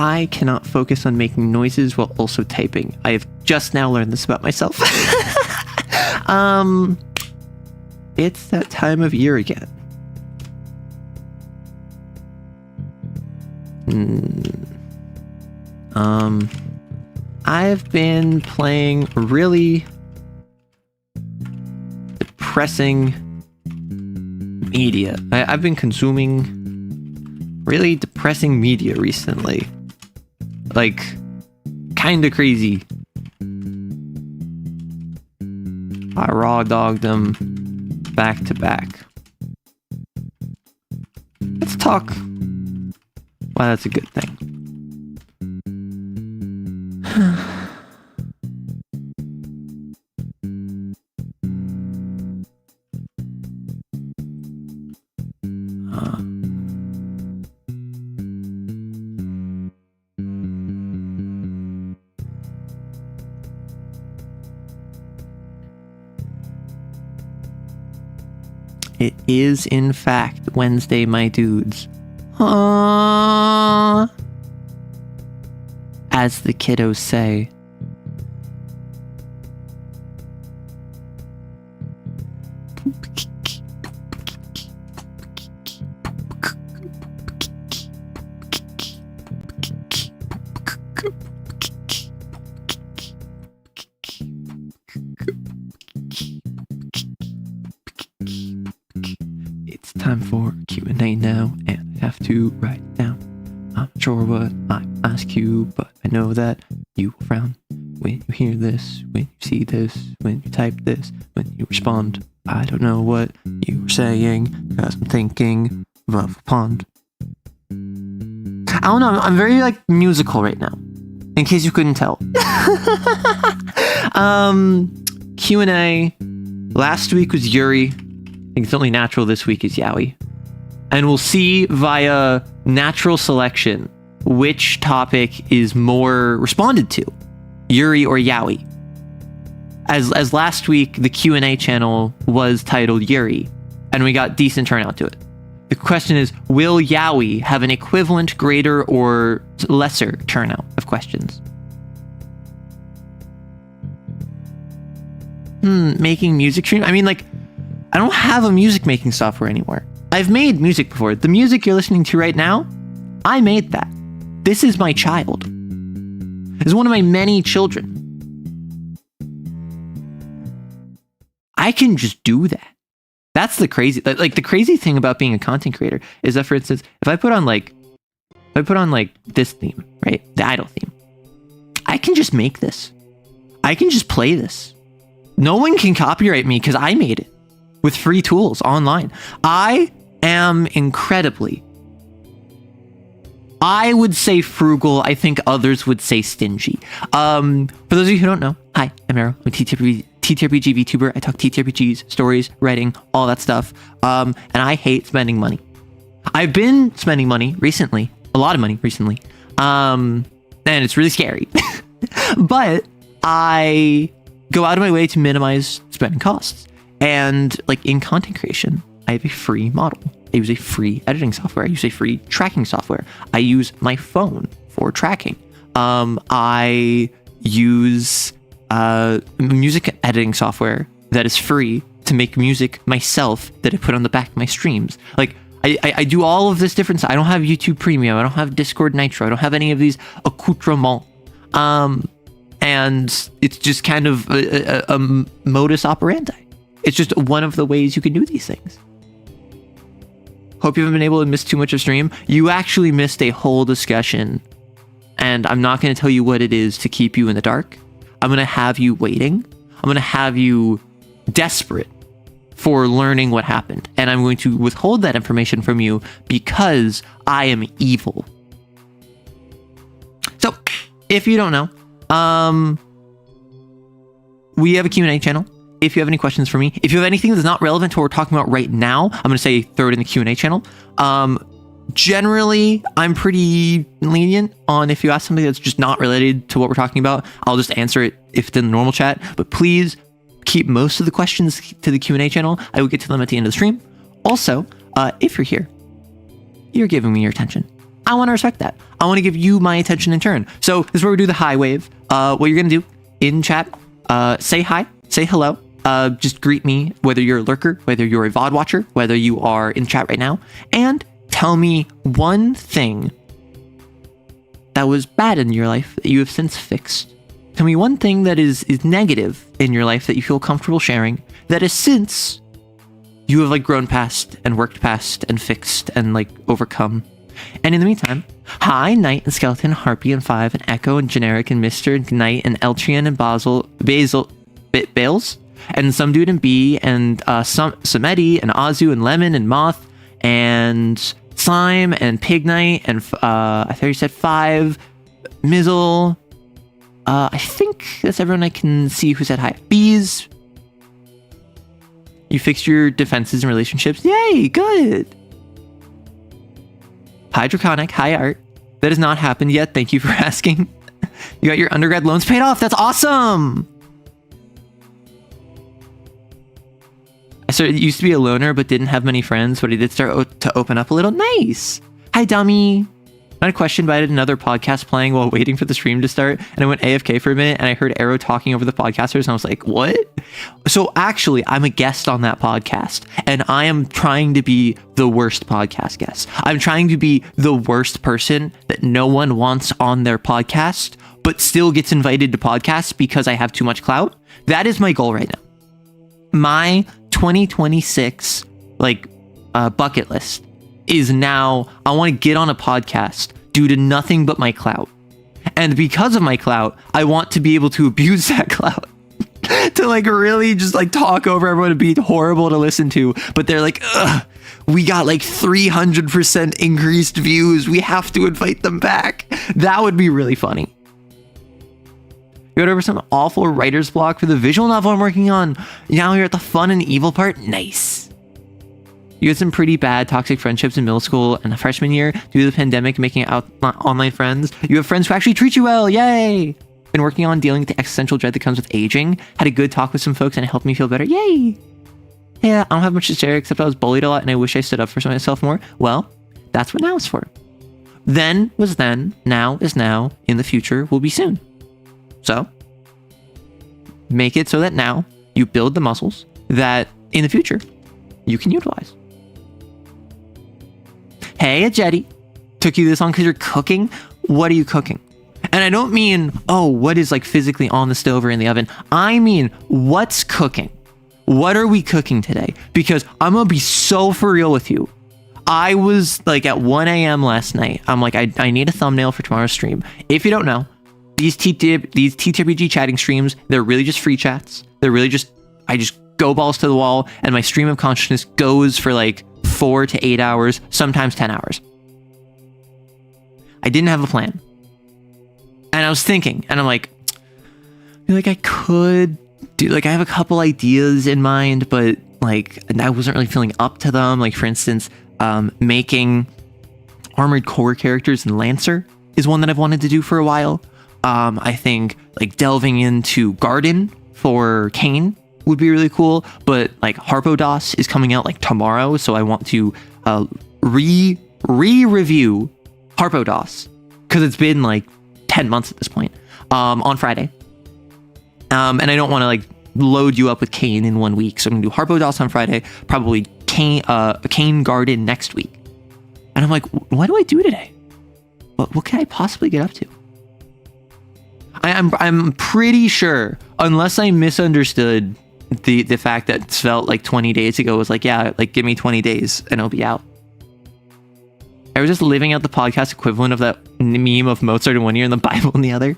I cannot focus on making noises while also typing. I have just now learned this about myself. It's that time of year again. I've been playing really depressing media. I've been consuming really depressing media recently. Like, kinda crazy. I raw dogged them back to back. Let's talk. Well, that's a good thing. It is, in fact, Wednesday, my dudes. As the kiddos say. It's time for Q&A now, and I have to write it down. I'm not sure what I ask you, but I know that you will frown when you hear this, when you see this, when you type this, when you respond. I don't know what you were saying, because I'm thinking of a pond. I don't know, I'm very, musical right now, in case you couldn't tell. Q&A. Last week was Yuri. I think it's only natural this week is Yowie. And we'll see via natural selection which topic is more responded to, Yuri or Yowie. As last week, the Q&A channel was titled Yuri, and we got decent turnout to it. The question is, will Yowie have an equivalent, greater, or lesser turnout of questions? Making music stream? I mean, I don't have a music making software anymore. I've made music before. The music you're listening to right now, I made that. This is my child. This is one of my many children. I can just do that. That's the crazy, the crazy thing about being a content creator is that, for instance, if I put on this theme, right? The idle theme, I can just make this. I can just play this. No one can copyright me because I made it with free tools online. I am incredibly, I would say frugal. I think others would say stingy. For those of you who don't know, hi, I'm Arrow. I'm a TTRPG VTuber. I talk TTRPGs, stories, writing, all that stuff. And I hate spending money. I've been spending money recently, a lot of money recently. And it's really scary. But I go out of my way to minimize spending costs. And in content creation, I have a free model. I use a free editing software. I use a free tracking software. I use my phone for tracking. I use music editing software that is free to make music myself that I put on the back of my streams. I do all of this different. I don't have YouTube Premium. I don't have Discord Nitro. I don't have any of these accoutrements. And it's just kind of a modus operandi. It's just one of the ways you can do these things. Hope you haven't been able to miss too much of stream. You actually missed a whole discussion, and I'm not going to tell you what it is to keep you in the dark. I'm going to have you waiting. I'm going to have you desperate for learning what happened. And I'm going to withhold that information from you because I am evil. So, if you don't know, we have a Q&A channel. If you have any questions for me, if you have anything that's not relevant to what we're talking about right now, I'm going to say throw it in the Q&A channel. Generally, I'm pretty lenient on if you ask something that's just not related to what we're talking about, I'll just answer it if it's in the normal chat. But please keep most of the questions to the Q&A channel. I will get to them at the end of the stream. Also, if you're here, you're giving me your attention. I want to respect that. I want to give you my attention in turn. So this is where we do the hi wave. What you're going to do in chat, say hi, say hello. Just greet me, whether you're a lurker, whether you're a VOD watcher, whether you are in chat right now, and tell me one thing that was bad in your life that you have since fixed. Tell me one thing that is negative in your life that you feel comfortable sharing that is since you have like grown past and worked past and fixed and like overcome. And in the meantime, hi, Knight and Skeleton, Harpy and Five and Echo and Generic and Mr. and Knight and Eltrian and Bales and Some Dude and B and Samedi and Azu and Lemon and Moth and Slime and Pig Knight and I thought you said Five, Mizzle. I think that's everyone I can see who said hi. Bees. You fixed your defenses and relationships. Yay, good. Hi, Draconic. Hi, Art. That has not happened yet. Thank you for asking. You got your undergrad loans paid off. That's awesome. I used to be a loner, but didn't have many friends, but I did start to open up a little. Nice. Hi, dummy. Not a question, but I had another podcast playing while waiting for the stream to start, and I went AFK for a minute, and I heard Arrow talking over the podcasters, and I was like, what? So actually, I'm a guest on that podcast, and I am trying to be the worst podcast guest. I'm trying to be the worst person that no one wants on their podcast, but still gets invited to podcasts because I have too much clout. That is my goal right now. My 2026 bucket list is now I want to get on a podcast due to nothing but my clout. And because of my clout, I want to be able to abuse that clout to like really just like talk over everyone and be horrible to listen to. But they're like, ugh, we got like 300% increased views. We have to invite them back. That would be really funny. You got over some awful writer's block for the visual novel I'm working on. Now you're at the fun and evil part. Nice. You had some pretty bad toxic friendships in middle school and the freshman year due to the pandemic, making out online friends. You have friends who actually treat you well. Yay. Been working on dealing with the existential dread that comes with aging. Had a good talk with some folks and it helped me feel better. Yay. Yeah, I don't have much to share except I was bullied a lot and I wish I stood up for myself more. Well, that's what now is for. Then was then, now is now, in the future will be soon. So, make it so that now you build the muscles that in the future you can utilize. Hey, a Jetty. Took you this long because you're cooking? What are you cooking? And I don't mean, oh, what is like physically on the stove or in the oven. I mean, what's cooking? What are we cooking today? Because I'm going to be so for real with you. I was like at 1 a.m. last night. I'm like, I need a thumbnail for tomorrow's stream. If you don't know, these TTRPG chatting streams, they're really just free chats. They're really just, I just go balls to the wall and my stream of consciousness goes for like 4 to 8 hours, sometimes 10 hours. I didn't have a plan. And I was thinking, and I'm like I could do, like, I have a couple ideas in mind, but like, I wasn't really feeling up to them. Like, for instance, making armored core characters in Lancer is one that I've wanted to do for a while. I think like delving into Garden for Kane would be really cool, but like Harpo-DOS is coming out like tomorrow, so I want to review Harpo-DOS because it's been like 10 months at this point, on Friday. And I don't want to like load you up with Kane in 1 week, so I'm gonna do Harpo-DOS on Friday, probably Kane Garden next week. And I'm like, what do I do today? What can I possibly get up to? I'm pretty sure, unless I misunderstood the fact that it felt like 20 days ago was like, yeah, like give me 20 days and it'll be out. I was just living out the podcast equivalent of that meme of Mozart in one ear and the Bible in the other.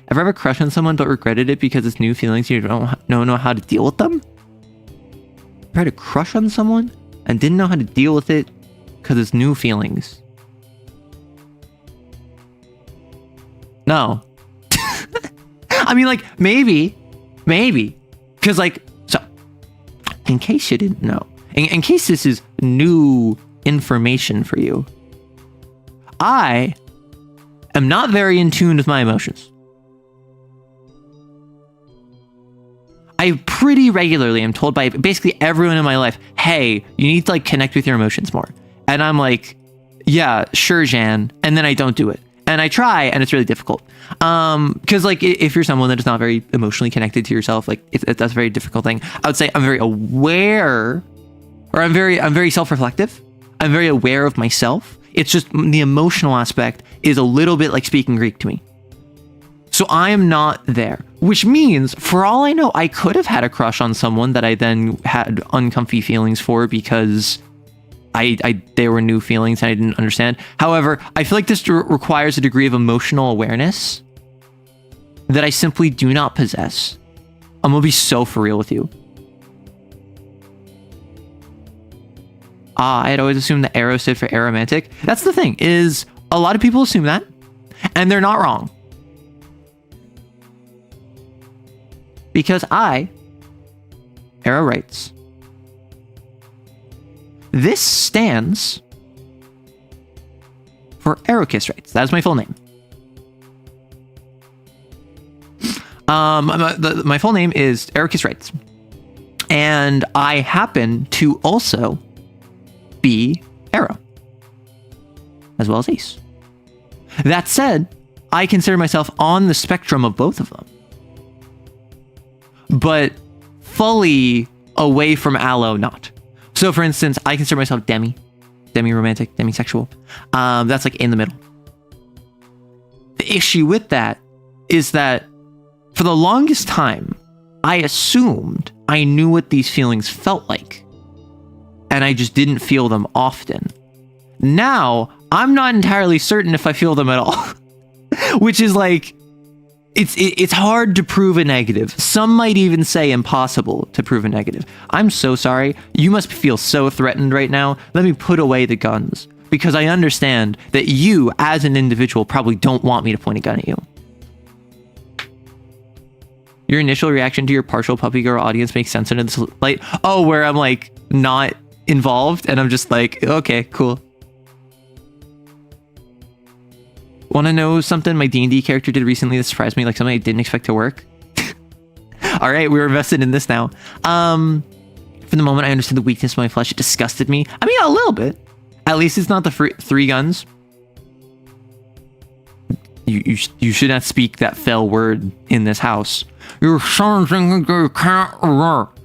Ever have a crush on someone but regretted it because it's new feelings you don't know how to deal with them? Ever had a crush on someone and didn't know how to deal with it because it's new feelings? No. I mean, like, maybe, because like, so, in case you didn't know, in case this is new information for you, I am not very in tune with my emotions. I pretty regularly am told by basically everyone in my life, hey, you need to like connect with your emotions more. And I'm like, yeah, sure, Jan. And then I don't do it. And I try, and it's really difficult. Because like if you're someone that is not very emotionally connected to yourself, like that's a very difficult thing. I would say I'm very aware, or I'm very self-reflective. I'm very aware of myself. It's just the emotional aspect is a little bit like speaking Greek to me. So I am not there, which means for all I know, I could have had a crush on someone that I then had uncomfy feelings for because they were new feelings and I didn't understand. However, I feel like this requires a degree of emotional awareness that I simply do not possess. I'm gonna be so for real with you. I had always assumed that arrow stood for aromantic. That's the thing, is a lot of people assume that, and they're not wrong. Because arrow writes, this stands for Aerokis Writes. That's my full name. My full name is Aerokis Writes. And I happen to also be Arrow, as well as Ace. That said, I consider myself on the spectrum of both of them, but fully away from Aloe not. So for instance, I consider myself demi-romantic, demisexual. That's like in the middle. The issue with that is that for the longest time, I assumed I knew what these feelings felt like, and I just didn't feel them often. Now, I'm not entirely certain if I feel them at all, which is like, it's hard to prove a negative. Some might even say impossible to prove a negative. I'm so sorry. You must feel so threatened right now. Let me put away the guns, because I understand that you, as an individual, probably don't want me to point a gun at you. Your initial reaction to your partial puppy girl audience makes sense in this light. Oh, where I'm like not involved and I'm just like, okay, cool. Want to know something my D&D character did recently that surprised me, like something I didn't expect to work? All right, we're invested in this now. From the moment I understood the weakness of my flesh, it disgusted me. I mean, a little bit. At least it's not the three guns. You should not speak that fell word in this house. You're something you can't work.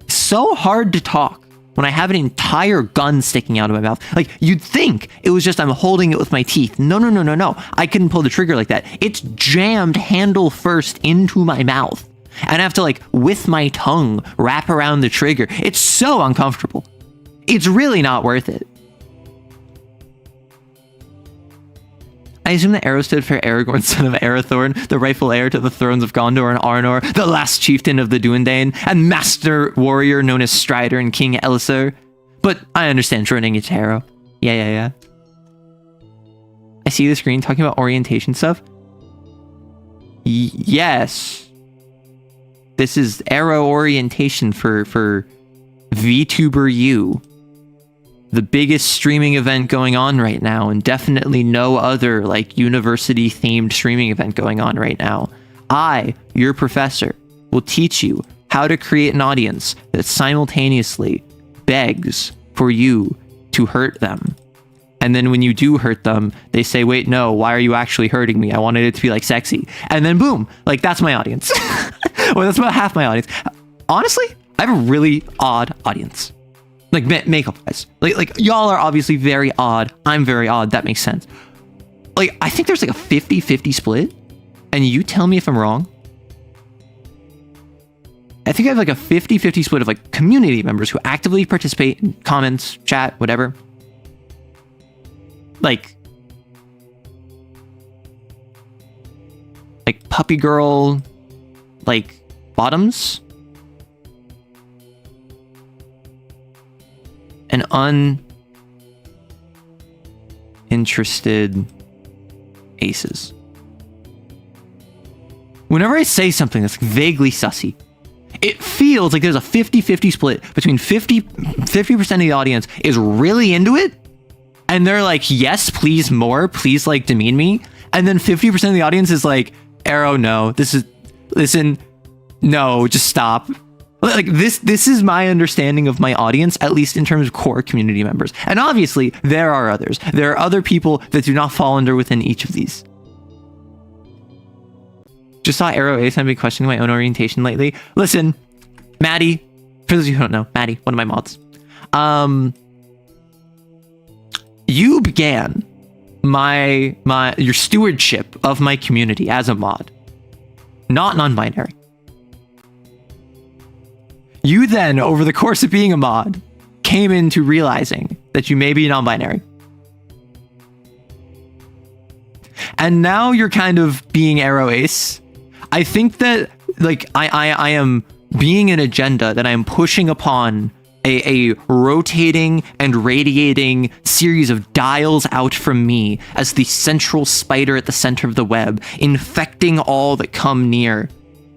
So hard to talk when I have an entire gun sticking out of my mouth. Like, you'd think it was just I'm holding it with my teeth. No. I couldn't pull the trigger like that. It's jammed handle first into my mouth. And I have to, like, with my tongue, wrap around the trigger. It's so uncomfortable. It's really not worth it. I assume that Arrow stood for Aragorn, son of Arathorn, the rightful heir to the thrones of Gondor and Arnor, the last chieftain of the Dunedain, and master warrior known as Strider and King Elisir. But I understand shortening it to Arrow. Yeah. I see the screen talking about orientation stuff. Yes. This is Arrow orientation for VTuber U. The biggest streaming event going on right now, and definitely no other like university themed streaming event going on right now. I, your professor, will teach you how to create an audience that simultaneously begs for you to hurt them. And then when you do hurt them, they say, wait, no, why are you actually hurting me? I wanted it to be like sexy. And then boom, like that's my audience. Well, that's about half my audience. Honestly, I have a really odd audience. Like makeup wise, like y'all are obviously very odd. I'm very odd. That makes sense. Like, I think there's like a 50-50 split, and you tell me if I'm wrong. I think I have like a 50-50 split of like community members who actively participate in comments, chat, whatever. Like puppy girl, like bottoms. And uninterested aces. Whenever I say something that's vaguely sussy, it feels like there's a 50-50 split between 50% of the audience is really into it, and they're like, yes, please more, please like demean me. And then 50% of the audience is like, Arrow, no, listen, no, just stop. Like this is my understanding of my audience, at least in terms of core community members. And obviously there are others. There are other people that do not fall under within each of these. Just saw Arrow Ace. I've been questioning my own orientation lately. Listen, Maddie, for those of you who don't know, Maddie, one of my mods. You began your stewardship of my community as a mod, not non-binary. You then, over the course of being a mod, came into realizing that you may be non-binary. And now you're kind of being Arrow Ace. I think that, like, I am being an agenda that I am pushing upon a rotating and radiating series of dials out from me as the central spider at the center of the web, infecting all that come near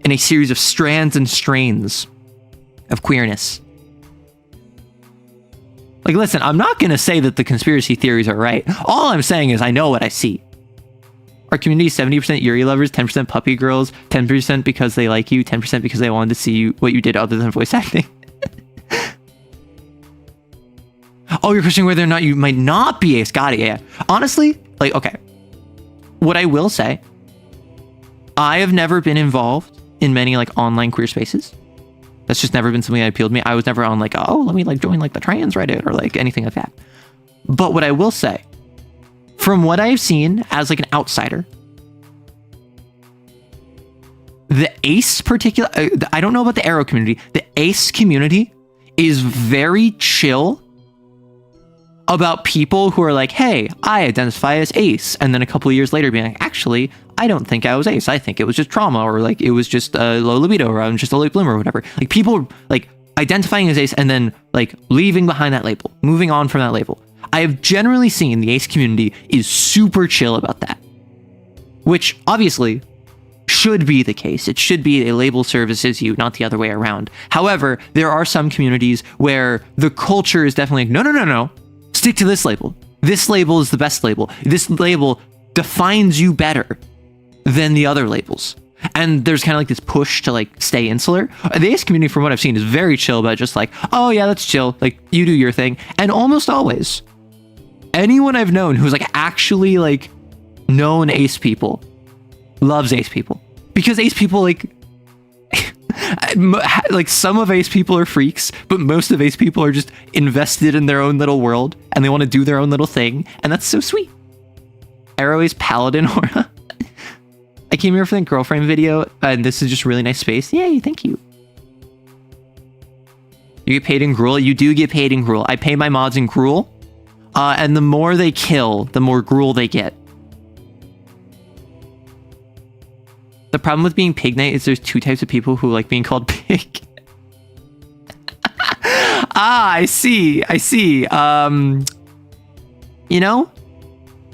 in a series of strands and strains of queerness. Like, listen, I'm not going to say that the conspiracy theories are right. All I'm saying is I know what I see. Our community is 70% Yuri lovers, 10% puppy girls, 10% because they like you, 10% because they wanted to see what you did other than voice acting. Oh, you're questioning whether or not you might not be ace. Got it, yeah. Honestly, like, okay. What I will say, I have never been involved in many, like, online queer spaces. That's just never been something that appealed to me. I was never on, like, oh, let me, like, join, like, the trans Reddit or, like, anything like that. But what I will say, from what I've seen as, like, an outsider, the ace particular, I don't know about the Arrow community. The ace community is very chill about people who are like, hey, I identify as ace. And then a couple of years later being like, actually, I don't think I was ace. I think it was just trauma, or like it was just low libido, or I'm just a late bloomer or whatever. Like people like identifying as ace and then like leaving behind that label, moving on from that label. I have generally seen the ace community is super chill about that, which obviously should be the case. It should be a label services you, not the other way around. However, there are some communities where the culture is definitely like, no. Stick to this label. This label is the best label. This label defines you better than the other labels. And there's kind of like this push to like stay insular. The ace community, from what I've seen, is very chill about just like, oh yeah, that's chill. Like you do your thing. And almost always, anyone I've known who's like actually like known ace people loves ace people, because ace people like like some of ace people are freaks, but most of ace people are just invested in their own little world and they want to do their own little thing, and that's so sweet. Arrow Ace Paladin aura. I came here for the girlfriend video, and this is just really nice space. Yay, thank you. You get paid in gruel. You do get paid in gruel. I pay my mods in gruel, and the more they kill, the more gruel they get. The problem with being Pig Knight is there's two types of people who like being called pig. I see. You know?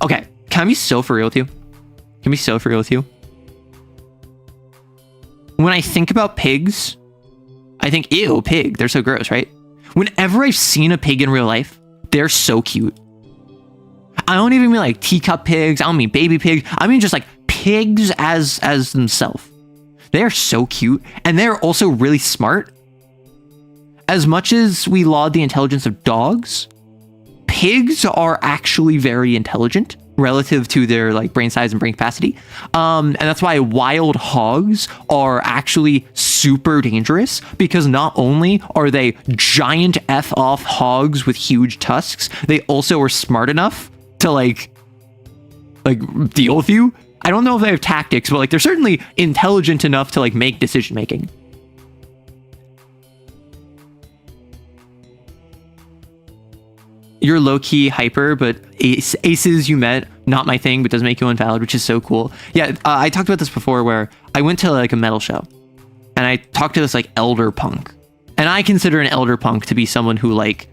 Okay, can I be so for real with you? When I think about pigs, I think, ew, pig. They're so gross, right? Whenever I've seen a pig in real life, they're so cute. I don't even mean like teacup pigs. I don't mean baby pigs. I mean just like pigs as themselves. They are so cute, and they're also really smart. As much as we laud the intelligence of dogs, pigs are actually very intelligent relative to their like brain size and brain capacity. And that's why wild hogs are actually super dangerous, because not only are they giant F off hogs with huge tusks, they also are smart enough to like deal with you. I don't know if they have tactics, but like they're certainly intelligent enough to like make decision making. You're low-key hyper, but aces you met, not my thing, but does make you invalid, which is so cool. Yeah, I talked about this before, where I went to like a metal show and I talked to this like elder punk, and I consider an elder punk to be someone who like,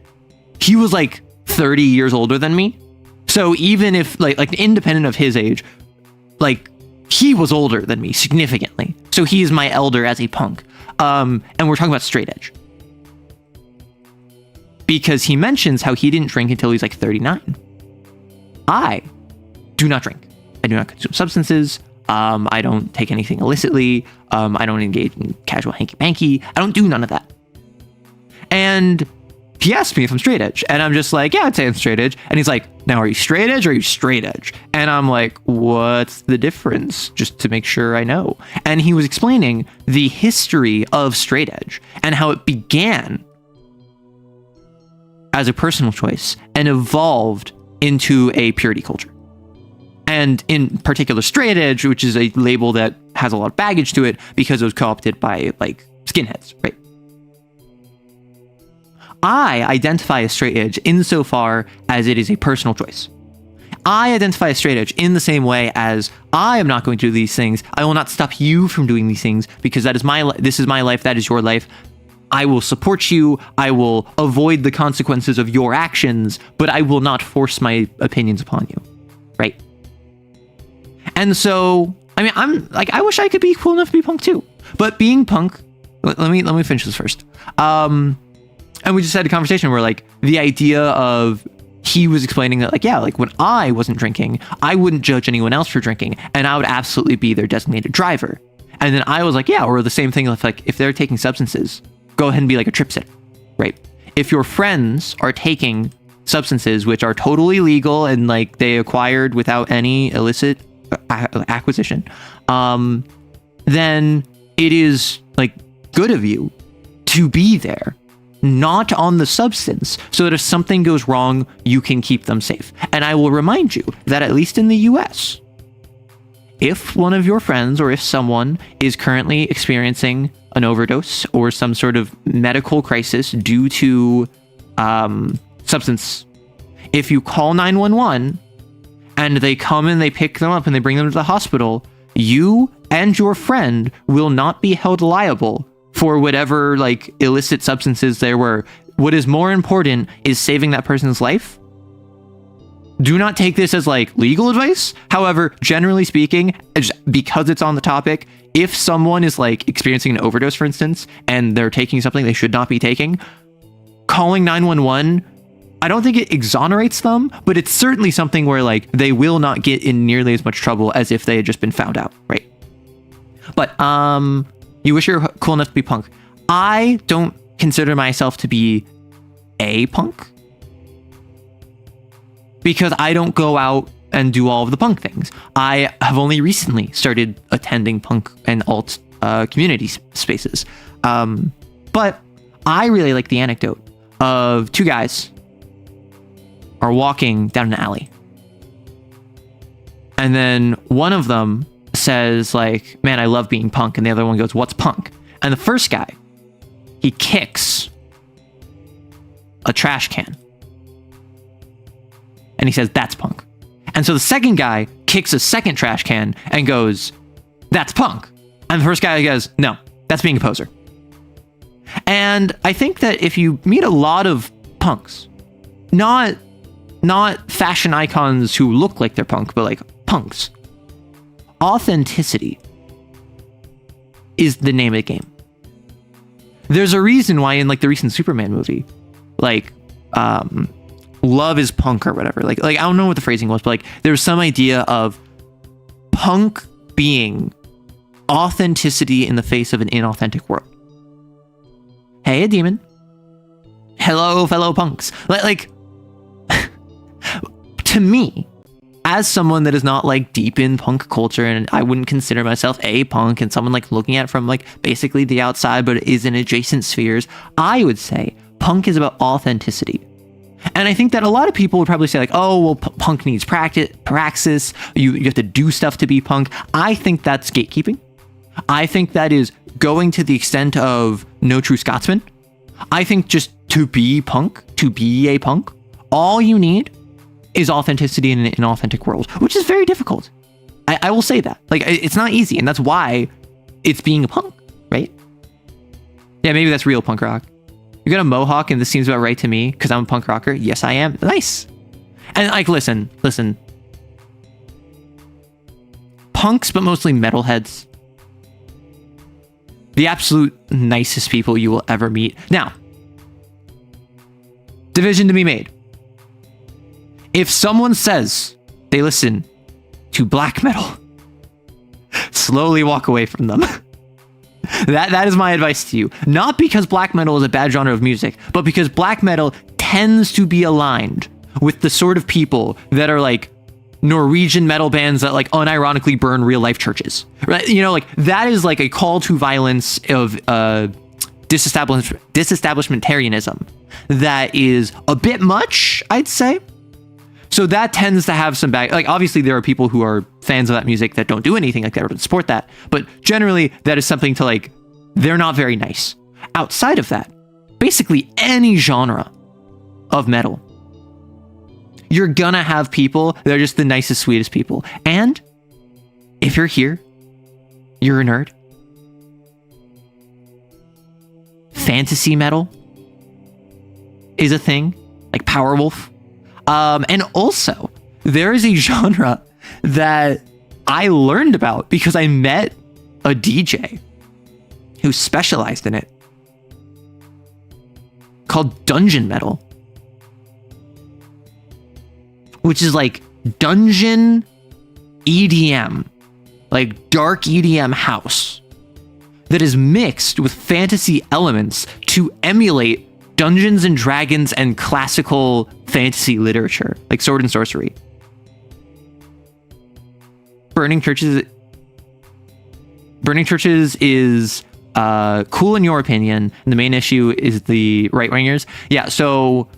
he was like 30 years older than me. So even if like independent of his age, like he was older than me significantly. So he is my elder as a punk. And we're talking about straight edge, because he mentions how he didn't drink until he's like 39. I do not drink. I do not consume substances. I don't take anything illicitly. I don't engage in casual hanky-panky. I don't do none of that. And he asked me if I'm straight edge, and I'm just like, yeah, I'd say I'm straight edge. And he's like, now, are you straight edge or are you straight edge? And I'm like, what's the difference? Just to make sure I know. And he was explaining the history of straight edge and how it began as a personal choice and evolved into a purity culture. And in particular, straight edge, which is a label that has a lot of baggage to it because it was co-opted by like skinheads, right? I identify as straight edge insofar as it is a personal choice. I identify as straight edge in the same way as I am not going to do these things. I will not stop you from doing these things because that is this is my life. That is your life. I will support you. I will avoid the consequences of your actions, but I will not force my opinions upon you. Right? And so, I mean, I'm like, I wish I could be cool enough to be punk too, but being punk, let me finish this first. And we just had a conversation where like the idea of he was explaining that like, yeah, like when I wasn't drinking, I wouldn't judge anyone else for drinking and I would absolutely be their designated driver. And then I was like, yeah, or the same thing with like, if they're taking substances, go ahead and be like a trip sitter, right? If your friends are taking substances, which are totally legal and like they acquired without any illicit acquisition, then it is like good of you to be there, not on the substance, so that if something goes wrong, you can keep them safe. And I will remind you that at least in the US, if one of your friends or if someone is currently experiencing an overdose or some sort of medical crisis due to substance, if you call 911 and they come and they pick them up and they bring them to the hospital, you and your friend will not be held liable for whatever like illicit substances there were. What is more important is saving that person's life. Do not take this as like legal advice. However, generally speaking, because it's on the topic, if someone is like experiencing an overdose, for instance, and they're taking something they should not be taking, calling 911, I don't think it exonerates them, but it's certainly something where like they will not get in nearly as much trouble as if they had just been found out, right? But you wish you're cool enough to be punk. I don't consider myself to be a punk because I don't go out and do all of the punk things. I have only recently started attending punk and alt community spaces. But I really like the anecdote of two guys are walking down an alley. And then one of them says like, man, I love being punk. And the other one goes, what's punk? And the first guy, he kicks a trash can. And he says, that's punk. And so the second guy kicks a second trash can and goes, that's punk. And the first guy goes, no, that's being a poser. And I think that if you meet a lot of punks, not fashion icons who look like they're punk, but like punks, authenticity is the name of the game. There's a reason why in like the recent Superman movie, like love is punk or whatever. Like I don't know what the phrasing was, but like there's some idea of punk being authenticity in the face of an inauthentic world. Hey, a demon. Hello, fellow punks. Like to me, as someone that is not like deep in punk culture, and I wouldn't consider myself a punk, and someone like looking at it from like basically the outside, but is in adjacent spheres, I would say punk is about authenticity. And I think that a lot of people would probably say like, oh, well, punk needs praxis. You have to do stuff to be punk. I think that's gatekeeping. I think that is going to the extent of No True Scotsman. I think just to be punk, to be a punk, all you need is authenticity in an authentic world, which is very difficult. I will say that. Like, it's not easy, and that's why it's being a punk, right? Yeah, maybe that's real punk rock. You got a mohawk and this seems about right to me because I'm a punk rocker. Yes, I am. Nice. And like, listen. Punks, but mostly metalheads. The absolute nicest people you will ever meet. Now, division to be made. If someone says they listen to black metal, slowly walk away from them. That is my advice to you. Not because black metal is a bad genre of music, but because black metal tends to be aligned with the sort of people that are like Norwegian metal bands that like unironically burn real life churches, right? You know, like that is like a call to violence of disestablishmentarianism that is a bit much, I'd say. So that tends to have some back, like obviously there are people who are fans of that music that don't do anything like that or support that, but generally that is something to like, they're not very nice. Outside of that, basically any genre of metal, you're gonna have people that are just the nicest, sweetest people. And if you're here, you're a nerd. Fantasy metal is a thing, like Powerwolf. And also, there is a genre that I learned about because I met a DJ who specialized in it called dungeon metal, which is like dungeon EDM, like dark EDM house that is mixed with fantasy elements to emulate Dungeons and Dragons and classical fantasy literature, like sword and sorcery. Burning churches is cool in your opinion, and the main issue is the right-wingers. Yeah, so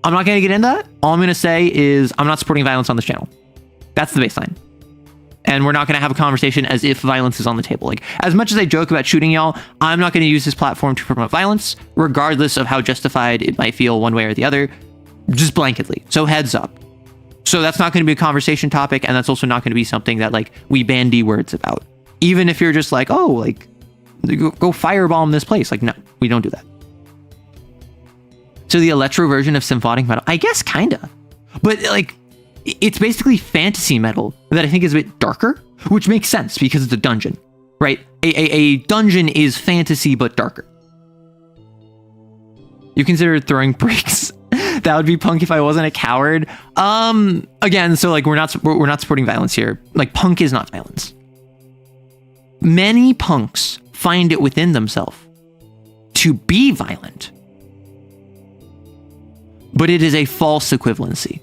I'm not going to get into that. All I'm going to say is I'm not supporting violence on this channel. That's the baseline. And we're not going to have a conversation as if violence is on the table. Like, as much as I joke about shooting y'all, I'm not going to use this platform to promote violence, regardless of how justified it might feel one way or the other, just blanketly. So heads up. So that's not going to be a conversation topic, and that's also not going to be something that, like, we bandy words about. Even if you're just like, oh, like, go firebomb this place. Like, no, we don't do that. So the electro version of symphonic metal, I guess, kinda. But, like, it's basically fantasy metal that I think is a bit darker, which makes sense because it's a dungeon, right? A dungeon is fantasy, but darker. You consider throwing bricks? That would be punk if I wasn't a coward. Again, so like we're not supporting violence here. Like, punk is not violence. Many punks find it within themselves to be violent, but it is a false equivalency.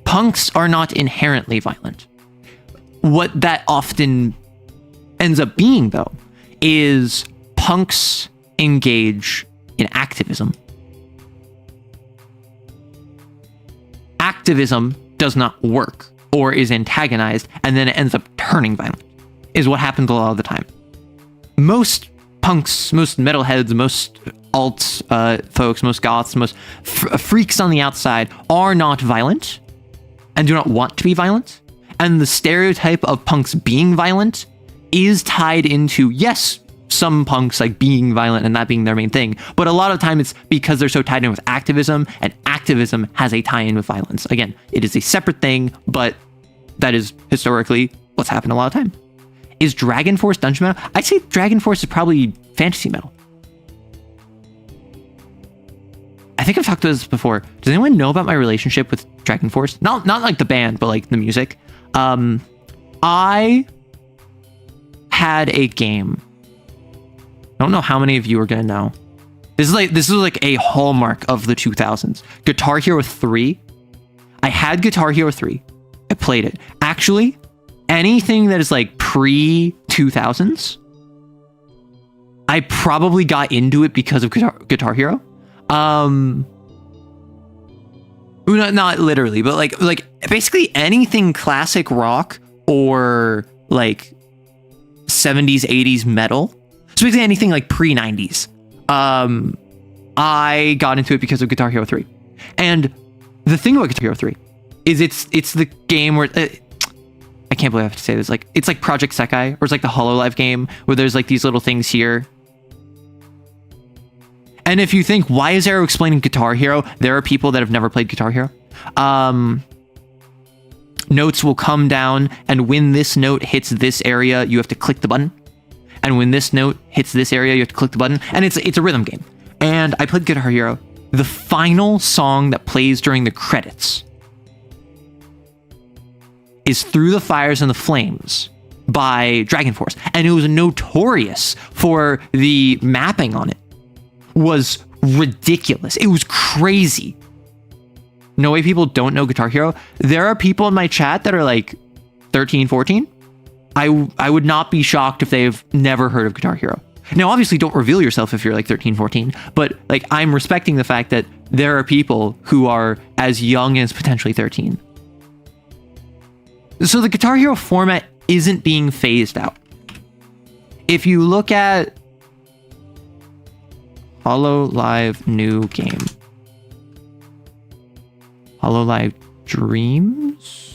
Punks are not inherently violent. What that often ends up being, though, is punks engage in activism. Activism does not work or is antagonized, and then it ends up turning violent, is what happens a lot of the time. Most punks, most metalheads, most alt folks, most goths, most freaks on the outside are not violent and do not want to be violent. And the stereotype of punks being violent is tied into, yes, some punks like being violent and that being their main thing, but a lot of time it's because they're so tied in with activism, and activism has a tie-in with violence. Again, it is a separate thing, but that is historically what's happened a lot of time. Is Dragon Force dungeon metal? I'd say Dragon Force is probably fantasy metal. I think I've talked about this before. Does anyone know about my relationship with Dragon Force? Not like the band, but like the music. I had a game. I don't know how many of you are gonna know. This is like a hallmark of the 2000s. Guitar Hero 3. I had Guitar Hero 3. I played it. Actually, anything that is like pre-2000s, I probably got into it because of Guitar Hero. Not literally, but like basically anything classic rock or like 70s, 80s metal. So basically anything like pre-90s. I got into it because of Guitar Hero 3. And the thing about Guitar Hero 3 is it's the game where I can't believe I have to say this. Like, it's like Project Sekai, or it's like the HoloLive game where there's like these little things here. And if you think, why is Arrow explaining Guitar Hero? There are people that have never played Guitar Hero. Notes will come down, and when this note hits this area, you have to click the button. And when this note hits this area, you have to click the button. And it's a rhythm game. And I played Guitar Hero. The final song that plays during the credits is Through the Fires and the Flames by Dragon Force, and it was notorious for the mapping on it was ridiculous. It was crazy. No way people don't know Guitar Hero. There are people in my chat that are like 13, 14. I would not be shocked if they've never heard of Guitar Hero. Now, obviously, don't reveal yourself if you're like 13, 14, but like I'm respecting the fact that there are people who are as young as potentially 13. So the Guitar Hero format isn't being phased out. If you look at Hololive new game, Hololive Dreams,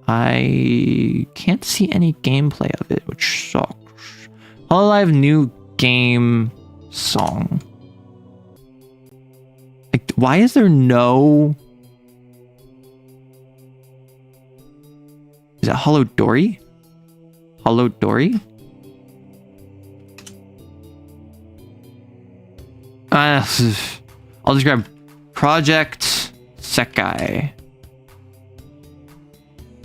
I can't see any gameplay of it, which sucks. Hololive new game song. Like, why is there no... Is it Hollow Dory? Hollow Dory? I'll just grab Project Sekai.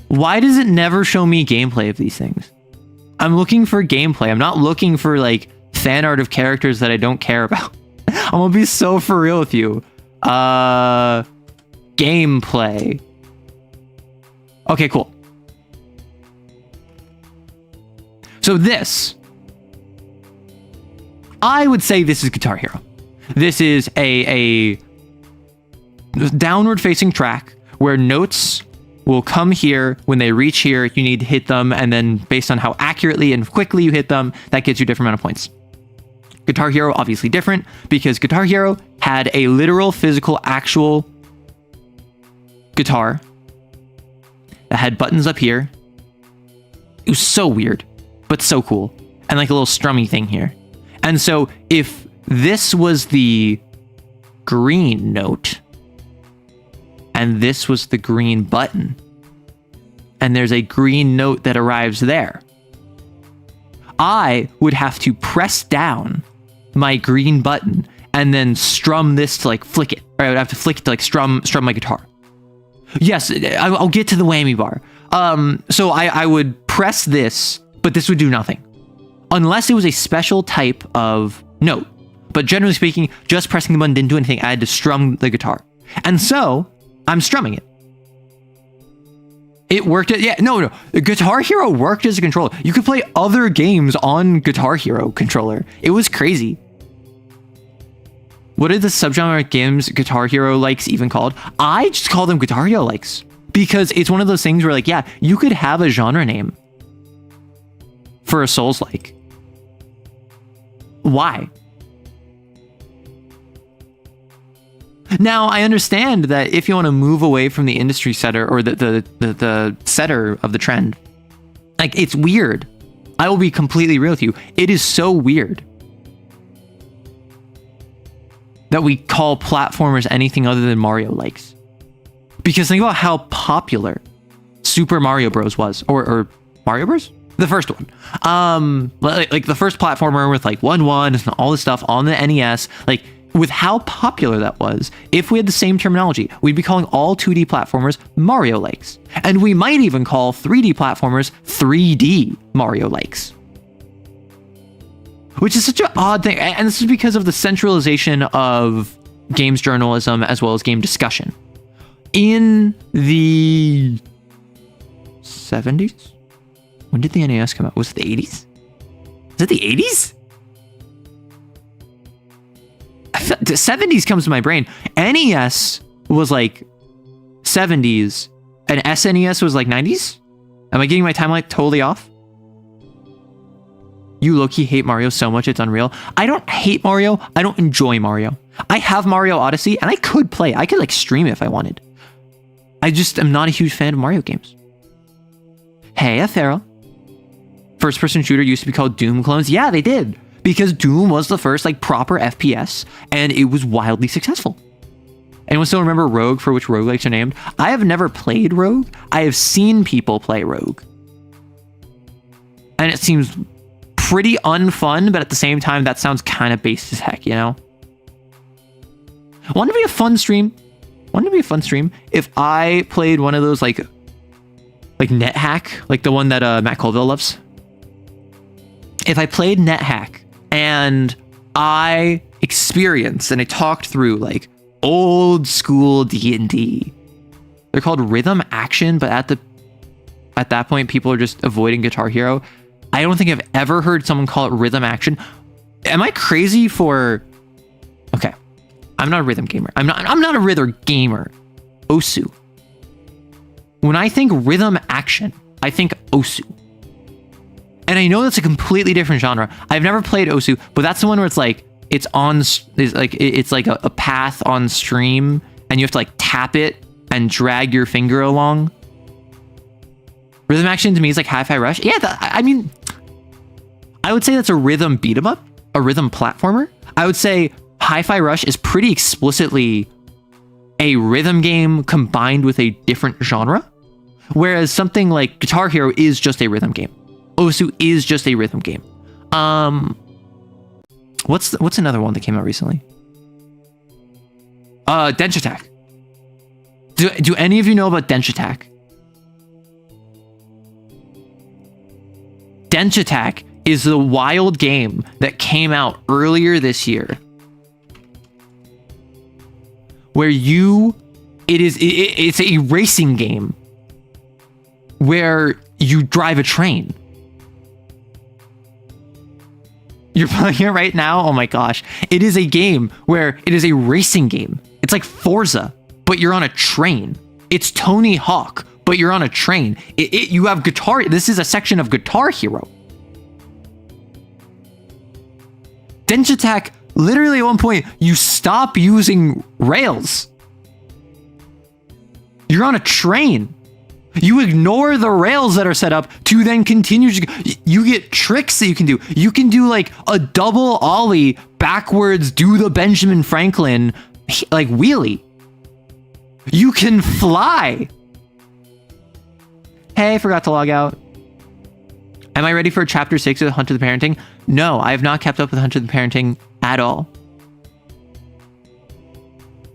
Why does it never show me gameplay of these things? I'm looking for gameplay. I'm not looking for like fan art of characters that I don't care about. I'm gonna be so for real with you. Gameplay. Okay, cool. So this, I would say this is Guitar Hero. This is a downward facing track where notes will come here. When they reach here, you need to hit them, and then based on how accurately and quickly you hit them, that gets you a different amount of points. Guitar Hero, obviously different, because Guitar Hero had a literal, physical, actual guitar that had buttons up here. It was so weird, but so cool. And like a little strummy thing here. And so if this was the green note, and this was the green button, and there's a green note that arrives there, I would have to press down my green button and then strum this to like flick it. Or I would have to flick it to like strum my guitar. Yes, I'll get to the whammy bar. So I would press this, but this would do nothing. Unless it was a special type of note. But generally speaking, just pressing the button didn't do anything. I had to strum the guitar. And so I'm strumming it. It worked. No. Guitar Hero worked as a controller. You could play other games on Guitar Hero controller. It was crazy. What are the subgenre games Guitar Hero likes even called? I just call them Guitar Hero likes because it's one of those things where like, yeah, you could have a genre name for a Souls-like. Why? Now, I understand that if you want to move away from the industry setter or the setter of the trend, like, it's weird. I will be completely real with you. It is so weird that we call platformers anything other than Mario likes. Because think about how popular Super Mario Bros. Was. Or Mario Bros? The first one. Like the first platformer with like 1-1 and all this stuff on the NES. Like, with how popular that was, if we had the same terminology, we'd be calling all 2D platformers Mario likes. And we might even call 3D platformers 3D Mario likes. Which is such an odd thing. And this is because of the centralization of games journalism as well as game discussion. In the 70s? When did the NES come out? Was it the 80s? Is it the 80s? The 70s comes to my brain. NES was like 70s and SNES was like 90s? Am I getting my timeline totally off? You low-key hate Mario so much it's unreal. I don't hate Mario. I don't enjoy Mario. I have Mario Odyssey and I could play. I could like stream it if I wanted. I just am not a huge fan of Mario games. Hey, Athera. First-person shooter used to be called Doom clones. Yeah, they did. Because Doom was the first like proper FPS and it was wildly successful. Anyone still remember Rogue, for which roguelikes are named? I have never played Rogue. I have seen people play Rogue. And it seems pretty unfun, but at the same time, that sounds kind of base as heck, you know? Wouldn't it be a fun stream? Wouldn't it be a fun stream if I played one of those like like NetHack, like the one that Matt Colville loves. If I played NetHack and I experienced and I talked through like old school D&D, they're called rhythm action, but at that point people are just avoiding Guitar Hero. I don't think I've ever heard someone call it rhythm action. Am I crazy for... Okay, I'm not a rhythm gamer. I'm not a rhythm gamer. Osu. When I think rhythm action, I think Osu. And I know that's a completely different genre. I've never played Osu, but that's the one where it's like it's like a path on stream, and you have to like tap it and drag your finger along. Rhythm action to me is like Hi-Fi Rush. Yeah, I mean, I would say that's a rhythm beat 'em up, a rhythm platformer. I would say Hi-Fi Rush is pretty explicitly a rhythm game combined with a different genre, whereas something like Guitar Hero is just a rhythm game. Osu is just a rhythm game. What's another one that came out recently? Dench Attack. Do any of you know about Dench Attack? Dench Attack is the wild game that came out earlier this year, where it's a racing game where you drive a train. You're playing it right now? Oh my gosh. It is a game where it is a racing game. It's like Forza, but you're on a train. It's Tony Hawk, but you're on a train. You have Guitar. This is a section of Guitar Hero. Dench Attack, literally at one point, you stop using rails. You're on a train. You ignore the rails that are set up to then continue. You get tricks that you can do. You can do like a double ollie backwards, do the Benjamin Franklin like wheelie. You can fly. Hey, forgot to log out. Am I ready for chapter 6 of Hunter the Parenting? No, I have not kept up with Hunter the Parenting at all.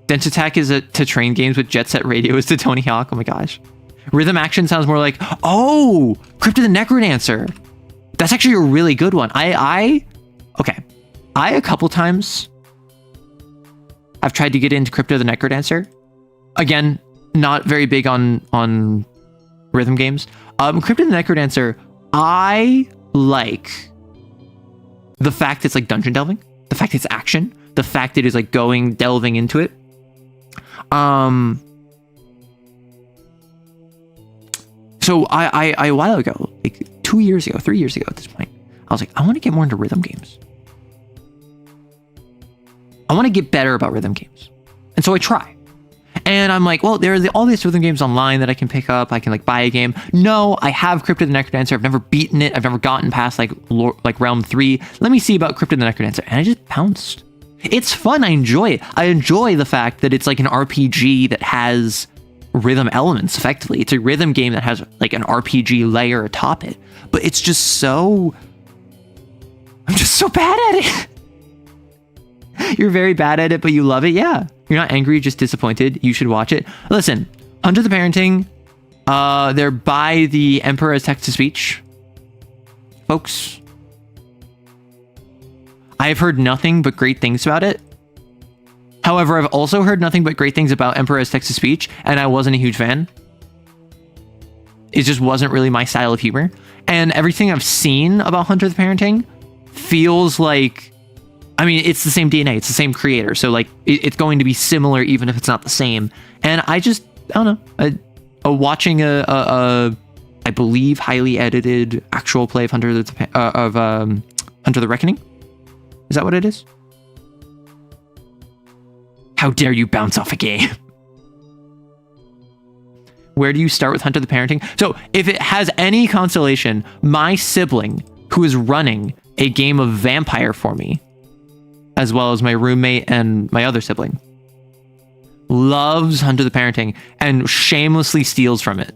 Dench Attack is to train games with Jet Set Radio is to Tony Hawk. Oh my gosh. Rhythm action sounds more like, oh, Crypt of the Necrodancer. That's actually a really good one. I a couple times I've tried to get into Crypt of the Necrodancer. Again, not very big on rhythm games. Crypt of the Necrodancer, I like the fact it's like dungeon delving, the fact it's action, the fact it is like delving into it. So I a while ago, like 3 years ago at this point, I was like, I want to get more into rhythm games. I want to get better about rhythm games. And so I try. And I'm like, well, there are all these rhythm games online that I can pick up. I can like buy a game. No, I have Crypt of the Necrodancer. I've never beaten it. I've never gotten past like realm 3. Let me see about Crypt of the Necrodancer. And I just pounced. It's fun. I enjoy it. I enjoy the fact that it's like an RPG that has rhythm elements effectively. It's a rhythm game that has like an RPG layer atop it. But it's just I'm just so bad at it. You're very bad at it, but you love it. Yeah. You're not angry, just disappointed. You should watch it. Listen, Hunter the Parenting, they're by the Emperor as Text-to-Speech folks. I've heard nothing but great things about it. However, I've also heard nothing but great things about Emperor as Text-to-Speech, and I wasn't a huge fan. It just wasn't really my style of humor. And everything I've seen about Hunter the Parenting feels like, I mean, it's the same DNA, it's the same creator, so like it's going to be similar even if it's not the same. And I don't know, watching a I believe highly edited actual play of Hunter the Reckoning. Is that what it is? How dare you bounce off a game? Where do you start with Hunter the Parenting? So if it has any consolation, my sibling who is running a game of Vampire for me, as well as my roommate and my other sibling, loves Hunter the Parenting and shamelessly steals from it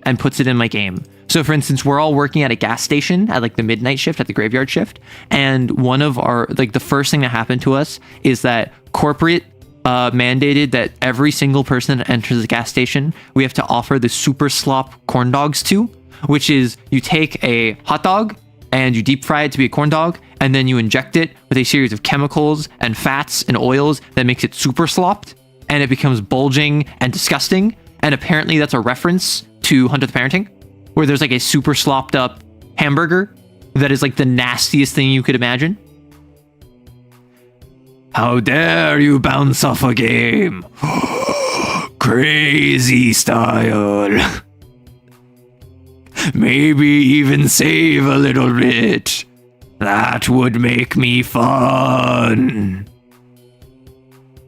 and puts it in my game. So for instance, we're all working at a gas station at like the midnight shift, at the graveyard shift. And one of our, like the first thing that happened to us is that corporate mandated that every single person that enters the gas station, we have to offer the super slop corn dogs to, which is you take a hot dog and you deep fry it to be a corn dog, and then you inject it with a series of chemicals and fats and oils that makes it super slopped, and it becomes bulging and disgusting. And apparently that's a reference to Hunt with Parenting, where there's like a super slopped up hamburger that is like the nastiest thing you could imagine. How dare you bounce off a game? Crazy style. Maybe even save a little bit. That would make me fun.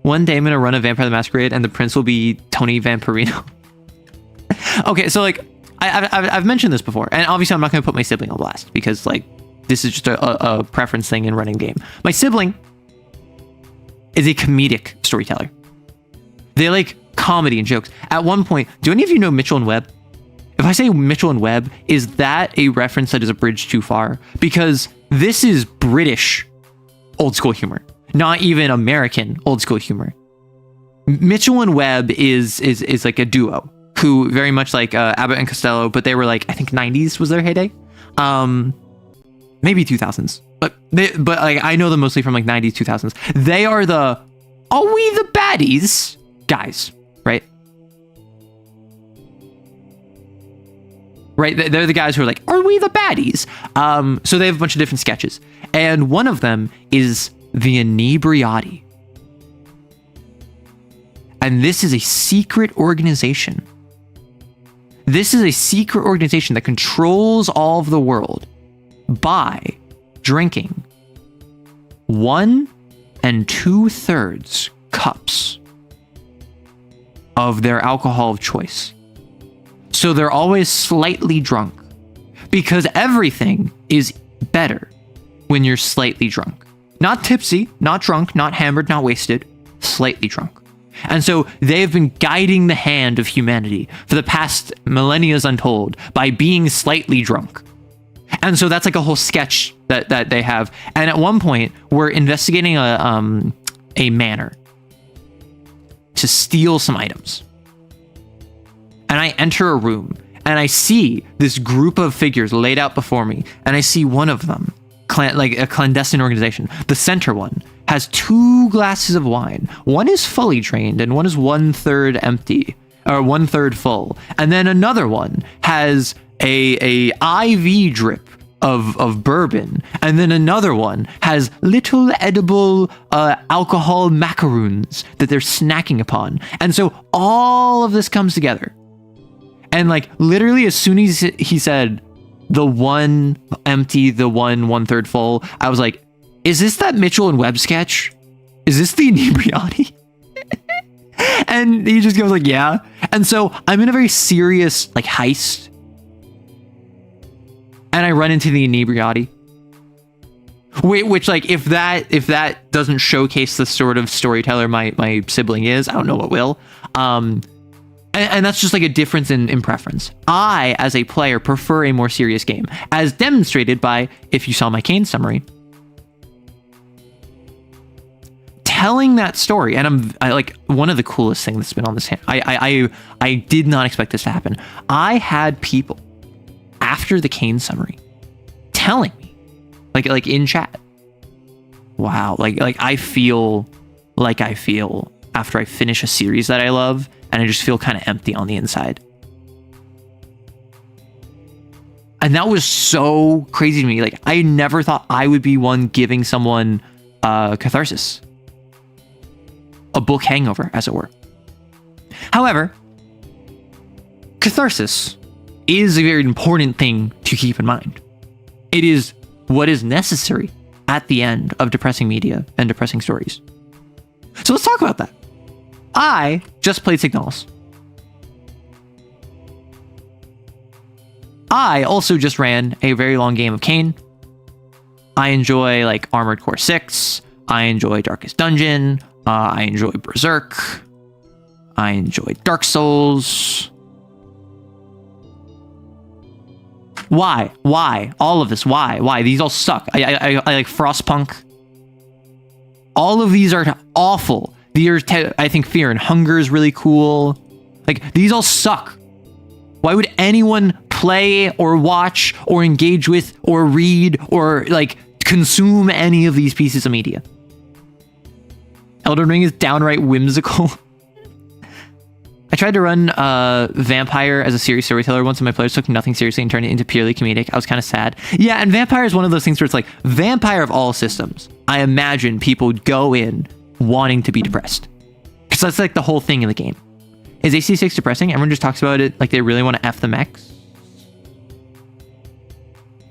One day I'm gonna run a Vampire the Masquerade and the prince will be Tony Vampirino. Okay, so like I've mentioned this before, and obviously I'm not gonna put my sibling on blast because like this is just a preference thing in running game. My sibling is a comedic storyteller. They like comedy and jokes. At one point, do any of you know Mitchell and Webb? If I say Mitchell and Webb, is that a reference that is a bridge too far? Because this is British old school humor, not even American old school humor. Mitchell and Webb is like a duo who very much like Abbott and Costello, but they were like, I think 90s was their heyday. Maybe 2000s, but like I know them mostly from like 90s, 2000s. They are the, are we the baddies guys, right? Right, they're the guys who are like, are we the baddies? So they have a bunch of different sketches, and one of them is the Inebriati, and this is a secret organization. This is a secret organization that controls all of the world by drinking 1 2/3 cups of their alcohol of choice. So they're always slightly drunk, because everything is better when you're slightly drunk. Not tipsy, not drunk, not hammered, not wasted, slightly drunk. And so they've been guiding the hand of humanity for the past millennia untold by being slightly drunk. And so that's like a whole sketch that they have. And at one point, we're investigating a manor to steal some items. And I enter a room and I see this group of figures laid out before me. And I see one of them, like a clandestine organization. The center one has 2 glasses of wine. One is fully drained and one is 1/3 empty, or 1/3 full. And then another one has a IV drip of bourbon. And then another one has little edible alcohol macaroons that they're snacking upon. And so all of this comes together. And like literally as soon as he said the one empty, the one 1/3 full, I was like, is this that Mitchell and Webb sketch? Is this the Inebriati? And he just goes like, yeah. And so I'm in a very serious like heist. And I run into the Inebriati. Which like if that doesn't showcase the sort of storyteller my sibling is, I don't know what will. And that's just like a difference in preference. I, as a player, prefer a more serious game, as demonstrated by, if you saw my Kane summary, telling that story. And I like one of the coolest things that's been on this. I did not expect this to happen. I had people after the Kane summary telling me, like in chat, wow, like I feel like I feel after I finish a series that I love. And I just feel kind of empty on the inside. And that was so crazy to me. Like, I never thought I would be one giving someone catharsis. A book hangover, as it were. However, catharsis is a very important thing to keep in mind. It is what is necessary at the end of depressing media and depressing stories. So let's talk about that. I just played Signalis. I also just ran a very long game of Kane. I enjoy like Armored Core 6. I enjoy Darkest Dungeon. I enjoy Berserk. I enjoy Dark Souls. Why? All of this. Why? These all suck. I like Frostpunk. All of these are awful, I think Fear and Hunger is really cool. Like, these all suck. Why would anyone play or watch or engage with or read or like consume any of these pieces of media? Elden Ring is downright whimsical. I tried to run Vampire as a serious storyteller once, and my players took nothing seriously and turned it into purely comedic. I was kind of sad. Yeah, and Vampire is one of those things where it's like, Vampire of all systems, I imagine people would go in wanting to be depressed. Because that's like the whole thing in the game. Is AC6 depressing? Everyone just talks about it like they really want to F the mechs.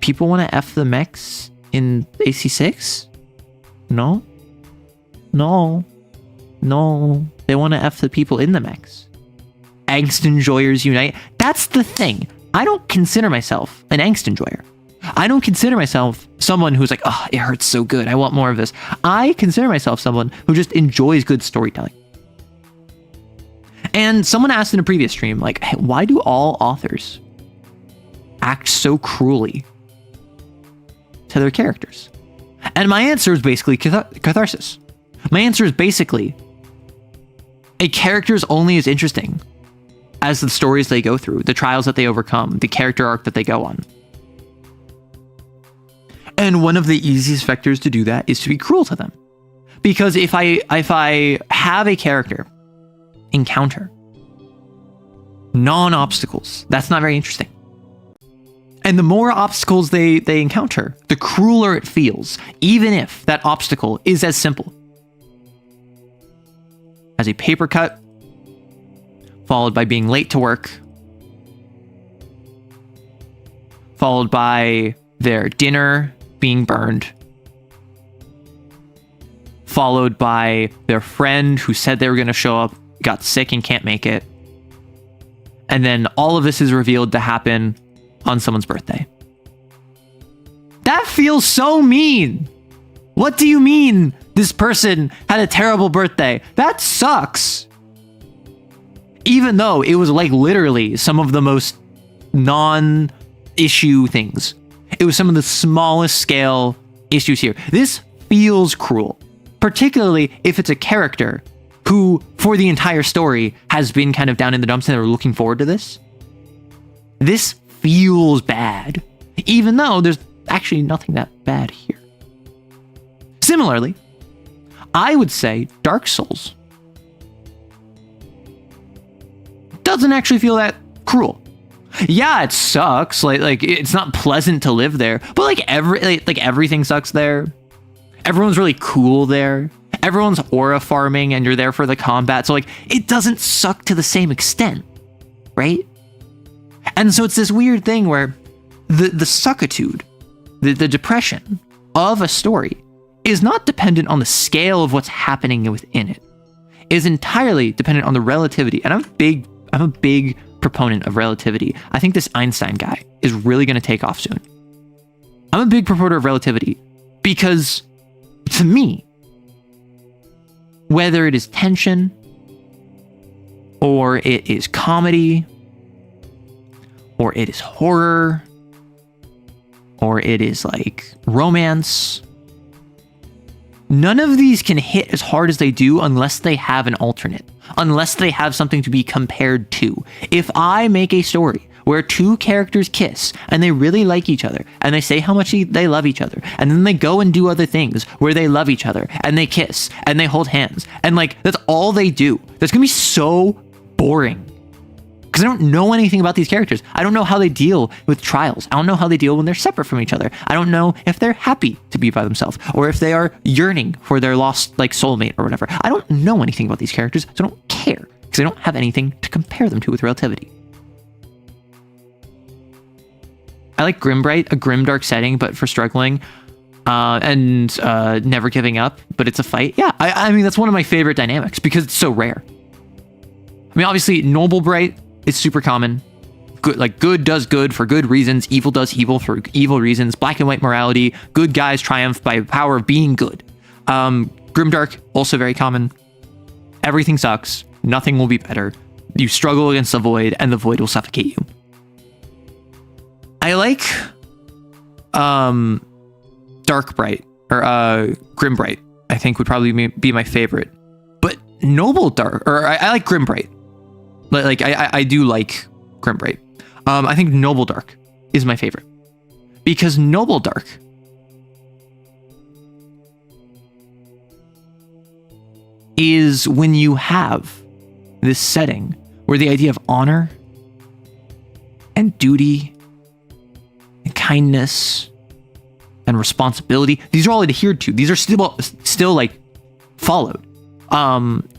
People want to F the mechs in AC6? No. They want to F the people in the mechs. Angst enjoyers unite. That's the thing. I don't consider myself an angst enjoyer. I don't consider myself someone who's like, oh, it hurts so good, I want more of this. I consider myself someone who just enjoys good storytelling. And someone asked in a previous stream, like, hey, why do all authors act so cruelly to their characters? And my answer is basically catharsis. My answer is basically, a character is only as interesting as the stories they go through, the trials that they overcome, the character arc that they go on. And one of the easiest vectors to do that is to be cruel to them. Because if I have a character encounter non-obstacles, that's not very interesting. And the more obstacles they encounter, the crueler it feels, even if that obstacle is as simple as a paper cut, followed by being late to work, followed by their dinner being burned, followed by their friend who said they were going to show up, got sick and can't make it. And then all of this is revealed to happen on someone's birthday. That feels so mean. What do you mean this person had a terrible birthday? That sucks. Even though it was like literally some of the most non-issue things. It was some of the smallest scale issues here. This feels cruel, particularly if it's a character who, for the entire story, has been kind of down in the dumps and they're looking forward to this. This feels bad, even though there's actually nothing that bad here. Similarly, I would say Dark Souls doesn't actually feel that cruel. Yeah, it sucks. Like it's not pleasant to live there, but like everything sucks there. Everyone's really cool there. Everyone's aura farming and you're there for the combat. So like it doesn't suck to the same extent, right? And so it's this weird thing where the suckitude, the depression of a story is not dependent on the scale of what's happening within it. It is entirely dependent on the relativity. And I'm a big proponent of relativity. I think this Einstein guy is really going to take off soon. I'm a big proponent of relativity because to me, whether it is tension or it is comedy or it is horror or it is like romance, none of these can hit as hard as they do unless they have an alternate, unless they have something to be compared to. If I make a story where two characters kiss and they really like each other and they say how much they love each other, and then they go and do other things where they love each other and they kiss and they hold hands and like that's all they do, that's gonna be so boring. Because I don't know anything about these characters. I don't know how they deal with trials. I don't know how they deal when they're separate from each other. I don't know if they're happy to be by themselves or if they are yearning for their lost like soulmate or whatever. I don't know anything about these characters, so I don't care because I don't have anything to compare them to with relativity. I like Grimbright, a grimdark setting, but for struggling and never giving up, but it's a fight. Yeah, I mean, that's one of my favorite dynamics because it's so rare. I mean, obviously, Noble Bright is super common. Good, like good does good for good reasons. Evil does evil for evil reasons. Black and white morality. Good guys triumph by the power of being good. Grimdark, also very common. Everything sucks. Nothing will be better. You struggle against the void, and the void will suffocate you. I like Dark Bright or Grim Bright. I think would probably be my favorite. But Noble Dark, or I like Grimbright. Like I do like Grimbright. I think Noble Dark is my favorite, because Noble Dark is when you have this setting where the idea of honor and duty and kindness and responsibility, these are all adhered to. These are still like followed.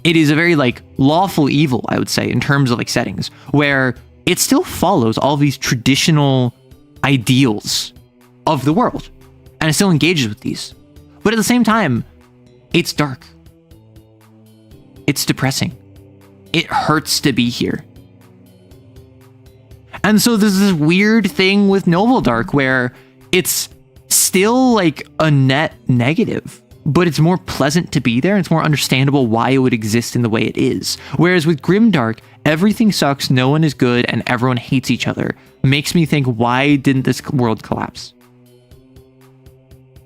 It is a very like lawful evil, I would say, in terms of like settings, where it still follows all these traditional ideals of the world, and it still engages with these. But at the same time, it's dark. It's depressing. It hurts to be here. And so there's this weird thing with Noble Dark where it's still like a net negative, but it's more pleasant to be there, and it's more understandable why it would exist in the way it is. Whereas with Grimdark, everything sucks, no one is good, and everyone hates each other. Makes me think, why didn't this world collapse?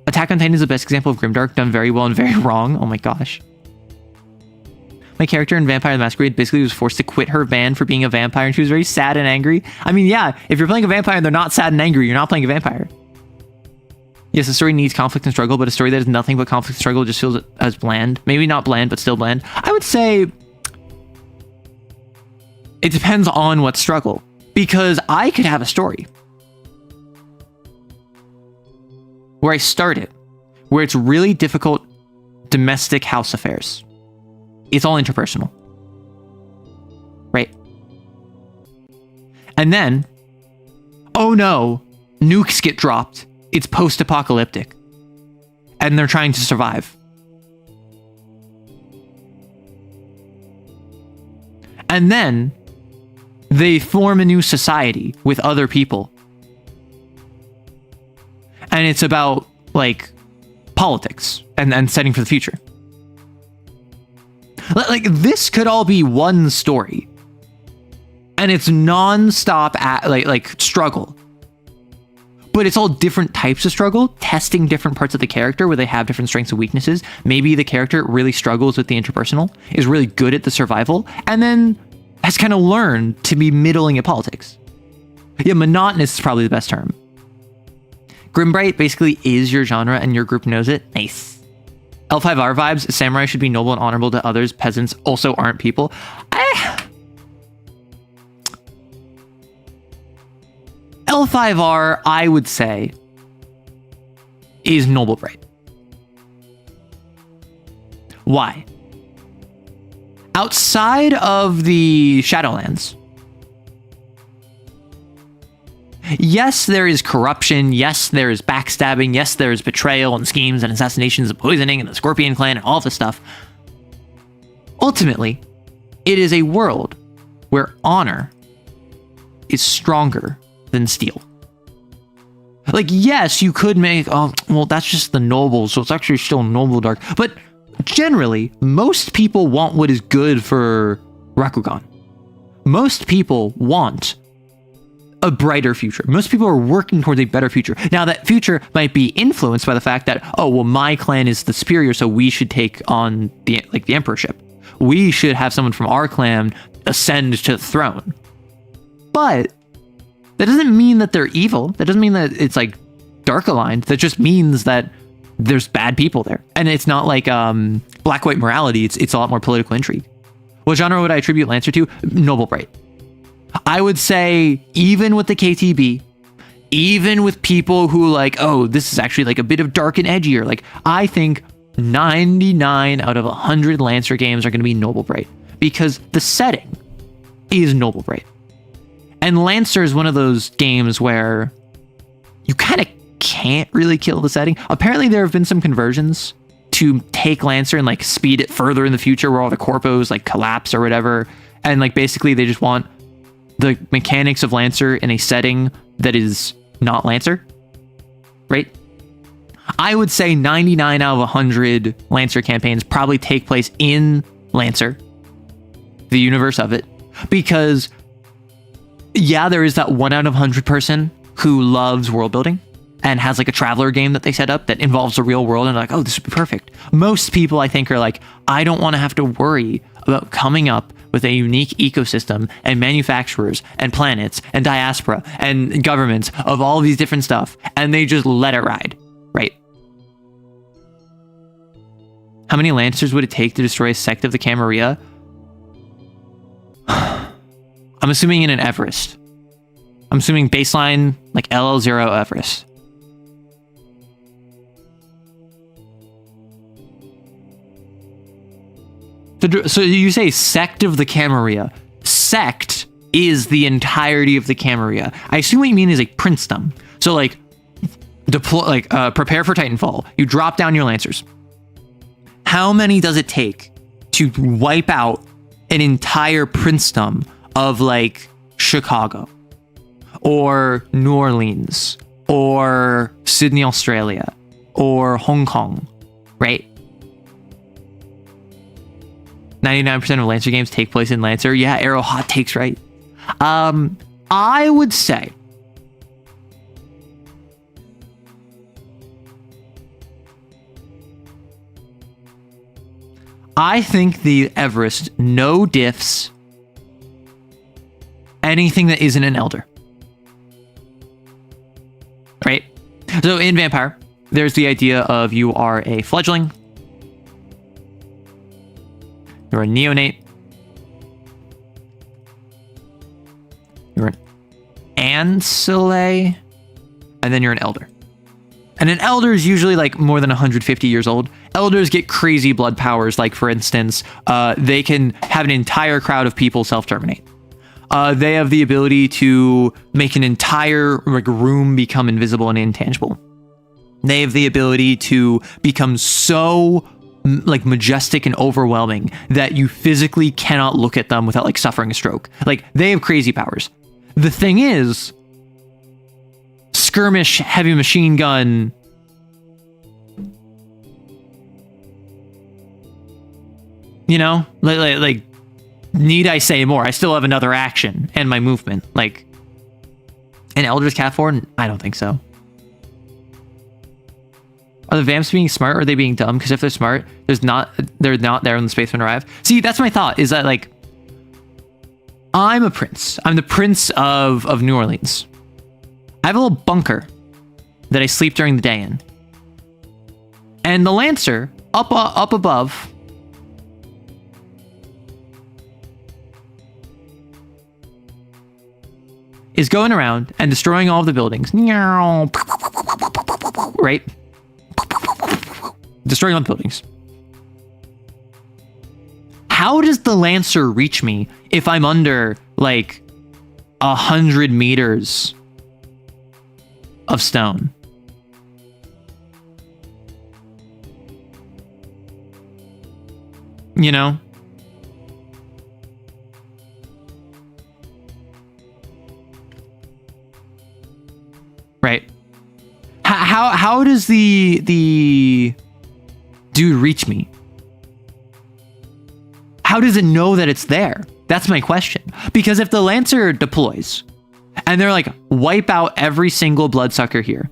Attack on Titan is the best example of Grimdark, done very well and very wrong. Oh my gosh. My character in Vampire the Masquerade basically was forced to quit her band for being a vampire, and she was very sad and angry. I mean, yeah, if you're playing a vampire and they're not sad and angry, you're not playing a vampire. Yes, a story needs conflict and struggle, but a story that is nothing but conflict and struggle just feels as bland. Maybe not bland, but still bland. I would say it depends on what struggle, because I could have a story where I start it, where it's really difficult domestic house affairs. It's all interpersonal, right? And then, oh no, nukes get dropped. It's post-apocalyptic, and they're trying to survive. And then they form a new society with other people. And it's about like politics and setting for the future. Like, this could all be one story, and it's non-stop like struggle. But it's all different types of struggle, testing different parts of the character where they have different strengths and weaknesses. Maybe the character really struggles with the interpersonal, is really good at the survival, and then has kind of learned to be middling at politics. Yeah, monotonous is probably the best term. Grimbright basically is your genre, and your group knows it. Nice. L5R vibes, samurai should be noble and honorable to others, peasants also aren't people. L5R, I would say, is Noble Bright. Why? Outside of the Shadowlands, yes, there is corruption. Yes, there is backstabbing. Yes, there is betrayal and schemes and assassinations and poisoning and the Scorpion Clan and all this stuff. Ultimately, it is a world where honor is stronger than steel. Like, yes, you could make, oh, well, that's just the nobles, so it's actually still Noble Dark. But generally, most people want what is good for Rakugan. Most people want a brighter future. Most people are working towards a better future. Now, that future might be influenced by the fact that, oh, well, my clan is the superior, so we should take on the emperorship. We should have someone from our clan ascend to the throne. But that doesn't mean that they're evil. That doesn't mean that it's like dark aligned. That just means that there's bad people there. And it's not like black-white morality. It's a lot more political intrigue. What genre would I attribute Lancer to? Noble Bright. I would say, even with the KTB, even with people who like, oh, this is actually like a bit of dark and edgier, like, I think 99 out of 100 Lancer games are going to be Noble Bright, because the setting is Noble Bright. And Lancer is one of those games where you kind of can't really kill the setting. Apparently there have been some conversions to take Lancer and like speed it further in the future, where all the corpos like collapse or whatever. And like basically they just want the mechanics of Lancer in a setting that is not Lancer, right? I would say 99 out of 100 Lancer campaigns probably take place in Lancer, the universe of it, because yeah, there is that 1 out of 100 person who loves world building and has like a traveler game that they set up that involves the real world, and they're like, oh, this would be perfect. Most people, I think, are like, I don't want to have to worry about coming up with a unique ecosystem and manufacturers and planets and diaspora and governments of all these different stuff, and they just let it ride, right? How many Lancers would it take to destroy a sect of the Camarilla? I'm assuming in an Everest. I'm assuming baseline, like LL0 Everest. So you say sect of the Camarilla. Sect is the entirety of the Camarilla. I assume what you mean is a princedom. So like, prepare for Titanfall. You drop down your Lancers. How many does it take to wipe out an entire princedom of like Chicago or New Orleans or Sydney, Australia or Hong Kong, right? 99% of Lancer games take place in Lancer. Yeah, Arrow, hot takes, right? I would say I think the Everest, no diffs, anything that isn't an Elder. Right? So in Vampire, there's the idea of you are a fledgling, you're a neonate, you're an ancillary, and then you're an Elder. And an Elder is usually like more than 150 years old. Elders get crazy blood powers, like for instance, they can have an entire crowd of people self-terminate. They have the ability to make an entire room become invisible and intangible. They have the ability to become so like majestic and overwhelming that you physically cannot look at them without like suffering a stroke. Like they have crazy powers. The thing is, skirmish, heavy machine gun, you know, like need I say more? I still have another action and my movement. Like an Elder's Cat 4? I don't think so. Are the Vamps being smart or are they being dumb? Because if they're smart, they're not there when the spacemen arrive. See, that's my thought, is that like, I'm a prince. I'm the prince of New Orleans. I have a little bunker that I sleep during the day in. And the Lancer, up above, is going around and destroying all of the buildings. Right? Destroying all the buildings. How does the Lancer reach me if I'm under like 100 meters of stone? You know? Right. How does the dude reach me? How does it know that it's there? That's my question. Because if the Lancer deploys and they're like, wipe out every single bloodsucker here,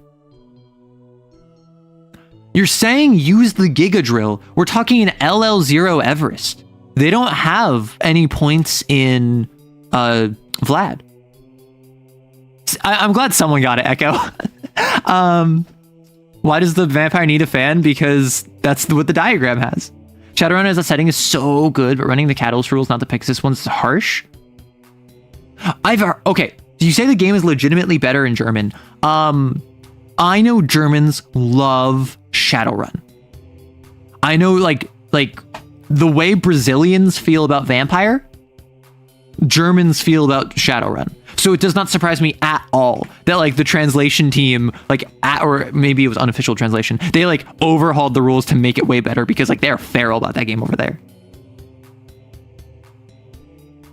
you're saying use the Giga Drill. We're talking an LL0 Everest. They don't have any points in Vlad. I'm glad someone got it, Echo. Why does the vampire need a fan? Because that's what the diagram has. Shadowrun as a setting is so good, but running the Catalyst rules, not the Pegasus ones, is harsh. Okay, do you say the game is legitimately better in German? I know Germans love Shadowrun. I know like the way Brazilians feel about Vampire, Germans feel about Shadowrun. So it does not surprise me at all that like the translation team, or maybe it was unofficial translation, they like overhauled the rules to make it way better because like they're feral about that game over there.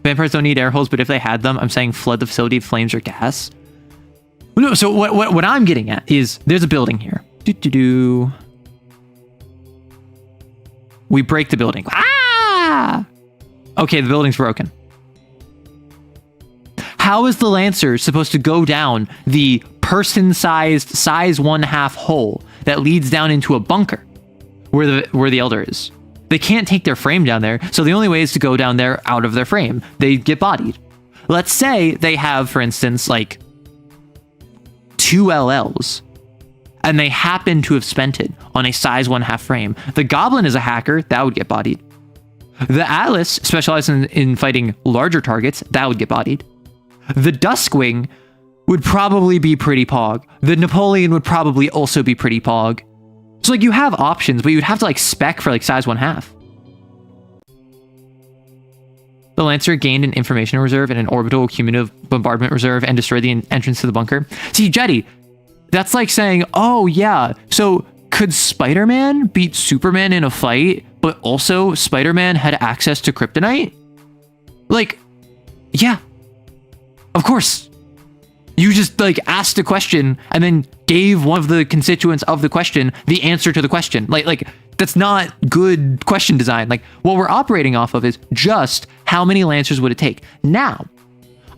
Vampires don't need air holes, but if they had them, I'm saying flood the facility with flames or gas. No, so what I'm getting at is there's a building here. We break the building. Ah! Okay, the building's broken. How is the Lancer supposed to go down the person-sized, size 1/2 hole that leads down into a bunker where the Elder is? They can't take their frame down there. So the only way is to go down there out of their frame. They get bodied. Let's say they have, for instance, like 2 LLs, and they happen to have spent it on a size 1/2 frame. The Goblin is a hacker, that would get bodied. The Atlas specializes in fighting larger targets, that would get bodied. The Duskwing would probably be pretty pog. The Napoleon would probably also be pretty pog. So like you have options, but you'd have to like spec for like size 1/2. The Lancer gained an information reserve and an orbital cumulative bombardment reserve and destroyed the entrance to the bunker. See, Jetty, that's like saying, oh yeah, so could Spider-Man beat Superman in a fight, but also Spider-Man had access to kryptonite? Like, yeah, of course. You just like asked a question and then gave one of the constituents of the question the answer to the question. Like that's not good question design. Like what we're operating off of is just how many Lancers would it take. Now,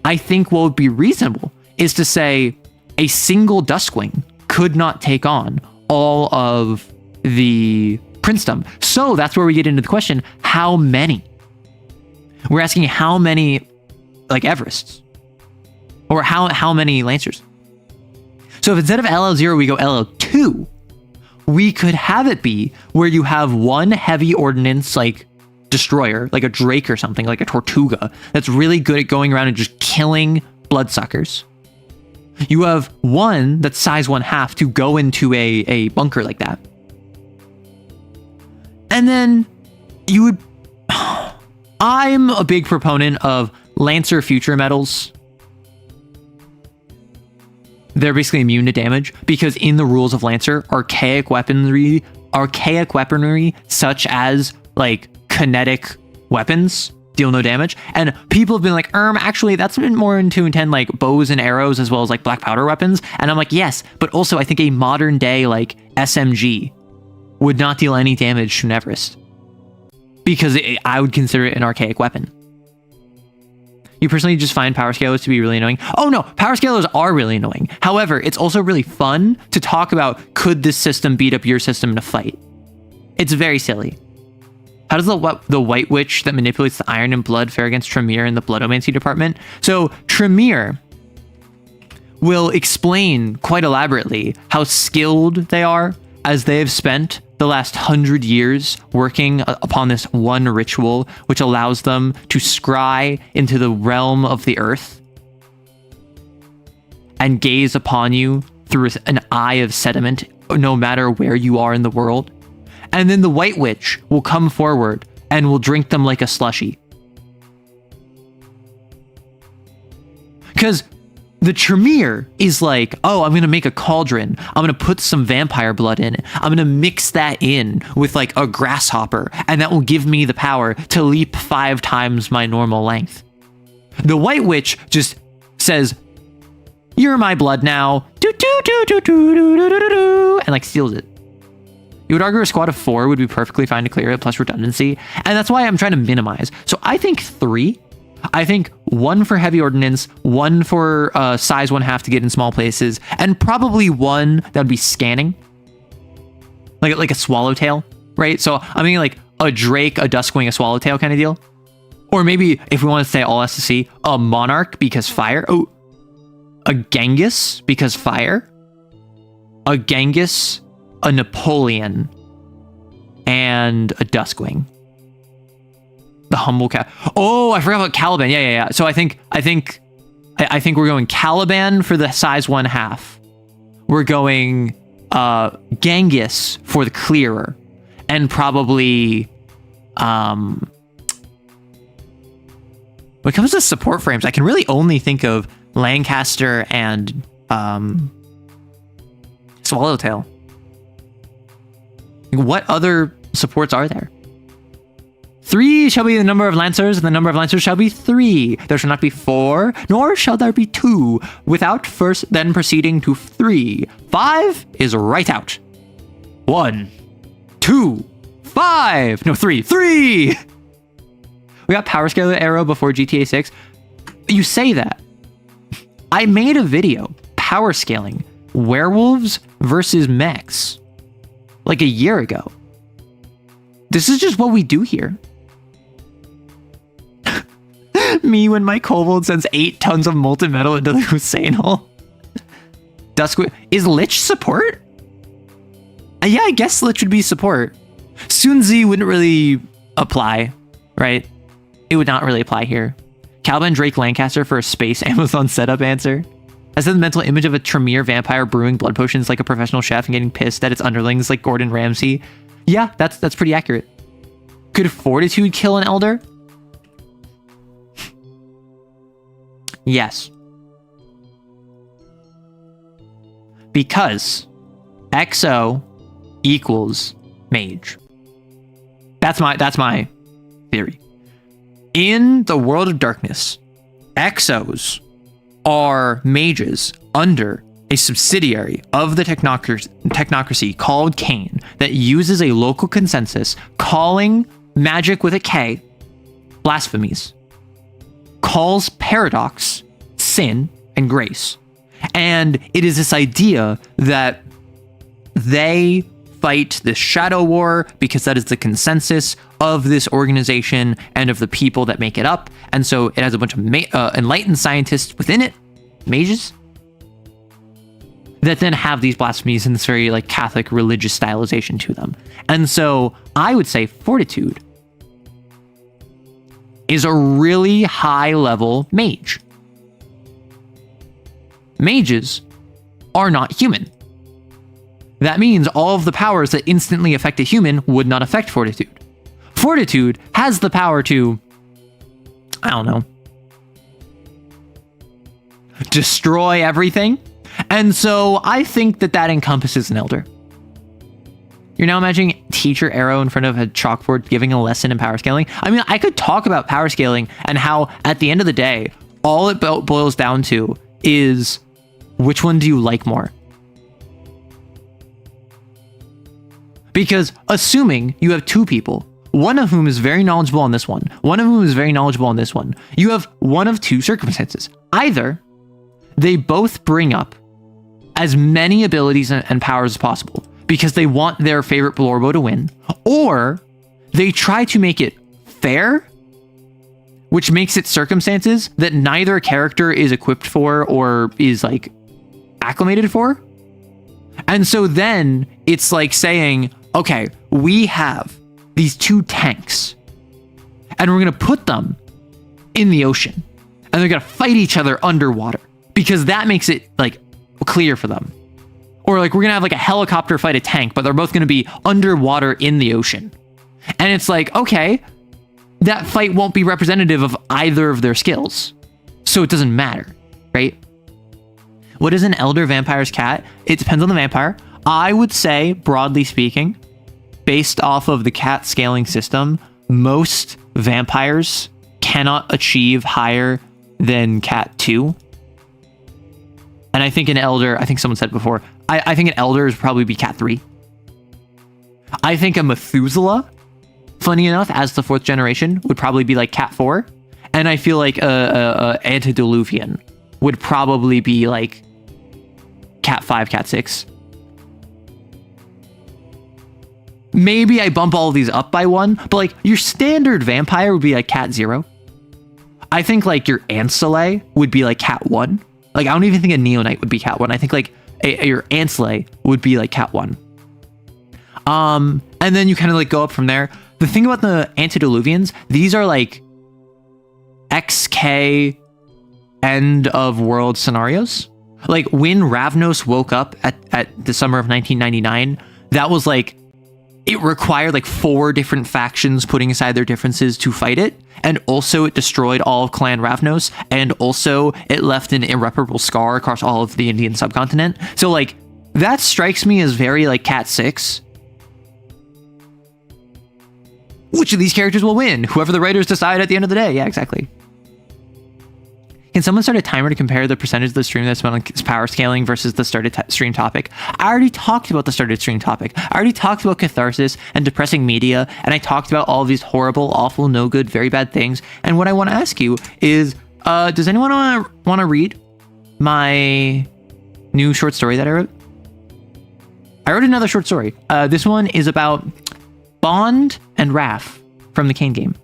I think what would be reasonable is to say a single Duskwing could not take on all of the princedom. So that's where we get into the question, how many? We're asking how many like Everests? Or how many Lancers? So if instead of LL0 we go LL2, we could have it be where you have one heavy ordnance like destroyer, like a Drake or something, like a Tortuga, that's really good at going around and just killing bloodsuckers. You have one that's size 1/2 to go into a bunker like that. And then you would... I'm a big proponent of Lancer future medals. They're basically immune to damage because in the rules of Lancer, archaic weaponry such as like kinetic weapons deal no damage. And people have been like, actually that's been more in 2 and 10 like bows and arrows as well as like black powder weapons. And I'm like, yes, but also I think a modern day like SMG would not deal any damage to an Everest because I would consider it an archaic weapon. You personally just find power scalers to be really annoying. Oh no, power scalers are really annoying. However, it's also really fun to talk about, could this system beat up your system in a fight? It's very silly. How does the White Witch that manipulates the iron and blood fare against Tremere in the Bloodomancy department? So Tremere will explain quite elaborately how skilled they are as they have spent the last 100 years working upon this one ritual, which allows them to scry into the realm of the earth and gaze upon you through an eye of sediment, no matter where you are in the world. And then the White Witch will come forward and will drink them like a slushie. Because the Tremere is like, oh, I'm going to make a cauldron. I'm going to put some vampire blood in it. I'm going to mix that in with like a grasshopper, and that will give me the power to leap 5 times my normal length. The White Witch just says, you're my blood now. And like steals it. You would argue a squad of 4 would be perfectly fine to clear it, plus redundancy. And that's why I'm trying to minimize. So I think 3. I think 1 for heavy ordnance, 1 for size 1/2 to get in small places, and probably 1 that would be scanning. Like a swallowtail, right? So I mean like a Drake, a Duskwing, a swallowtail kind of deal. Or maybe if we want to say all SSC, a Monarch because fire. Oh, a Genghis because fire. A Genghis, a Napoleon, and a Duskwing. The humble cat. Oh, I forgot about Caliban. Yeah. So I think we're going Caliban for the size 1/2. We're going Genghis for the clearer, and probably when it comes to support frames, I can really only think of Lancaster and Swallowtail. What other supports are there? 3 shall be the number of Lancers, and the number of Lancers shall be 3. There shall not be 4, nor shall there be 2, without first then proceeding to 3. 5 is right out. 1, 2, 5. No, 3. 3! We got Power Scaler Arrow before GTA 6. You say that. I made a video power scaling werewolves versus mechs like a year ago. This is just what we do here. Me when my kobold sends 8 tons of molten metal into the Hussein hole. Dusk is Lich support? Yeah, I guess Lich would be support. Sunzi wouldn't really apply, right? It would not really apply here. Calvin Drake Lancaster for a space Amazon setup answer. I said the mental image of a Tremere vampire brewing blood potions like a professional chef and getting pissed at its underlings like Gordon Ramsay. Yeah, that's pretty accurate. Could Fortitude kill an Elder? Yes. Because XO equals mage. That's my theory. In the world of darkness, XOs are mages under a subsidiary of the technocracy called Kane that uses a local consensus calling magic with a K blasphemies, calls paradox sin and grace. And it is this idea that they fight this shadow war because that is the consensus of this organization and of the people that make it up. And so it has a bunch of enlightened scientists within it, mages, that then have these blasphemies and this very like Catholic religious stylization to them. And so I would say Fortitude is a really high level mage. Mages are not human. That means all of the powers that instantly affect a human would not affect Fortitude. Fortitude has the power to, I don't know, destroy everything. And so I think that encompasses an Elder. You're now imagining Teacher Arrow in front of a chalkboard giving a lesson in power scaling. I mean, I could talk about power scaling and how at the end of the day, all it boils down to is which one do you like more? Because assuming you have 2 people, one of whom is very knowledgeable on this one, one of whom is very knowledgeable on this one, you have one of 2 circumstances. Either they both bring up as many abilities and powers as possible because they want their favorite Blorbo to win, or they try to make it fair, which makes it circumstances that neither character is equipped for or is like acclimated for. And so then it's like saying, okay, we have these 2 tanks and we're going to put them in the ocean and they're going to fight each other underwater because that makes it like clear for them. Or like we're going to have like a helicopter fight a tank, but they're both going to be underwater in the ocean. And it's like, okay, that fight won't be representative of either of their skills. So it doesn't matter, right? What is an Elder Vampire's cat? It depends on the vampire. I would say, broadly speaking, based off of the cat scaling system, most vampires cannot achieve higher than cat 2. And I think an Elder, I think someone said before, I think an Elder is probably be cat 3. I think a Methuselah, funny enough, as the 4th generation, would probably be like cat 4. And I feel like a Antediluvian would probably be like cat 5, cat 6. Maybe I bump all of these up by 1, but like your standard vampire would be like cat 0. I think like your Ancile would be like cat 1. Like I don't even think a Neonite would be cat 1. I think like your Ancile would be like cat 1. And then you kind of like go up from there. The thing about the Antediluvians, these are like XK end of world scenarios. Like when Ravnos woke up at the summer of 1999, that was like, it required like 4 different factions putting aside their differences to fight it. And also it destroyed all of Clan Ravnos. And also it left an irreparable scar across all of the Indian subcontinent. So like that strikes me as very like cat 6. Which of these characters will win? Whoever the writers decide at the end of the day. Yeah, exactly. Can someone start a timer to compare the percentage of the stream that's spent on power scaling versus the started stream topic? I already talked about the started stream topic. I already talked about catharsis and depressing media, and I talked about all of these horrible, awful, no good, very bad things. And what I want to ask you is, does anyone want to read my new short story that I wrote? I wrote another short story. This one is about Bond and Raph from the Kane game.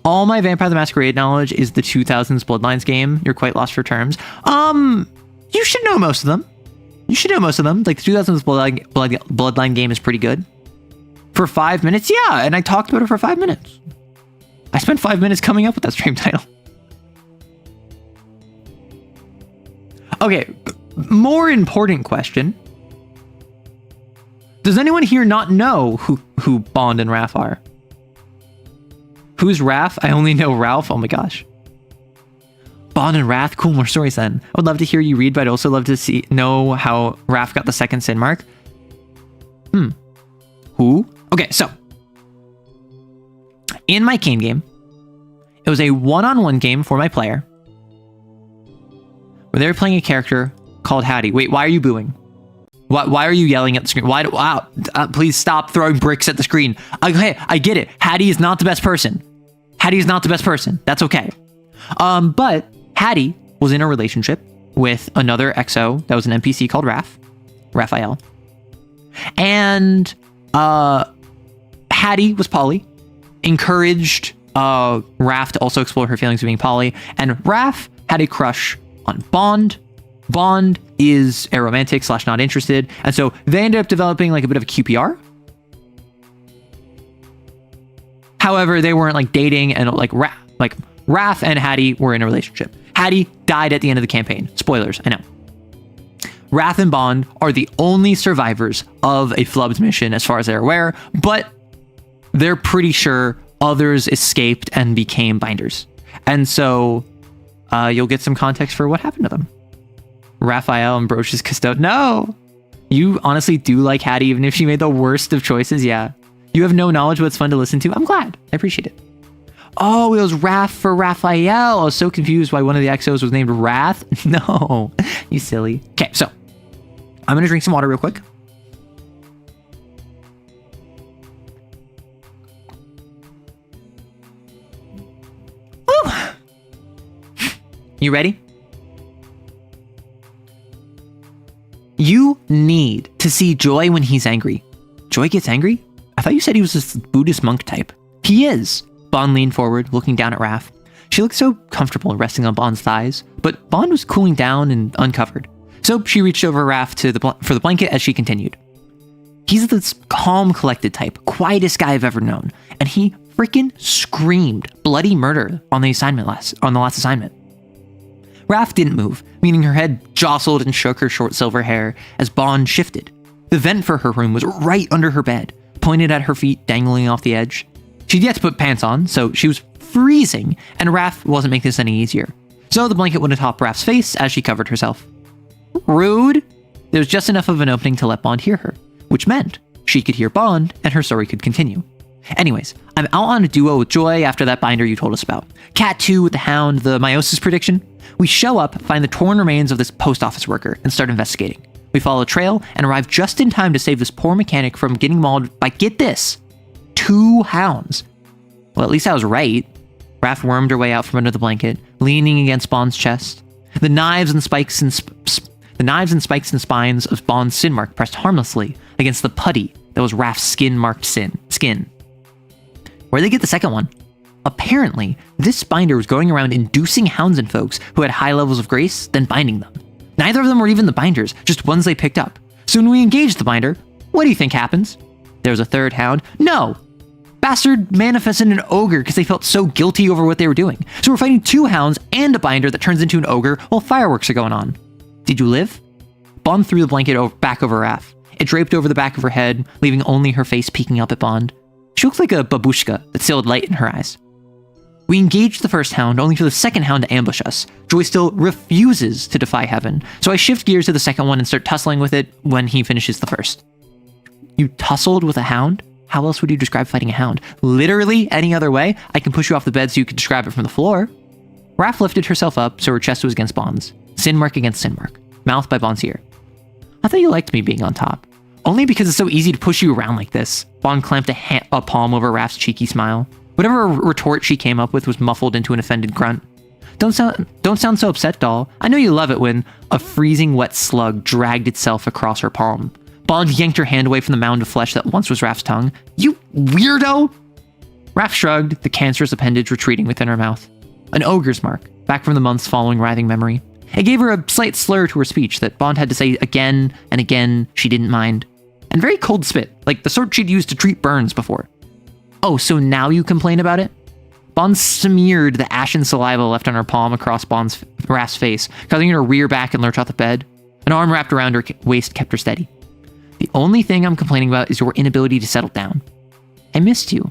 All my Vampire the Masquerade knowledge is the 2000s Bloodlines game. You're quite lost for terms. You should know most of them. Like the 2000s Bloodline game is pretty good. For 5 minutes, yeah, and I talked about it for 5 minutes. I spent 5 minutes coming up with that stream title. Okay, more important question. Does anyone here not know who Bond and Raph are? Who's Raph? I only know Ralph. Oh my gosh. Bond and Wrath, cool, more stories then. I would love to hear you read, but I'd also love to know how Raph got the second sin mark. Who? Okay, so in my Kane game, it was a one-on-one game for my player where they were playing a character called Hattie. Wait, why are you booing? Why are you yelling at the screen? Wow, please stop throwing bricks at the screen. Okay, I get it. Hattie is not the best person. That's okay. But Hattie was in a relationship with another XO that was an NPC called Raphael. And Hattie was poly, encouraged Raph to also explore her feelings of being poly, and Raph had a crush on Bond. Bond is aromantic / not interested, and so they ended up developing like a bit of a QPR. However, they weren't like dating, and like Raph and Hattie were in a relationship. Hattie died at the end of the campaign. Spoilers, I know. Raph and Bond are the only survivors of a flubbed mission as far as they're aware, but they're pretty sure others escaped and became binders. And so you'll get some context for what happened to them. Raphael and Broach's custodian. No! You honestly do like Hattie, even if she made the worst of choices? Yeah. You have no knowledge, but it's fun to listen to? I'm glad. I appreciate it. Oh, it was Raph for Raphael. I was so confused why one of the XOs was named Wrath. No, you silly. Okay, so I'm going to drink some water real quick. Woo! You ready? You need to see Joy when he's angry. Joy gets angry? I thought you said he was this Buddhist monk type. He is. Bond leaned forward, looking down at Raph. She looked so comfortable resting on Bond's thighs, but Bond was cooling down and uncovered. So she reached over Raph for the blanket as she continued. He's this calm, collected type, quietest guy I've ever known, and he freaking screamed bloody murder on the last assignment. Raph didn't move, meaning her head jostled and shook her short silver hair as Bond shifted. The vent for her room was right under her bed, pointed at her feet dangling off the edge. She'd yet to put pants on, so she was freezing, and Raph wasn't making this any easier. So the blanket went atop Raph's face as she covered herself. Rude! There was just enough of an opening to let Bond hear her, which meant she could hear Bond and her story could continue. Anyways, I'm out on a duo with Joy after that binder you told us about. Cat 2 with the Hound, the meiosis prediction. We show up, find the torn remains of this post office worker, and start investigating. We follow a trail and arrive just in time to save this poor mechanic from getting mauled by, get this, 2 hounds. Well, at least I was right. Raph wormed her way out from under the blanket, leaning against Bond's chest. The knives and spikes and spines of Bond's sin mark pressed harmlessly against the putty that was Raph's skin-marked skin. Where'd they get the second one? Apparently, this binder was going around inducing hounds and folks who had high levels of grace, then binding them. Neither of them were even the binders, just ones they picked up. So when we engaged the binder, what do you think happens? There was a third hound. No! Bastard manifested an ogre because they felt so guilty over what they were doing. So we're fighting 2 hounds and a binder that turns into an ogre while fireworks are going on. Did you live? Bond threw the blanket back over Raph. It draped over the back of her head, leaving only her face peeking up at Bond. She looked like a babushka that still had light in her eyes. We engaged the first hound, only for the second hound to ambush us. Joy still refuses to defy heaven, so I shift gears to the second one and start tussling with it when he finishes the first. You tussled with a hound? How else would you describe fighting a hound? Literally any other way? I can push you off the bed so you can describe it from the floor. Raph lifted herself up so her chest was against Bond's. Sin mark against sin mark. Mouth by Bond's ear. I thought you liked me being on top. Only because it's so easy to push you around like this. Bond clamped a palm over Raph's cheeky smile. Whatever retort she came up with was muffled into an offended grunt. Don't sound so upset, doll. I know you love it when a freezing wet slug dragged itself across her palm. Bond yanked her hand away from the mound of flesh that once was Raph's tongue. You weirdo! Raph shrugged, the cancerous appendage retreating within her mouth. An ogre's mark, back from the months following writhing memory. It gave her a slight slur to her speech that Bond had to say again and again she didn't mind. And very cold spit, like the sort she'd used to treat burns before. Oh, so now you complain about it? Bond smeared the ashen saliva left on her palm across Raph's face, causing her to rear back and lurch off the bed. An arm wrapped around her waist kept her steady. The only thing I'm complaining about is your inability to settle down. I missed you.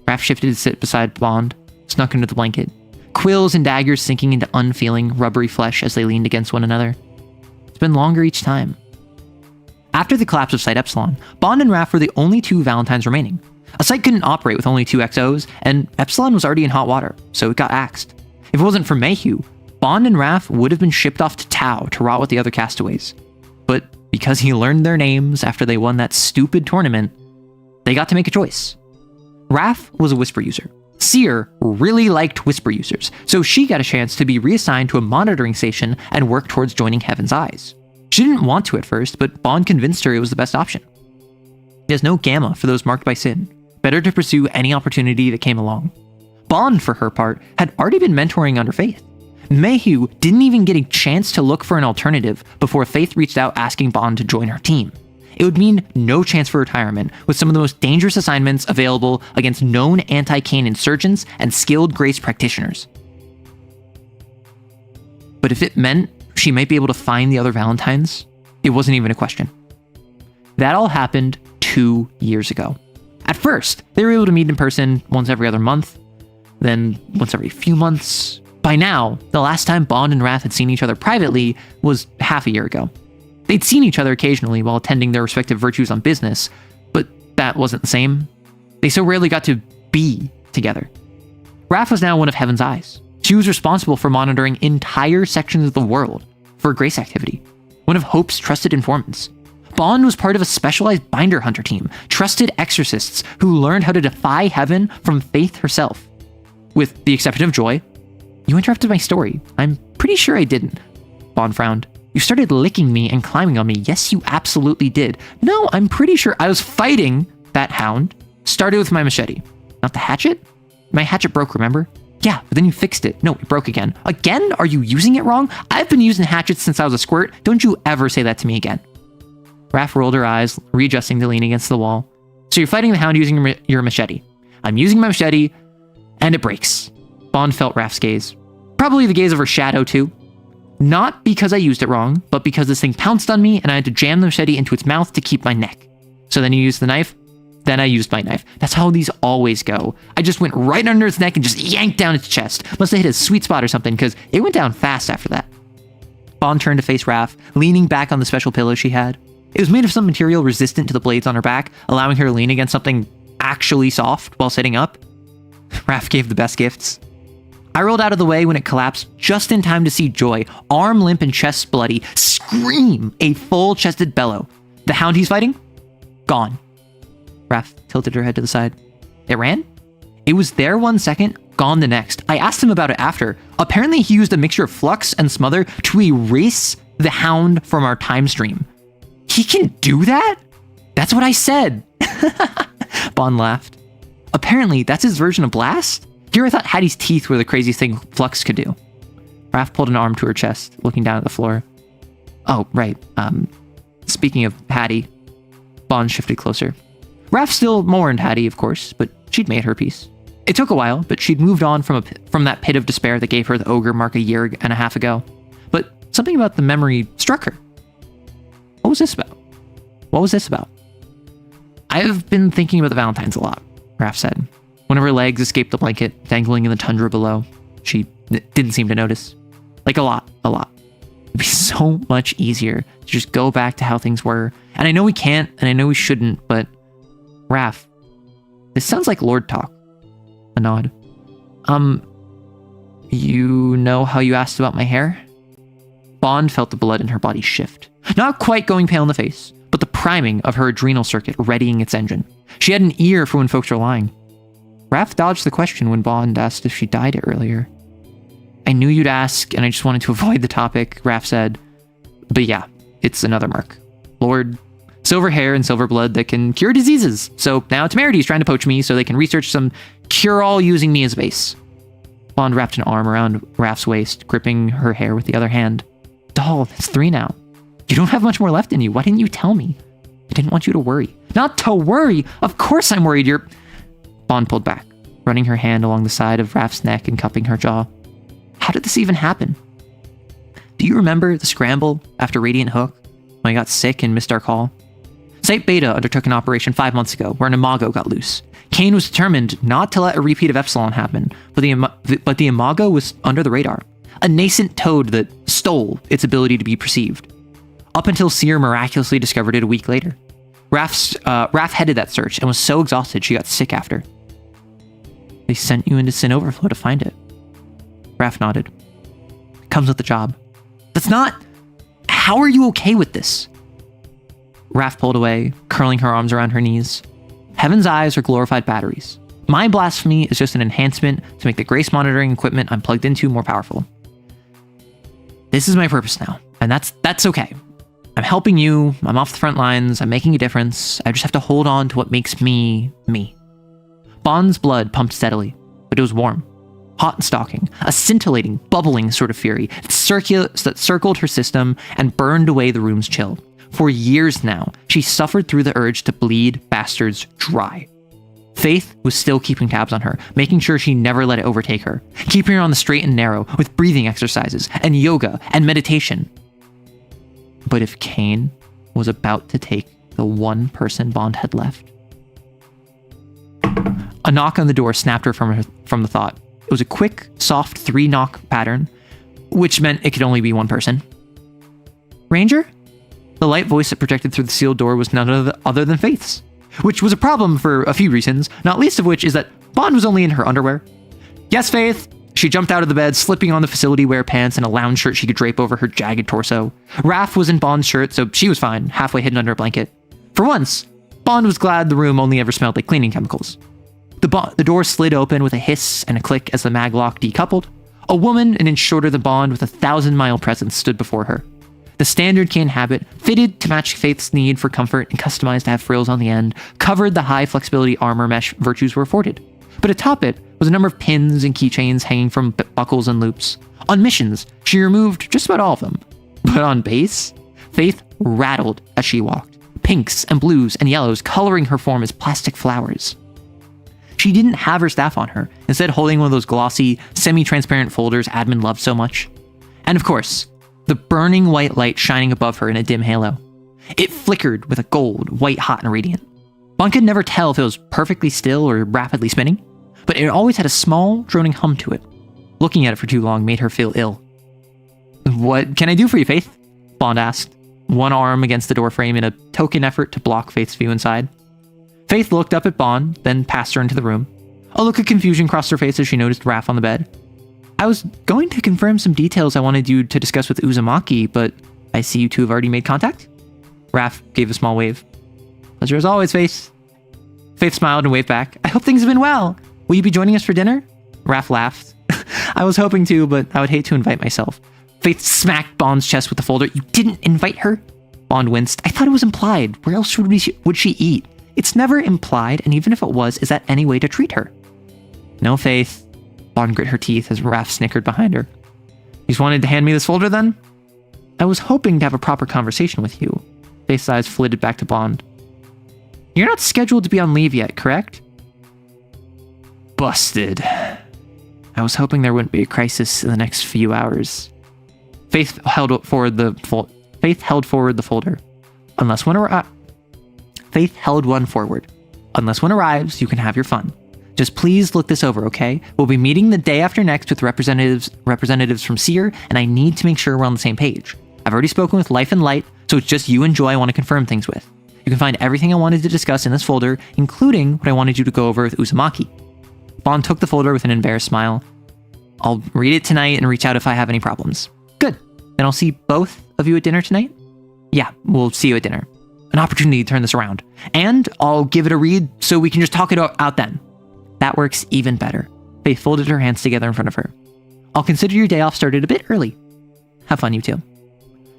Raph shifted to sit beside Bond, snuck under the blanket. Quills and daggers sinking into unfeeling, rubbery flesh as they leaned against one another. It's been longer each time. After the collapse of Site Epsilon, Bond and Raph were the only two Valentines remaining. A site couldn't operate with only two XOs, and Epsilon was already in hot water, so it got axed. If it wasn't for Mayhew, Bond and Raph would have been shipped off to Tau to rot with the other castaways. But because he learned their names after they won that stupid tournament, they got to make a choice. Raph was a Whisper user. Seer really liked Whisper users, so she got a chance to be reassigned to a monitoring station and work towards joining Heaven's Eyes. She didn't want to at first, but Bond convinced her it was the best option. There's no gamma for those marked by sin. Better to pursue any opportunity that came along. Bond, for her part, had already been mentoring under Faith. Mayhew didn't even get a chance to look for an alternative before Faith reached out asking Bond to join her team. It would mean no chance for retirement, with some of the most dangerous assignments available against known anti-Kane insurgents and skilled Grace practitioners. But if it meant she might be able to find the other Valentines, it wasn't even a question. That all happened 2 years ago. At first, they were able to meet in person once every other month, then once every few months. By now, the last time Bond and Raph had seen each other privately was half a year ago. They'd seen each other occasionally while attending their respective virtues on business, but that wasn't the same. They so rarely got to be together. Raph was now one of Heaven's Eyes. She was responsible for monitoring entire sections of the world for Grace activity, one of Hope's trusted informants. Bond was part of a specialized binder hunter team, trusted exorcists who learned how to defy heaven from Faith herself. With the exception of Joy. You interrupted my story. I'm pretty sure I didn't. Bond frowned. You started licking me and climbing on me. Yes, you absolutely did. No, I'm pretty sure I was fighting that hound. Started with my machete. Not the hatchet? My hatchet broke, remember? Yeah, but then you fixed it. No, it broke again. Again? Are you using it wrong? I've been using hatchets since I was a squirt. Don't you ever say that to me again. Raph rolled her eyes, readjusting to lean against the wall. So you're fighting the hound using your machete. I'm using my machete, and it breaks. Bond felt Raph's gaze. Probably the gaze of her shadow, too. Not because I used it wrong, but because this thing pounced on me and I had to jam the machete into its mouth to keep my neck. So then you used the knife, then I used my knife. That's how these always go. I just went right under its neck and just yanked down its chest. Must have hit a sweet spot or something, because it went down fast after that. Bond turned to face Raph, leaning back on the special pillow she had. It was made of some material resistant to the blades on her back, allowing her to lean against something actually soft while sitting up. Raph gave the best gifts. I rolled out of the way when it collapsed just in time to see Joy, arm limp and chest bloody, scream a full-chested bellow. The hound he's fighting? Gone. Raph tilted her head to the side. It ran? It was there 1 second, gone the next. I asked him about it after. Apparently he used a mixture of flux and smother to erase the hound from our time stream. He can do that? That's what I said. Bond laughed. Apparently that's his version of blast? Here I thought Hattie's teeth were the craziest thing Flux could do. Raph pulled an arm to her chest, looking down at the floor. Oh, right. Speaking of Hattie, Bond shifted closer. Raph still mourned Hattie, of course, but she'd made her peace. It took a while, but she'd moved on from that pit of despair that gave her the ogre mark a year and a half ago. But something about the memory struck her. What was this about? What was this about? I've been thinking about the Valentines a lot, Raph said. One of her legs escaped the blanket, dangling in the tundra below. She didn't seem to notice. Like a lot. It'd be so much easier to just go back to how things were. And I know we can't, and I know we shouldn't, but Raph, this sounds like Lord talk. A nod. You know how you asked about my hair? Bond felt the blood in her body shift. Not quite going pale in the face, but the priming of her adrenal circuit readying its engine. She had an ear for when folks were lying. Raph dodged the question when Bond asked if she dyed it earlier. I knew you'd ask, and I just wanted to avoid the topic, Raph said. But yeah, it's another mark. Lord Silver hair and silver blood that can cure diseases. So now Temerity's trying to poach me so they can research some cure-all using me as a base. Bond wrapped an arm around Raph's waist, gripping her hair with the other hand. Doll, it's 3 now. You don't have much more left in you. Why didn't you tell me? I didn't want you to worry. Not to worry? Of course I'm worried. Bond pulled back, running her hand along the side of Raph's neck and cupping her jaw. How did this even happen? Do you remember the scramble after Radiant Hook, when I got sick and missed our call? Site Beta undertook an operation 5 months ago where an Imago got loose. Kane was determined not to let a repeat of Epsilon happen, but the Imago was under the radar. A nascent toad that stole its ability to be perceived. Up until Seer miraculously discovered it a week later. Raph headed that search and was so exhausted she got sick after. They sent you into Sin Overflow to find it. Raph nodded. It comes with the job. That's not... How are you okay with this? Raph pulled away, curling her arms around her knees. Heaven's eyes are glorified batteries. My blasphemy is just an enhancement to make the grace monitoring equipment I'm plugged into more powerful. This is my purpose now, and that's okay. I'm helping you, I'm off the front lines, I'm making a difference, I just have to hold on to what makes me, me. Bond's blood pumped steadily, but it was warm. Hot and stalking, a scintillating, bubbling sort of fury that circled her system and burned away the room's chill. For years now, she suffered through the urge to bleed bastards dry. Faith was still keeping tabs on her, making sure she never let it overtake her, keeping her on the straight and narrow with breathing exercises and yoga and meditation. But if Kane was about to take the one person Bond had left... A knock on the door snapped her from the thought. It was a quick, soft 3-knock pattern, which meant it could only be one person. Ranger? The light voice that projected through the sealed door was none other than Faith's, which was a problem for a few reasons, not least of which is that Bond was only in her underwear. Yes, Faith! She jumped out of the bed, slipping on the facility wear pants and a lounge shirt she could drape over her jagged torso. Raph was in Bond's shirt, so she was fine, halfway hidden under a blanket. For once, Bond was glad the room only ever smelled like cleaning chemicals. The door slid open with a hiss and a click as the maglock decoupled. A woman an inch shorter than Bond with a 1,000-mile presence stood before her. The standard Kane habit, fitted to match Faith's need for comfort and customized to have frills on the end, covered the high flexibility armor mesh virtues were afforded. But atop it was a number of pins and keychains hanging from buckles and loops. On missions, she removed just about all of them. But on base, Faith rattled as she walked, pinks and blues and yellows coloring her form as plastic flowers. She didn't have her staff on her, instead holding one of those glossy, semi-transparent folders admin loved so much. And of course, the burning white light shining above her in a dim halo. It flickered with a gold, white hot and radiant. Bond could never tell if it was perfectly still or rapidly spinning, but it always had a small, droning hum to it. Looking at it for too long made her feel ill. What can I do for you, Faith? Bond asked, one arm against the doorframe in a token effort to block Faith's view inside. Faith looked up at Bond, then passed her into the room. A look of confusion crossed her face as she noticed Raph on the bed. I was going to confirm some details I wanted you to discuss with Uzumaki, but I see you two have already made contact? Raph gave a small wave. Pleasure as always, Faith. Faith smiled and waved back. I hope things have been well. Will you be joining us for dinner? Raph laughed. I was hoping to, but I would hate to invite myself. Faith smacked Bond's chest with the folder. You didn't invite her? Bond winced. I thought it was implied. Where else would she eat? It's never implied, and even if it was, is that any way to treat her? No, Faith. Bond grit her teeth as Raph snickered behind her. You just wanted to hand me this folder, then? I was hoping to have a proper conversation with you. Faith's eyes flitted back to Bond. You're not scheduled to be on leave yet, correct? Busted. I was hoping there wouldn't be a crisis in the next few hours. Faith held forward the folder. Faith held one forward. Unless one arrives, you can have your fun. Just please look this over, okay? We'll be meeting the day after next with representatives from Seer, and I need to make sure we're on the same page. I've already spoken with Life and Light, so it's just you and Joy I want to confirm things with. You can find everything I wanted to discuss in this folder, including what I wanted you to go over with Uzumaki. Bond took the folder with an embarrassed smile. I'll read it tonight and reach out if I have any problems. Good. Then I'll see both of you at dinner tonight? Yeah, we'll see you at dinner. An opportunity to turn this around. And I'll give it a read so we can just talk it out then. That works even better. Faith folded her hands together in front of her. I'll consider your day off started a bit early. Have fun, you two.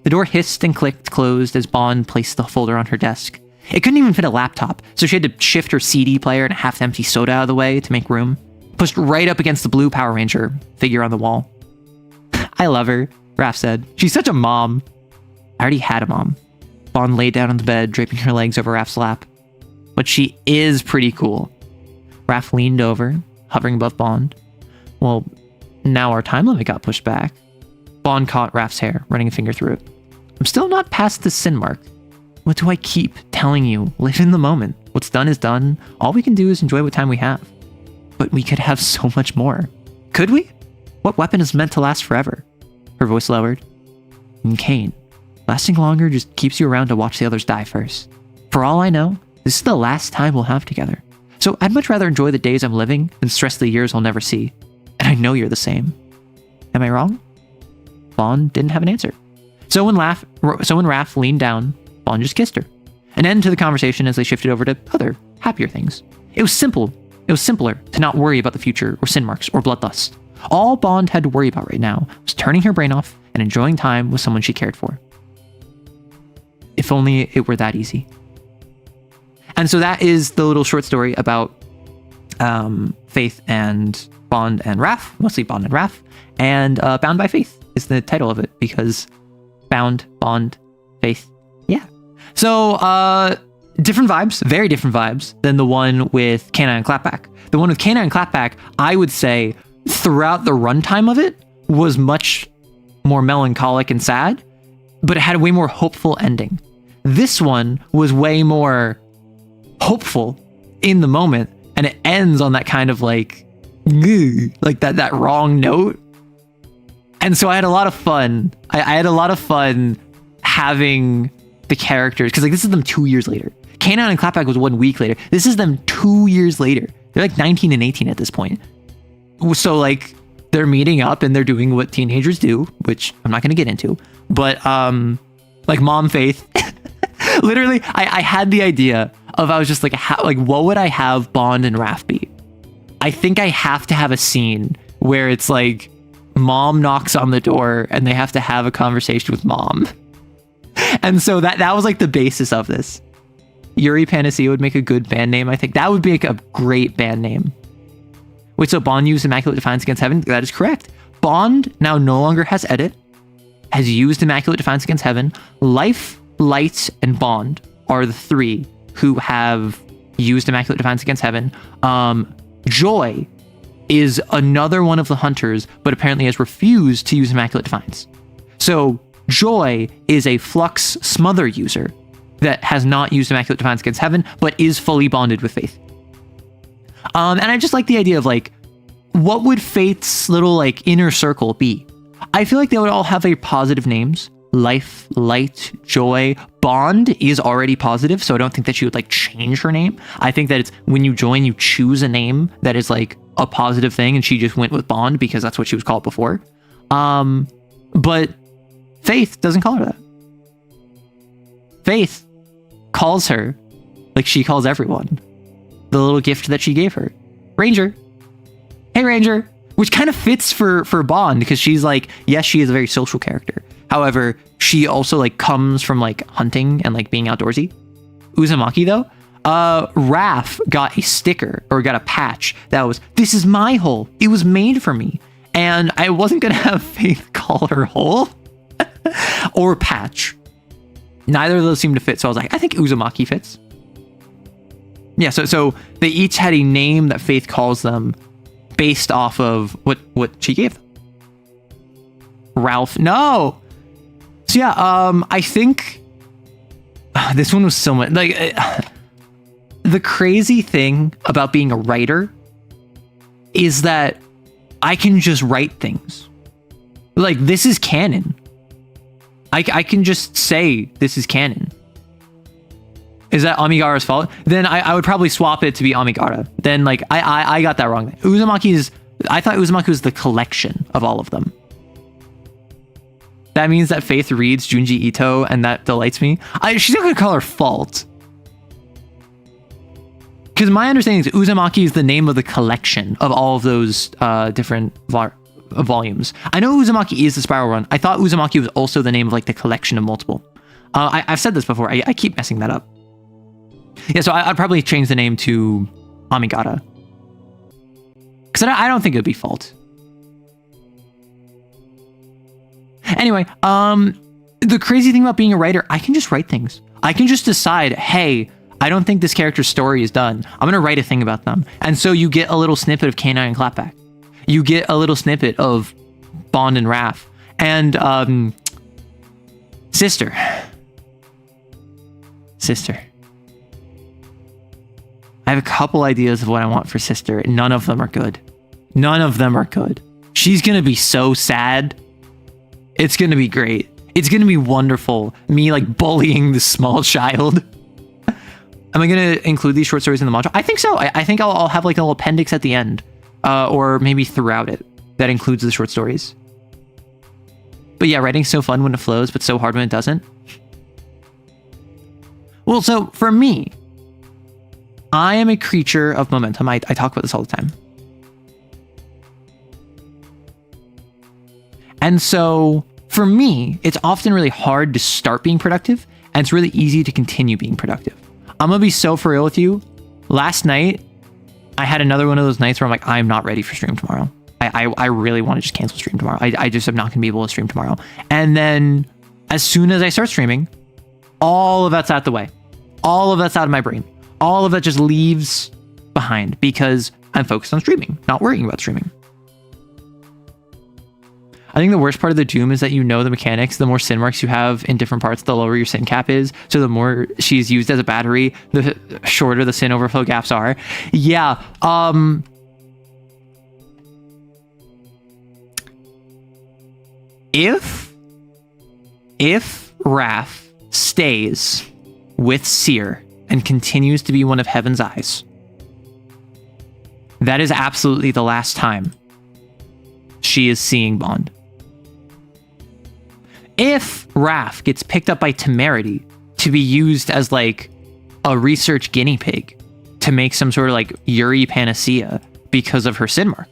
The door hissed and clicked closed as Bond placed the folder on her desk. It couldn't even fit a laptop, so she had to shift her CD player and a half-empty soda out of the way to make room. Pushed right up against the blue Power Ranger figure on the wall. I love her, Raph said. She's such a mom. I already had a mom. Bond lay down on the bed, draping her legs over Raph's lap. But she is pretty cool. Raph leaned over, hovering above Bond. Well, now our time limit got pushed back. Bond caught Raph's hair, running a finger through it. I'm still not past the sin mark. What do I keep telling you? Live in the moment. What's done is done. All we can do is enjoy what time we have. But we could have so much more. Could we? What weapon is meant to last forever? Her voice lowered. And Kane. Lasting longer just keeps you around to watch the others die first. For all I know, this is the last time we'll have together. So I'd much rather enjoy the days I'm living than stress the years I'll never see. And I know you're the same. Am I wrong? Bond didn't have an answer. So when Raph leaned down, Bond just kissed her. An end to the conversation as they shifted over to other, happier things. It was simple. It was simpler to not worry about the future or sin marks or bloodlust. All Bond had to worry about right now was turning her brain off and enjoying time with someone she cared for. If only it were that easy. And so that is the little short story about Faith and Bond and Raph, mostly Bond and Raph, and Bound by Faith is the title of it because Bound, Bond, Faith, yeah. So different vibes, very different vibes than the one with Canine and Clapback. The one with Canine and Clapback, I would say throughout the runtime of it was much more melancholic and sad, but it had a way more hopeful ending. This one was way more hopeful in the moment, and it ends on that kind of like that wrong note. And so I had a lot of fun. I had a lot of fun having the characters, because like this is them 2 years later. Canine and Clapback was 1 week later. This is them 2 years later. They're like 19 and 18 at this point. So like they're meeting up and they're doing what teenagers do, which I'm not going to get into. But like Mom Faith, literally, I had the idea of, I was just like, what would I have Bond and Raph be? I think I have to have a scene where it's like Mom knocks on the door and they have to have a conversation with Mom. And so that was like the basis of this. Yuri Panacea would make a good band name. I think that would be like a great band name. Wait, so Bond used Immaculate Defiance Against Heaven? That is correct. Bond now no longer has Edit, has used Immaculate Defiance Against Heaven. Life, Light, and Bond are the three who have used Immaculate Defiance Against Heaven. Joy is another one of the hunters, but apparently has refused to use Immaculate Defiance. So Joy is a Flux Smother user that has not used Immaculate Defiance Against Heaven, but is fully bonded with Faith. And I just like the idea of like, what would Faith's little like inner circle be? I feel like they would all have very positive names. Life, Light, Joy. Bond is already positive, so I don't think that she would like change her name. I think that it's when you join, you choose a name that is like a positive thing, and she just went with Bond because that's what she was called before. But Faith doesn't call her that. Faith calls her like she calls everyone. The little gift that she gave her. Ranger. Hey, Ranger. Which kind of fits for Bond, because she's like, yes, she is a very social character. However, she also like comes from like hunting and like being outdoorsy. Uzumaki though, Raph got a sticker or got a patch that was, this is my hole. It was made for me. And I wasn't going to have Faith call her hole or patch. Neither of those seemed to fit. So I was like, I think Uzumaki fits. Yeah, so they each had a name that Faith calls them based off of what she gave them. Ralph, no. So yeah, I think this one was so much like the crazy thing about being a writer is that I can just write things. Like, this is canon. I can just say this is canon. Is that Amigara's fault? Then I would probably swap it to be Amigara. Then like I got that wrong. I thought Uzumaki was the collection of all of them. That means that Faith reads Junji Ito and that delights me. She's not gonna call her fault. Because my understanding is Uzumaki is the name of the collection of all of those different volumes. I know Uzumaki is the spiral run. I thought Uzumaki was also the name of like the collection of multiple. I've said this before. I keep messing that up. Yeah, so I'd probably change the name to Amigata. Because I don't think it would be fault. Anyway, the crazy thing about being a writer, I can just write things. I can just decide, hey, I don't think this character's story is done. I'm going to write a thing about them. And so you get a little snippet of K9 and Clapback. You get a little snippet of Bond and Raph. And, Sister. I have a couple ideas of what I want for Sister. None of them are good. None of them are good. She's going to be so sad. It's going to be great. It's going to be wonderful. Me like bullying this small child. Am I going to include these short stories in the module? I think so. I think I'll have like a little appendix at the end, or maybe throughout it that includes the short stories. But yeah, writing's so fun when it flows, but so hard when it doesn't. Well, so for me, I am a creature of momentum. I talk about this all the time. And so for me, it's often really hard to start being productive, and it's really easy to continue being productive. I'm going to be so for real with you. Last night, I had another one of those nights where I'm like, I'm not ready for stream tomorrow. I really want to just cancel stream tomorrow. I just am not going to be able to stream tomorrow. And then as soon as I start streaming, all of that's out the way. All of that's out of my brain. All of that just leaves behind because I'm focused on streaming, not worrying about streaming. I think the worst part of the Doom is that you know the mechanics. The more sin marks you have in different parts, the lower your sin cap is. So the more she's used as a battery, the shorter the sin overflow gaps are. Yeah. If Raph stays with Seer and continues to be one of Heaven's eyes, that is absolutely the last time she is seeing Bond. If Raph gets picked up by Temerity to be used as like a research guinea pig to make some sort of like Yuri panacea because of her sin mark,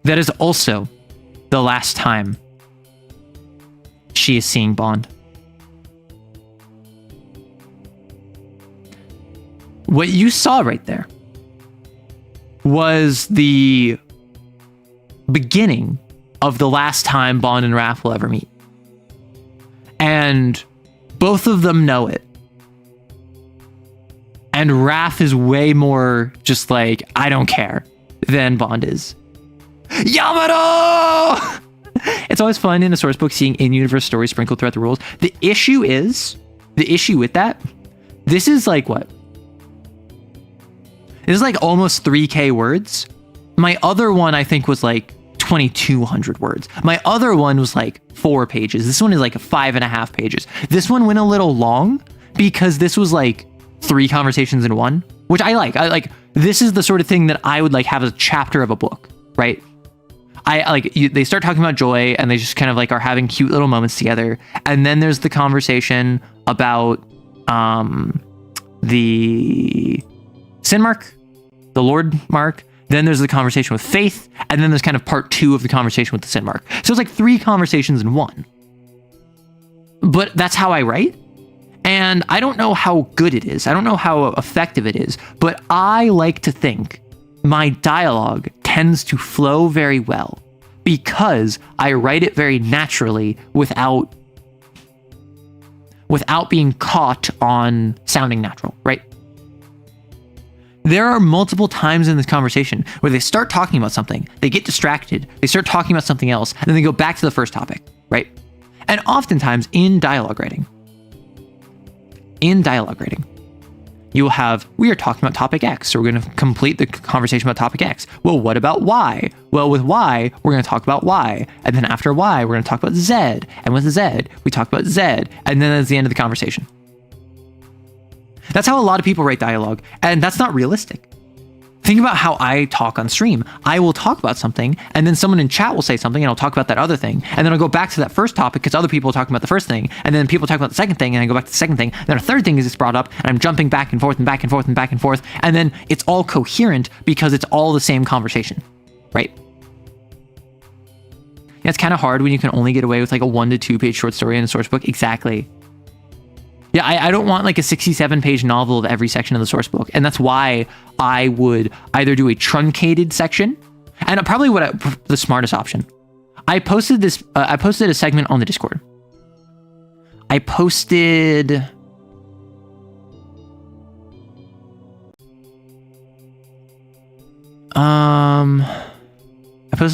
that is also the last time she is seeing Bond. What you saw right there was the beginning of the last time Bond and Raph will ever meet. And both of them know it. And Raph is way more just like, I don't care, than Bond is. Yamato! It's always fun in a source book seeing in-universe stories sprinkled throughout the rules. The issue with that, this is like what? This is like almost 3K words. My other one, I think, was like 2,200 words. My other one was like 4 pages. This one is like 5.5 pages. This one went a little long because this was like 3 conversations in one, which I like. This is the sort of thing that I would like have as a chapter of a book, right? They start talking about joy and they just kind of like are having cute little moments together. And then there's the conversation about the sin mark, the Lord mark. Then there's the conversation with Faith, and then there's kind of part 2 of the conversation with the sin mark. So it's like 3 conversations in one. But that's how I write. And I don't know how good it is. I don't know how effective it is. But I like to think my dialogue tends to flow very well because I write it very naturally without being caught on sounding natural, right? There are multiple times in this conversation where they start talking about something, they get distracted, they start talking about something else, and then they go back to the first topic, right? And oftentimes in dialogue writing, you will have, we are talking about topic X, so we're going to complete the conversation about topic X. Well, what about Y? Well, with Y, we're going to talk about Y. And then after Y, we're going to talk about Z. And with Z, we talk about Z. And then that's the end of the conversation. That's how a lot of people write dialogue, and that's not realistic. Think about how I talk on stream. I will talk about something, and then someone in chat will say something, and I'll talk about that other thing. And then I'll go back to that first topic because other people are talking about the first thing. And then people talk about the second thing, and I go back to the second thing. Then a third thing is brought up, and I'm jumping back and forth and back and forth and back and forth. And then it's all coherent because it's all the same conversation, right? Yeah, it's kind of hard when you can only get away with like a 1 to 2 page short story in a source book. Exactly. Yeah, I don't want like a 67 page novel of every section of the source book. And that's why I would either do a truncated section, and probably the smartest option. I posted a segment on the Discord. I posted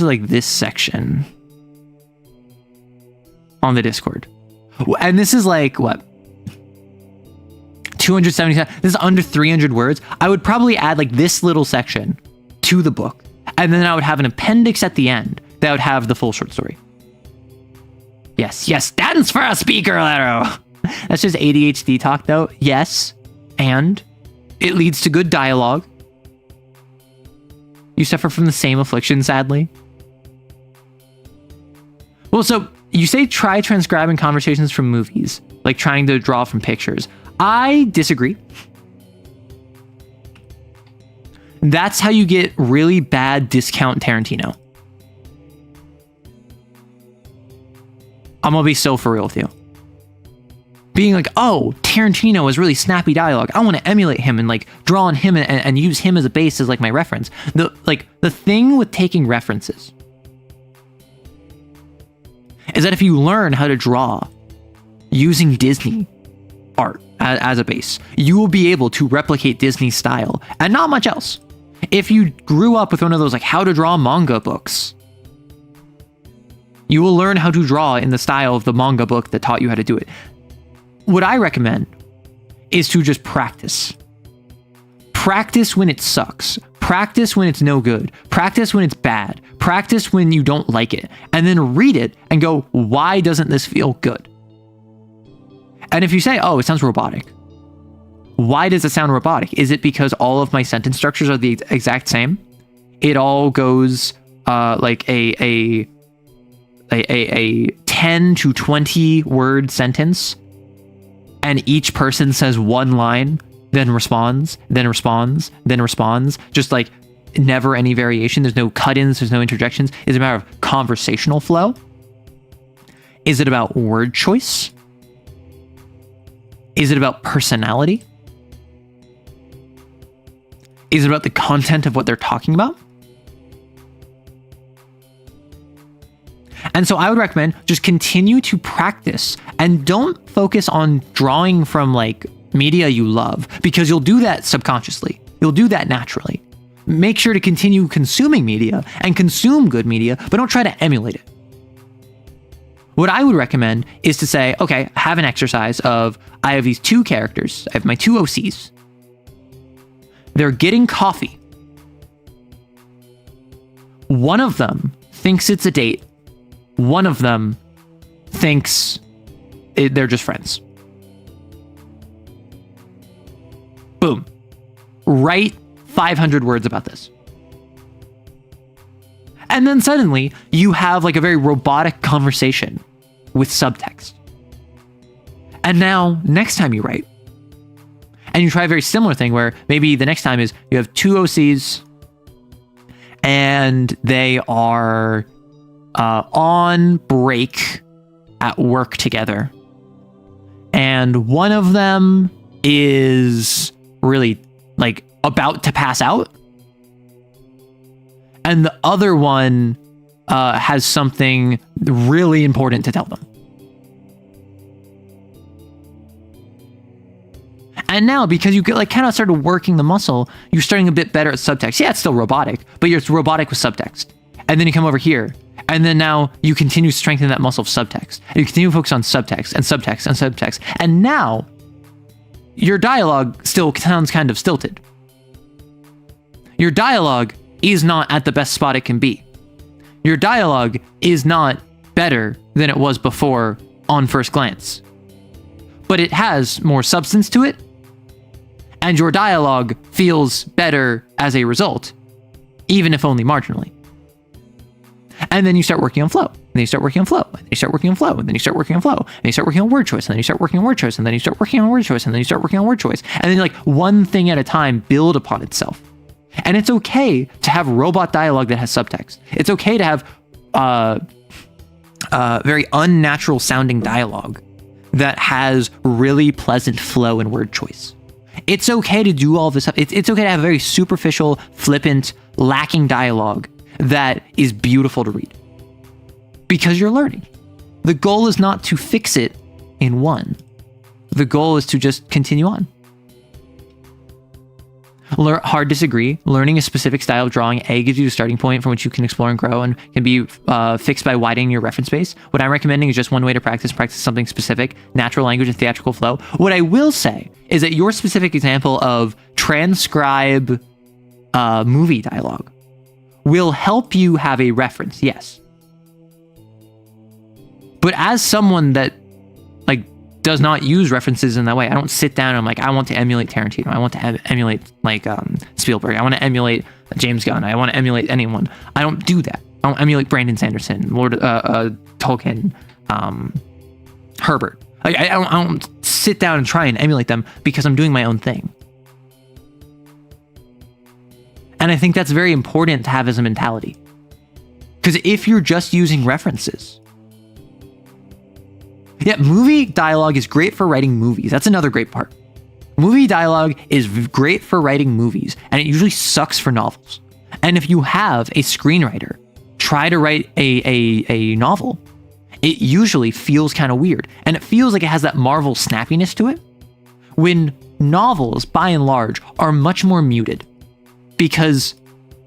like this section on the Discord. And this is like what? 277. This is under 300 words. I would probably add like this little section to the book. And then I would have an appendix at the end that would have the full short story. Yes, stands for a speaker letter. That's just ADHD talk though. Yes, and it leads to good dialogue. You suffer from the same affliction, sadly. Well, so you say try transcribing conversations from movies, like trying to draw from pictures. I disagree. That's how you get really bad discount Tarantino. I'm gonna be so for real with you. Being like, oh, Tarantino has really snappy dialogue. I want to emulate him and like draw on him and use him as a base as like my reference. The thing with taking references is that if you learn how to draw using Disney art as a base, you will be able to replicate Disney style and not much else. If you grew up with one of those like how to draw manga books, you will learn how to draw in the style of the manga book that taught you how to do it. What I recommend is to just practice. Practice when it sucks. Practice when it's no good. Practice when it's bad. Practice when you don't like it. And then read it and go, why doesn't this feel good? And if you say, oh, it sounds robotic. Why does it sound robotic? Is it because all of my sentence structures are the exact same? It all goes like a 10 to 20 word sentence, and each person says one line, then responds, then responds, then responds, just like never any variation. There's no cut-ins, there's no interjections. Is it a matter of conversational flow? Is it about word choice? Is it about personality? Is it about the content of what they're talking about? And so I would recommend just continue to practice and don't focus on drawing from like media you love, because you'll do that subconsciously. You'll do that naturally. Make sure to continue consuming media and consume good media, but don't try to emulate it. What I would recommend is to say, okay, have an exercise of, I have these two characters. I have my two OCs. They're getting coffee. One of them thinks it's a date. One of them thinks they're just friends. Boom. Write 500 words about this. And then suddenly you have like a very robotic conversation with subtext. And now next time you write, and you try a very similar thing where maybe the next time is you have two OCs and they are on break at work together. And one of them is really like about to pass out. And the other one has something really important to tell them. And now, because you get like kind of started working the muscle, you're starting a bit better at subtext. Yeah, it's still robotic, but you're robotic with subtext. And then you come over here, and then now you continue to strengthen that muscle of subtext. And you continue to focus on subtext and subtext and subtext. And now your dialogue still sounds kind of stilted. Your dialogue is not at the best spot it can be. Your dialogue is not better than it was before on first glance. But it has more substance to it, and your dialogue feels better as a result, even if only marginally. And then you start working on flow, and then you start working on flow, and then you start working on flow, and then you start working on flow, and you start working on word choice, and then you start working on word choice, and then you start working on word choice, and then you start working on word choice. And then like one thing at a time build upon itself. And it's okay to have robot dialogue that has subtext. It's okay to have very unnatural sounding dialogue that has really pleasant flow and word choice. It's okay to do all this stuff. It's okay to have very superficial, flippant, lacking dialogue that is beautiful to read. Because you're learning. The goal is not to fix it in one. The goal is to just continue on. Hard disagree. Learning a specific style of drawing, gives you a starting point from which you can explore and grow, and can be fixed by widening your reference base. What I'm recommending is just one way to practice something specific, natural language and theatrical flow. What I will say is that your specific example of transcribe movie dialogue will help you have a reference, yes. But as someone that does not use references in that way, I don't sit down and I'm like, I want to emulate Tarantino. I want to emulate Spielberg. I want to emulate James Gunn. I want to emulate anyone. I don't do that. I don't emulate Brandon Sanderson, Tolkien, Herbert. I don't sit down and try and emulate them because I'm doing my own thing. And I think that's very important to have as a mentality. Because if you're just using references, yeah, movie dialogue is great for writing movies. That's another great part. Movie dialogue is great for writing movies, and it usually sucks for novels. And if you have a screenwriter try to write a novel, it usually feels kind of weird. And it feels like it has that Marvel snappiness to it, when novels, by and large, are much more muted. Because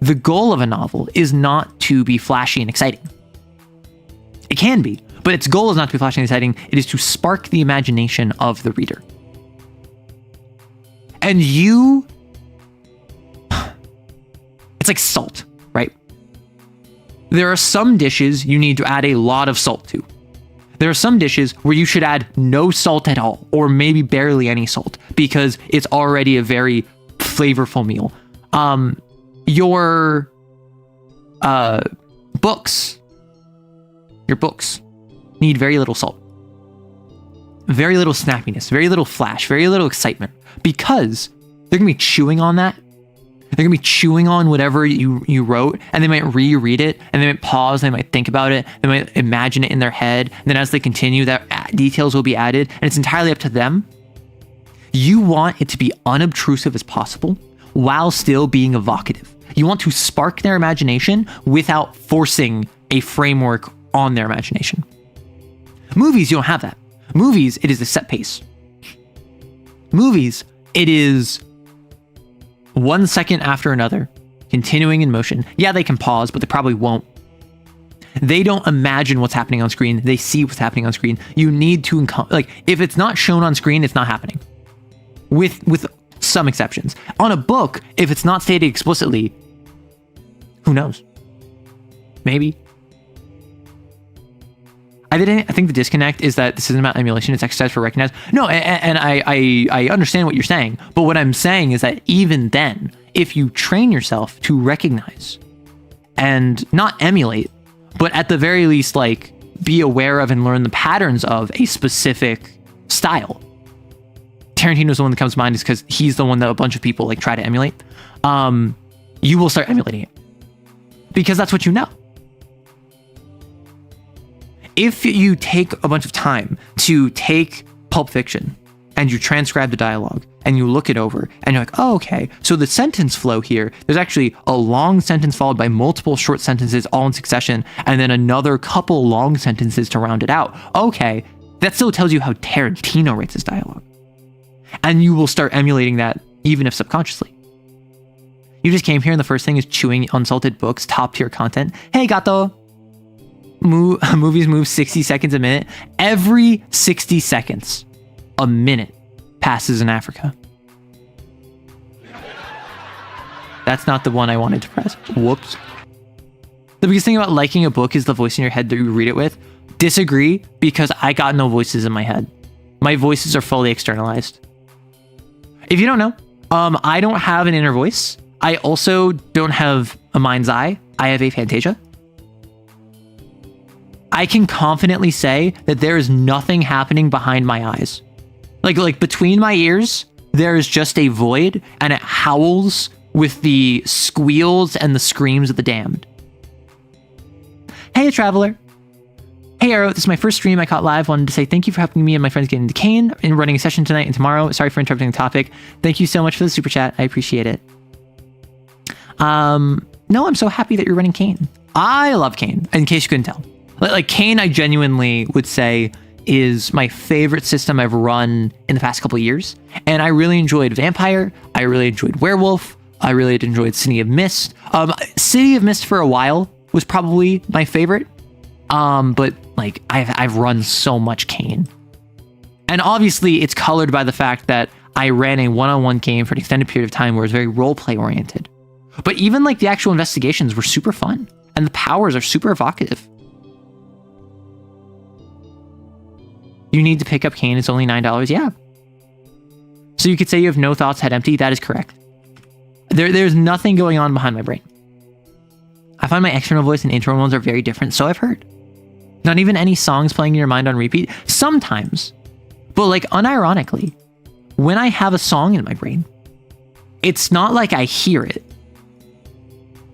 the goal of a novel is not to be flashy and exciting. It can be. But its goal is not to be flashy and exciting. It is to spark the imagination of the reader. And it's like salt, right? There are some dishes you need to add a lot of salt to. There are some dishes where you should add no salt at all, or maybe barely any salt, because it's already a very flavorful meal. Your books need very little salt, very little snappiness, very little flash, very little excitement, because they're gonna be chewing on that. They're gonna be chewing on whatever you wrote, and they might reread it, and they might pause, they might think about it, they might imagine it in their head, and then as they continue, that details will be added, and it's entirely up to them. You want it to be unobtrusive as possible, while still being evocative. You want to spark their imagination without forcing a framework on their imagination. Movies, you don't have that. Movies, it is a set pace. Movies, it is 1 second after another, continuing in motion. Yeah, they can pause, but they probably won't. They don't imagine what's happening on screen. They see what's happening on screen. You need to, if it's not shown on screen, it's not happening. With some exceptions. On a book, if it's not stated explicitly, who knows? Maybe. I think the disconnect is that this isn't about emulation, it's exercise for recognize. No, and I understand what you're saying, but what I'm saying is that even then, if you train yourself to recognize and not emulate, but at the very least, be aware of and learn the patterns of a specific style. Tarantino's the one that comes to mind is because he's the one that a bunch of people try to emulate. You will start emulating it because that's what you know. If you take a bunch of time to take Pulp Fiction and you transcribe the dialogue and you look it over and you're like, oh, okay, so the sentence flow here, there's actually a long sentence followed by multiple short sentences all in succession, and then another couple long sentences to round it out. Okay, that still tells you how Tarantino writes his dialogue. And you will start emulating that even if subconsciously. You just came here and the first thing is chewing unsalted books, top tier content. Hey, gato. Movies move 60 seconds a minute. Every 60 seconds, a minute passes in Africa. That's not the one I wanted to press. Whoops. The biggest thing about liking a book is the voice in your head that you read it with. Disagree, because I got no voices in my head. My voices are fully externalized. If you don't know, I don't have an inner voice. I also don't have a mind's eye. I have aphantasia. I can confidently say that there is nothing happening behind my eyes. Like between my ears, there is just a void, and it howls with the squeals and the screams of the damned. Hey, traveler. Hey Arrow, this is my first stream I caught live. Wanted to say thank you for helping me and my friends get into Kane in running a session tonight and tomorrow. Sorry for interrupting the topic. Thank you so much for the super chat. I appreciate it. No, I'm so happy that you're running Kane. I love Kane, in case you couldn't tell. Like Kane, I genuinely would say is my favorite system I've run in the past couple of years. And I really enjoyed Vampire. I really enjoyed Werewolf. I really enjoyed City of Mist. City of Mist for a while was probably my favorite. But like I've run so much Kane. And obviously it's colored by the fact that I ran a one-on-one game for an extended period of time where it was very roleplay oriented. But even like the actual investigations were super fun and the powers are super evocative. You need to pick up Kane. It's only $9. Yeah. So you could say you have no thoughts, head empty. That is correct. There's nothing going on behind my brain. I find my external voice and internal ones are very different. So I've heard. Not even any songs playing in your mind on repeat. Sometimes. But like unironically, when I have a song in my brain, it's not like I hear it.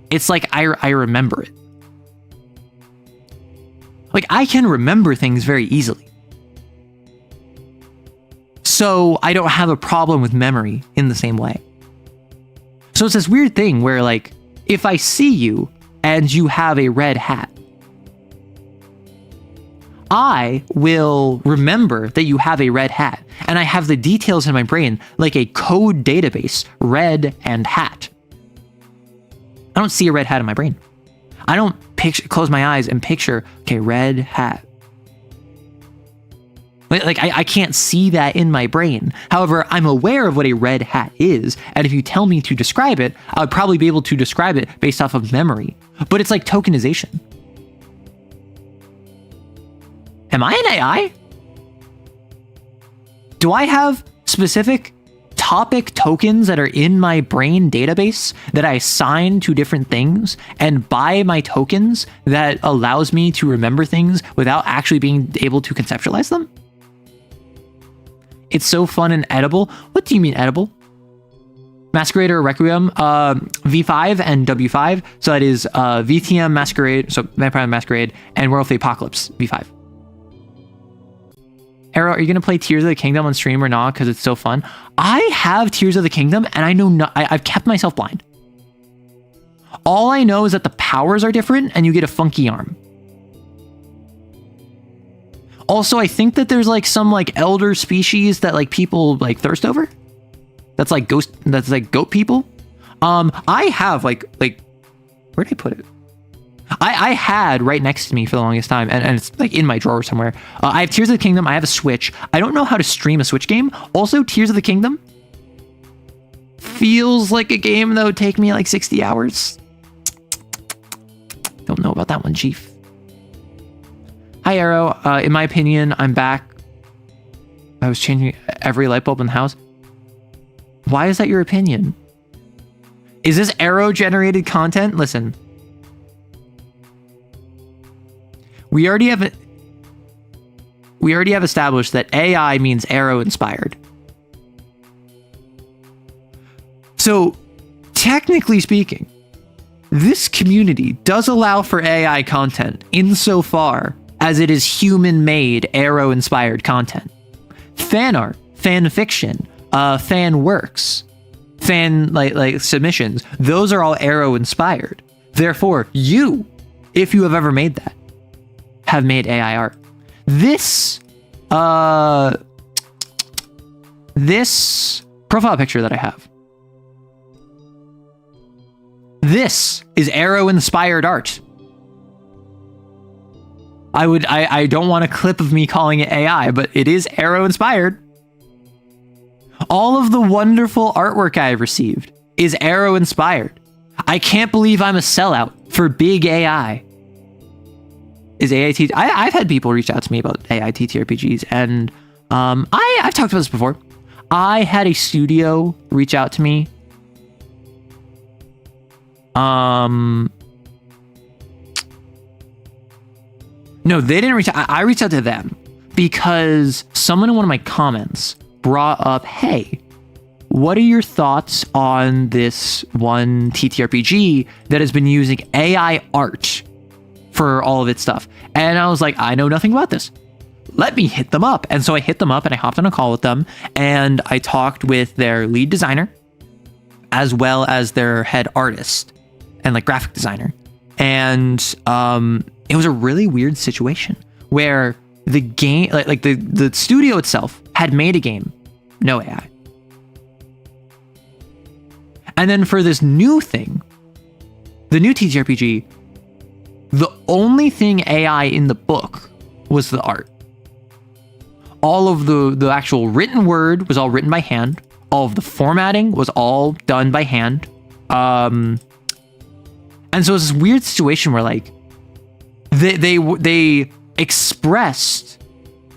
It's like I remember it. Like I can remember things very easily. So I don't have a problem with memory in the same way. So it's this weird thing where like, if I see you and you have a red hat, I will remember that you have a red hat and I have the details in my brain like a code database, red and hat. I don't see a red hat in my brain. I don't close my eyes and picture, okay, red hat. Like I can't see that in my brain. However, I'm aware of what a red hat is. And if you tell me to describe it, I would probably be able to describe it based off of memory. But it's like tokenization. Am I an AI? Do I have specific topic tokens that are in my brain database that I assign to different things, and buy my tokens that allows me to remember things without actually being able to conceptualize them? It's so fun and edible. What do you mean edible? Masquerade or Requiem, V5 and W5. So that is VTM Masquerade, so Vampire Masquerade, and World of the Apocalypse, V5. Arrow, are you going to play Tears of the Kingdom on stream or not? Because it's so fun. I have Tears of the Kingdom, and I know I've kept myself blind. All I know is that the powers are different, and you get a funky arm. Also, I think that there's like some like elder species that like people like thirst over. That's like goat people. I have like where did I put it? I had right next to me for the longest time, and it's like in my drawer somewhere. I have Tears of the Kingdom. I have a Switch. I don't know how to stream a Switch game. Also, Tears of the Kingdom feels like a game that would take me like 60 hours. Don't know about that one, Chief. Hi, Arrow. In my opinion, I'm back. I was changing every light bulb in the house. Why is that your opinion? Is this Arrow-generated content? Listen. We already have established that AI means Arrow-inspired. So, technically speaking, this community does allow for AI content insofar as it is human-made, Arrow-inspired content. Fan art, fan fiction, fan works, fan like submissions, those are all Arrow-inspired. Therefore, you, if you have ever made that, have made AI art. This profile picture that I have, this is Arrow-inspired art. I don't want a clip of me calling it AI, but it is Arrow-inspired. All of the wonderful artwork I have received is Arrow-inspired. I can't believe I'm a sellout for big AI. Is AIT? I've had people reach out to me about AI TTRPGs, and I've talked about this before. I had a studio reach out to me. No, they didn't reach out. I reached out to them because someone in one of my comments brought up, hey, what are your thoughts on this one TTRPG that has been using AI art for all of its stuff. And I was like, I know nothing about this. Let me hit them up. And so I hit them up and I hopped on a call with them and I talked with their lead designer as well as their head artist and like graphic designer. And it was a really weird situation where the game, like the studio itself had made a game, no AI. And then for this new thing, the new TTRPG, the only thing AI in the book was the art. All of the actual written word was all written by hand. All of the formatting was all done by hand. And so it's this weird situation where like they expressed,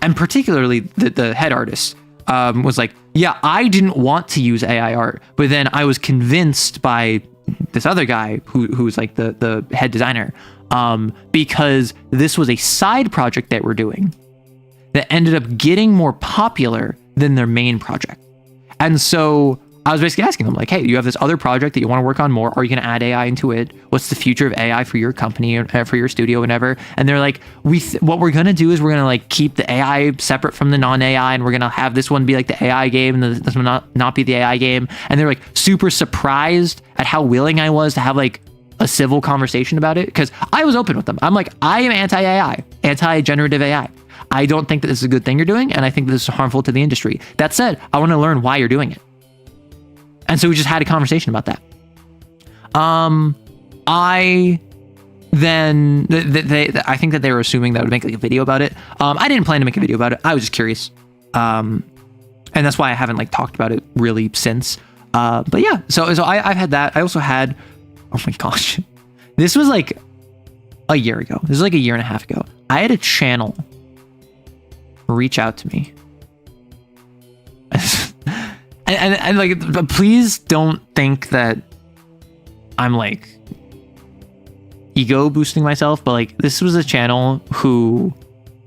and particularly the head artist was like, yeah, I didn't want to use AI art, but then I was convinced by this other guy who's like the head designer, because this was a side project that we're doing that ended up getting more popular than their main project. And so I was basically asking them like, hey, you have this other project that you want to work on more. Are you going to add AI into it? What's the future of AI for your company or for your studio, whatever? And they're like, what we're going to do is we're going to like keep the AI separate from the non-AI, and we're going to have this one be like the AI game and this one not be the AI game. And they're like super surprised at how willing I was to have like a civil conversation about it, because I was open with them. I'm like, I am anti-AI, anti-generative AI. I don't think that this is a good thing you're doing, and I think that this is harmful to the industry. That said, I want to learn why you're doing it. And so we just had a conversation about that. I think that they were assuming that I would make like a video about it. I didn't plan to make a video about it. I was just curious. And that's why I haven't like talked about it really since. But yeah, so I've had that. I also had, oh my gosh, this was like a year ago. This was like a year and a half ago. I had a channel reach out to me. And like, please don't think that I'm like ego boosting myself, but like this was a channel who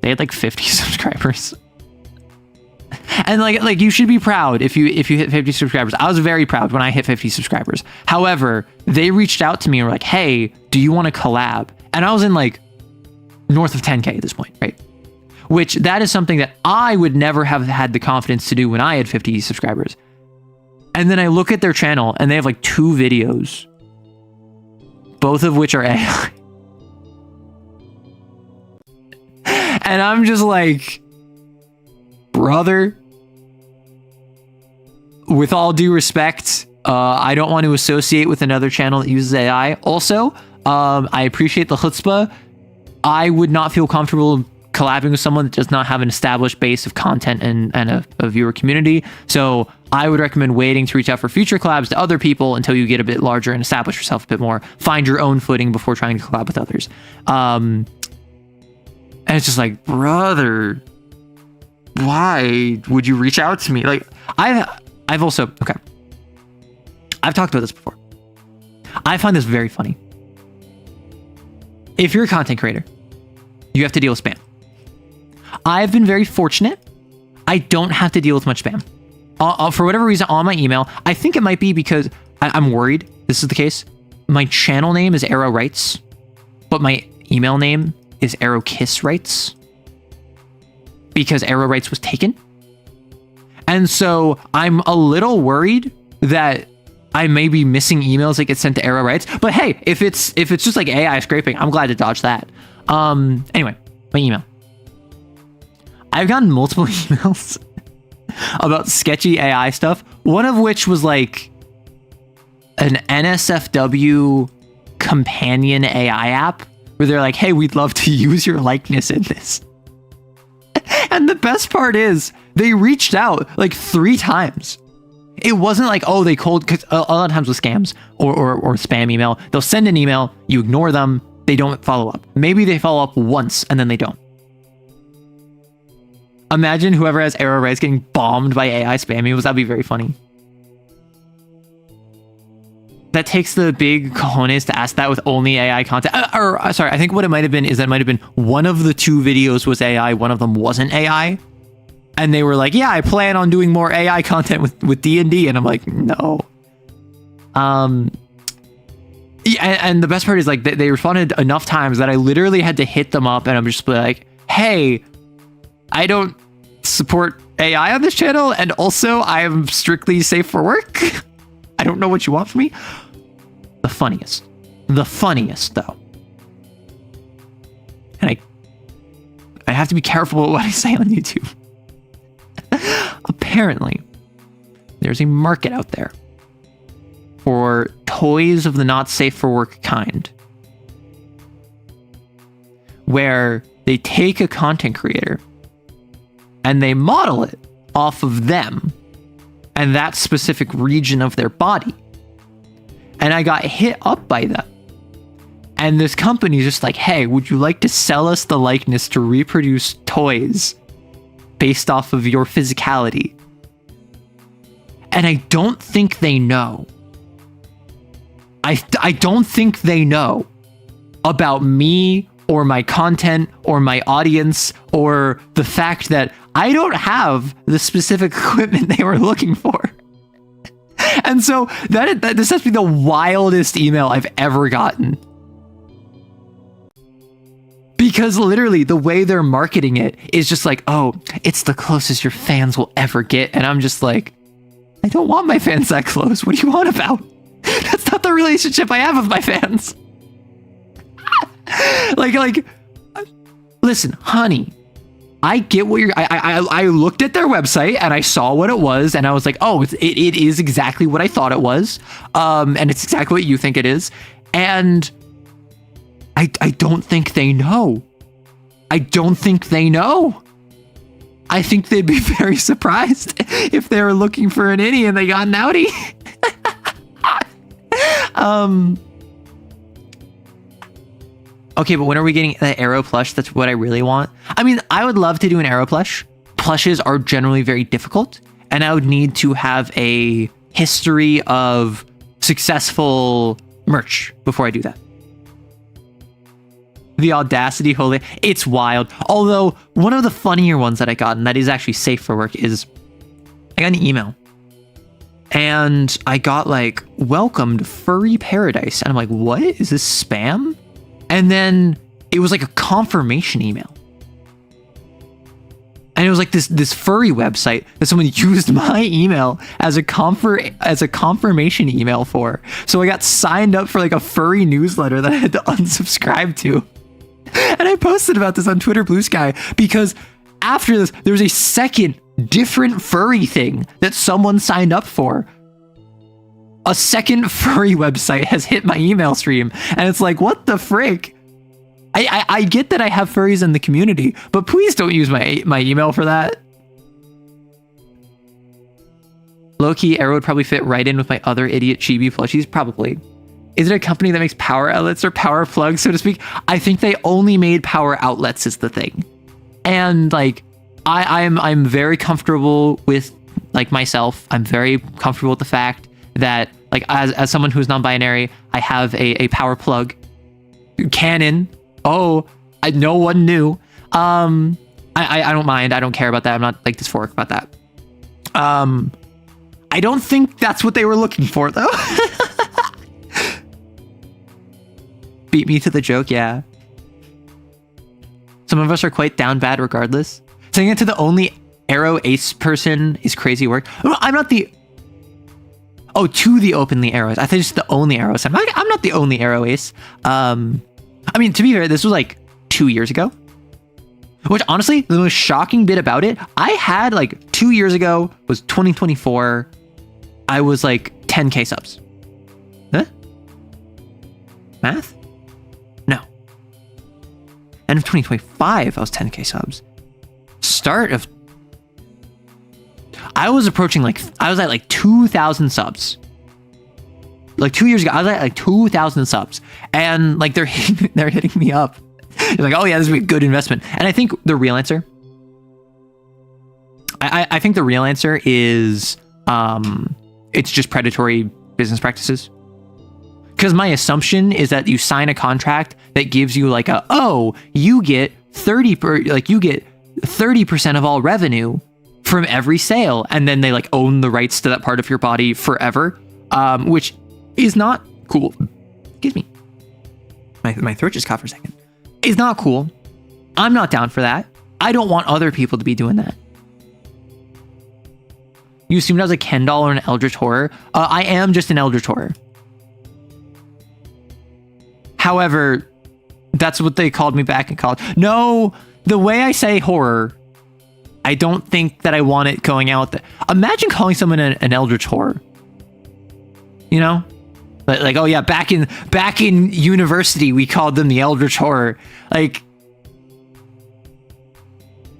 they had like 50 subscribers. And like you should be proud if you hit 50 subscribers. I was very proud when I hit 50 subscribers. However, they reached out to me and were like, hey, do you want to collab? And I was in like north of 10K at this point, right? Which that is something that I would never have had the confidence to do when I had 50 subscribers. And then I look at their channel and they have like 2 videos, both of which are AI. And I'm just like, brother, with all due respect, I don't want to associate with another channel that uses AI. Also, I appreciate the chutzpah. I would not feel comfortable collabing with someone that does not have an established base of content and a viewer community. So I would recommend waiting to reach out for future collabs to other people until you get a bit larger and establish yourself a bit more. Find your own footing before trying to collab with others. And it's just like, brother, why would you reach out to me? Like, I've also, okay, I've talked about this before. I find this very funny. If you're a content creator, you have to deal with spam. I've been very fortunate. I don't have to deal with much spam. For whatever reason, on my email, I think it might be because I'm worried this is the case. My channel name is Arrow Writes, but my email name is Arrow Kiss Writes because Arrow Writes was taken. And so I'm a little worried that I may be missing emails that get sent to Arrow Writes. But hey, if it's just like AI scraping, I'm glad to dodge that. Anyway, my email. I've gotten multiple emails about sketchy AI stuff. One of which was like an NSFW companion AI app where they're like, hey, we'd love to use your likeness in this. And the best part is they reached out like 3 times. It wasn't like, oh, they cold, because a lot of times with scams or spam email, they'll send an email, you ignore them, they don't follow up. Maybe they follow up once and then they don't. Imagine whoever has Arrow Writes getting bombed by AI spam emails. That'd be very funny. That takes the big cojones to ask that with only AI content. Sorry, I think what it might have been is that it might have been one of the 2 videos was AI, one of them wasn't AI. And they were like, yeah, I plan on doing more AI content with D&D. And I'm like, no. Yeah, and the best part is like they responded enough times that I literally had to hit them up, and I'm just like, hey, I don't support AI on this channel, and also I am strictly safe for work. I don't know what you want from me. The funniest though, and I have to be careful with what I say on YouTube. Apparently, there's a market out there for toys of the not safe for work kind, where they take a content creator and they model it off of them and that specific region of their body. And I got hit up by them. And this company is just like, hey, would you like to sell us the likeness to reproduce toys based off of your physicality? And I don't think they know. I don't think they know about me or my content or my audience or the fact that I don't have the specific equipment they were looking for. And so this has to be the wildest email I've ever gotten. Because literally the way they're marketing it is just like, oh, it's the closest your fans will ever get. And I'm just like, I don't want my fans that close. What do you want about? That's not the relationship I have with my fans. like, listen, honey, I get what I looked at their website and I saw what it was and I was like, oh, it is exactly what I thought it was. And it's exactly what you think it is. And I don't think they know. I don't think they know. I think they'd be very surprised if they were looking for an innie and they got an outie. Okay, but when are we getting the Arrow plush? That's what I really want. I mean, I would love to do an Arrow plush. Plushes are generally very difficult, and I would need to have a history of successful merch before I do that. The audacity, holy, it's wild. Although one of the funnier ones that I got, and that is actually safe for work, is I got an email and I got like, welcome to Furry Paradise. And I'm like, what? Is this spam? And then it was like a confirmation email. And it was like this furry website that someone used my email as a confirmation email for. So I got signed up for like a furry newsletter that I had to unsubscribe to. And I posted about this on Twitter Blue Sky because after this, there was a second different furry thing that someone signed up for. A second furry website has hit my email stream, and it's like, what the frick? I get that I have furries in the community, but please don't use my email for that. Low-key, Arrow would probably fit right in with my other idiot chibi plushies, probably. Is it a company that makes power outlets or power plugs, so to speak? I think they only made power outlets is the thing. And like, I'm very comfortable with like myself. I'm very comfortable with the fact that like as someone who's non-binary, I have a power plug. Canon. Oh, no one knew. I don't mind. I don't care about that. I'm not like dysphoric about that. I don't think that's what they were looking for though. Beat me to the joke, yeah. Some of us are quite down bad regardless. Saying it to the only Arrow ace person is crazy work. I'm not the... Oh, to the openly arrows. I thought it's the only arrows. I'm not the only Arrow ace. I mean, to be fair, this was like 2 years ago. Which honestly, the most shocking bit about it, I had like 2 years ago, was 2024. I was like 10K subs. Huh? Math? No. End of 2025, I was 10K subs. Start of... I was approaching like... I was at like 2,000 subs. Like 2 years ago, I was at like 2,000 subs. And like they're hitting me up. They're like, oh yeah, this would be a good investment. And I think the real answer... I think the real answer is... it's just predatory business practices. Because my assumption is that you sign a contract that gives you like you get 30% of all revenue from every sale, and then they like own the rights to that part of your body forever, which is not cool. excuse me. My throat just caught for a second. Is not cool. I'm not down for that. I don't want other people to be doing that. You assumed I was a Ken doll or an eldritch horror. I am just an eldritch horror. However, that's what they called me back in college. No, the way I say horror, I don't think that I want it going out. Imagine calling someone an eldritch horror. You know? Like, oh yeah, back in university, we called them the eldritch horror. Like,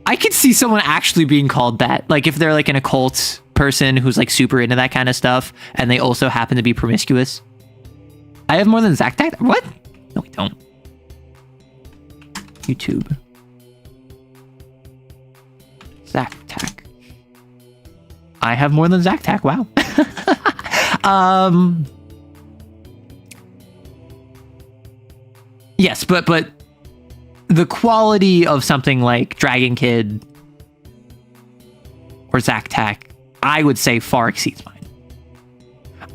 I could see someone actually being called that. Like, if they're like an occult person who's like super into that kind of stuff, and they also happen to be promiscuous. I have more than Zack Tack? What? No, we don't. YouTube. Zack Tack. I have more than Zack Tack. Wow. Yes, but the quality of something like Dragon Kid or Zack Tack, I would say far exceeds mine.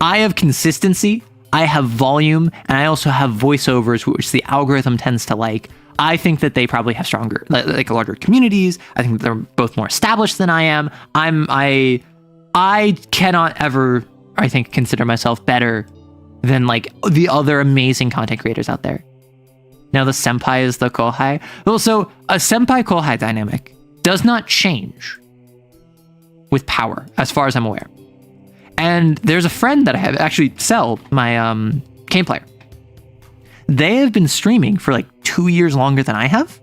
I have consistency, I have volume, and I also have voiceovers, which the algorithm tends to like. I think that they probably have stronger, like larger communities. I think that they're both more established than I am. I cannot ever, I think, consider myself better than like the other amazing content creators out there. Now the senpai is the kohai. Also, a senpai-kohai dynamic does not change with power, as far as I'm aware. And there's a friend that I have, actually, Cell, my game player. They have been streaming for like 2 years longer than I have.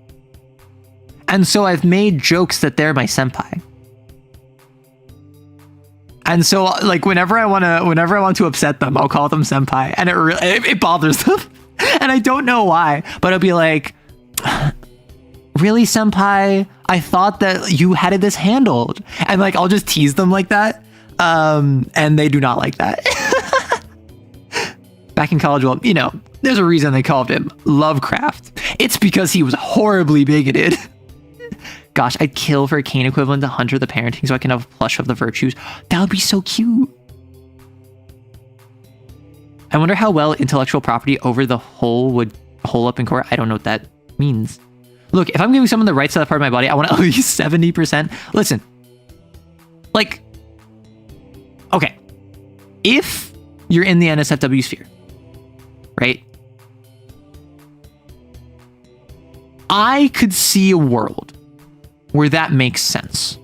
And so I've made jokes that they're my senpai. And so like whenever I want to upset them, I'll call them senpai, and it bothers them. And I don't know why, but I'll be like, really, senpai? I thought that you had this handled. And like, I'll just tease them like that. And they do not like that. Back in college, well, you know, there's a reason they called him Lovecraft. It's because he was horribly bigoted. Gosh, I'd kill for a cane equivalent to Hunter the Parenting so I can have a plush of the virtues. That would be so cute. I wonder how well intellectual property over the whole would hold up in court. I don't know what that means. Look, if I'm giving someone the rights to that part of my body, I want at least 70%. Listen, like, okay, if you're in the NSFW sphere, right? I could see a world where that makes sense.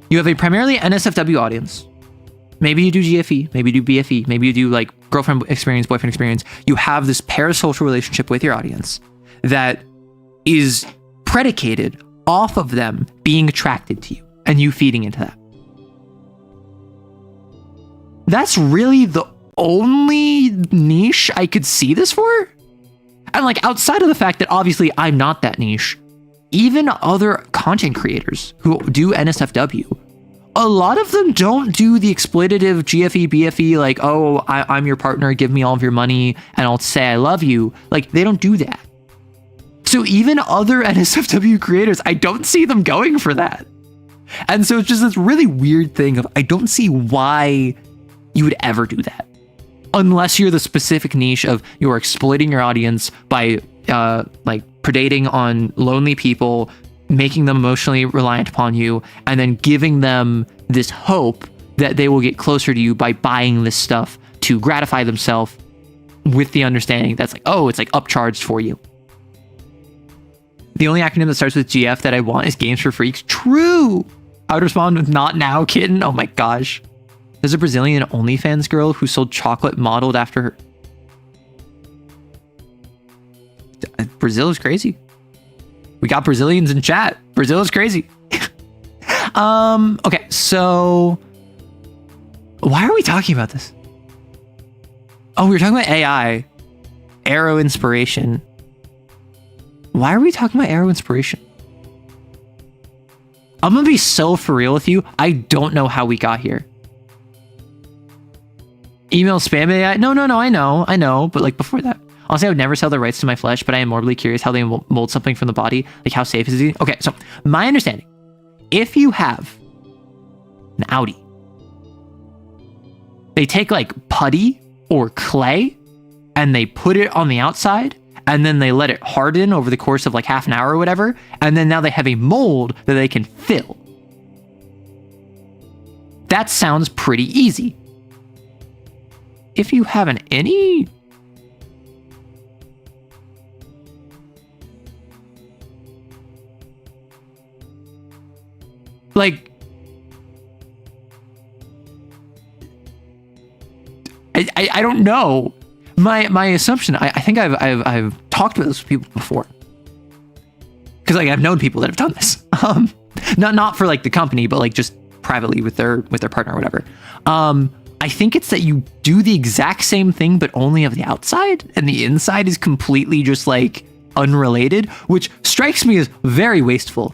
You have a primarily NSFW audience. Maybe you do GFE, maybe you do BFE, maybe you do like girlfriend experience, boyfriend experience. You have this parasocial relationship with your audience that is predicated off of them being attracted to you and you feeding into that. That's really the only niche I could see this for. And like outside of the fact that obviously I'm not that niche, even other content creators who do NSFW, a lot of them don't do the exploitative GFE, BFE, like, oh, I'm your partner, give me all of your money, and I'll say I love you. Like, they don't do that. So even other NSFW creators, I don't see them going for that. And so it's just this really weird thing of, I don't see why you would ever do that. Unless you're the specific niche of you're exploiting your audience by like predating on lonely people, making them emotionally reliant upon you, and then giving them this hope that they will get closer to you by buying this stuff to gratify themselves, with the understanding that's like, oh, it's like upcharged for you. The only acronym that starts with GF that I want is Games for Freaks. True! I would respond with not now, kitten. Oh my gosh. There's a Brazilian OnlyFans girl who sold chocolate modeled after her. Brazil is crazy. We got Brazilians in chat. Brazil is crazy. Okay, so why are we talking about this? Oh, we were talking about AI. Arrow inspiration. Why are we talking about arrow inspiration? I'm gonna be so for real with you. I don't know how we got here. Email spam AI? No, I know. But like before that, honestly, I would never sell the rights to my flesh, but I am morbidly curious how they mold something from the body. Like, how safe is it? Okay, so my understanding, if you have an Audi, they take like putty or clay, and they put it on the outside, and then they let it harden over the course of like half an hour or whatever, and then now they have a mold that they can fill. That sounds pretty easy. If you haven't any... like... I don't know. My assumption, I think I've talked about this with people before, because like I've known people that have done this. Not for like the company, but like just privately with their partner or whatever. I think it's that you do the exact same thing, but only of the outside, and the inside is completely just like unrelated, which strikes me as very wasteful.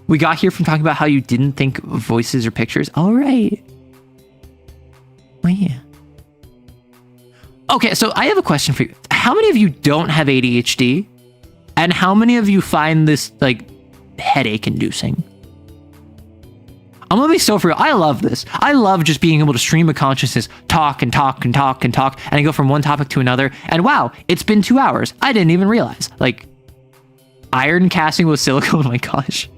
We got here from talking about how you didn't think of voices or pictures. All right. Oh, yeah. Okay, so I have a question for you. How many of you don't have ADHD? And how many of you find this, like, headache-inducing? I'm gonna be so for real. I love this. I love just being able to stream of consciousness, talk and talk and talk and talk, and I go from one topic to another. And wow, it's been 2 hours. I didn't even realize. Like, iron casting with silicone, oh my gosh.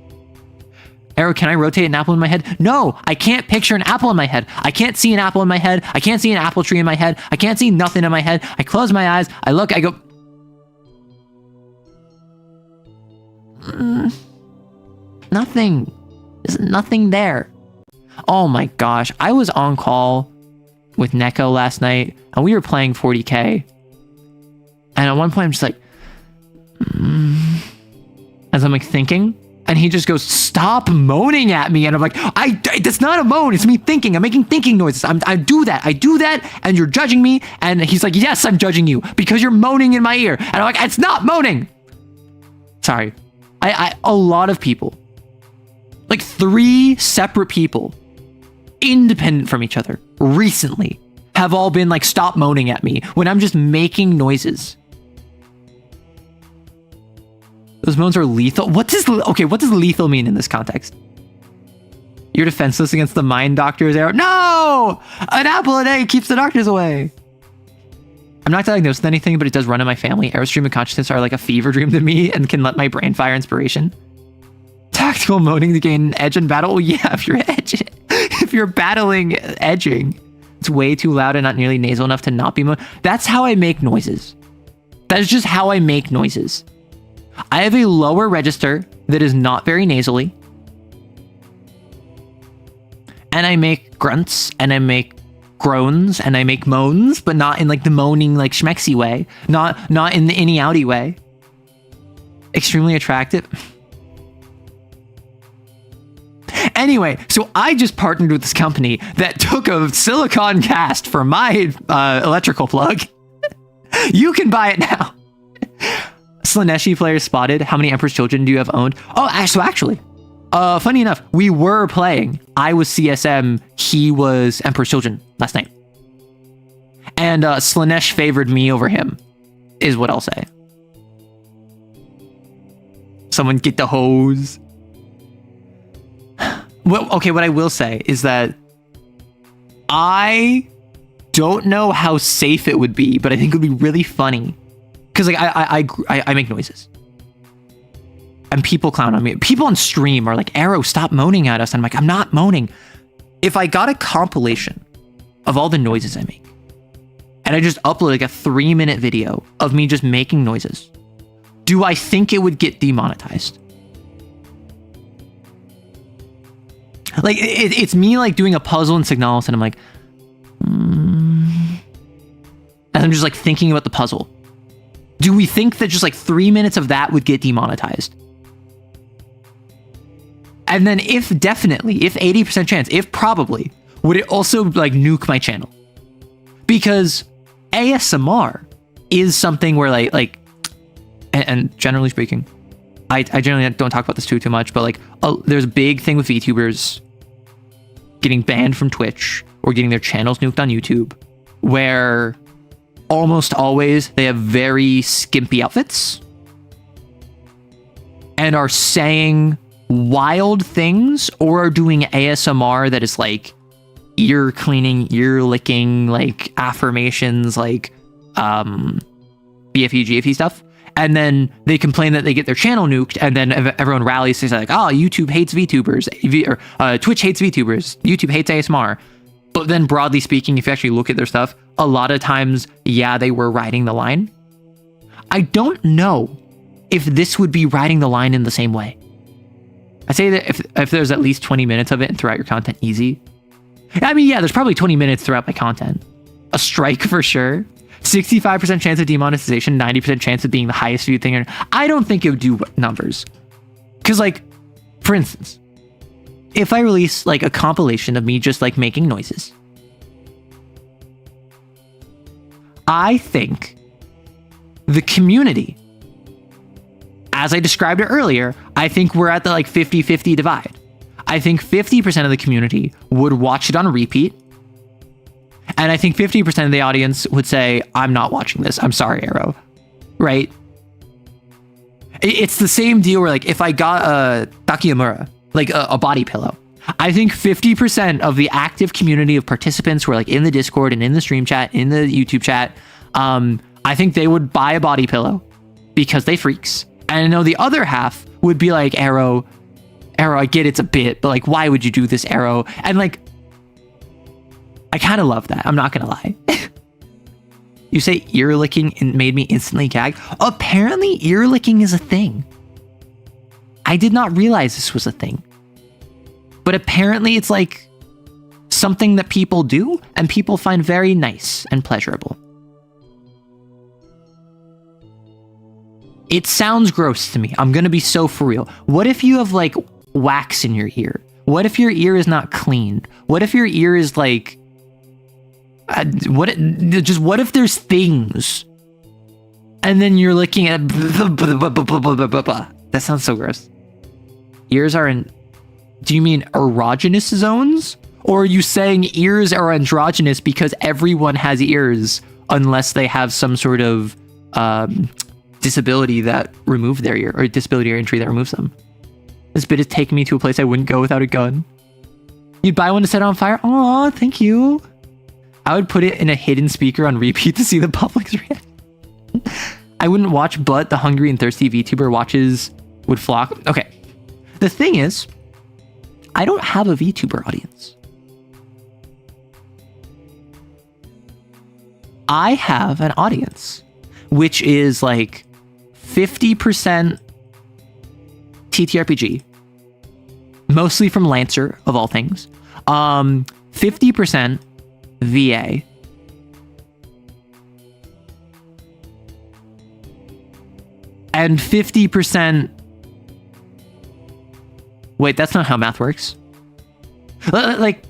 Arrow, can I rotate an apple in my head? No, I can't picture an apple in my head. I can't see an apple in my head. I can't see an apple tree in my head. I can't see nothing in my head. I close my eyes. I look, I go... nothing. There's nothing there. Oh my gosh. I was on call with Neko last night, and we were playing 40K. And at one point, I'm just like... as I'm like thinking... and he just goes, stop moaning at me. And I'm like, that's not a moan. It's me thinking. I'm making thinking noises. I do that. And you're judging me. And he's like, yes, I'm judging you because you're moaning in my ear. And I'm like, it's not moaning. Sorry. A lot of people, like 3 separate people, independent from each other, recently have all been like, stop moaning at me when I'm just making noises. Those moans are lethal. What does lethal mean in this context? You're defenseless against the mind doctor's arrow. No! An apple a day keeps the doctors away. I'm not diagnosed with anything, but it does run in my family. Arrow stream of consciousness are like a fever dream to me and can let my brain fire inspiration. Tactical moaning to gain an edge in battle. Oh, yeah, if you're battling edging, it's way too loud and not nearly nasal enough to not be moan. That's how I make noises. That is just how I make noises. I have a lower register that is not very nasally. And I make grunts, and I make groans, and I make moans, but not in like the moaning, like schmexy way. Not in the inny-outy way. Extremely attractive. Anyway, so I just partnered with this company that took a silicone cast for my electrical plug. You can buy it now. Slaneshi players spotted. How many Emperor's Children do you have owned? Oh, so actually, funny enough, we were playing. I was CSM, he was Emperor's Children last night. And Slanesh favored me over him, is what I'll say. Someone get the hose. Well, okay, what I will say is that I don't know how safe it would be, but I think it would be really funny. Because like I make noises. And people clown on me. People on stream are like, Arrow, stop moaning at us. And I'm like, I'm not moaning. If I got a compilation of all the noises I make, and I just upload like a 3-minute video of me just making noises, do I think it would get demonetized? Like, it's me like doing a puzzle in Signalis, and I'm like, and I'm just like thinking about the puzzle. Do we think that just like 3 minutes of that would get demonetized? And then if 80% chance, if probably, would it also like nuke my channel? Because ASMR is something where like and generally speaking, I generally don't talk about this too much, but like there's a big thing with VTubers getting banned from Twitch or getting their channels nuked on YouTube, where almost always they have very skimpy outfits and are saying wild things or are doing ASMR that is like ear cleaning, ear licking, like affirmations, like BFE, GFE stuff. And then they complain that they get their channel nuked, and then everyone rallies to say like, oh, YouTube hates VTubers, or Twitch hates VTubers, YouTube hates ASMR. But then broadly speaking, if you actually look at their stuff, a lot of times, yeah, they were riding the line. I don't know if this would be riding the line in the same way. I say that if there's at least 20 minutes of it and throughout your content easy. I mean, yeah, there's probably 20 minutes throughout my content. A strike for sure. 65% chance of demonetization, 90% chance of being the highest viewed thing. I don't think it would do numbers. Because, like, for instance, if I release, like, a compilation of me just, like, making noises, I think the community, as I described it earlier, I think we're at the, like, 50-50 divide. I think 50% of the community would watch it on repeat. And I think 50% of the audience would say, I'm not watching this. I'm sorry, Arrow. Right? It's the same deal where, like, if I got a Takiyamura, like a body pillow, I think 50% of the active community of participants who are, like, in the Discord and in the stream chat, in the YouTube chat, I think they would buy a body pillow because they freaks. And I know the other half would be like, Arrow, I get it's a bit, but, like, why would you do this, Arrow? And, like, I kind of love that. I'm not going to lie. You say ear licking and made me instantly gag. Apparently ear licking is a thing. I did not realize this was a thing. But apparently it's like something that people do and people find very nice and pleasurable. It sounds gross to me. I'm going to be so for real. What if you have, like, wax in your ear? What if your ear is not cleaned? What if your ear is, like, what if there's things and then you're looking at that sounds so gross. Ears are in, do you mean erogenous zones, or are you saying ears are androgynous because everyone has ears unless they have some sort of disability that removed their ear, or disability or injury that removes them? This bit is taking me to a place I wouldn't go without a gun. You'd buy one to set it on fire? Aw, thank you. I would put it in a hidden speaker on repeat to see the public's reaction. I wouldn't watch, but the hungry and thirsty VTuber watches would flock. Okay. The thing is, I don't have a VTuber audience. I have an audience, which is like 50% TTRPG, mostly from Lancer, of all things. 50% VA, and 50%. Wait, that's not how math works. Like,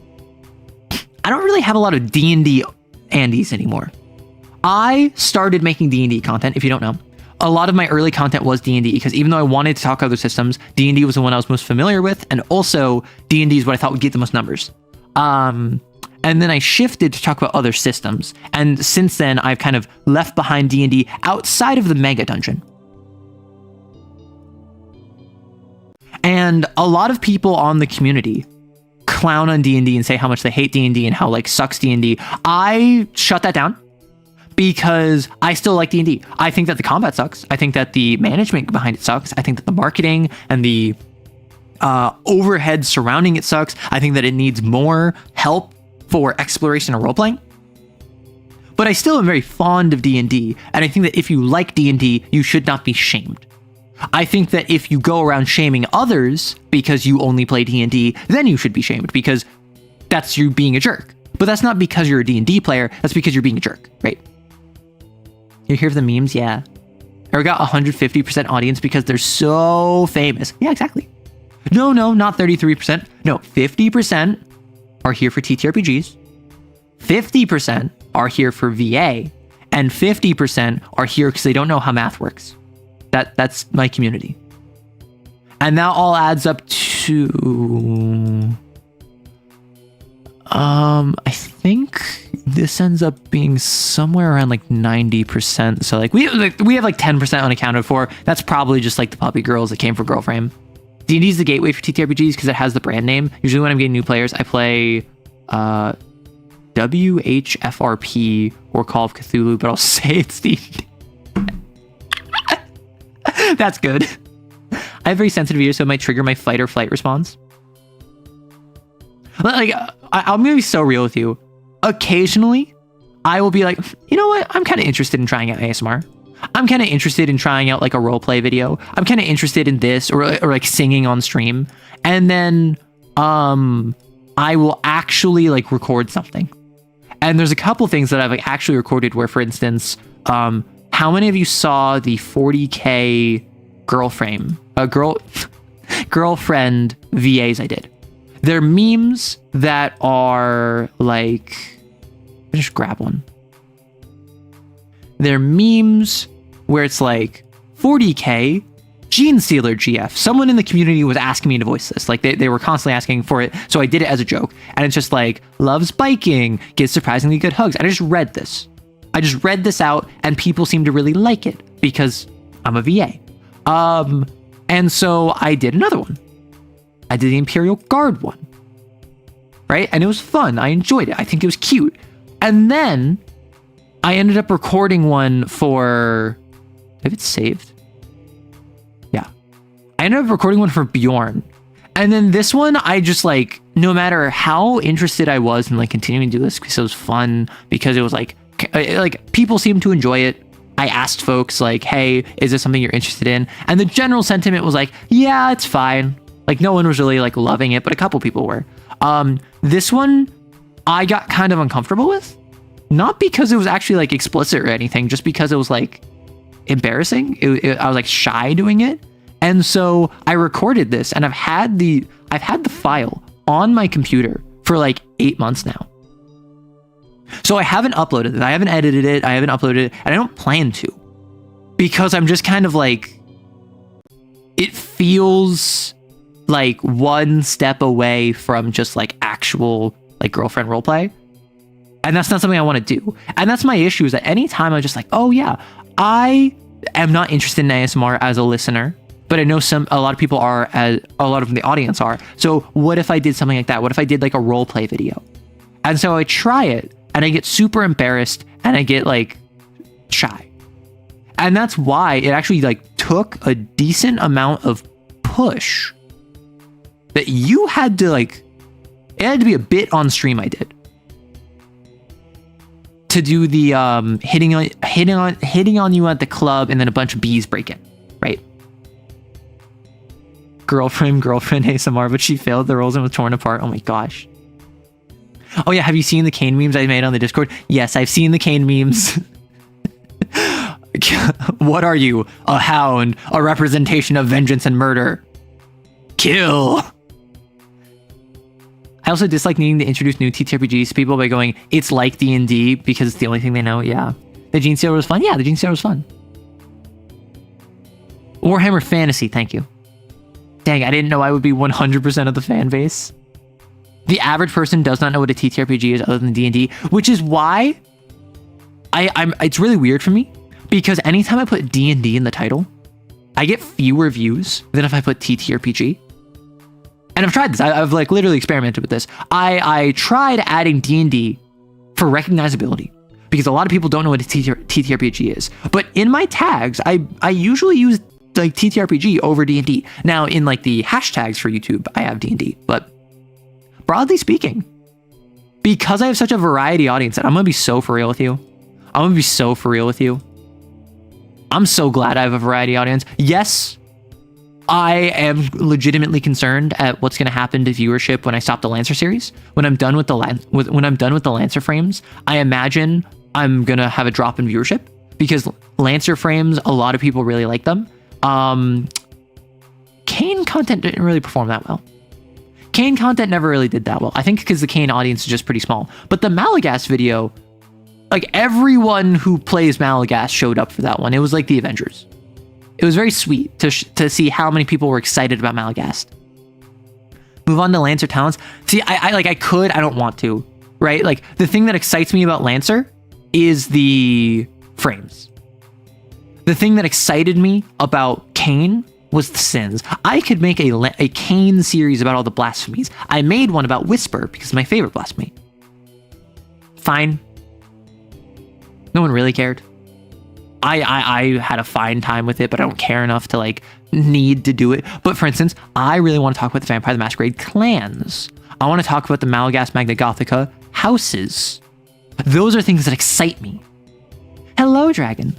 I don't really have a lot of D&D Andes anymore. I started making D&D content, if you don't know. A lot of my early content was D&D, because even though I wanted to talk other systems, D&D was the one I was most familiar with, and also D&D is what I thought would get the most numbers. And then I shifted to talk about other systems, and since then I've kind of left behind D&D outside of the mega dungeon. And a lot of people on the community clown on D&D and say how much they hate D&D and how, like, sucks D&D. I shut that down because I still like D&D. I think that the combat sucks. I think that the management behind it sucks. I think that the marketing and the overhead surrounding it sucks. I think that it needs more help for exploration and role-playing. But I still am very fond of D&D, and I think that if you like D&D, you should not be shamed. I think that if you go around shaming others because you only play D&D, then you should be shamed, because that's you being a jerk. But that's not because you're a D&D player, that's because you're being a jerk, right? You hear the memes? Yeah. Or got 150% audience because they're so famous. Yeah, exactly. No, not 33%. No, 50% are here for TTRPGs. 50% are here for VA. And 50% are here because they don't know how math works. That's my community. And that all adds up to... I think this ends up being somewhere around like 90%. So like we have like 10% unaccounted for. That's probably just like the puppy girls that came for Girlframe. D&D is the gateway for TTRPGs because it has the brand name. Usually when I'm getting new players, I play WHFRP or Call of Cthulhu, but I'll say it's D&D. That's good. I have very sensitive ears, so it might trigger my fight or flight response. Like, I'm gonna be so real with you. Occasionally, I will be like, you know what? I'm kind of interested in trying out ASMR. I'm kind of interested in trying out like a roleplay video. I'm kind of interested in this or like singing on stream. And then I will actually like record something. And there's a couple things that I've like actually recorded where, for instance, how many of you saw the 40K girlfriend VAs I did? They're memes that are like, just grab one. They're memes where it's like 40K Gene Stealer GF. Someone in the community was asking me to voice this. Like they were constantly asking for it. So I did it as a joke. And it's just like, loves biking, gives surprisingly good hugs. And I just read this. I just read this out and people seem to really like it because I'm a VA. And so I did another one. I did the Imperial Guard one. Right? And it was fun. I enjoyed it. I think it was cute. And then I ended up recording one for... Have it saved? Yeah. I ended up recording one for Bjorn. And then this one, I just like, no matter how interested I was in like continuing to do this, because it was fun, because it was like people seemed to enjoy it. I asked folks like, hey, is this something you're interested in? And the general sentiment was like, yeah, it's fine. Like no one was really like loving it, but a couple people were. This one I got kind of uncomfortable with, not because it was actually like explicit or anything, just because it was like embarrassing. I was like shy doing it. And so I recorded this and I've had the file on my computer for like 8 months now. So I haven't uploaded it. I haven't edited it. I haven't uploaded it. And I don't plan to, because I'm just kind of like, it feels like one step away from just like actual like girlfriend roleplay. And that's not something I want to do. And that's my issue, is that anytime I'm just like, oh yeah, I am not interested in ASMR as a listener, but I know a lot of people are, as a lot of the audience are. So what if I did something like that? What if I did like a roleplay video? And so I try it and I get super embarrassed and I get like shy. And that's why it actually like took a decent amount of push that you had to like, it had to be a bit on stream I did to do the hitting on you at the club and then a bunch of bees break in, right? Girlfriend ASMR, but she failed the roles and was torn apart. Oh my gosh. Oh yeah, have you seen the Kane memes I made on the Discord? Yes, I've seen the Kane memes. What are you? A hound, a representation of vengeance and murder. Kill. I also dislike needing to introduce new TTRPGs to people by going, it's like D&D, because it's the only thing they know. Yeah. The Gene Stealer was fun. Yeah, the Gene Stealer was fun. Warhammer Fantasy, thank you. Dang, I didn't know I would be 100% of the fan base. The average person does not know what a TTRPG is other than D&D, which is why it's really weird for me, because anytime I put D&D in the title, I get fewer views than if I put TTRPG. And I've tried this. I've like literally experimented with this. I tried adding D&D for recognizability, because a lot of people don't know what a TTRPG is. But in my tags, I usually use like TTRPG over D&D. Now in like the hashtags for YouTube, I have D&D, but broadly speaking, because I have such a variety audience, and I'm gonna be so for real with you. I'm so glad I have a variety audience. Yes, I am legitimately concerned at what's going to happen to viewership when I stop the Lancer series. When I'm done with the Lancer frames, I imagine I'm going to have a drop in viewership, because Lancer frames, a lot of people really like them. Kane content didn't really perform that well. Kane content never really did that well. I think because the Kane audience is just pretty small. But the Malagast video, like everyone who plays Malagast showed up for that one. It was like the Avengers. It was very sweet to see how many people were excited about Malagast. Move on to Lancer talents. See, I don't want to, right? Like the thing that excites me about Lancer is the frames. The thing that excited me about Kane was the sins. I could make a Cain series about all the blasphemies. I made one about Whisper because it's my favorite blasphemy. Fine. No one really cared. I had a fine time with it, but I don't care enough to like need to do it. But for instance, I really want to talk about the Vampire the Masquerade clans. I want to talk about the Malagast Magna Gothica houses. Those are things that excite me. Hello, Dragon.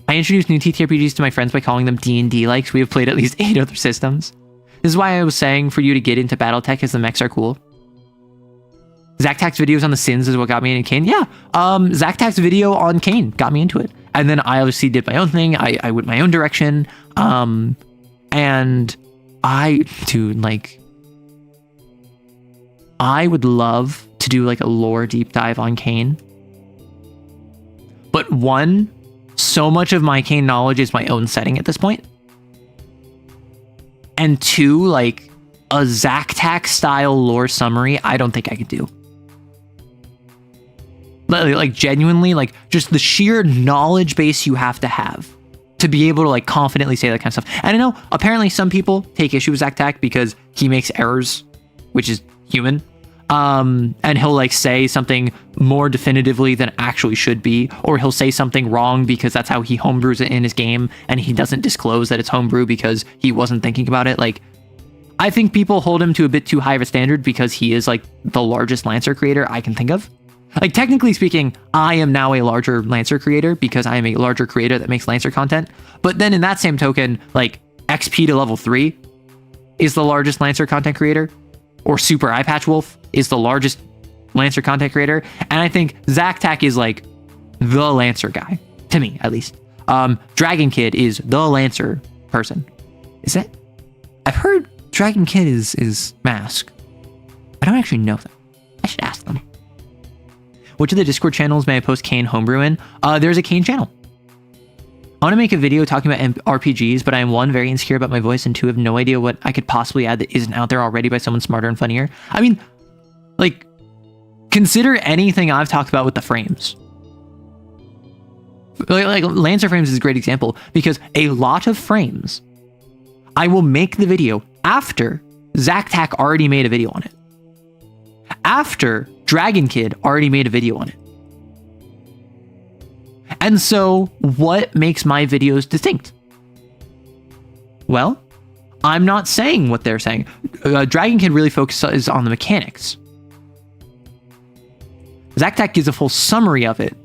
I introduced new TTRPGs to my friends by calling them D&D likes. We have played at least 8 other systems. This is why I was saying for you to get into Battletech as the mechs are cool. Zactac's videos on the sins is what got me into Cain. Yeah, Zactac's video on Cain got me into it. And then I obviously did my own thing. I went my own direction. And dude, like, I would love to do like a lore deep dive on Cain. But one, so much of my Cain knowledge is my own setting at this point. And two, like a Zactac style lore summary, I don't think I could do. Like genuinely, like just the sheer knowledge base you have to be able to like confidently say that kind of stuff. And I know apparently some people take issue with Zactac because he makes errors, which is human. And he'll like say something more definitively than it actually should be, or he'll say something wrong because that's how he homebrews it in his game, and he doesn't disclose that it's homebrew because he wasn't thinking about it. Like, I think people hold him to a bit too high of a standard because he is like the largest Lancer creator I can think of. Like, technically speaking, I am now a larger Lancer creator because I am a larger creator that makes Lancer content. But then in that same token, like XP to level 3 is the largest Lancer content creator, or Super Eye Patch Wolf is the largest Lancer content creator. And I think Zactac is like the Lancer guy, to me at least. Dragon Kid is the Lancer person. Is that? I've heard Dragon Kid is Mask. I don't actually know them. I should ask them. Which of the Discord channels may I post Cain homebrew in? There's a Cain channel. I want to make a video talking about RPGs, but I am 1, very insecure about my voice, and 2, have no idea what I could possibly add that isn't out there already by someone smarter and funnier. I mean, like, consider anything I've talked about with the frames. Like Lancer frames is a great example, because a lot of frames, I will make the video after Zactac already made a video on it. After Dragon Kid already made a video on it. And so, what makes my videos distinct? Well, I'm not saying what they're saying. Dragon Kid really focuses on the mechanics. Zactac gives a full summary of it,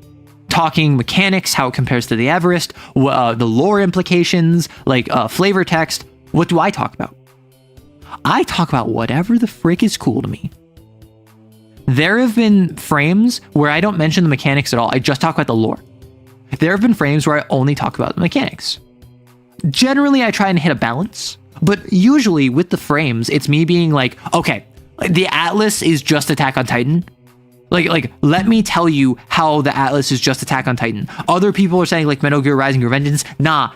talking mechanics, how it compares to the Everest, the lore implications, like flavor text. What do I talk about? I talk about whatever the frick is cool to me. There have been frames where I don't mention the mechanics at all. I just talk about the lore. There have been frames where I only talk about the mechanics. Generally, I try and hit a balance, but usually with the frames, it's me being like, okay, the Atlas is just Attack on Titan. Like, let me tell you how the Atlas is just Attack on Titan. Other people are saying like Metal Gear Rising Revengeance. Nah,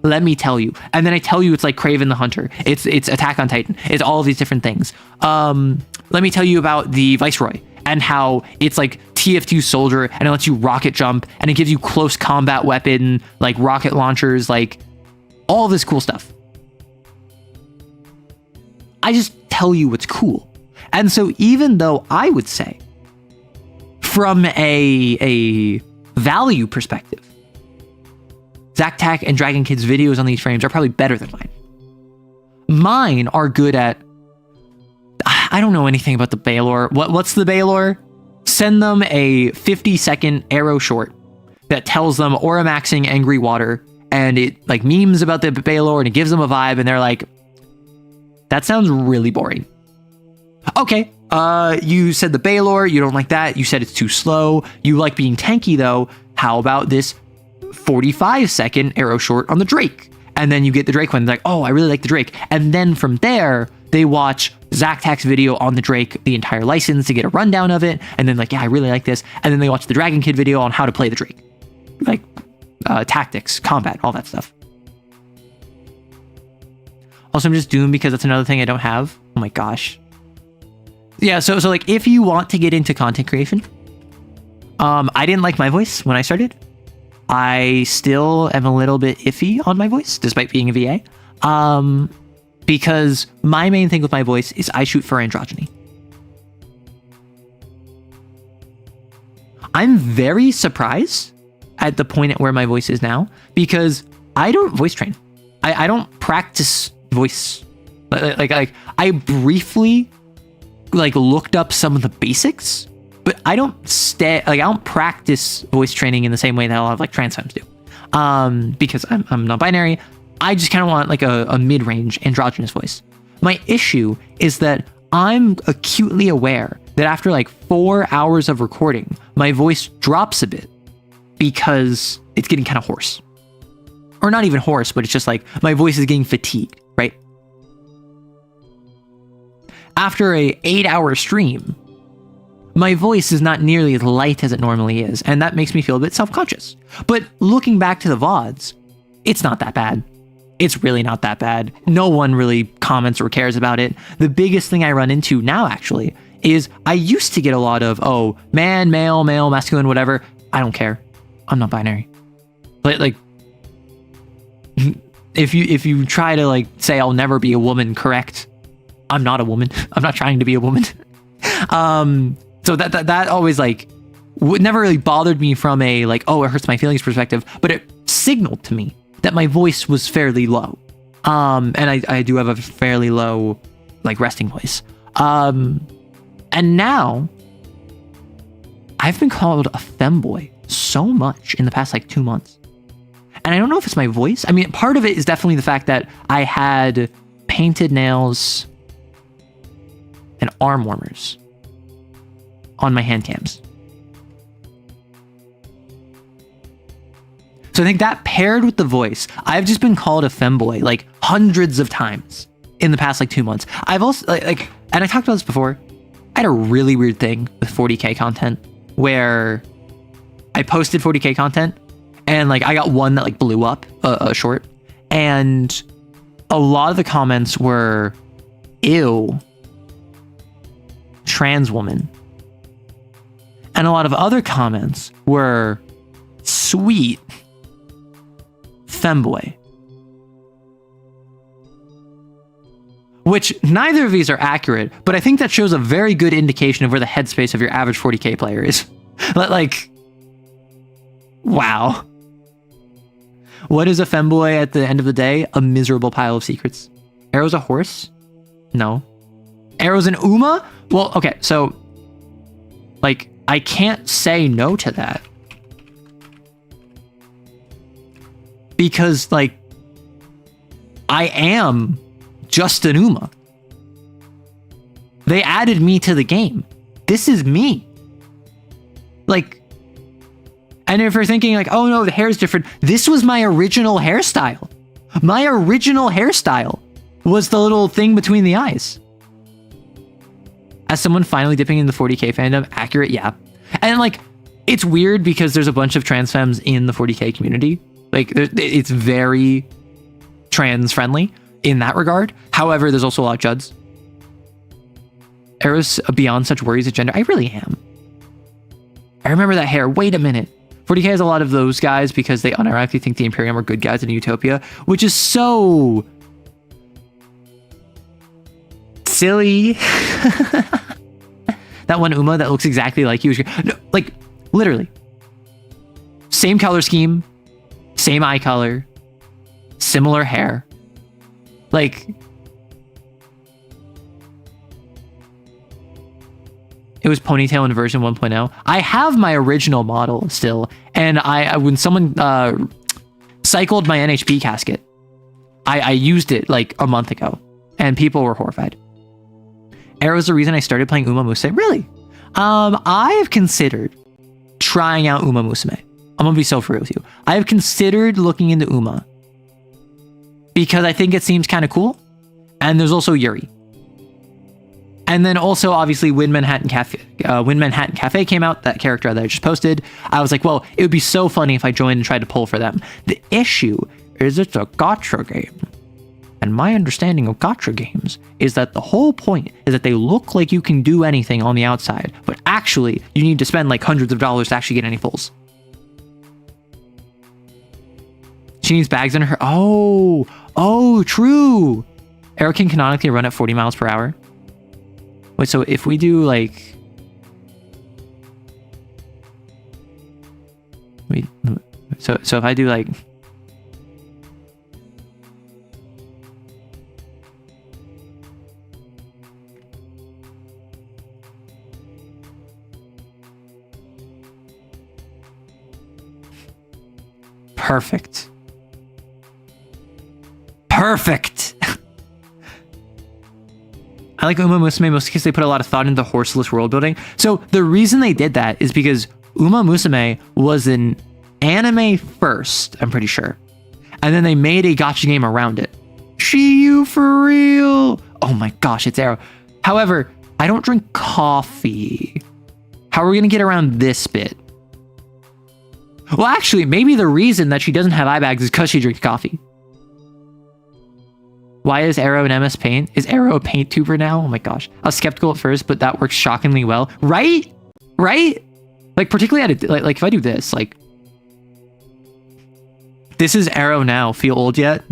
let me tell you. And then I tell you it's like Kraven the Hunter. It's Attack on Titan. It's all of these different things. Let me tell you about the Viceroy and how it's like TF2 soldier and it lets you rocket jump and it gives you close combat weapon, like rocket launchers, like all this cool stuff. I just tell you what's cool. And so even though I would say from a value perspective, Zactac and Dragon Kid's videos on these frames are probably better than mine. Mine are good at, I don't know anything about the Baylor. What's the Baylor? Send them a 50-second arrow short that tells them Aura maxing Angry Water, and it like memes about the Baylor and it gives them a vibe, and they're like, that sounds really boring. Okay, you said the Baylor, you don't like that, you said it's too slow, you like being tanky though, how about this 45-second arrow short on the Drake? And then you get the Drake one, like, oh, I really like the Drake. And then from there, they watch Zactac's video on the Drake, the entire license, to get a rundown of it. And then like, yeah, I really like this. And then they watch the Dragon Kid video on how to play the Drake. Like, tactics, combat, all that stuff. Also, I'm just doomed because that's another thing I don't have. Oh my gosh. Yeah, so like, if you want to get into content creation, I didn't like my voice when I started. I still am a little bit iffy on my voice, despite being a VA. Because my main thing with my voice is I shoot for androgyny. I'm very surprised at the point at where my voice is now, because I don't voice train. I don't practice voice. Like I briefly looked up some of the basics, but I don't I don't practice voice training in the same way that a lot of trans femmes do. Because I'm non-binary. I just kind of want a mid-range androgynous voice. My issue is that I'm acutely aware that after 4 hours of recording, my voice drops a bit because it's getting kind of hoarse. Or not even hoarse, but it's just my voice is getting fatigued, right? After a 8-hour stream, my voice is not nearly as light as it normally is, and that makes me feel a bit self-conscious. But looking back to the VODs, it's not that bad. It's really not that bad. No one really comments or cares about it. The biggest thing I run into now, actually, is I used to get a lot of, oh, man, male, masculine, whatever. I don't care. I'm not binary. But if you try to say I'll never be a woman, correct? I'm not a woman. I'm not trying to be a woman. So that always never really bothered me from a oh, it hurts my feelings perspective, but it signaled to me that my voice was fairly low. And I do have a fairly low resting voice. And now I've been called a femboy so much in the past 2 months. And I don't know if it's my voice. I mean, part of it is definitely the fact that I had painted nails and arm warmers on my hand cams. So I think that paired with the voice, I've just been called a femboy hundreds of times in the past 2 months. I've also and I talked about this before. I had a really weird thing with 40K content where I posted 40K content and I got one that blew up a short, and a lot of the comments were, ew, trans woman. And a lot of other comments were, sweet, femboy. Which neither of these are accurate, but I think that shows a very good indication of where the headspace of your average 40K player is. Wow. What is a femboy at the end of the day? A miserable pile of secrets. Arrow's a horse? No. Arrow's an Uma? Well, okay, so I can't say no to that. Because I am just an Uma. They added me to the game. This is me. And if you're thinking oh no, the hair is different, this was my original hairstyle. My original hairstyle was the little thing between the eyes. As someone finally dipping in the 40K fandom, accurate, yeah. And it's weird because there's a bunch of trans femmes in the 40K community. It's very trans friendly in that regard. However, there's also a lot of Juds. Arrow's beyond such worries of gender. I really am. I remember that hair. Wait a minute. 40K has a lot of those guys because they unironically think the Imperium are good guys in Utopia, which is so silly. That one Uma that looks exactly like you. No, literally. Same color scheme, same eye color, similar hair. It was ponytail in version 1.0. I have my original model still, and when someone cycled my NHP casket, I used it a month ago, and people were horrified. Arrow's the reason I started playing Uma Musume. Really? I have considered trying out Uma Musume. I'm gonna be so for real with you. I have considered looking into Uma because I think it seems kind of cool, and there's also Yuri. And then also, obviously, When Manhattan Cafe came out, that character that I just posted. I was like, well, it would be so funny if I joined and tried to pull for them. The issue is it's a gacha game. And my understanding of gacha games is that the whole point is that they look like you can do anything on the outside, but actually, you need to spend hundreds of dollars to actually get any pulls. She needs bags under her. Oh, true. Arrow can canonically run at 40 miles per hour. Wait, so if we do like... Wait, so if I do like... Perfect. Perfect. I like Uma Musume mostly because they put a lot of thought into horseless world building. So the reason they did that is because Uma Musume was an anime first, I'm pretty sure. And then they made a gacha game around it. Shiyu for real. Oh my gosh, it's Arrow. However, I don't drink coffee. How are we going to get around this bit? Well, actually, maybe the reason that she doesn't have eye bags is because she drinks coffee. Why is Arrow an MS Paint? Is Arrow a paint tuber now? Oh my gosh. I was skeptical at first, but that works shockingly well. Right? Right? Like, particularly at like if I do this, like... This is Arrow now. Feel old yet?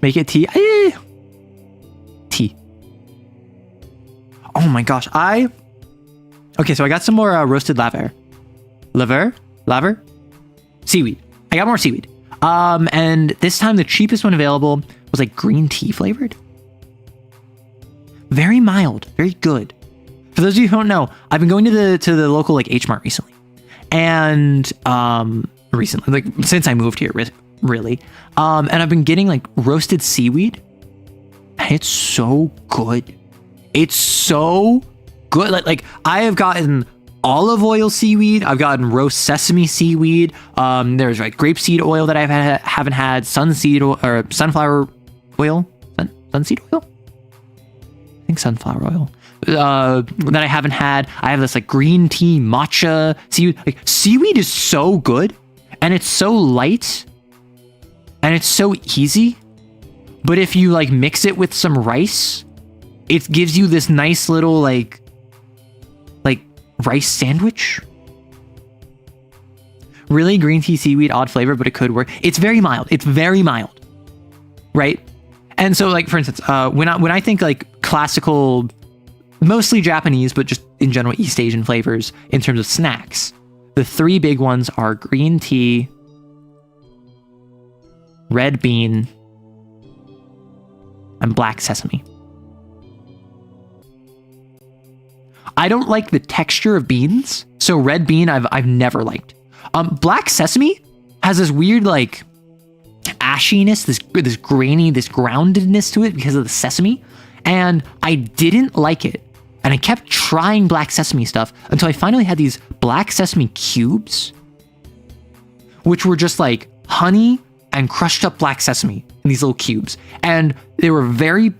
Make it tea. Tea. Oh my gosh. Okay, so I got some more roasted laver. Laver? Seaweed. I got more seaweed. And this time the cheapest one available was like green tea flavored. Very mild, very good. For those of you who don't know, I've been going to the local like H Mart recently. And recently, like since I moved here, really. And I've been getting like roasted seaweed. And it's so good. It's so good. Like I have gotten olive oil seaweed. I've gotten roast sesame seaweed. There's like grapeseed oil that I haven't had. Sunseed oil, or sunflower oil. Sunseed oil? I think sunflower oil. That I haven't had. I have this like green tea matcha seaweed. Like seaweed is so good, and it's so light, and it's so easy. But if you like mix it with some rice, it gives you this nice little like rice sandwich. Really, green tea seaweed, odd flavor, but it could work. It's very mild. It's very mild, right? And so, like for instance, when I think like classical, mostly Japanese, but just in general East Asian flavors in terms of snacks, the three big ones are green tea, red bean, and black sesame. I don't like the texture of beans, so red bean I've never liked. Black sesame has this weird like ashiness, this grainy, this groundedness to it because of the sesame, and I didn't like it. And I kept trying black sesame stuff until I finally had these black sesame cubes, which were just like honey and crushed up black sesame in these little cubes, and they were very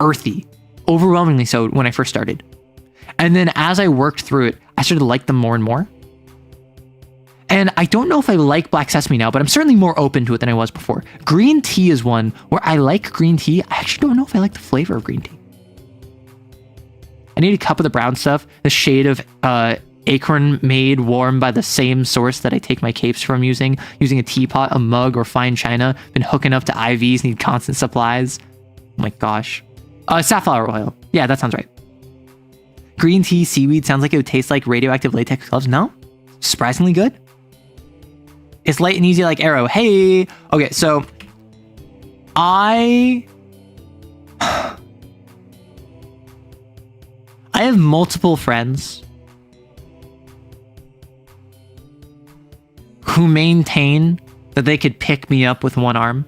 earthy, overwhelmingly so when I first started. And then as I worked through it, I started to like them more and more. And I don't know if I like black sesame now, but I'm certainly more open to it than I was before. Green tea is one where I like green tea. I actually don't know if I like the flavor of green tea. I need a cup of the brown stuff, the shade of acorn made warm by the same source that I take my capes from using a teapot, a mug, or fine china. Been hooking up to IVs, need constant supplies. Oh my gosh. Safflower oil. Yeah, that sounds right. Green tea seaweed sounds like it would taste like radioactive latex gloves. No? Surprisingly good. It's light and easy like Arrow. Hey! Okay, so I have multiple friends who maintain that they could pick me up with one arm.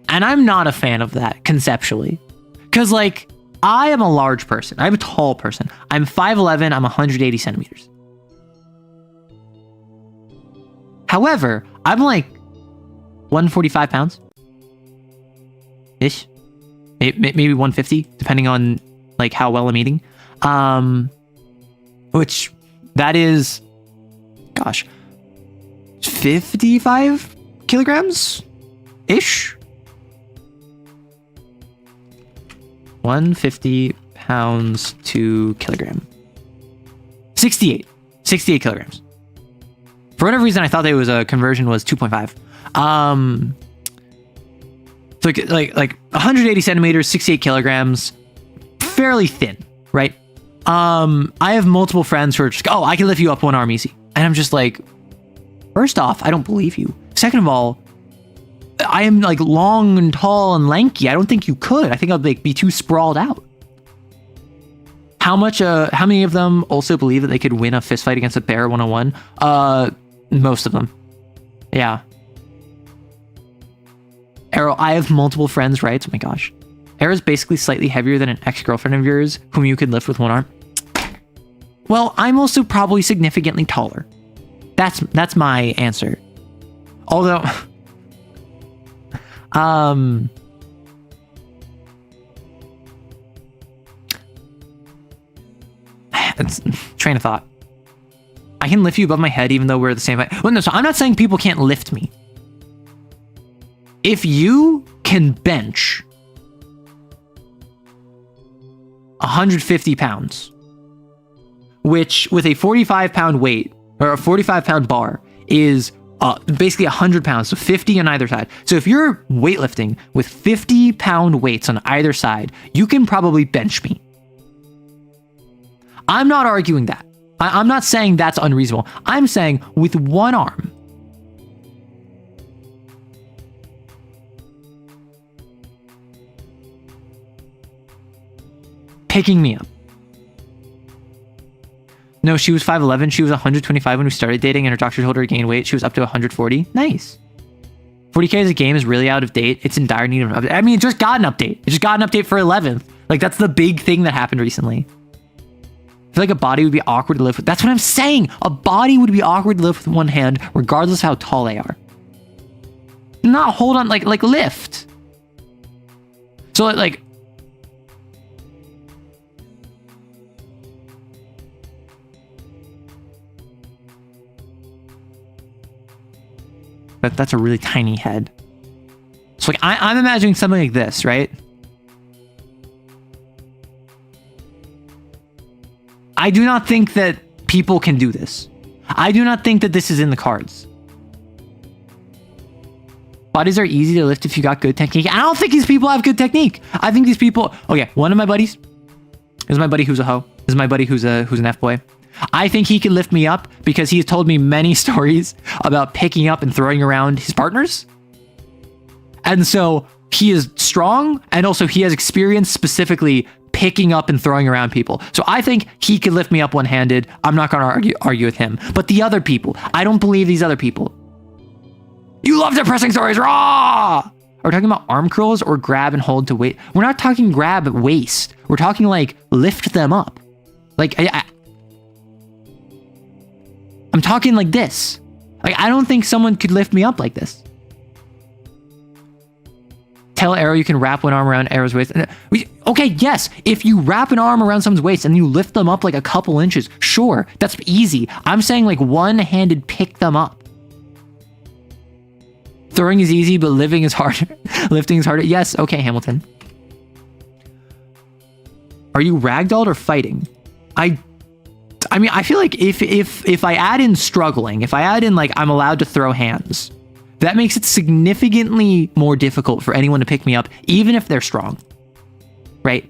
And I'm not a fan of that conceptually. Because, like, I am a large person. I'm a tall person. I'm 5'11". I'm 180 centimeters. However, I'm like 145 pounds. Ish. Maybe 150, depending on, like, how well I'm eating. Which, that is, gosh, 55 kilograms-ish? 150 pounds to kilogram. 68 kilograms. For whatever reason, I thought that it was a conversion was 2.5. So like 180 centimeters, 68 kilograms, fairly thin, right? I have multiple friends who are just, oh, I can lift you up one arm easy. And I'm just like, first off, I don't believe you. Second of all, I am like long and tall and lanky. I don't think you could. I think I'd like be too sprawled out. How many of them also believe that they could win a fist fight against a bear 101? Most of them. Yeah. Arrow, I have multiple friends, right? Oh my gosh. Arrow's basically slightly heavier than an ex-girlfriend of yours whom you could lift with one arm. Well, I'm also probably significantly taller. That's my answer. Although, it's train of thought. I can lift you above my head even though we're the same height. Well, no, so I'm not saying people can't lift me. If you can bench 150 pounds, which with a 45-pound weight or a 45-pound bar is basically 100 pounds, so 50 on either side. So if you're weightlifting with 50-pound weights on either side, you can probably bench me. I'm not arguing that. I'm not saying that's unreasonable. I'm saying with one arm, picking me up. No, she was 5'11". She was 125 when we started dating, and her doctor told her to gain weight. She was up to 140. Nice. 40K as a game is really out of date. It's in dire need of an update. I mean, it just got an update. It just got an update for 11th. Like, that's the big thing that happened recently. I feel like a body would be awkward to lift with. That's what I'm saying. A body would be awkward to lift with one hand, regardless of how tall they are. Not hold on, like lift. So like that's a really tiny head. So like I'm imagining something like this, right? I do not think that people can do this. I do not think that this is in the cards. Bodies are easy to lift if you got good technique. I don't think these people have good technique. I think these people... Okay, one of my buddies is my buddy who's a hoe. This is my buddy who's an F-boy. I think he can lift me up because he's told me many stories about picking up and throwing around his partners. And so he is strong, and also he has experience specifically picking up and throwing around people. So I think he could lift me up one-handed. I'm not going to argue with him. But the other people, I don't believe these other people. You love depressing stories, raw! Are we talking about arm curls or grab and hold to weight? We're not talking grab waist. We're talking like lift them up. Like, I'm talking like this. Like, I don't think someone could lift me up like this. Tell Arrow you can wrap one arm around Arrow's waist. Okay, yes. If you wrap an arm around someone's waist and you lift them up like a couple inches, sure, that's easy. I'm saying like one-handed pick them up. Throwing is easy, but lifting is harder. Lifting is harder. Yes, okay, Hamilton. Are you ragdolled or fighting? I mean, I feel like if I add in struggling, if I add in like I'm allowed to throw hands, that makes it significantly more difficult for anyone to pick me up, even if they're strong, right?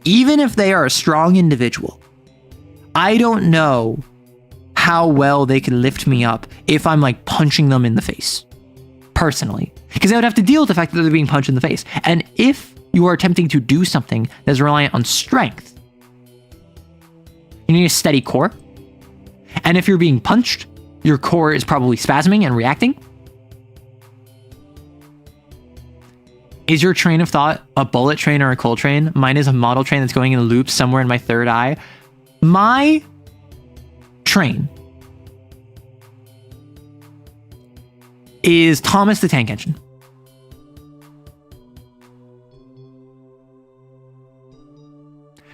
Even if they are a strong individual, I don't know how well they can lift me up if I'm like punching them in the face, personally, because I would have to deal with the fact that they're being punched in the face. And if you are attempting to do something that's reliant on strength, you need a steady core. And if you're being punched, your core is probably spasming and reacting. Is your train of thought a bullet train or a coal train? Mine is a model train that's going in a loop somewhere in my third eye. My train is Thomas the Tank Engine.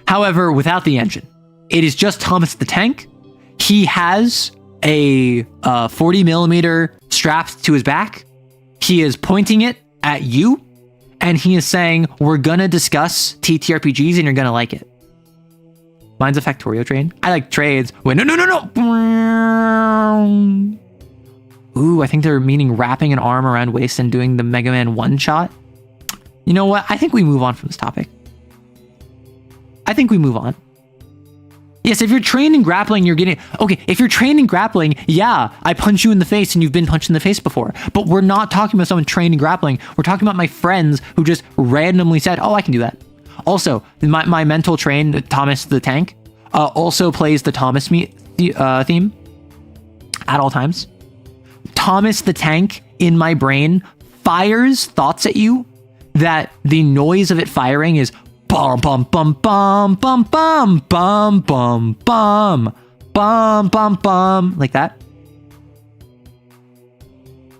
However, without the engine, it is just Thomas the Tank. He has a 40 millimeter strapped to his back. He is pointing it at you, and he is saying, we're gonna discuss TTRPGs and you're gonna like it. Mine's a Factorio train. I like trades. Wait, no. Ooh, I think they're meaning wrapping an arm around waist and doing the Mega Man one shot. You know what? I think we move on from this topic. I think we move on. Yes, if you're trained in grappling, you're getting... Okay, if you're trained in grappling, yeah, I punch you in the face and you've been punched in the face before. But we're not talking about someone trained in grappling. We're talking about my friends who just randomly said, oh, I can do that. Also, my mental train, Thomas the Tank, also plays the Thomas theme at all times. Thomas the Tank in my brain fires thoughts at you that the noise of it firing is bum bum bum bum bum bum bum bum bum bum bum bum, like that.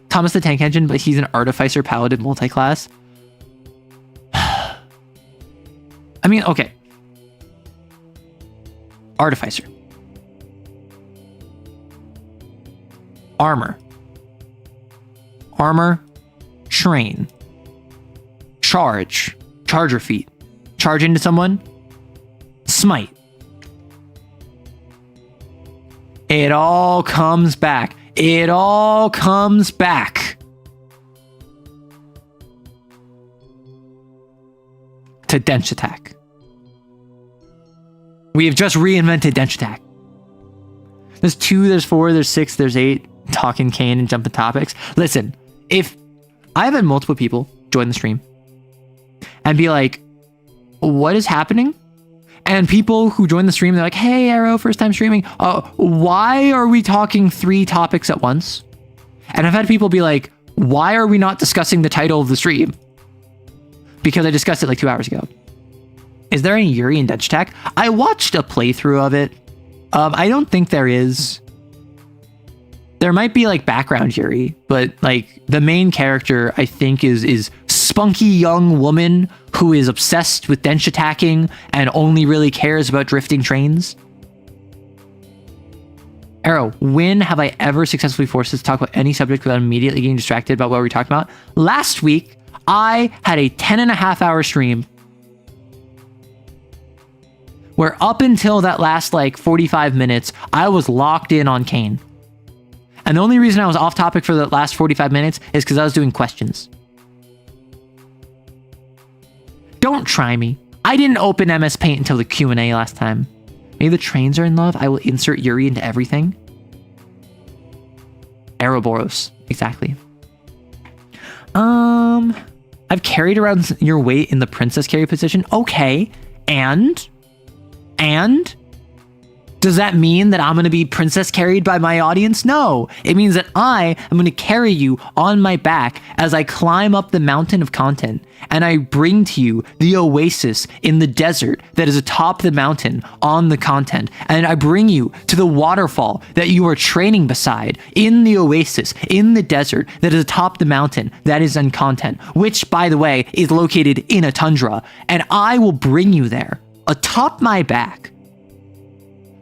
Thomas the Tank Engine, but he's an Artificer Paladin multi-class. I mean, okay. Artificer. Armor. Armor. Train. Charge. Charger feet. Charge into someone. Smite. It all comes back. It all comes back to Dense Attack. We have just reinvented Dense Attack. There's 2, there's 4, there's 6, there's 8. Talking cane and jumping topics. Listen, if I've had multiple people join the stream and be like, what is happening? And people who join the stream, they're like, hey, Arrow, first time streaming. Why are we talking 3 topics at once? And I've had people be like, why are we not discussing the title of the stream? Because I discussed it like 2 hours ago. Is there any Yuri in Dense Attack? I watched a playthrough of it. I don't think there is. There might be like background Yuri, but like the main character, I think, is spunky young woman who is obsessed with Dense Attacking and only really cares about drifting trains. Arrow, when have I ever successfully forced us to talk about any subject without immediately getting distracted about what we're talking about? Last week, I had a 10.5-hour stream where up until that last like 45 minutes, I was locked in on Kane. And the only reason I was off topic for the last 45 minutes is because I was doing questions. Don't try me. I didn't open MS Paint until the Q&A last time. Maybe the trains are in love. I will insert Yuri into everything. Ouroboros. Exactly. I've carried around your weight in the princess carry position. Okay. And? Does that mean that I'm going to be princess carried by my audience? No. It means that I am going to carry you on my back as I climb up the mountain of content, and I bring to you the oasis in the desert that is atop the mountain on the content, and I bring you to the waterfall that you are training beside in the oasis in the desert that is atop the mountain that is on content, which, by the way, is located in a tundra, and I will bring you there atop my back,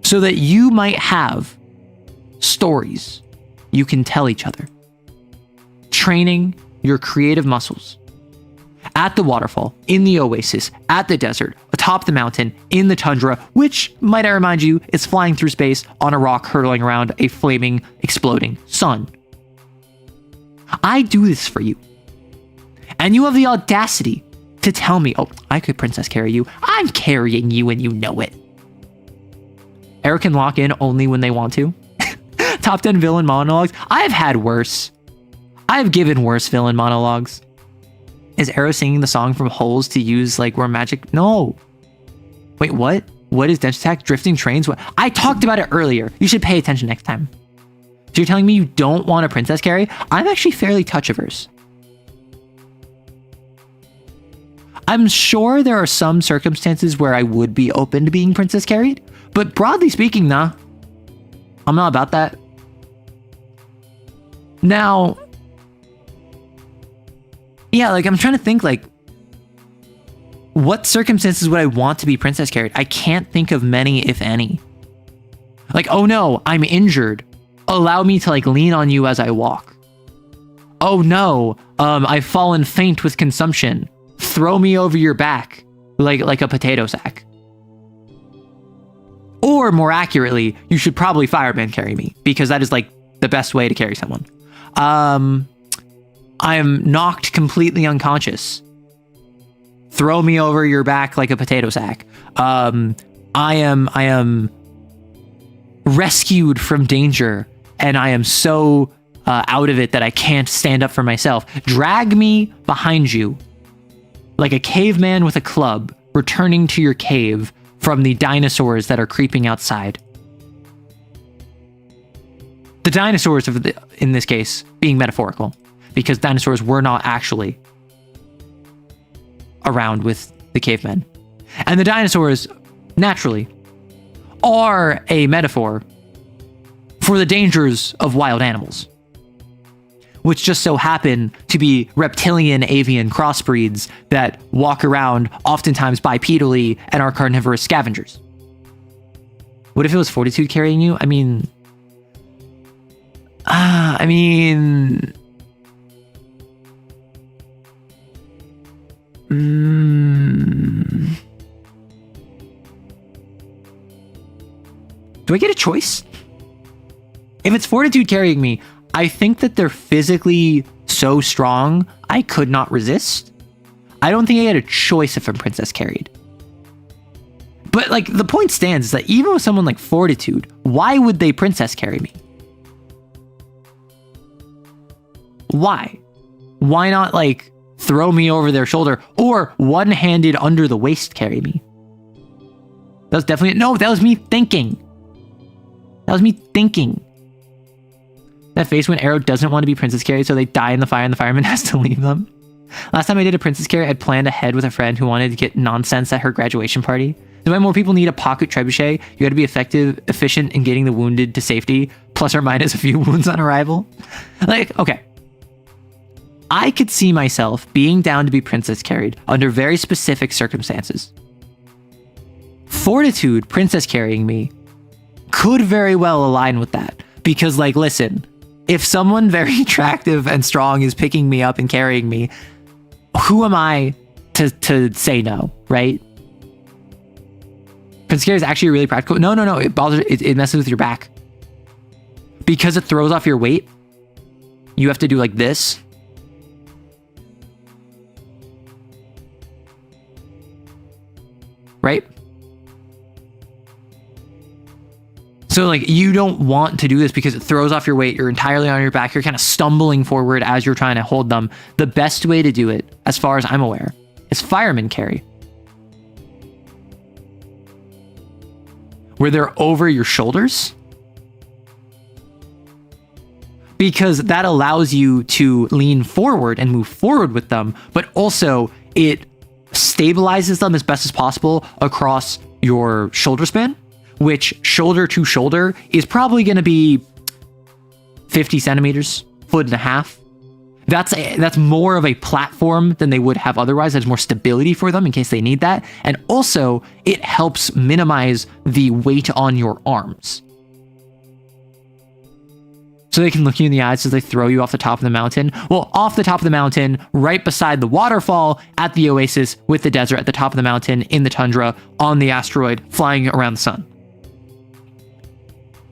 so that you might have stories you can tell each other. Training your creative muscles at the waterfall, in the oasis, at the desert, atop the mountain, in the tundra, which, might I remind you, is flying through space on a rock hurtling around a flaming, exploding sun. I do this for you. And you have the audacity to tell me, oh, I could princess carry you. I'm carrying you and you know it. Eric can lock in only when they want to. Top 10 villain monologues. I've had worse. I've given worse villain monologues. Is Arrow singing the song from Holes to use like where magic? No. Wait, what? What is Dense Attack? Drifting trains? What? I talked about it earlier. You should pay attention next time. So you're telling me you don't want a princess carry? I'm actually fairly touch averse. I'm sure there are some circumstances where I would be open to being princess carried, but broadly speaking, nah. I'm not about that. Now, yeah, like I'm trying to think like, what circumstances would I want to be princess carried? I can't think of many, if any. Like, oh no, I'm injured. Allow me to like lean on you as I walk. Oh no, I've fallen faint with consumption. Throw me over your back like a potato sack. Or more accurately, you should probably fireman carry me, because that is like the best way to carry someone. I am knocked completely unconscious. Throw me over your back like a potato sack. I am rescued from danger, and I am so out of it that I can't stand up for myself. Drag me behind you like a caveman with a club, returning to your cave from the dinosaurs that are creeping outside. The dinosaurs, in this case, being metaphorical, because dinosaurs were not actually around with the cavemen. And the dinosaurs, naturally, are a metaphor for the dangers of wild animals, which just so happen to be reptilian avian crossbreeds that walk around oftentimes bipedally and are carnivorous scavengers. What if it was Fortitude carrying you? Do I get a choice? If it's Fortitude carrying me, I think that they're physically so strong, I could not resist. I don't think I had a choice if I'm princess carried. But like, the point stands is that even with someone like Fortitude, why would they princess carry me? Why? Why not like throw me over their shoulder or one-handed under the waist carry me? That was definitely, no, that was me thinking. That face when Arrow doesn't want to be princess carried, so they die in the fire and the fireman has to leave them. Last time I did a princess carry, I'd planned ahead with a friend who wanted to get nonsense at her graduation party. So when more people need a pocket trebuchet, you got to be efficient in getting the wounded to safety, plus or minus a few wounds on arrival. Like, okay. I could see myself being down to be princess carried under very specific circumstances. Fortitude princess carrying me could very well align with that. Because, like, listen, if someone very attractive and strong is picking me up and carrying me, who am I to say no, right? Princess carry is actually really practical. No, it messes with your back. Because it throws off your weight, you have to do like this. Right? So like, you don't want to do this because it throws off your weight. You're entirely on your back. You're kind of stumbling forward as you're trying to hold them. The best way to do it, as far as I'm aware, is fireman carry, where they're over your shoulders, because that allows you to lean forward and move forward with them, but also it stabilizes them as best as possible across your shoulder span, which shoulder to shoulder is probably going to be 50 centimeters, foot and a half. That's more of a platform than they would have otherwise. There's more stability for them in case they need that. And also, it helps minimize the weight on your arms. So they can look you in the eyes as they throw you off the top of the mountain. Well, off the top of the mountain, right beside the waterfall, at the oasis, with the desert, at the top of the mountain, in the tundra, on the asteroid, flying around the sun.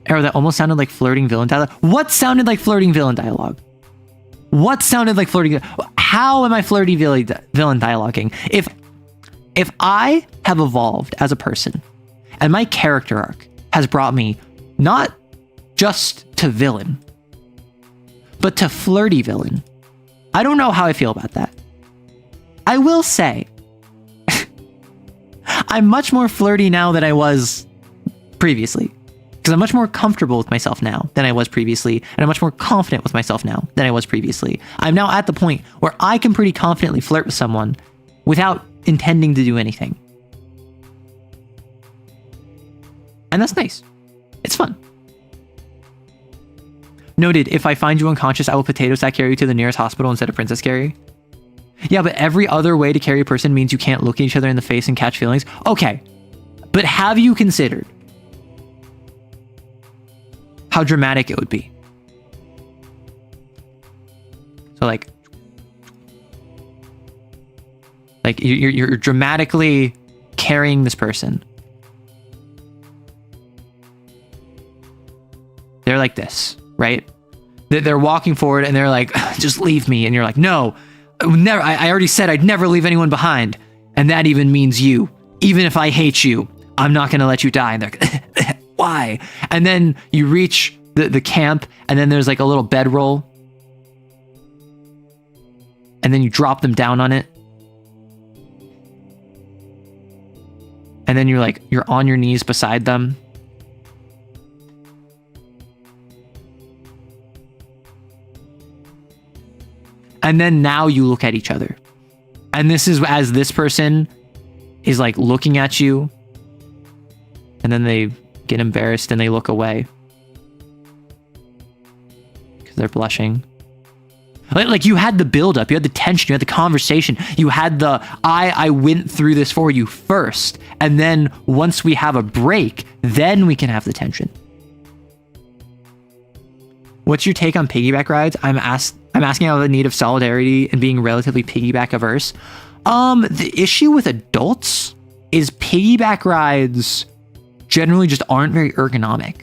Arrow, that almost sounded like flirting villain dialogue. What sounded like flirting villain dialogue? What sounded like flirting? How am I flirty villain dialoguing? If I have evolved as a person, and my character arc has brought me not just to villain, but to flirty villain, I don't know how I feel about that. I will say, I'm much more flirty now than I was previously. Because I'm much more comfortable with myself now than I was previously, and I'm much more confident with myself now than I was previously. I'm now at the point where I can pretty confidently flirt with someone without intending to do anything. And that's nice. It's fun. Noted, if I find you unconscious, I will potato sack carry you to the nearest hospital instead of princess carry. Yeah, but every other way to carry a person means you can't look at each other in the face and catch feelings. Okay, but have you considered how dramatic it would be? So like you're dramatically carrying this person, they're like this, right? They're walking forward and they're like, just leave me. And you're like, no, never. I already said I'd never leave anyone behind. And that even means you. Even if I hate you, I'm not going to let you die. And they're like, why? And then you reach the camp, and then there's like a little bedroll. And then you drop them down on it. And then you're on your knees beside them. And then now you look at each other. And this is as this person is like looking at you. And then they get embarrassed and they look away. Because they're blushing. Like you had the buildup, you had the tension, you had the conversation, you had the, I went through this for you first. And then once we have a break, then we can have the tension. What's your take on piggyback rides? I'm asking about the need of solidarity and being relatively piggyback averse. The issue with adults is piggyback rides generally just aren't very ergonomic,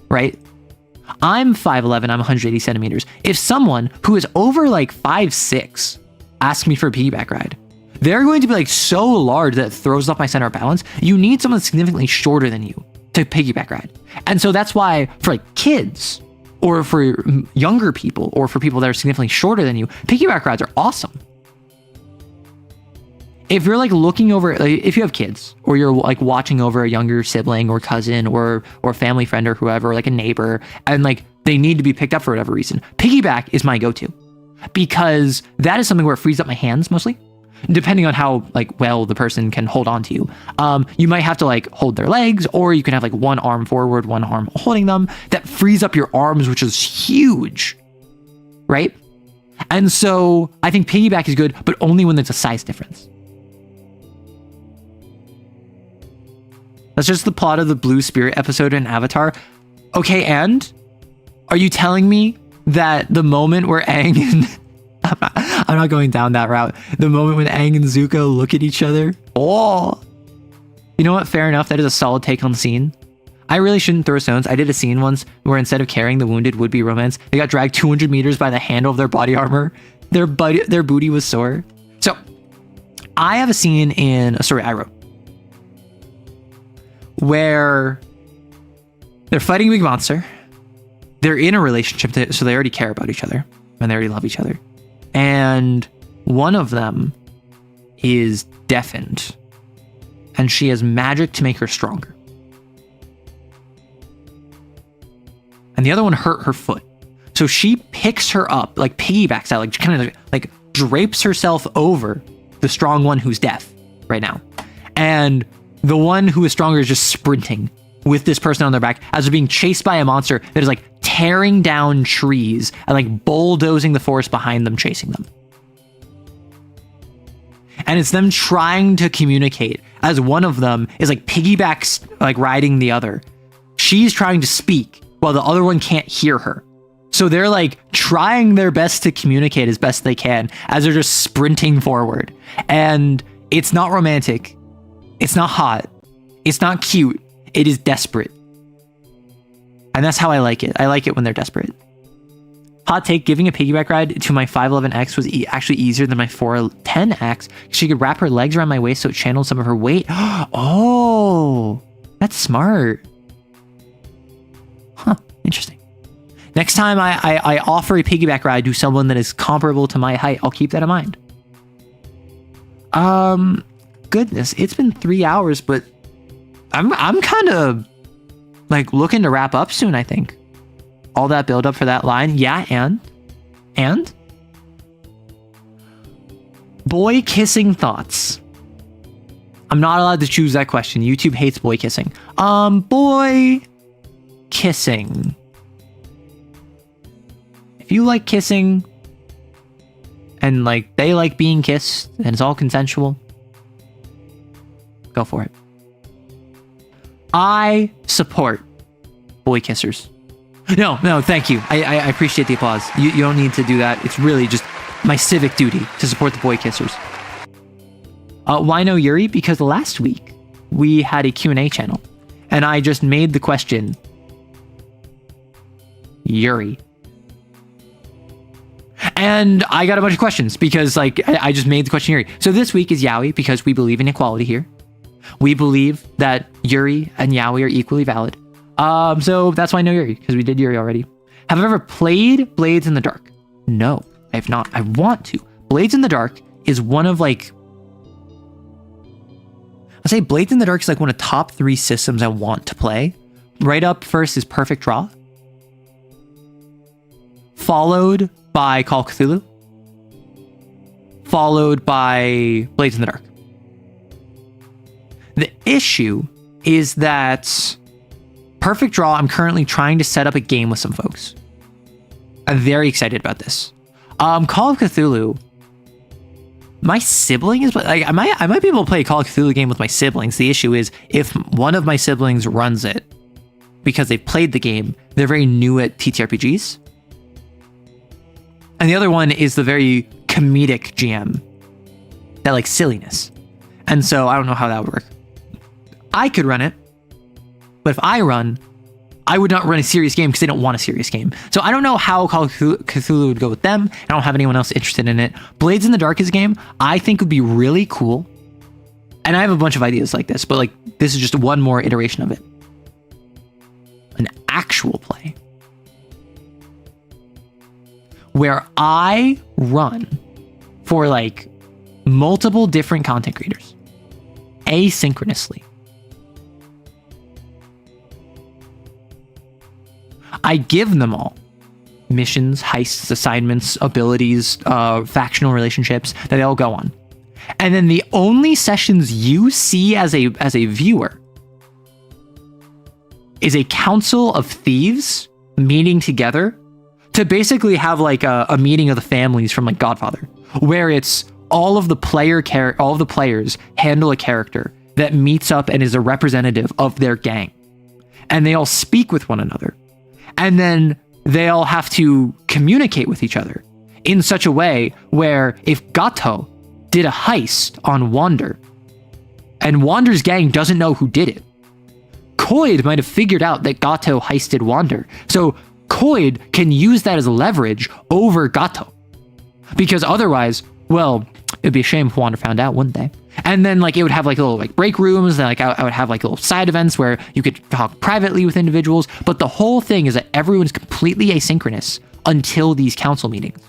right? I'm 5'11", I'm 180 centimeters. If someone who is over like 5'6" asks me for a piggyback ride, they're going to be like so large that it throws off my center of balance. You need someone significantly shorter than you to piggyback ride. And so that's why for like kids or for younger people or for people that are significantly shorter than you, piggyback rides are awesome. If you're like looking over, like, if you have kids or you're like watching over a younger sibling or cousin or family friend or whoever, like a neighbor, and like they need to be picked up for whatever reason, piggyback is my go-to because that is something where it frees up my hands mostly, depending on how like well the person can hold on to you. You might have to like hold their legs, or you can have like one arm forward, one arm holding them. That frees up your arms, which is huge, right? And so I think piggyback is good, but only when there's a size difference. That's just the plot of the Blue Spirit episode in Avatar. Okay, and are you telling me that the moment where Aang and I'm not going down that route. The moment when Aang and Zuko look at each other. Oh, you know what? Fair enough. That is a solid take on the scene. I really shouldn't throw stones. I did a scene once where instead of carrying the wounded would-be romance, they got dragged 200 meters by the handle of their body armor. Their booty was sore. So I have a scene in a story I wrote where they're fighting a big monster. They're in a relationship, so they already care about each other and they already love each other. And one of them is deafened and she has magic to make her stronger. And the other one hurt her foot. So she picks her up, like piggybacks out, like kind of like drapes herself over the strong one who's deaf right now. And the one who is stronger is just sprinting with this person on their back as they're being chased by a monster that is like tearing down trees and like bulldozing the forest behind them, chasing them. And it's them trying to communicate as one of them is like piggybacks, like riding the other. She's trying to speak while the other one can't hear her. So they're like trying their best to communicate as best they can as they're just sprinting forward. And it's not romantic. It's not hot. It's not cute. It is desperate. And that's how I like it. I like it when they're desperate. Hot take, giving a piggyback ride to my 5'11" was actually easier than my 4'10". She could wrap her legs around my waist so it channeled some of her weight. Oh, that's smart. Huh, interesting. Next time I offer a piggyback ride to someone that is comparable to my height, I'll keep that in mind. Goodness, it's been 3 hours, but I'm kind of like looking to wrap up soon, I think. All that build up for that line. Yeah, and boy kissing thoughts. I'm not allowed to choose that question. YouTube hates boy kissing. Boy kissing. If you like kissing and like they like being kissed and it's all consensual, go for it. I support boy kissers. No, thank you. I appreciate the applause. You don't need to do that. It's really just my civic duty to support the boy kissers. Why no Yuri? Because last week we had a Q&A channel and I just made the question, Yuri. And I got a bunch of questions because like I just made the question Yuri. So this week is Yaoi because we believe in equality here. We believe that Yuri and Yaoi are equally valid. So that's why I know Yuri, because we did Yuri already. Have I ever played Blades in the Dark? No, I have not. I want to. Blades in the Dark is one of like... I'll say Blades in the Dark is like one of the top 3 systems I want to play. Right up first is Perfect Draw. Followed by Call of Cthulhu. Followed by Blades in the Dark. The issue is that Perfect Draw, I'm currently trying to set up a game with some folks. I'm very excited about this. Call of Cthulhu, my siblings, like I might be able to play a Call of Cthulhu game with my siblings. The issue is if one of my siblings runs it because they've played the game, they're very new at TTRPGs. And the other one is the very comedic GM that likes silliness. And so I don't know how that would work. I could run it, but if I run, I would not run a serious game because they don't want a serious game. So I don't know how Call of Cthulhu would go with them. I don't have anyone else interested in it. Blades in the Dark is a game I think would be really cool. And I have a bunch of ideas like this, but like this is just one more iteration of it. An actual play where I run for like multiple different content creators asynchronously. I give them all missions, heists, assignments, abilities, factional relationships that they all go on. And then the only sessions you see as a viewer is a council of thieves meeting together to basically have like a meeting of the families from like Godfather, where it's all of the players handle a character that meets up and is a representative of their gang. And they all speak with one another. And then they all have to communicate with each other in such a way where if Gato did a heist on Wander and Wander's gang doesn't know who did it, Koid might have figured out that Gato heisted Wander. So Koid can use that as leverage over Gato. Because otherwise, well, it'd be a shame if Wander found out, wouldn't they? And then like it would have like little like break rooms, and like I would have like little side events where you could talk privately with individuals. But the whole thing is that everyone's completely asynchronous until these council meetings.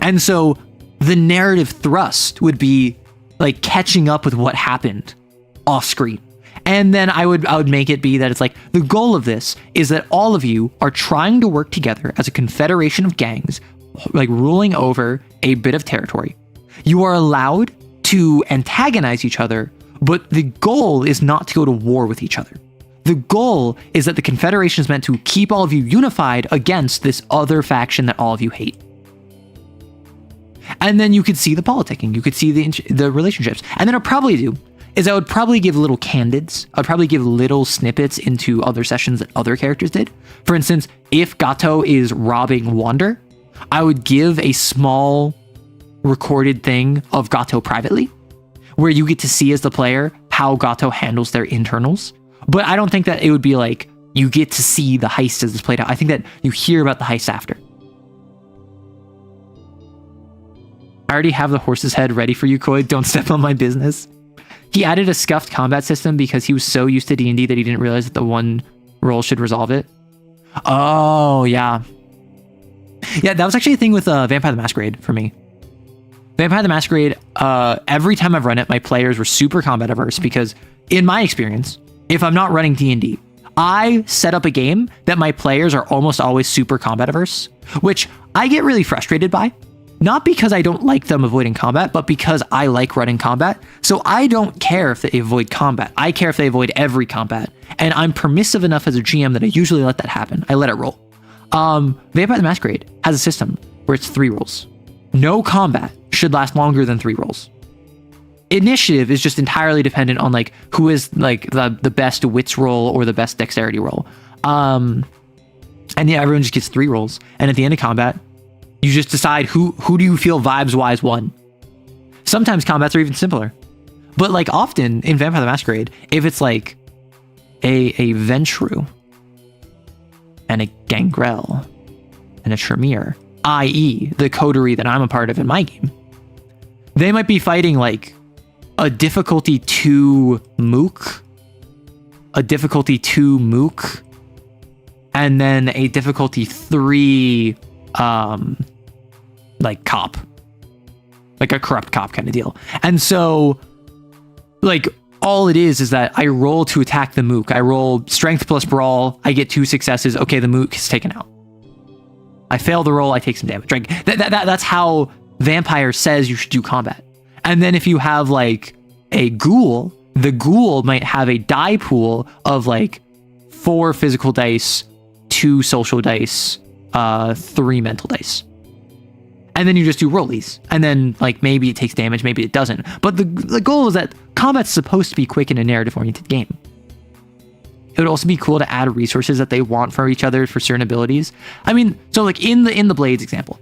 And so the narrative thrust would be like catching up with what happened off screen. And then I would make it be that it's like the goal of this is that all of you are trying to work together as a confederation of gangs, like ruling over a bit of territory. You are allowed to antagonize each other, but the goal is not to go to war with each other. The goal is that the Confederation is meant to keep all of you unified against this other faction that all of you hate. And then you could see the politicking, you could see the relationships. And then I'll probably do is I would probably give little candids. I'd probably give little snippets into other sessions that other characters did. For instance, if Gato is robbing Wander, I would give a small recorded thing of Gato privately, where you get to see as the player how Gato handles their internals. But I don't think that it would be like you get to see the heist as it's played out. I think that you hear about the heist after. I already have the horse's head ready for you, Koid. Don't step on my business. He added a scuffed combat system because he was so used to D&D that he didn't realize that the one roll should resolve it. Oh, yeah. Yeah, that was actually a thing with Vampire the Masquerade for me. Vampire the Masquerade, every time I've run it, my players were super combat averse because, in my experience, if I'm not running D&D, I set up a game that my players are almost always super combat averse, which I get really frustrated by. Not because I don't like them avoiding combat, but because I like running combat. So I don't care if they avoid combat. I care if they avoid every combat. And I'm permissive enough as a GM that I usually let that happen. I let it roll. Vampire the Masquerade has a system where it's 3 rolls. No combat should last longer than 3 rolls. Initiative is just entirely dependent on like who is like the best wits roll or the best dexterity roll. And yeah, everyone just gets 3 rolls. And at the end of combat, you just decide who do you feel vibes wise won. Sometimes combats are even simpler. But like often in Vampire the Masquerade, if it's like a Ventru and a gangrel and a tremere, i.e. the coterie that I'm a part of in my game. They might be fighting like a difficulty 2 mook, a difficulty 2 mook, and then a difficulty 3 like cop, like a corrupt cop kind of deal. And so like all it is that I roll to attack the mook. I roll strength plus brawl. I get 2 successes. Okay, the mook is taken out. I fail the roll. I take some damage. Like that's how Vampire says you should do combat. And then if you have like a ghoul, the ghoul might have a die pool of like 4 physical dice, 2 social dice, 3 mental dice. And then you just do rollies. And then like maybe it takes damage, maybe it doesn't. But the goal is that combat's supposed to be quick in a narrative-oriented game. It would also be cool to add resources that they want for each other for certain abilities. I mean, so like in the Blades example,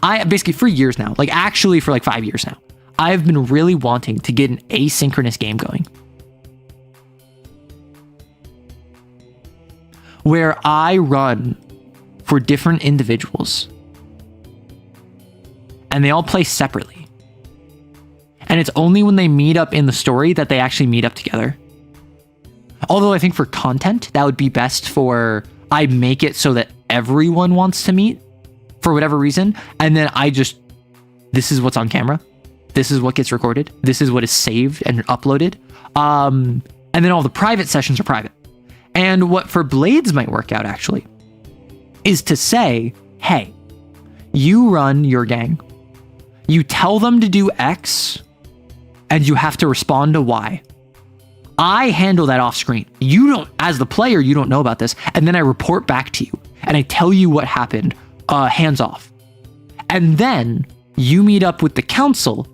I basically for years now, like actually for like 5 years now, I've been really wanting to get an asynchronous game going. Where I run for different individuals and they all play separately. And it's only when they meet up in the story that they actually meet up together. Although I think for content, that would be best for, I make it so that everyone wants to meet for whatever reason. And then this is what's on camera. This is what gets recorded. This is what is saved and uploaded. And then all the private sessions are private. And what for Blades might work out actually is to say, hey, you run your gang. You tell them to do X and you have to respond to Y. I handle that off screen. You don't, as the player, you don't know about this. And then I report back to you and I tell you what happened, hands off. And then you meet up with the council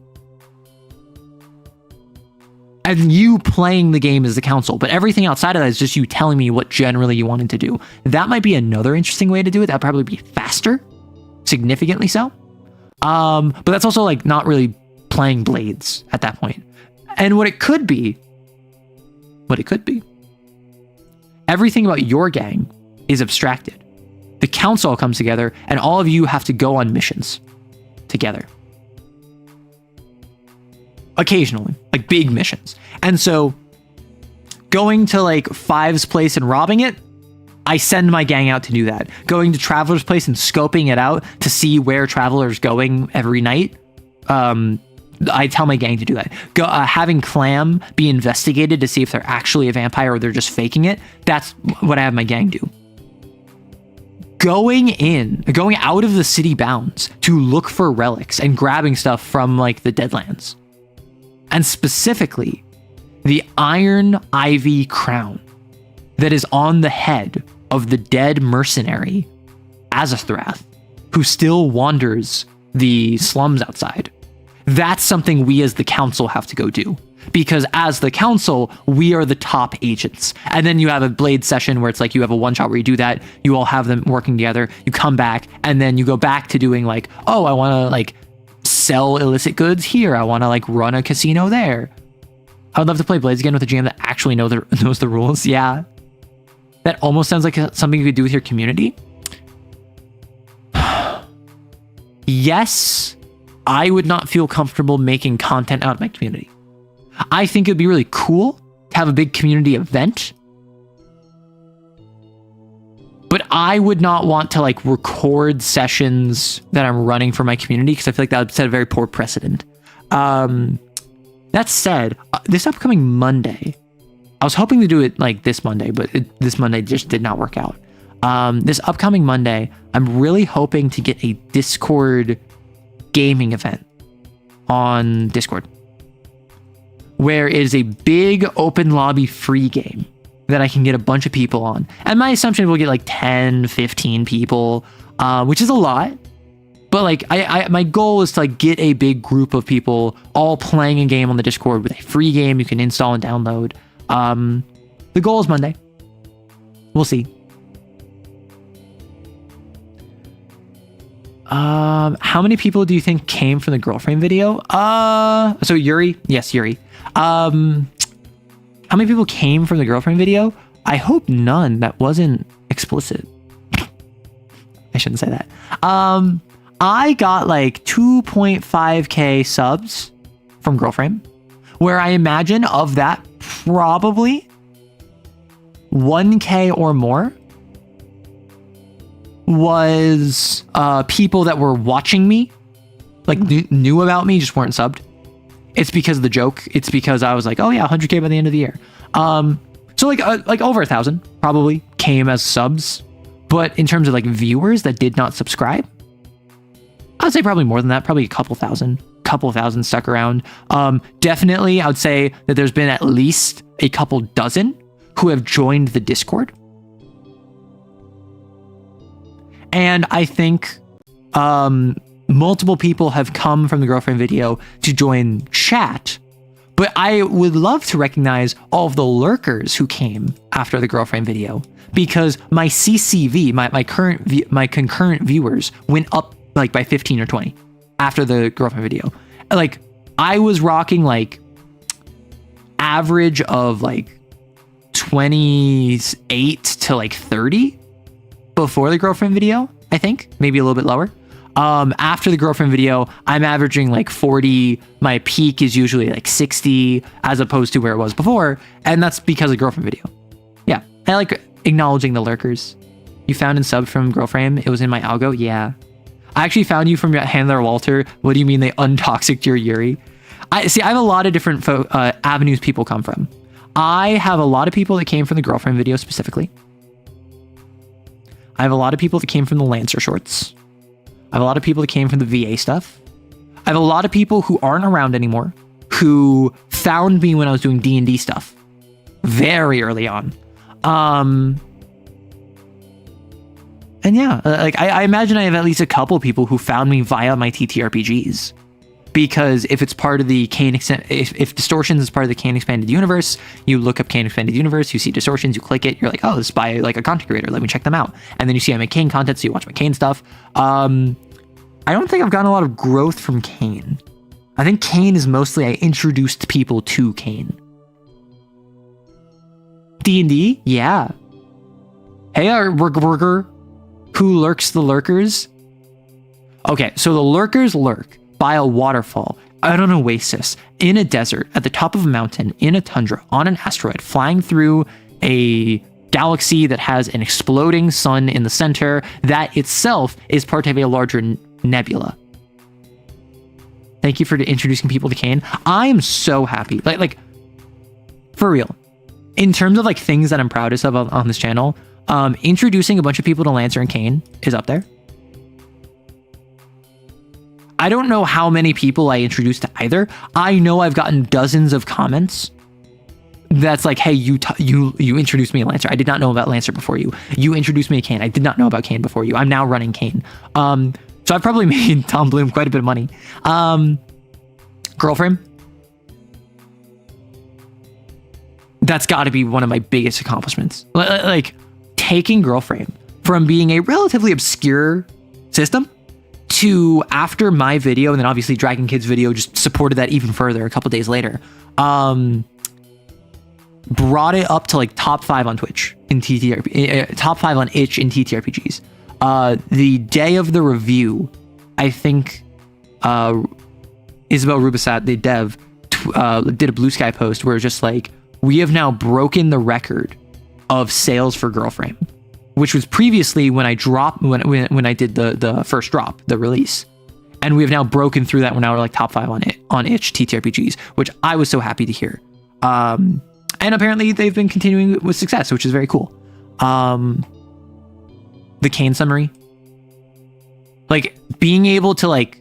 and you playing the game as the council. But everything outside of that is just you telling me what generally you wanted to do. That might be another interesting way to do it. That'd probably be faster, significantly so. But that's also like not really playing Blades at that point. And what it could be, everything about your gang is abstracted. The council all comes together and all of you have to go on missions together. Occasionally, like big missions. And so going to like Five's place and robbing it, I send my gang out to do that. Going to Traveler's place and scoping it out to see where Traveler's going every night, I tell my gang to do that. Having Clam be investigated to see if they're actually a vampire or they're just faking it, that's what I have my gang do. Going out of the city bounds to look for relics and grabbing stuff from like the Deadlands. And specifically, the Iron Ivy crown that is on the head of the dead mercenary, Azathorath, who still wanders the slums outside. That's something we as the council have to go do. Because as the council, we are the top agents. And then you have a Blade session where it's like you have a one shot where you do that. You all have them working together. You come back and then you go back to doing like, oh, I want to like sell illicit goods here. I want to like run a casino there. I would love to play Blades again with a GM that actually knows the rules. Yeah. That almost sounds like something you could do with your community. Yes, I would not feel comfortable making content out of my community. I think it would be really cool to have a big community event. But I would not want to like record sessions that I'm running for my community because I feel like that would set a very poor precedent. That said, this upcoming Monday, I was hoping to do it like this Monday, but this Monday just did not work out. This upcoming Monday, I'm really hoping to get a Discord gaming event on Discord, where it is a big open lobby free game that I can get a bunch of people on. And my assumption we'll get like 10, 15 people, which is a lot. But like my goal is to like get a big group of people all playing a game on the Discord with a free game you can install and download. The goal is Monday. We'll see. How many people do you think came from the girlfriend video? So Yuri, yes, Yuri. How many people came from the girlfriend video? I hope none that wasn't explicit. I shouldn't say that. I got like 2.5k subs from Girlframe, where I imagine of that probably 1k or more was people that were watching me, like knew about me, just weren't subbed. It's because of the joke. It's because I was like, oh yeah, 100k by the end of the year. So like over 1,000 probably came as subs, but in terms of like viewers that did not subscribe, I'd say probably more than that, probably a couple thousand stuck around. Definitely, I would say that there's been at least a couple dozen who have joined the Discord. And I think multiple people have come from the Girlfriend video to join chat, but I would love to recognize all of the lurkers who came after the Girlfriend video, because my CCV, my concurrent viewers went up like by 15 or 20 after the Girlfriend video. Like I was rocking like average of like 28 to like 30 before the Girlfriend video, I think, maybe a little bit lower. After the Girlfriend video, I'm averaging like 40. My peak is usually like 60 as opposed to where it was before. And that's because of Girlfriend video. Yeah. I like acknowledging the lurkers. You found and subbed from Girlfriend. It was in my algo. Yeah. I actually found you from your handler, Walter. What do you mean they untoxicked your Yuri? I have a lot of different avenues people come from. I have a lot of people that came from the Girlfriend video specifically. I have a lot of people that came from the Lancer shorts. I have a lot of people that came from the VA stuff. I have a lot of people who aren't around anymore who found me when I was doing D&D stuff very early on. And yeah, like I imagine I have at least a couple people who found me via my TTRPGs, because if it's part of the Kane, if Distortions is part of the Kane Expanded Universe, you look up Kane Expanded Universe, you see Distortions, you click it, you're like, oh, this is by like a content creator, let me check them out. And then you see I make Kane content, so you watch my Kane stuff. I don't think I've gotten a lot of growth from Kane. I think Kane is mostly I introduced people to Kane. D&D, yeah. Hey, worker who lurks the lurkers. Okay, so the lurkers lurk by a waterfall, at an oasis, in a desert, at the top of a mountain, in a tundra, on an asteroid, flying through a galaxy that has an exploding sun in the center that itself is part of a larger nebula. Thank you for introducing people to Kane. I am so happy. Like for real. In terms of like things that I'm proudest of on this channel, introducing a bunch of people to Lancer and Kane is up there. I don't know how many people I introduced to either. I know I've gotten dozens of comments that's like, hey, you introduced me to Lancer. I did not know about Lancer before you. You introduced me to Kane. I did not know about Kane before you. I'm now running Kane. So I've probably made Tom Bloom quite a bit of money. Girlfriend. That's got to be one of my biggest accomplishments. Like taking Girlfriend from being a relatively obscure system to, after my video, and then obviously Dragon Kid's video just supported that even further a couple days later, brought it up to like top 5 on Twitch in TTRP, top 5 on itch in TTRPGs. The day of the review, I think Isabel Rubisat, the dev, did a Blue Sky post where it's just like, we have now broken the record of sales for Girlfriend, which was previously when I dropped, when I did the first drop, the release. And we have now broken through that. We're now like top 5 on itch TTRPGs, which I was so happy to hear. And apparently they've been continuing with success, which is very cool. The Kane summary, like being able to like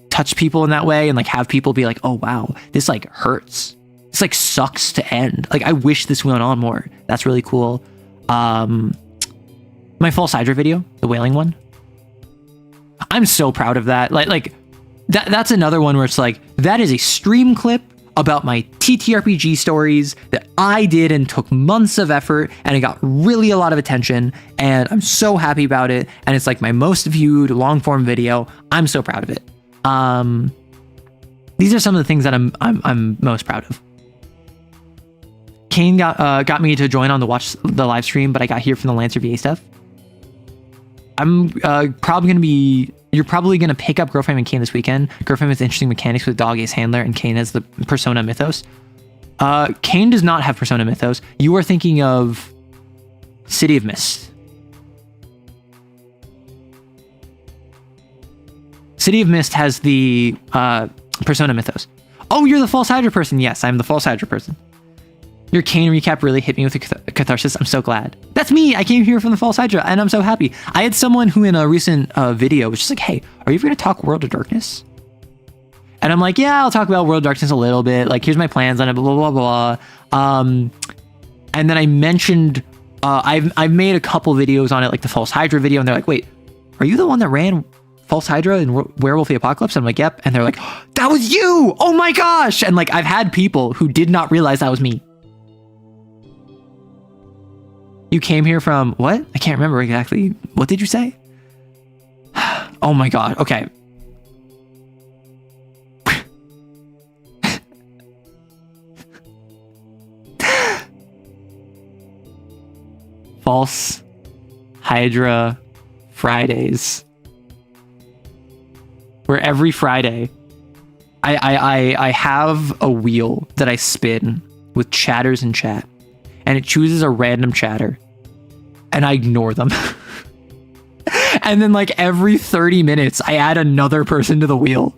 touch people in that way and like have people be like, oh wow, this like hurts. This like sucks to end. Like I wish this went on more. That's really cool. My false Hydra video, the whaling one, I'm so proud of that. Like that's another one where it's like, that is a stream clip about my TTRPG stories that I did and took months of effort, and it got really a lot of attention, and I'm so happy about it. And it's like my most viewed long form video. I'm so proud of it. These are some of the things that I'm most proud of. Kane got me to join on the watch the live stream, but I got here from the Lancer VA stuff. You're probably gonna pick up Girlfriend and Kane this weekend. Girlfriend has interesting mechanics with dog ace handler, and Kane has the persona mythos. Kane does not have persona mythos. You are thinking of City of Mist. City of Mist has the persona mythos. Oh, you're the false Hydra person. Yes, I'm the false Hydra person. Your Kane recap really hit me with a catharsis. I'm so glad. That's me. I came here from the false Hydra, and I'm so happy. I had someone who in a recent video was just like, hey, are you ever going to talk World of Darkness? And I'm like, yeah, I'll talk about World of Darkness a little bit. Like, here's my plans on it, blah, blah, blah, blah. And then I mentioned, I've made a couple videos on it, like the false Hydra video, and they're like, wait, are you the one that ran false Hydra in Werewolf the Apocalypse? And I'm like, yep. And they're like, that was you. Oh my gosh. And like, I've had people who did not realize that was me. You came here from what? I can't remember exactly. What did you say? Oh my God. Okay. False Hydra Fridays. Where every Friday I have a wheel that I spin with chatters in chat, and it chooses a random chatter, and I ignore them. And then like every 30 minutes I add another person to the wheel.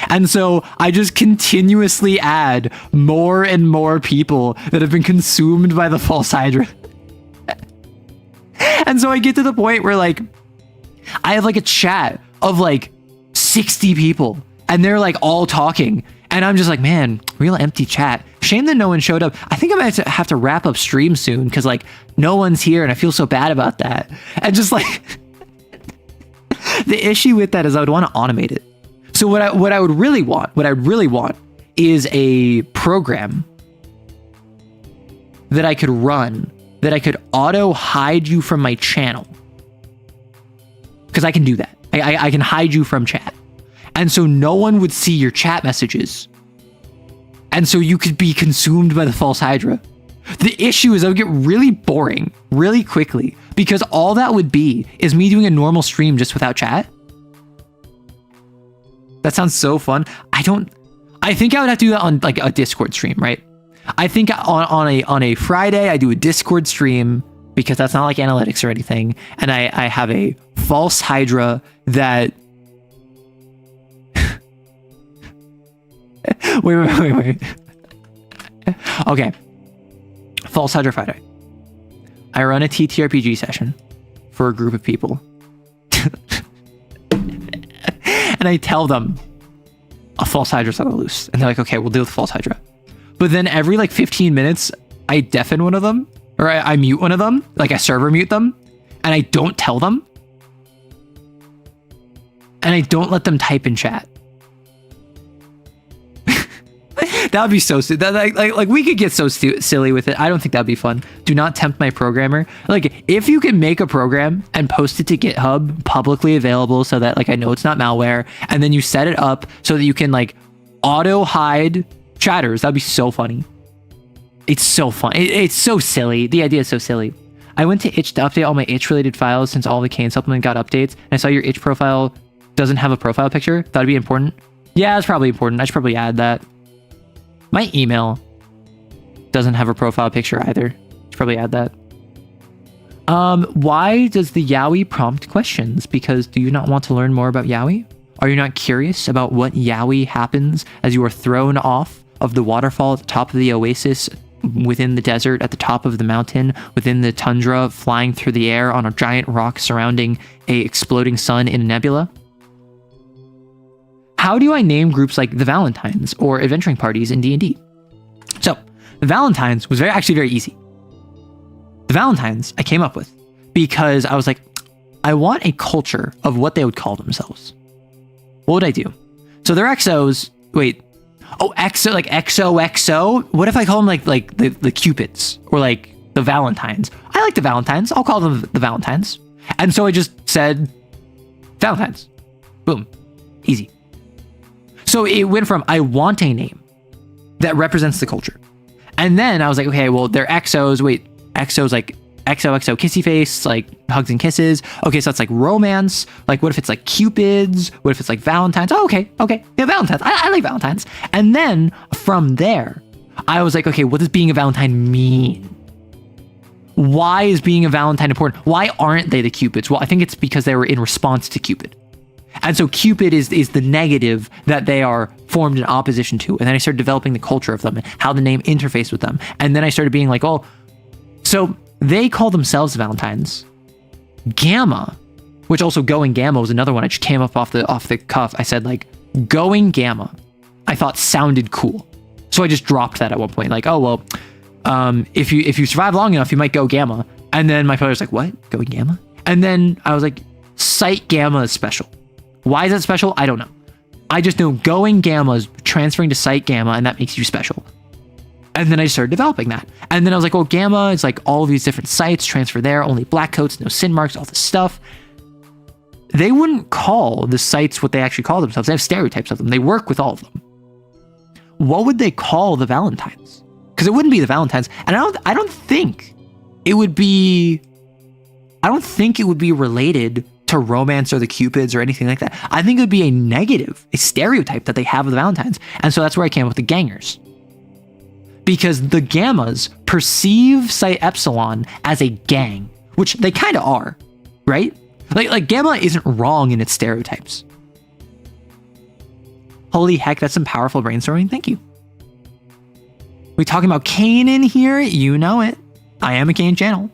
And so I just continuously add more and more people that have been consumed by the false Hydra. And so I get to the point where like I have like a chat of like 60 people, and they're like all talking, and I'm just like, man, real empty chat. Shame that no one showed up. I think I might have to wrap up stream soon because like no one's here, and I feel so bad about that. And just like the issue with that is I would want to automate it. So what I would really want is a program that I could run, that I could auto hide you from my channel, because I can do that. I can hide you from chat. And so no one would see your chat messages. And so you could be consumed by the false Hydra. The issue is I would get really boring really quickly, because all that would be is me doing a normal stream just without chat. That sounds so fun. I think I would have to do that on like a Discord stream, right? I think on a Friday, I do a Discord stream, because that's not like analytics or anything. And I have a false Hydra that... wait. Okay. False Hydra Friday. I run a TTRPG session for a group of people. And I tell them a false Hydra's on the loose. And they're like, okay, we'll deal with false Hydra. But then every like 15 minutes, I deafen one of them. Or I mute one of them, like I server mute them, and I don't tell them. And I don't let them type in chat. That would be so like we could get so silly with it. I don't think that'd be fun. Do not tempt my programmer. Like, if you can make a program and post it to GitHub publicly available so that like I know it's not malware, and then you set it up so that you can like auto hide chatters, that'd be so funny. It's so fun. It's so silly. The idea is so silly. I went to itch to update all my itch related files since all the Kane supplement got updates, and I saw your itch profile doesn't have a profile picture. That'd be important. Yeah, it's probably important. I should probably add that. My email doesn't have a profile picture either. Should probably add that. Why does the Yaoi prompt questions? Because do you not want to learn more about Yaoi? Are you not curious about what Yaoi happens as you are thrown off of the waterfall at the top of the oasis, within the desert, at the top of the mountain, within the tundra, flying through the air on a giant rock surrounding a exploding sun in a nebula? How do I name groups like the Valentines or adventuring parties in D&D? So, the Valentines was actually very easy. The Valentines I came up with because I was like, I want a culture of what they would call themselves. What would I do? So they're XOs. Wait. Oh, XO, like XOXO? What if I call them like the Cupids or like the Valentines? I like the Valentines. I'll call them the Valentines. And so I just said Valentines. Boom. Easy. So it went from, I want a name that represents the culture. And then I was like, okay, well, they're XOs. Wait, XOs like XOXO kissy face, like hugs and kisses. Okay, so it's like romance. Like, what if it's like Cupids? What if it's like Valentine's? Oh, okay. Yeah, Valentine's. I like Valentine's. And then from there, I was like, okay, what does being a Valentine mean? Why is being a Valentine important? Why aren't they the Cupids? Well, I think it's because they were in response to Cupid. And so Cupid is the negative that they are formed in opposition to. And then I started developing the culture of them and how the name interfaced with them. And then I started being like, oh, so they call themselves Valentines. Gamma, which also Going Gamma was another one. I just came up off the cuff. I said like Going Gamma, I thought sounded cool. So I just dropped that at one point. Like, oh, well, if you survive long enough, you might go Gamma. And then my father was like, what? Going Gamma? And then I was like, Sight Gamma is special. Why is that special? I don't know. I just know Going Gamma is transferring to Sight Gamma, and that makes you special. And then I started developing that. And then I was like, well, Gamma is like all of these different sites, transfer there, only black coats, no sin marks, all this stuff. They wouldn't call the sites what they actually call themselves. They have stereotypes of them. They work with all of them. What would they call the Valentines? Because it wouldn't be the Valentines. And I don't think it would be related to romance or the Cupids or anything like that. I think it would be a negative, a stereotype that they have of the Valentines. And so that's where I came up with the gangers. Because the Gammas perceive Psi Epsilon as a gang, which they kind of are, right? Like Gamma isn't wrong in its stereotypes. Holy heck, that's some powerful brainstorming. Thank you. We talking about Kane in here? You know it. I am a Kane channel.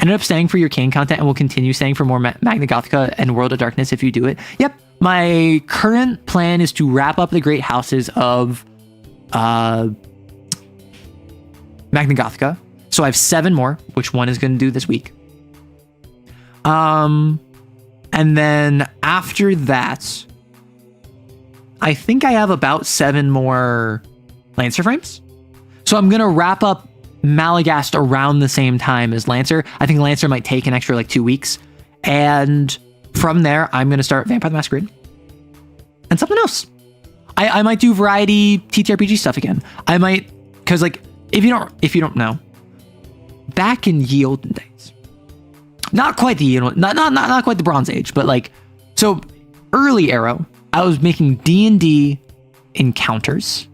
Ended up staying for your Kane content and will continue staying for more Magna Gothica and World of Darkness if you do it. Yep. My current plan is to wrap up the great houses of Magna Gothica. So I have 7 more, which one is going to do this week. And then after that, I think I have about 7 more Lancer frames. So I'm going to wrap up Malagast around the same time as Lancer. I think Lancer might take an extra like 2 weeks. And from there, I'm going to start Vampire the Masquerade and something else. I might do variety TTRPG stuff again. I might, because like, if you don't know, back in ye olden days, not quite the not quite the Bronze Age, but like, so early Arrow, I was making D&D encounters.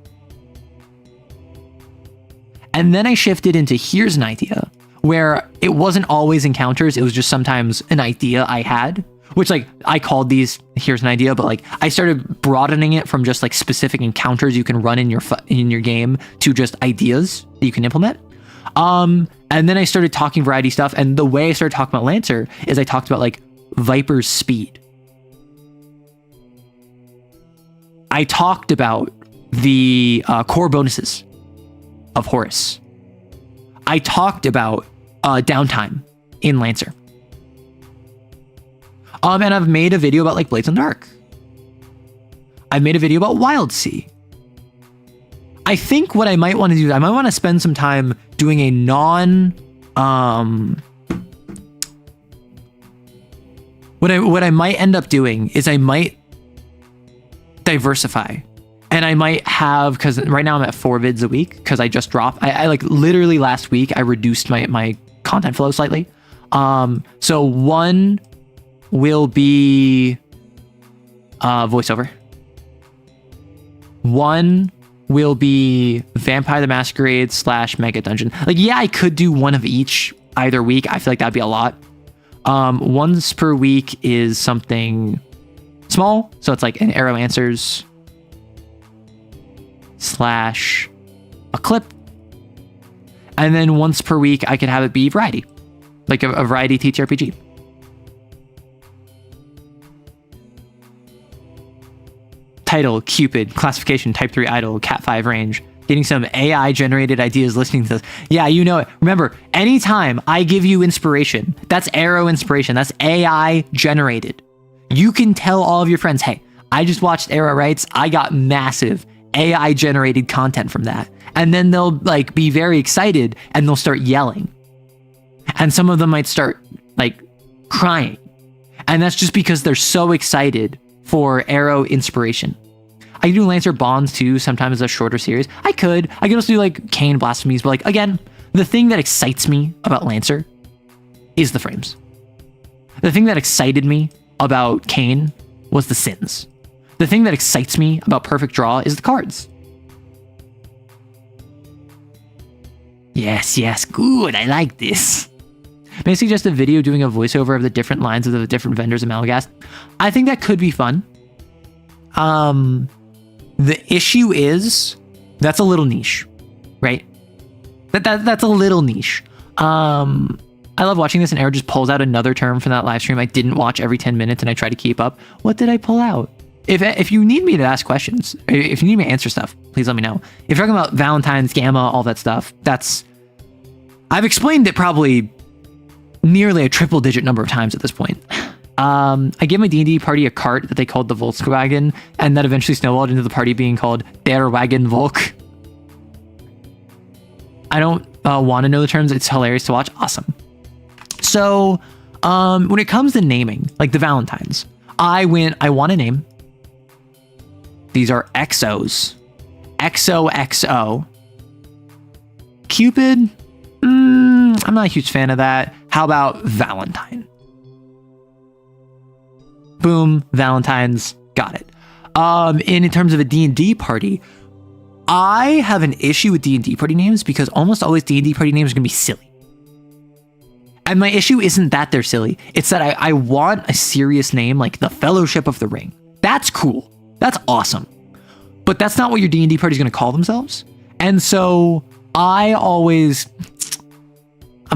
And then I shifted into here's an idea, where it wasn't always encounters. It was just sometimes an idea I had, which like I called these here's an idea, but like I started broadening it from just like specific encounters you can run in your game to just ideas that you can implement. And then I started talking variety stuff. And the way I started talking about Lancer is I talked about like Viper's speed. I talked about the core bonuses of Horus. I talked about downtime in Lancer. And I've made a video about like Blades in the Dark. I've made a video about Wild Sea. I think what I might want to do, I might want to spend some time doing a what I might end up doing is I might diversify. And I might have, because right now I'm at 4 vids a week because I just dropped. I like literally last week I reduced my content flow slightly. So 1 will be voiceover. 1 will be Vampire the Masquerade / Mega Dungeon. Like, yeah, I could do 1 of each either week. I feel like that'd be a lot. Once per week is something small. So it's like an Arrow Answers / a clip. And then once per week, I could have it be variety. Like a variety TTRPG. Title, Cupid, classification, type 3 idol, cat 5 range. Getting some AI generated ideas listening to this. Yeah, you know it. Remember, anytime I give you inspiration, that's Arrow inspiration. That's AI generated. You can tell all of your friends, hey, I just watched Arrow Writes. I got massive AI generated content from that. And then they'll like be very excited and they'll start yelling. And some of them might start like crying. And that's just because they're so excited for Arrow inspiration. I can do Lancer Bonds too, sometimes a shorter series. I could also do like Kane Blasphemies, but like again, The thing that excites me about Lancer is the frames. The thing that excited me about Kane was the sins. The thing that excites me about Perfect Draw is the cards. Yes, good, I like this. May I suggest a video doing a voiceover of the different lines of the different vendors of Malagast? I think that could be fun. The issue is, that's a little niche, right? That's a little niche. I love watching this, and Arrow just pulls out another term from that live stream I didn't watch every 10 minutes, and I try to keep up. What did I pull out? If you need me to ask questions, if you need me to answer stuff, please let me know. If you're talking about Valentine's, Gamma, all that stuff, I've explained it probably nearly a triple-digit number of times at this point. I gave my D&D party a cart that they called the Volkswagen, and that eventually snowballed into the party being called Der Wagen Volk. I don't want to know the terms. It's hilarious to watch. Awesome. So, when it comes to naming, like the Valentines, I want a name. These are XOs. XOXO. Cupid? I'm not a huge fan of that. How about Valentine? Boom, Valentine's, got it. In terms of a D&D party, I have an issue with D&D party names because almost always D&D party names are going to be silly. And my issue isn't that they're silly. It's that I want a serious name like the Fellowship of the Ring. That's cool. That's awesome. But that's not what your D&D party is going to call themselves. And so I'm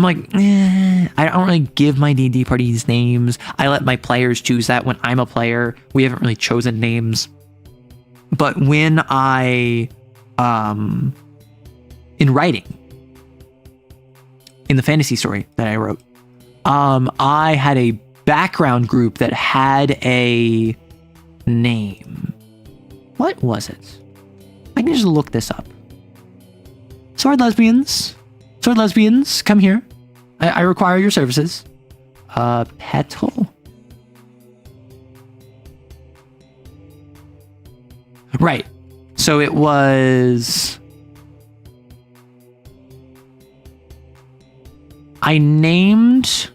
like, I don't really give my D&D parties names. I let my players choose that when I'm a player. We haven't really chosen names. But when in writing, in the fantasy story that I wrote, I had a background group that had a name. What was it? I can just look this up. Sword lesbians, come here. I require your services. Petal. Right. So it was... I named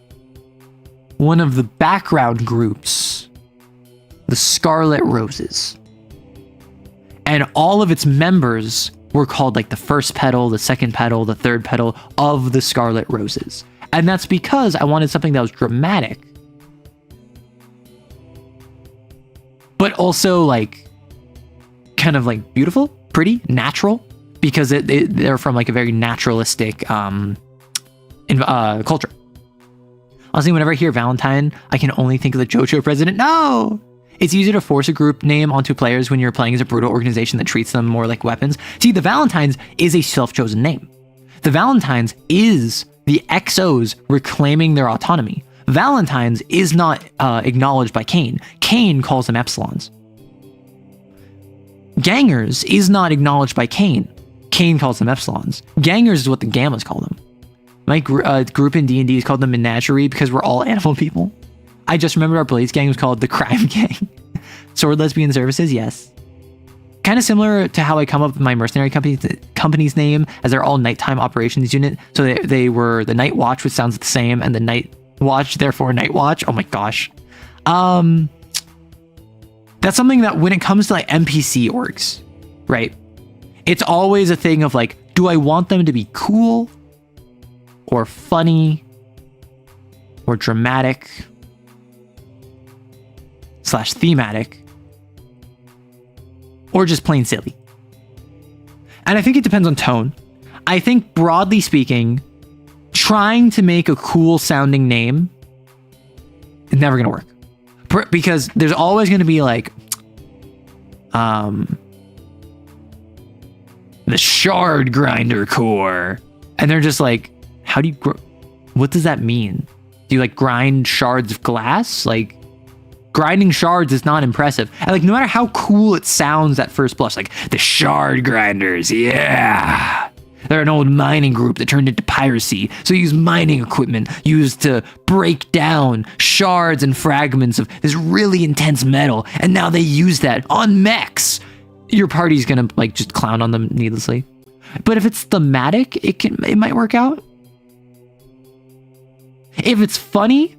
one of the background groups the Scarlet Roses. And all of its members were called like the first petal, the second petal, the third petal of the Scarlet Roses. And that's because I wanted something that was dramatic, but also like kind of like beautiful, pretty, natural, because they're from like a very naturalistic culture. Honestly, whenever I hear Valentine, I can only think of the JoJo president. No! It's easier to force a group name onto players when you're playing as a brutal organization that treats them more like weapons. See, the Valentines is a self-chosen name. The Valentines is the XOs reclaiming their autonomy. Valentines is not acknowledged by Kane. Kane calls them Epsilons. Gangers is not acknowledged by Kane. Kane calls them Epsilons. Gangers is what the Gammas call them. My group in D&D is called the Menagerie because we're all animal people. I just remembered our Blaze gang was called the Crime Gang. Sword Lesbian Services, yes. Kind of similar to how I come up with my mercenary company's name, as they're all nighttime operations unit. So they were the Night Watch, which sounds the same, and the Night Watch, therefore Night Watch. Oh my gosh. That's something that when it comes to like NPC orgs, right? It's always a thing of like, do I want them to be cool or funny or dramatic / thematic, or just plain silly? And I think it depends on tone. I think broadly speaking, trying to make a cool sounding name is never gonna work, because there's always gonna be like the Shard Grinder Core, and they're just like, how do you what does that mean? Do you like grind shards of glass? Like, grinding shards is not impressive. And like, no matter how cool it sounds at first blush, like the Shard Grinders, yeah. They're an old mining group that turned into piracy. So they use mining equipment used to break down shards and fragments of this really intense metal. And now they use that on mechs. Your party's gonna like just clown on them needlessly. But if it's thematic, it might work out. If it's funny,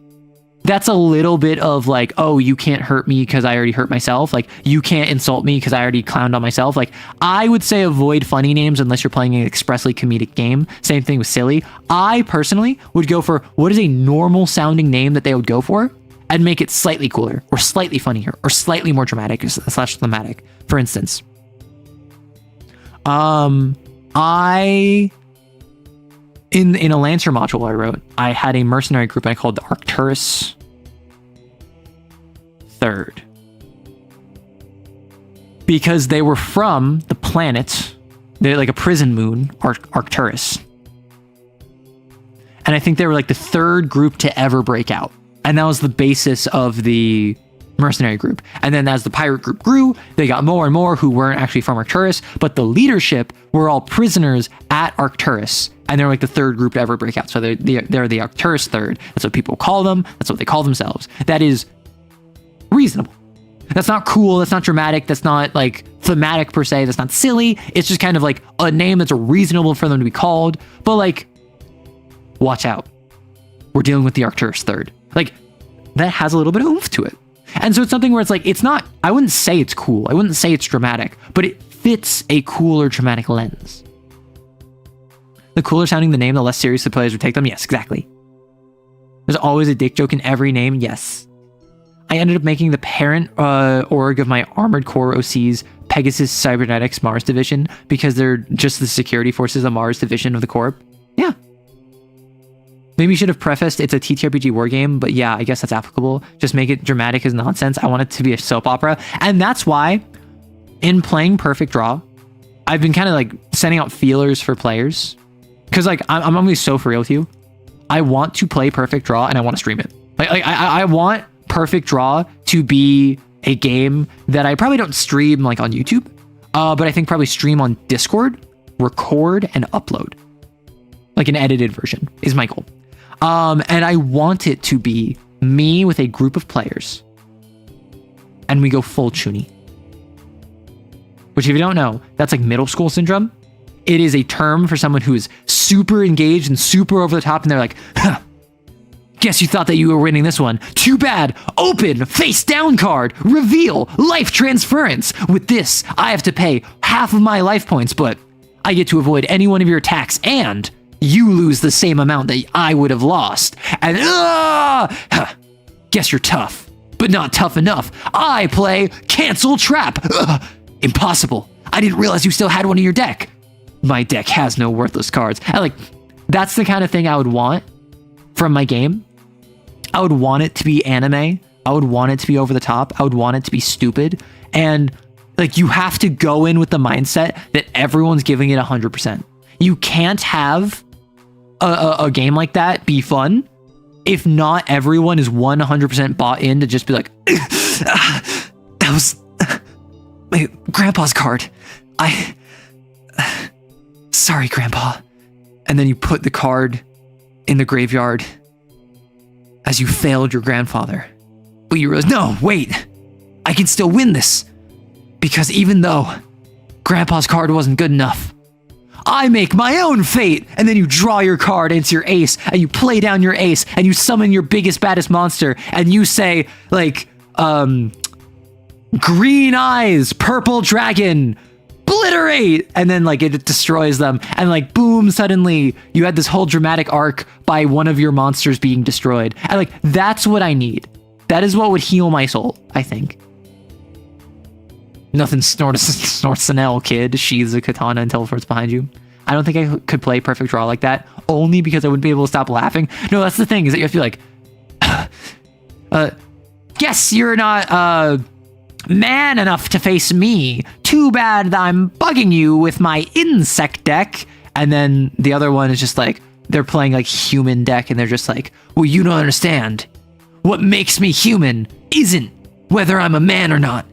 that's a little bit of like, oh, you can't hurt me because I already hurt myself. Like, you can't insult me because I already clowned on myself. Like, I would say avoid funny names unless you're playing an expressly comedic game. Same thing with silly. I personally would go for what is a normal sounding name that they would go for and make it slightly cooler or slightly funnier or slightly more dramatic slash thematic. For instance, in a Lancer module I wrote, I had a mercenary group I called the Arcturus Third. Because they were from the planet, they're like a prison moon, Arcturus. And I think they were like the third group to ever break out. And that was the basis of the mercenary group. And then as the pirate group grew, they got more and more who weren't actually from Arcturus, but the leadership were all prisoners at Arcturus. And they're like the third group to ever break out. So they're the Arcturus Third. That's what people call them. That's what they call themselves. That is reasonable. That's not cool. That's not dramatic. That's not like thematic per se. That's not silly. It's just kind of like a name that's reasonable for them to be called. But like, watch out. We're dealing with the Arcturus Third. Like, that has a little bit of oomph to it. And so it's something where it's like, it's not, I wouldn't say it's cool. I wouldn't say it's dramatic, but it fits a cool or dramatic lens. The cooler sounding the name, the less serious the players would take them. Yes, exactly. There's always a dick joke in every name. Yes. I ended up making the parent org of my Armored Core OC's Pegasus Cybernetics Mars Division because they're just the security forces of Mars Division of the Corp. Yeah. Maybe you should have prefaced it's a TTRPG war game, but yeah, I guess that's applicable. Just make it dramatic as nonsense. I want it to be a soap opera. And that's why in playing Perfect Draw, I've been kind of like sending out feelers for players. Because like, I'm gonna be so for real with you. I want to play Perfect Draw and I want to stream it. Like I want Perfect Draw to be a game that I probably don't stream like on YouTube, but I think probably stream on Discord, record, and upload. Like an edited version is my goal. And I want it to be me with a group of players and we go full chuny. Which if you don't know, that's like middle school syndrome. It is a term for someone who is super engaged and super over the top and they're like, huh, guess you thought that you were winning this one. Too bad. Open, face down card, reveal, life transference. With this, I have to pay half of my life points, but I get to avoid any one of your attacks and you lose the same amount that I would have lost. And guess you're tough, but not tough enough. I play Cancel Trap. Impossible. I didn't realize you still had one in your deck. My deck has no worthless cards. And like, that's the kind of thing I would want from my game. I would want it to be anime. I would want it to be over the top. I would want it to be stupid. And like, you have to go in with the mindset that everyone's giving it 100%. You can't have a game like that be fun if not everyone is 100% bought in to just be like, that was my grandpa's card. Sorry, Grandpa. And then you put the card in the graveyard as you failed your grandfather. But you realize, no, wait, I can still win this. Because even though Grandpa's card wasn't good enough, I make my own fate. And then you draw your card into your ace and you play down your ace and you summon your biggest, baddest monster. And you say like, green eyes, purple dragon, obliterate, and then like it destroys them, and like boom, suddenly you had this whole dramatic arc by one of your monsters being destroyed. And like, that's what I need. That is what would heal my soul, I think. Nothing snorts an L, kid. Sheathes a katana and teleports behind you. I don't think I could play Perfect Draw like that, only because I wouldn't be able to stop laughing. No, that's the thing, is that you have to be like, guess you're not man enough to face me. Too bad that I'm bugging you with my insect deck. And then the other one is just like, they're playing like human deck and they're just like, well, you don't understand. What makes me human isn't whether I'm a man or not.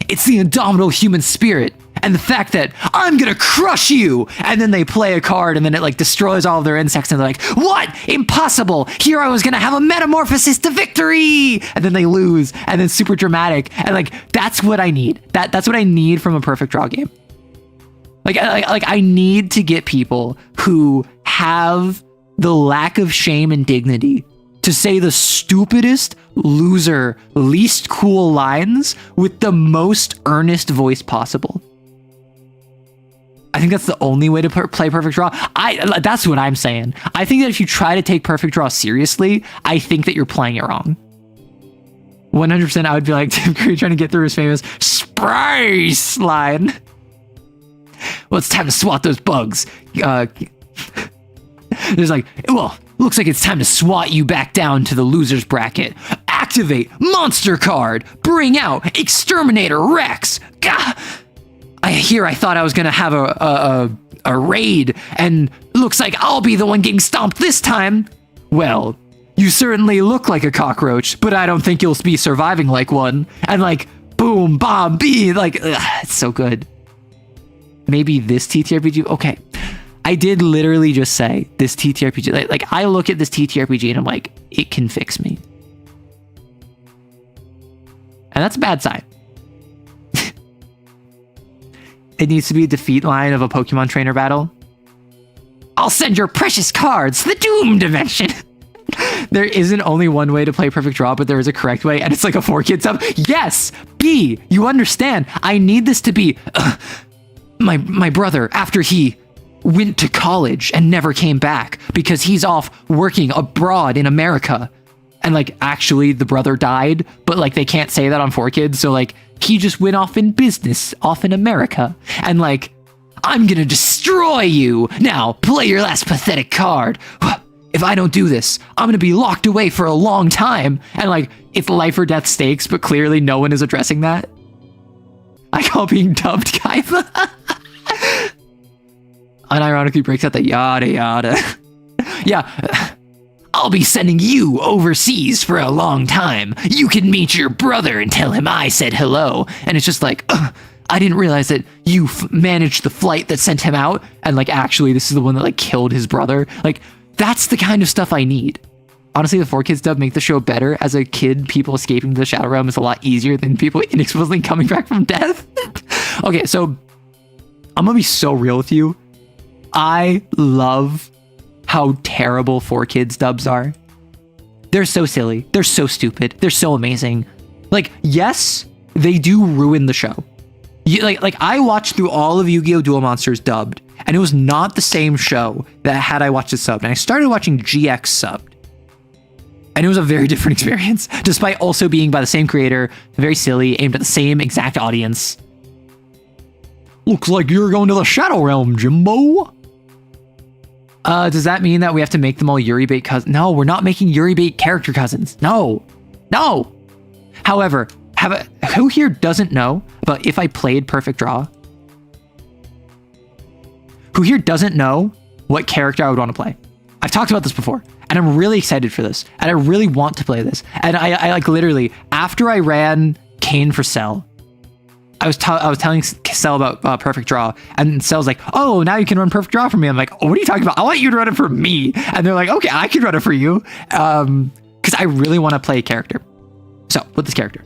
It's the indomitable human spirit and the fact that I'm gonna crush you. And then they play a card and then it like destroys all of their insects and they're like, what? Impossible. Here I was gonna have a metamorphosis to victory. And then they lose and then super dramatic. And like, that's what I need. That's what I need from a Perfect Draw game. Like I need to get people who have the lack of shame and dignity to say the stupidest, loser, least cool lines with the most earnest voice possible. I think that's the only way to play Perfect Draw. That's what I'm saying. I think that if you try to take Perfect Draw seriously, I think that you're playing it wrong. 100% I would be like Tim Curry trying to get through his famous Sprace line. Well, it's time to swat those bugs. There's like, well, looks like it's time to swat you back down to the loser's bracket. Activate monster card. Bring out Exterminator Rex. Gah! I thought I was gonna have a raid, and looks like I'll be the one getting stomped this time. Well, you certainly look like a cockroach, but I don't think you'll be surviving like one. And like, boom, bomb, bee, like, it's so good. Maybe this TTRPG, okay. I did literally just say this TTRPG, like I look at this TTRPG and I'm like, it can fix me. And that's a bad sign. It needs to be a defeat line of a Pokemon trainer battle. I'll send your precious cards to the Doom Dimension. There isn't only one way to play Perfect Draw, but there is a correct way, and it's like a 4-kid sub. Yes, B, you understand. I need this to be my brother after he went to college and never came back because he's off working abroad in America. And like, actually the brother died, but like they can't say that on 4Kids. So like, he just went off in business, off in America. And like, I'm gonna destroy you. Now, play your last pathetic card. If I don't do this, I'm gonna be locked away for a long time. And like, it's life or death stakes, but clearly no one is addressing that. I call being dubbed Kaiba. Unironically breaks out the yada yada. Yeah. I'll be sending you overseas for a long time. You can meet your brother and tell him I said hello. And it's just like, I didn't realize that you managed the flight that sent him out. And like, actually, this is the one that like killed his brother. Like, that's the kind of stuff I need. Honestly, the 4Kids dub make the show better. As a kid, people escaping the Shadow Realm is a lot easier than people inexplicably coming back from death. Okay, so I'm gonna be so real with you. I love how terrible 4Kids dubs are. They're so silly. They're so stupid. They're so amazing. Like, yes, they do ruin the show. Like I watched through all of Yu-Gi-Oh! Duel Monsters dubbed, and it was not the same show that had I watched it subbed. And I started watching GX subbed, and it was a very different experience, despite also being by the same creator, very silly, aimed at the same exact audience. Looks like you're going to the Shadow Realm, Jimbo. Does that mean that we have to make them all Yuri bait cousins? No, we're not making Yuri bait character cousins. No. However, who here doesn't know about if I played Perfect Draw? Who here doesn't know what character I would want to play? I've talked about this before, and I'm really excited for this, and I really want to play this. And I like literally, after I ran Kane for Cell, I was telling Cell about Perfect Draw, and Cell's like, oh, now you can run Perfect Draw for me. I'm like, oh, what are you talking about? I want you to run it for me. And they're like, okay, I can run it for you. Because I really want to play a character. So, with this character.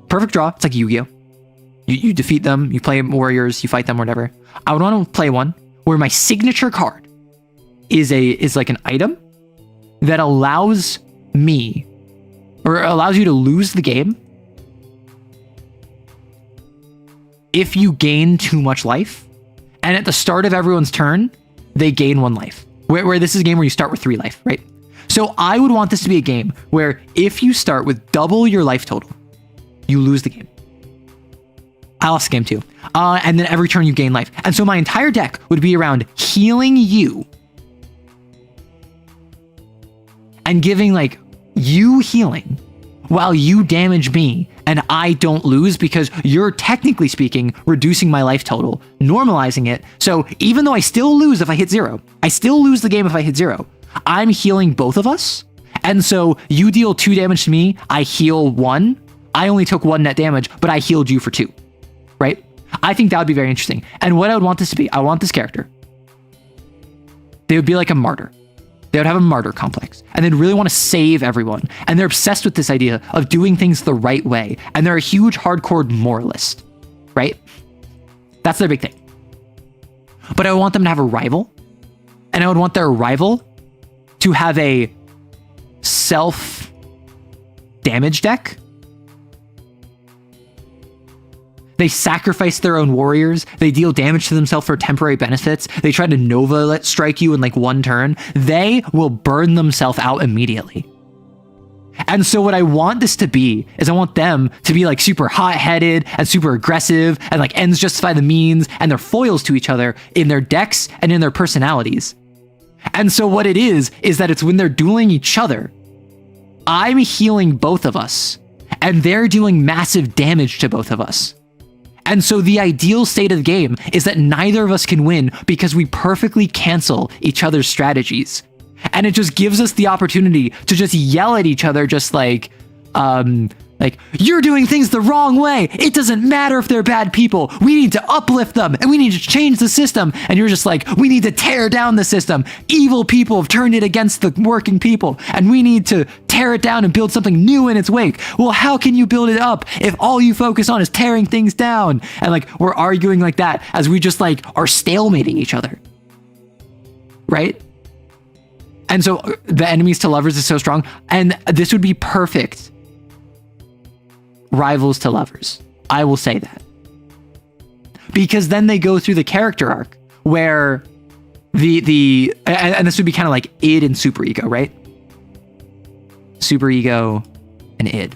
Perfect Draw, it's like Yu-Gi-Oh! You defeat them, you play warriors, you fight them, whatever. I would want to play one where my signature card is like an item that allows me, or allows you to lose the game if you gain too much life, and at the start of everyone's turn, they gain 1 life. Where this is a game where you start with 3 life, right? So I would want this to be a game where if you start with double your life total, you lose the game. I lost the game too. And then every turn you gain life. And so my entire deck would be around healing you and giving like you healing while you damage me and I don't lose, because you're technically speaking reducing my life total, normalizing it. So even though I still lose if I hit 0, I still lose the game if I hit 0. I'm healing both of us. And so you deal 2 damage to me, I heal 1. I only took 1 net damage, but I healed you for 2, right? I think that would be very interesting. And what I would want this to be, I want this character. They would be like a martyr. They would have a martyr complex, and they'd really want to save everyone. And they're obsessed with this idea of doing things the right way. And they're a huge hardcore moralist, right? That's their big thing. but I want them to have a rival, and I would want their rival to have a self damage deck. They sacrifice their own warriors. They deal damage to themselves for temporary benefits. They try to Nova strike you in like one turn. They will burn themselves out immediately. And so what I want this to be is I want them to be like super hot-headed and super aggressive and like ends justify the means, and they're foils to each other in their decks and in their personalities. And so what it is that it's when they're dueling each other, I'm healing both of us and they're doing massive damage to both of us. And so the ideal state of the game is that neither of us can win because we perfectly cancel each other's strategies. And it just gives us the opportunity to just yell at each other, just like, you're doing things the wrong way. It doesn't matter if they're bad people. We need to uplift them and we need to change the system. And you're just like, we need to tear down the system. Evil people have turned it against the working people and we need to tear it down and build something new in its wake. Well, how can you build it up if all you focus on is tearing things down? And like, we're arguing like that as we just like are stalemating each other. Right? And so the enemies to lovers is so strong. And this would be perfect rivals to lovers. I will say that. Because then they go through the character arc where and this would be kind of like id and superego, right? Superego and id.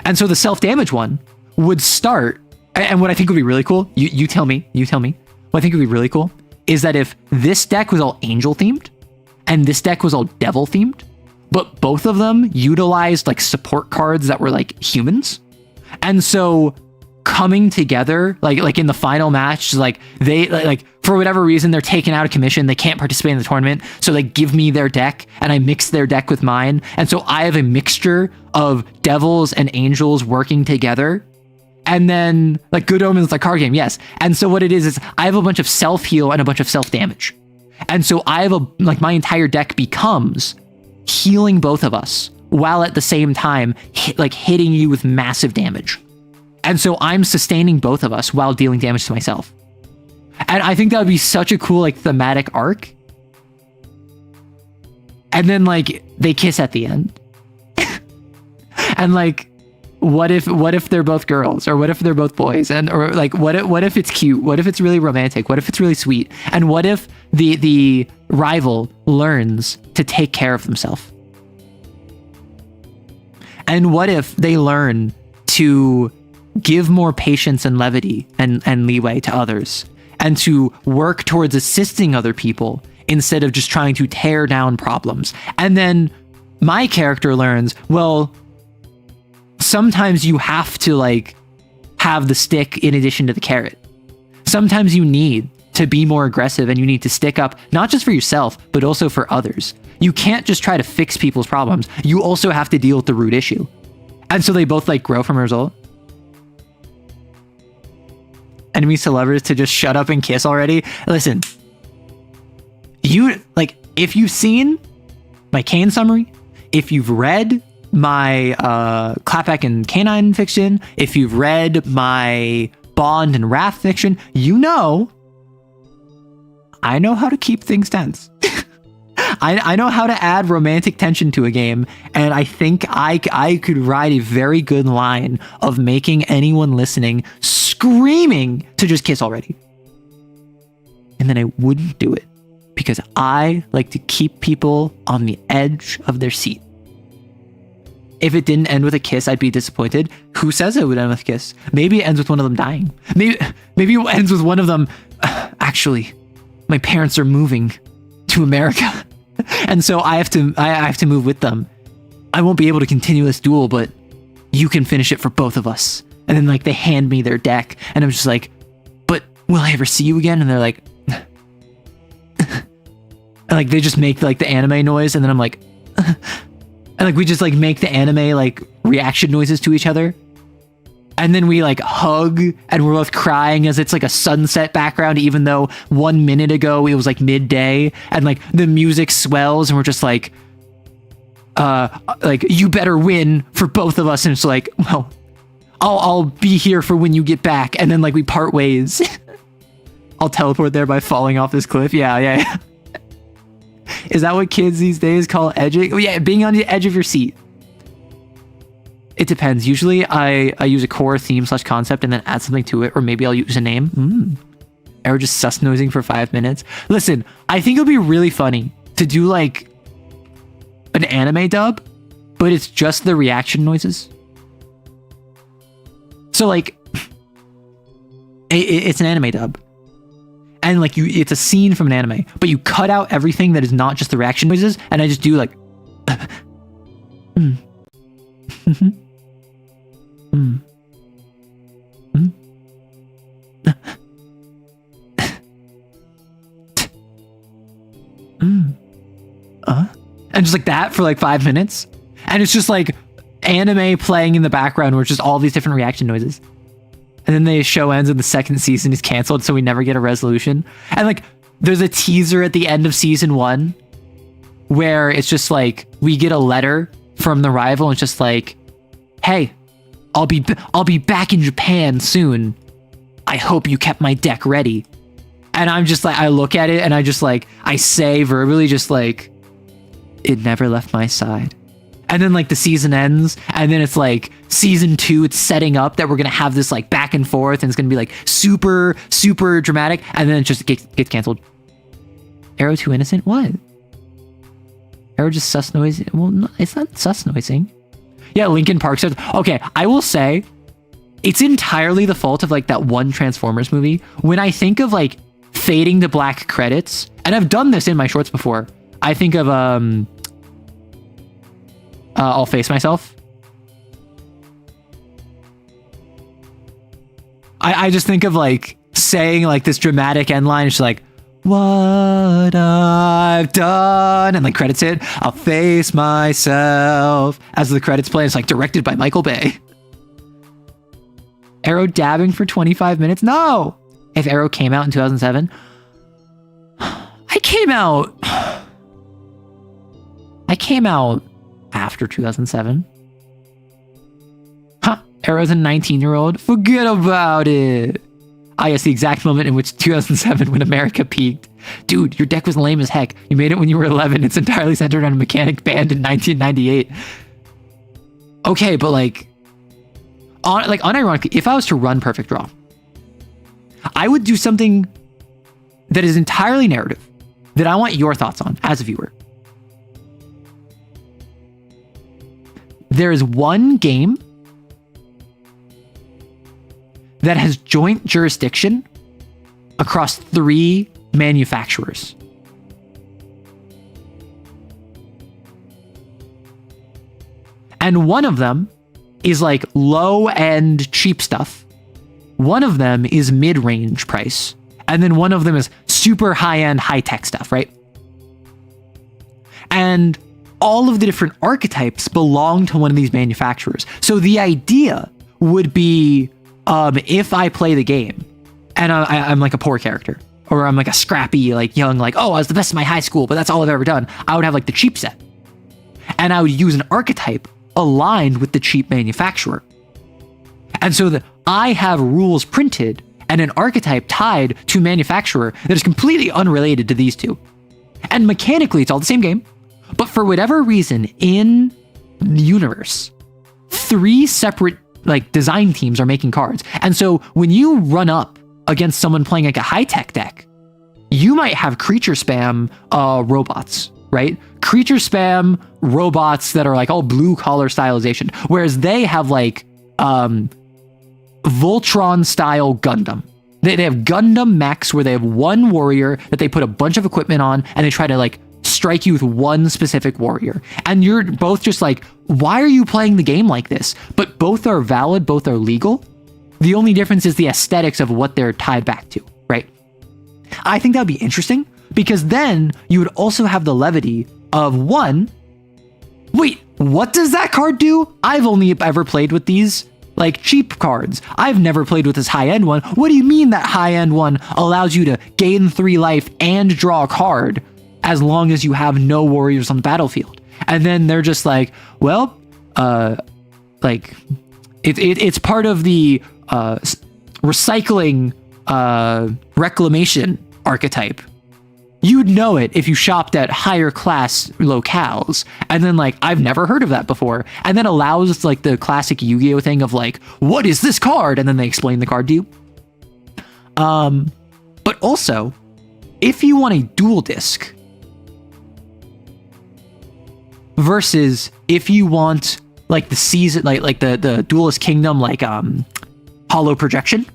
And so the self-damage one would start, and what I think would be really cool, you tell me, what I think would be really cool is that if this deck was all angel themed and this deck was all devil themed, but both of them utilized like support cards that were like humans. And so coming together, like in the final match, like they like for whatever reason, they're taken out of commission. They can't participate in the tournament. So they give me their deck and I mix their deck with mine. And so I have a mixture of devils and angels working together. And then like Good Omens, like card game. Yes. And so what it is I have a bunch of self heal and a bunch of self damage. And so I have my entire deck becomes healing both of us while at the same time hitting you with massive damage. And so I'm sustaining both of us while dealing damage to myself. And I think that would be such a cool like thematic arc. And then like they kiss at the end. And like what if they're both girls, or what if they're both boys, and or like what if it's cute, what if it's really romantic, what if it's really sweet, and what if the rival learns to take care of themselves? And what if they learn to give more patience and levity and leeway to others, and to work towards assisting other people instead of just trying to tear down problems? And then my character learns, well, sometimes you have to like have the stick in addition to the carrot. Sometimes you need to be more aggressive and you need to stick up, not just for yourself, but also for others. You can't just try to fix people's problems. You also have to deal with the root issue. And so they both like grow from a result. Enemies to lovers to just shut up and kiss already. Listen, if you've seen my Kane summary, if you've read my Clapback and Canine fiction, if you've read my Bond and Wrath fiction, you know I know how to keep things tense. I know how to add romantic tension to a game, and I think I could ride a very good line of making anyone listening screaming to just kiss already. And then I wouldn't do it because I like to keep people on the edge of their seat. If it didn't end with a kiss, I'd be disappointed. Who says it would end with a kiss? Maybe it ends with one of them dying. Maybe it ends with one of them, actually, my parents are moving to America. And so I have to move with them. I won't be able to continue this duel, but you can finish it for both of us. And then like they hand me their deck and I'm just like, but will I ever see you again? And they're like, and like they just make like the anime noise, and then I'm like, and like we just like make the anime like reaction noises to each other. And then we like hug and we're both crying as it's like a sunset background, even though 1 minute ago it was like midday, and like the music swells and we're just like you better win for both of us. And it's like, well, I'll be here for when you get back. And then like we part ways. I'll teleport there by falling off this cliff. Yeah. Is that what kids these days call edging? Oh yeah, being on the edge of your seat. It depends. Usually I use a core theme / concept and then add something to it, or maybe I'll use a name. Or just sus nosing for 5 minutes. Listen, I think it'll be really funny to do like an anime dub, but it's just the reaction noises. So like, it's an anime dub. And like it's a scene from an anime, but you cut out everything that is not just the reaction noises, and I just do like and just like that for like 5 minutes, and it's just like anime playing in the background where it's just all these different reaction noises. And then the show ends and the second season is canceled, so we never get a resolution. And like, there's a teaser at the end of season 1 where it's just like, we get a letter from the rival, and it's just like, hey, I'll be back in Japan soon. I hope you kept my deck ready. And I'm just like, I look at it and I just like, I say verbally just like, it never left my side. And then like the season ends, and then it's like season 2, it's setting up that we're going to have this like back and forth, and it's going to be like super, super dramatic. And then it just gets canceled. Arrow too innocent? What? Arrow just sus noise? Well, no, it's not sus noising. Yeah, Linkin Park says, okay, I will say it's entirely the fault of like that one Transformers movie. When I think of like fading to black credits, and I've done this in my shorts before, I think of I'll Face Myself. I just think of like saying like this dramatic end line. It's like, what I've done, and like credits hit, I'll face myself as the credits play. It's like directed by Michael Bay. Arrow dabbing for 25 minutes? No! If Arrow came out in 2007, I came out after 2007. Arrow's a 19-year-old. Forget about it. Yes, the exact moment in which 2007 when America peaked. Dude, your deck was lame as heck. You made it when you were 11. It's entirely centered on a mechanic banned in 1998. Okay, but like unironically, if I was to run Perfect Draw, I would do something that is entirely narrative that I want your thoughts on as a viewer. There is one game that has joint jurisdiction across 3 manufacturers. And one of them is like low-end cheap stuff. One of them is mid-range price. And then one of them is super high-end, high-tech stuff, right? And all of the different archetypes belong to one of these manufacturers. So the idea would be, if I play the game and I'm like a poor character, or I'm like a scrappy, like young, like, oh, I was the best in my high school, but that's all I've ever done, I would have like the cheap set. And I would use an archetype aligned with the cheap manufacturer. And so that I have rules printed and an archetype tied to manufacturer that is completely unrelated to these two. And mechanically, it's all the same game. But for whatever reason, in the universe, 3 separate like design teams are making cards. And so when you run up against someone playing like a high-tech deck, you might have creature spam robots, right? Creature spam robots that are like all blue-collar stylization, whereas they have like Voltron-style Gundam. They have Gundam mechs where they have one warrior that they put a bunch of equipment on, and they try to like strike you with one specific warrior. And you're both just like, why are you playing the game like this? But both are valid, both are legal. The only difference is the aesthetics of what they're tied back to, right? I think that would be interesting, because then you would also have the levity of one, wait, what does that card do? I've only ever played with these like cheap cards. I've never played with this high-end one. What do you mean that high-end one allows you to gain 3 life and draw a card as long as you have no warriors on the battlefield? And then they're just like, well, like it's part of the recycling reclamation archetype. You'd know it if you shopped at higher class locales. And then like, I've never heard of that before. And then allows like the classic Yu-Gi-Oh thing of like, what is this card? And then they explain the card to you. But also, if you want a dual disc versus if you want like the season, like the Duelist Kingdom, like hollow projection,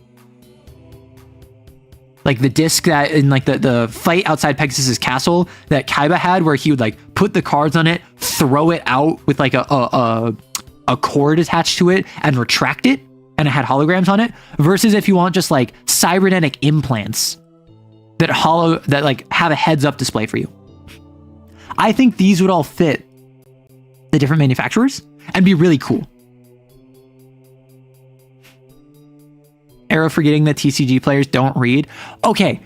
like the disc that in like the fight outside Pegasus's castle that Kaiba had, where he would like put the cards on it, throw it out with like a cord attached to it and retract it, and it had holograms on it, versus if you want just like cybernetic implants that like have a heads up display for you. I think these would all fit the different manufacturers and be really cool. Arrow forgetting that TCG players don't read. Okay,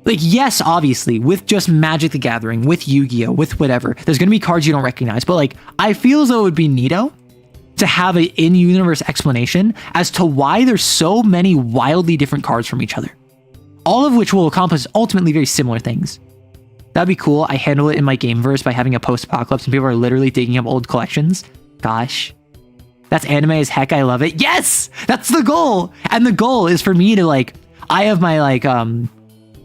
like yes, obviously with just Magic the Gathering, with Yu-Gi-Oh, with whatever, there's gonna be cards you don't recognize, but like I feel as though it would be neato to have an in-universe explanation as to why there's so many wildly different cards from each other, all of which will accomplish ultimately very similar things. That'd be cool. I handle it in my Gameverse by having a post-apocalypse and people are literally digging up old collections. Gosh, that's anime as heck. I love it. Yes, that's the goal. And the goal is for me to like, I have my like,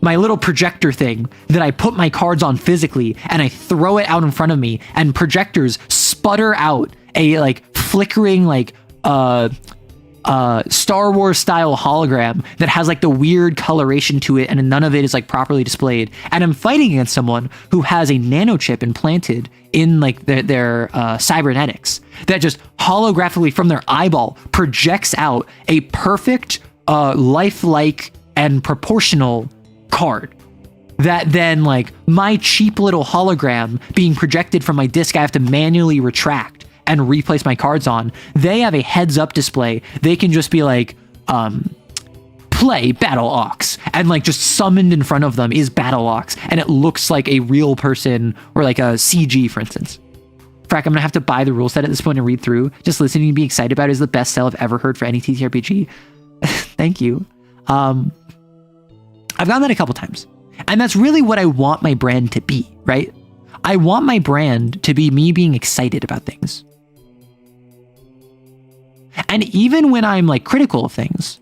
my little projector thing that I put my cards on physically and I throw it out in front of me and projectors sputter out a like flickering like Star Wars style hologram that has like the weird coloration to it and none of it is like properly displayed. And I'm fighting against someone who has a nanochip implanted in like their cybernetics that just holographically from their eyeball projects out a perfect lifelike and proportional card that then like my cheap little hologram being projected from my disc I have to manually retract and replace my cards on. They have a heads up display. They can just be like, play Battle Ox, and like just summoned in front of them is Battle Ox, and it looks like a real person or like a CG, for instance. Frack, I'm gonna have to buy the rule set at this point and read through. Just listening and being excited about it is the best sell I've ever heard for any TTRPG. Thank you. I've gotten that a couple times, and that's really what I want my brand to be, right? I want my brand to be me being excited about things. And even when I'm like critical of things,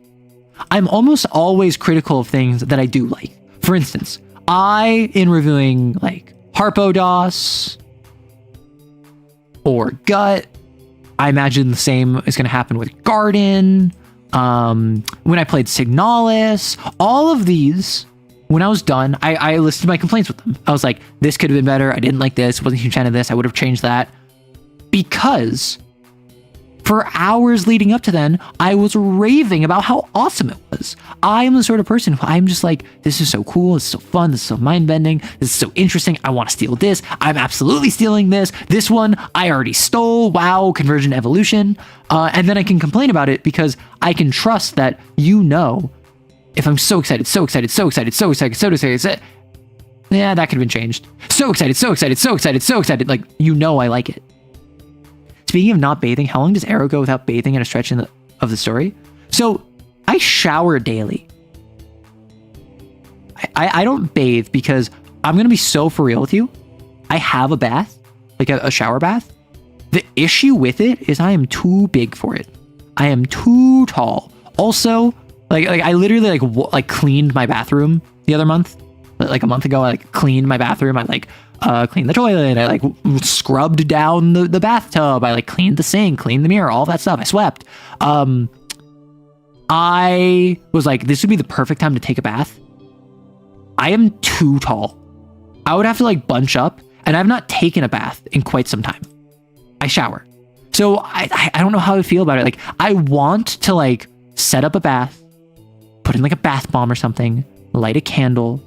I'm almost always critical of things that I do like. For instance, in reviewing like Harpo DOS or Gut, I imagine the same is going to happen with Garden. When I played Signalis, all of these, when I was done, I listed my complaints with them. I was like, this could have been better. I didn't like this. Wasn't a huge fan of this. I would have changed that. Because for hours leading up to then, I was raving about how awesome it was. I am the sort of person who I'm just like, this is so cool. This is so fun. This is so mind-bending. This is so interesting. I want to steal this. I'm absolutely stealing this. This one, I already stole. Wow, conversion evolution. And then I can complain about it because I can trust that if I'm so excited, yeah, that could have been changed. So excited. Like, I like it. Speaking of not bathing, how long does Arrow go without bathing at a stretch of the story? So I shower daily. I don't bathe because I'm going to be so for real with you. I have a bath, like a shower bath. The issue with it is I am too big for it. I am too tall. Also, like I literally like cleaned my bathroom the other month. Like a month ago, I like cleaned my bathroom. I like cleaned the toilet. I like scrubbed down the bathtub. I like cleaned the sink, cleaned the mirror, all that stuff. I swept. I was like, this would be the perfect time to take a bath. I am too tall. I would have to like bunch up, and I've not taken a bath in quite some time. I shower. So I don't know how I feel about it. Like, I want to like set up a bath, put in like a bath bomb or something, light a candle,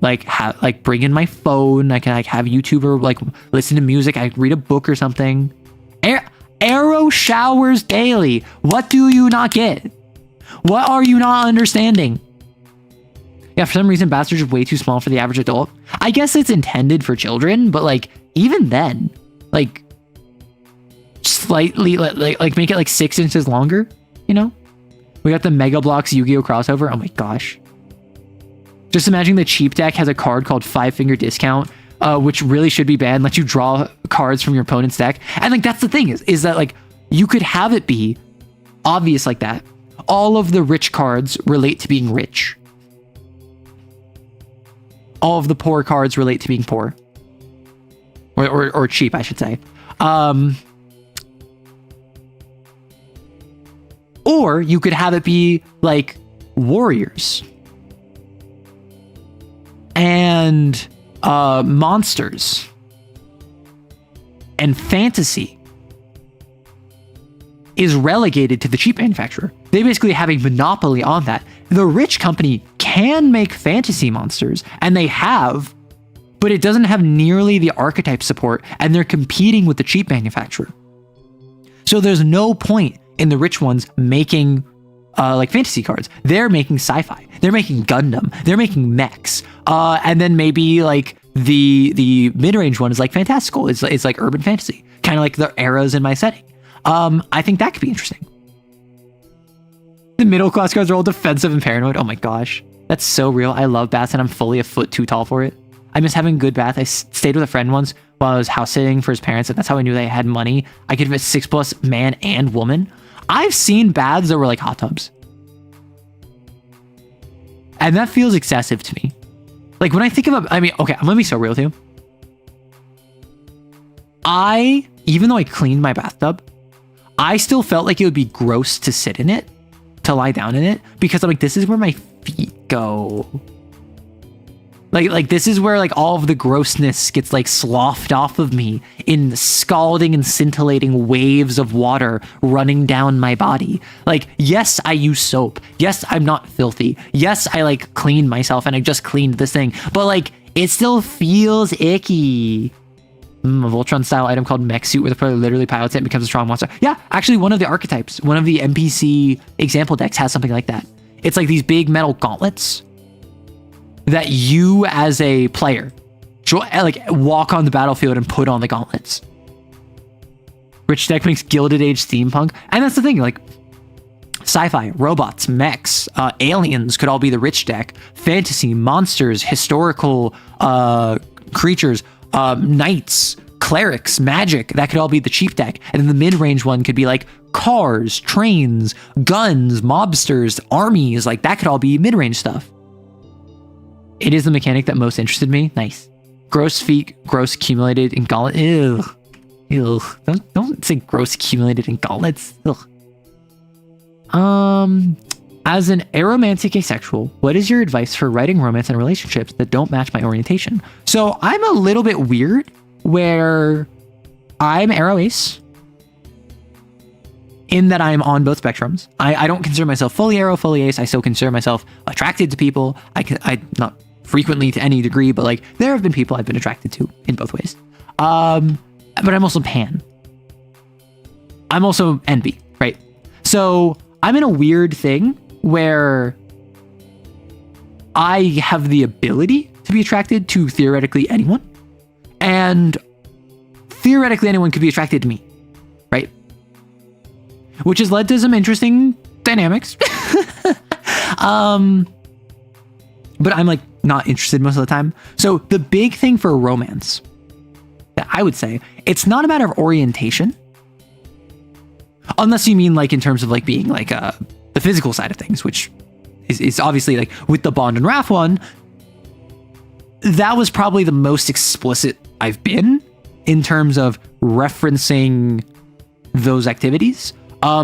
like bring in my phone. I can like have YouTube or like listen to music. I read a book or something. Arrow showers daily. What do you not get? What are you not understanding? Yeah, for some reason, baths are just way too small for the average adult. I guess it's intended for children, but like even then, like slightly like make it like 6 inches longer, you know? We got the Mega Bloks Yu-Gi-Oh crossover. Oh my gosh. Just imagine the cheap deck has a card called Five Finger Discount, which really should be banned. Let you draw cards from your opponent's deck. And like, that's the thing is that like, you could have it be obvious like that. All of the rich cards relate to being rich. All of the poor cards relate to being poor. Or cheap, I should say. Or you could have it be like warriors and monsters and fantasy is relegated to the cheap manufacturer. They basically have a monopoly on that. The rich company can make fantasy monsters, and they have, but it doesn't have nearly the archetype support, and they're competing with the cheap manufacturer. So there's no point in the rich ones making like fantasy cards. They're making sci-fi. They're making Gundam. They're making mechs. And then maybe like the mid-range one is like fantastical. It's like urban fantasy, kind of like the eras in my setting. I think that could be interesting. The middle class cards are all defensive and paranoid. Oh my gosh, that's so real. I love baths, and I'm fully a foot too tall for it. I miss having a good bath. I stayed with a friend once while I was house sitting for his parents, and that's how I knew they had money. I could fit 6+ man and woman. I've seen baths that were like hot tubs, and that feels excessive to me. Like when I think about, I mean, okay, I'm gonna be so real with you. Even though I cleaned my bathtub, I still felt like it would be gross to sit in it, to lie down in it, because I'm like, this is where my feet go. Like this is where like all of the grossness gets like sloughed off of me in scalding and scintillating waves of water running down my body. Like, yes, I use soap. Yes, I'm not filthy. Yes, I like clean myself, and I just cleaned this thing, but like it still feels icky. A Voltron style item called Mech Suit, where the player literally pilots it and becomes a strong monster. Yeah, actually one of the archetypes, one of the NPC example decks has something like that. It's like these big metal gauntlets that you as a player like walk on the battlefield and put on the gauntlets. Rich deck makes Gilded Age steampunk. And that's the thing, like sci-fi, robots, mechs, aliens could all be the rich deck. Fantasy, monsters, historical creatures, knights, clerics, magic, that could all be the cheap deck. And then the mid-range one could be like cars, trains, guns, mobsters, armies, like that could all be mid-range stuff. It is the mechanic that most interested me. Nice. Gross feet, gross accumulated in gauntlet. Ew. Ew. Don't say gross accumulated in gauntlets. Ugh. As an aromantic asexual, what is your advice for writing romance and relationships that don't match my orientation? So I'm a little bit weird where I'm aro ace in that I'm on both spectrums. I don't consider myself fully aro, fully ace. I still consider myself attracted to people. I not frequently to any degree, but like there have been people I've been attracted to in both ways. But I'm also pan. I'm also NB, right? So I'm in a weird thing where I have the ability to be attracted to theoretically anyone, and theoretically anyone could be attracted to me, right? Which has led to some interesting dynamics. But I'm like not interested most of the time. So the big thing for romance that I would say, it's not a matter of orientation, unless you mean like in terms of like being like the physical side of things, which is obviously like with the Bond and Raph one, that was probably the most explicit I've been in terms of referencing those activities.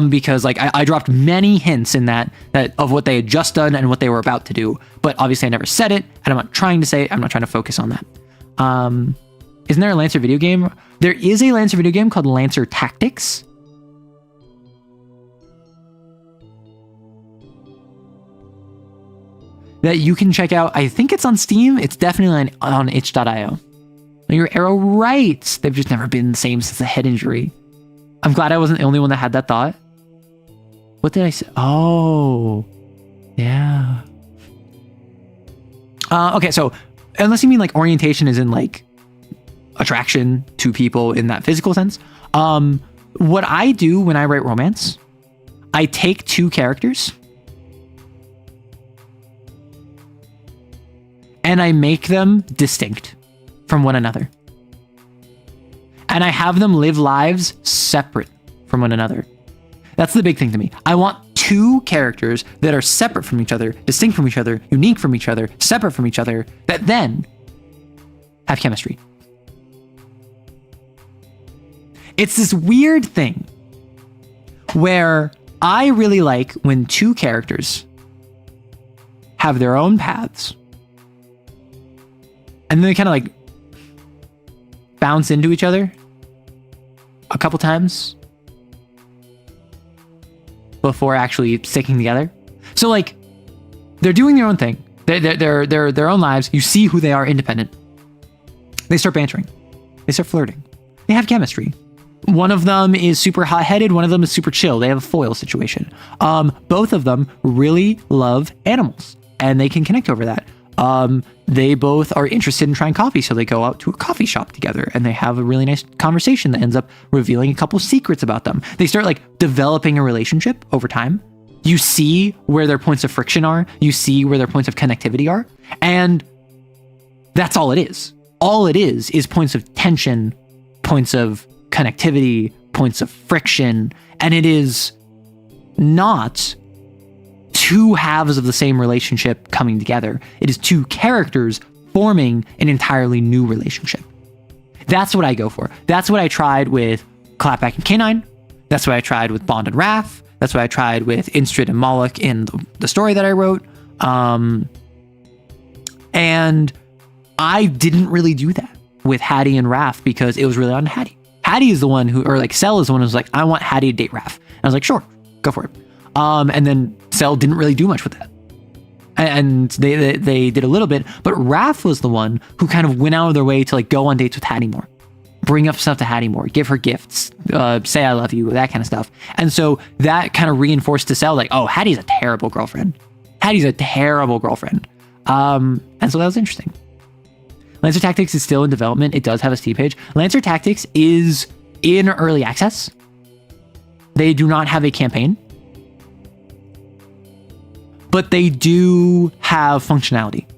Because like I dropped many hints in that of what they had just done and what they were about to do, but obviously I never said it, and I'm not trying to say it. I'm not trying to focus on that. Isn't there a Lancer video game? There is a Lancer video game called Lancer Tactics. That you can check out. I think it's on Steam. It's definitely on itch.io. You're arrow right. They've just never been the same since the head injury. I'm glad I wasn't the only one that had that thought. What did I say? Oh, yeah. Okay, so unless you mean like orientation is in like attraction to people in that physical sense, what I do when I write romance, I take two characters and I make them distinct from one another. And I have them live lives separate from one another. That's the big thing to me. I want two characters that are separate from each other, distinct from each other, unique from each other, separate from each other, that then have chemistry. It's this weird thing where I really like when two characters have their own paths and then they kind of like bounce into each other a couple times before actually sticking together. So like they're doing their own thing. They're their own lives. You see who they are independent. They start bantering. They start flirting. They have chemistry. One of them is super hot-headed. One of them is super chill. They have a foil situation. Both of them really love animals and they can connect over that. They both are interested in trying coffee, so they go out to a coffee shop together and they have a really nice conversation that ends up revealing a couple secrets about them. They start like developing a relationship over time. You see where their points of friction are. You see where their points of connectivity are. And that's all it is. All it is points of tension, points of connectivity, points of friction. And it is not two halves of the same relationship coming together. It is two characters forming an entirely new relationship. That's what I go for. That's what I tried with Clapback and Canine. That's what I tried with Bond and Raph. That's what I tried with Instrid and Moloch in the story that I wrote. And I didn't really do that with Hattie and Raph because it was really on Hattie. Hattie is the one who, or like Cell is the one who's like, I want Hattie to date Raph. And I was like, sure, go for it. And then Cell didn't really do much with that. And they did a little bit, but Raph was the one who kind of went out of their way to like go on dates with Hattie more, bring up stuff to Hattie more, give her gifts, say I love you, that kind of stuff. And so that kind of reinforced to Cell like, oh, Hattie's a terrible girlfriend. Hattie's a terrible girlfriend. And so that was interesting. Lancer Tactics is still in development. It does have a Steam page. Lancer Tactics is in early access. They do not have a campaign, but they do have functionality.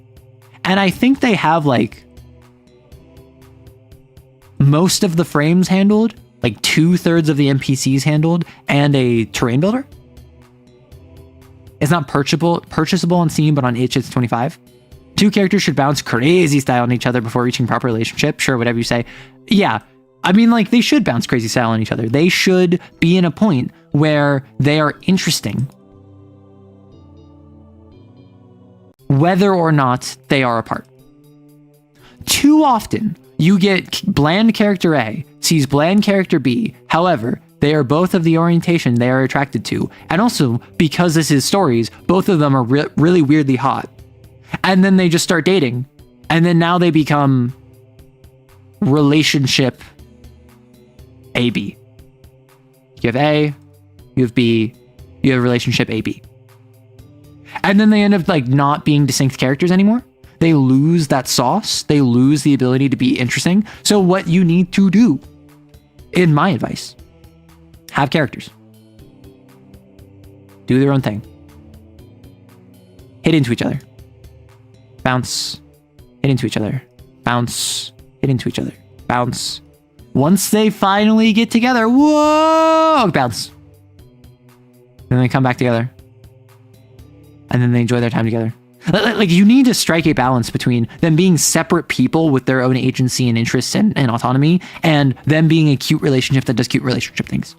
And I think they have like most of the frames handled, like 2/3 of the NPCs handled, and a terrain builder. It's not purchasable on Steam, but on itch it's $25. Two characters should bounce crazy style on each other before reaching proper relationship. Sure, whatever you say. Yeah, I mean, like, they should bounce crazy style on each other. They should be in a point where they are interesting, whether or not they are apart. Too often, you get bland character A sees bland character B. However, they are both of the orientation they are attracted to. And also, because this is stories, both of them are really weirdly hot. And then they just start dating. And then now they become relationship AB. You have A, you have B, you have relationship AB. And then they end up like not being distinct characters anymore. They lose that sauce. They lose the ability to be interesting. So what you need to do, in my advice, have characters. Do their own thing. Hit into each other. Bounce. Hit into each other. Bounce. Hit into each other. Bounce. Once they finally get together, whoa, bounce. Then they come back together. And then they enjoy their time together. Like, you need to strike a balance between them being separate people with their own agency and interests and autonomy, and them being a cute relationship that does cute relationship things.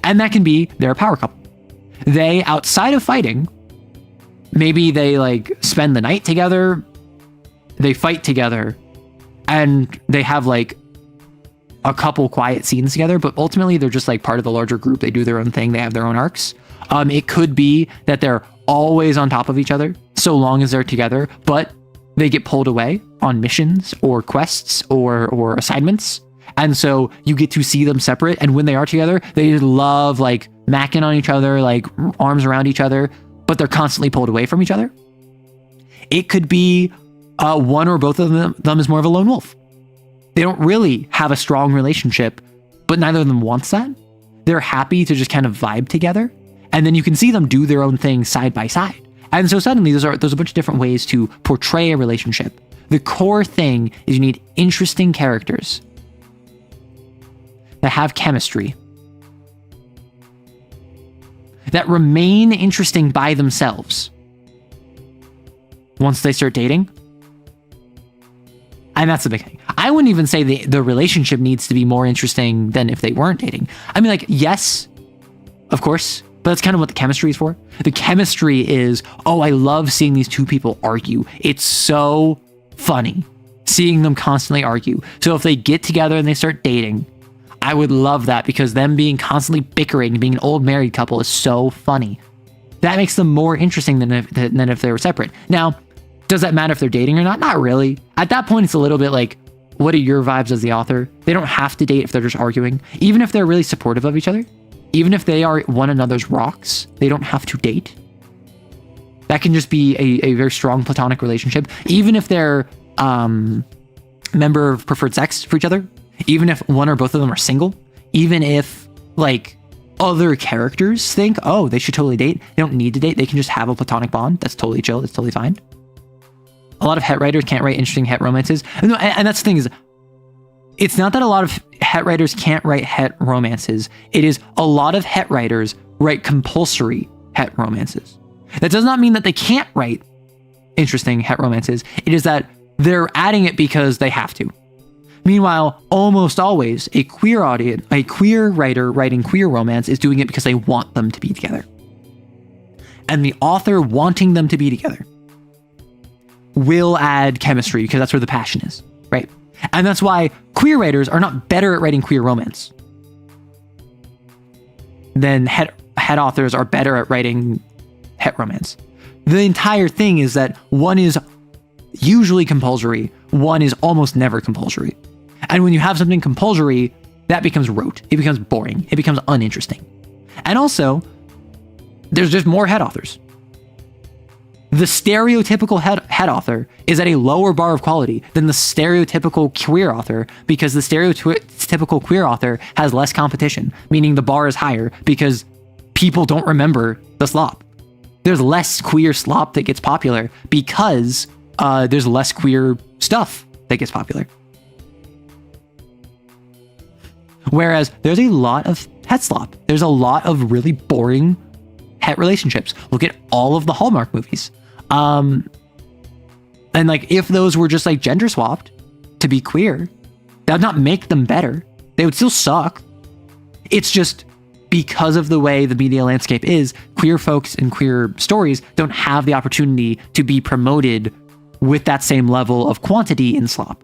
And that can be they're a power couple. They, outside of fighting, maybe they like spend the night together, they fight together, and they have like a couple quiet scenes together, but ultimately they're just like part of the larger group. They do their own thing. They have their own arcs. It could be that they're always on top of each other so long as they're together, but they get pulled away on missions or quests or assignments. And so you get to see them separate. And when they are together, they love like macking on each other, like arms around each other, but they're constantly pulled away from each other. It could be one or both of them is more of a lone wolf. They don't really have a strong relationship, but neither of them wants that. They're happy to just kind of vibe together. And then you can see them do their own thing side by side. And so suddenly there's a bunch of different ways to portray a relationship. The core thing is you need interesting characters that have chemistry, that remain interesting by themselves once they start dating. And that's the big thing. I wouldn't even say the relationship needs to be more interesting than if they weren't dating. I mean, like, yes, of course, but that's kind of what the chemistry is for. The chemistry is, oh, I love seeing these two people argue. It's so funny seeing them constantly argue. So if they get together and they start dating, I would love that, because them being constantly bickering and being an old married couple is so funny. That makes them more interesting than if they were separate. Now, does that matter if they're dating or not? Not really. At that point, it's a little bit like, what are your vibes as the author? They don't have to date if they're just arguing. Even if they're really supportive of each other, even if they are one another's rocks, they don't have to date. That can just be a very strong platonic relationship. Even if they're member of preferred sex for each other, even if one or both of them are single, even if like other characters think, oh, they should totally date, they don't need to date, they can just have a platonic bond. That's totally chill. That's totally fine. A lot of het writers can't write interesting het romances. And that's the thing, is it's not that a lot of het writers can't write het romances. It is a lot of het writers write compulsory het romances. That does not mean that they can't write interesting het romances. It is that they're adding it because they have to. Meanwhile, almost always a queer writer writing queer romance is doing it because they want them to be together. And the author wanting them to be together will add chemistry, because that's where the passion is, right? And that's why queer writers are not better at writing queer romance than het authors are better at writing het romance. The entire thing is that one is usually compulsory, one is almost never compulsory. And when you have something compulsory, that becomes rote, it becomes boring, it becomes uninteresting. And also, there's just more het authors. The stereotypical het author is at a lower bar of quality than the stereotypical queer author, because the stereotypical queer author has less competition, meaning the bar is higher because people don't remember the slop. There's less queer slop that gets popular because there's less queer stuff that gets popular. Whereas there's a lot of het slop. There's a lot of really boring het relationships. Look at all of the Hallmark movies. And like, if those were just like gender swapped to be queer, that would not make them better. They would still suck. It's just because of the way the media landscape is, queer folks and queer stories don't have the opportunity to be promoted with that same level of quantity in slop.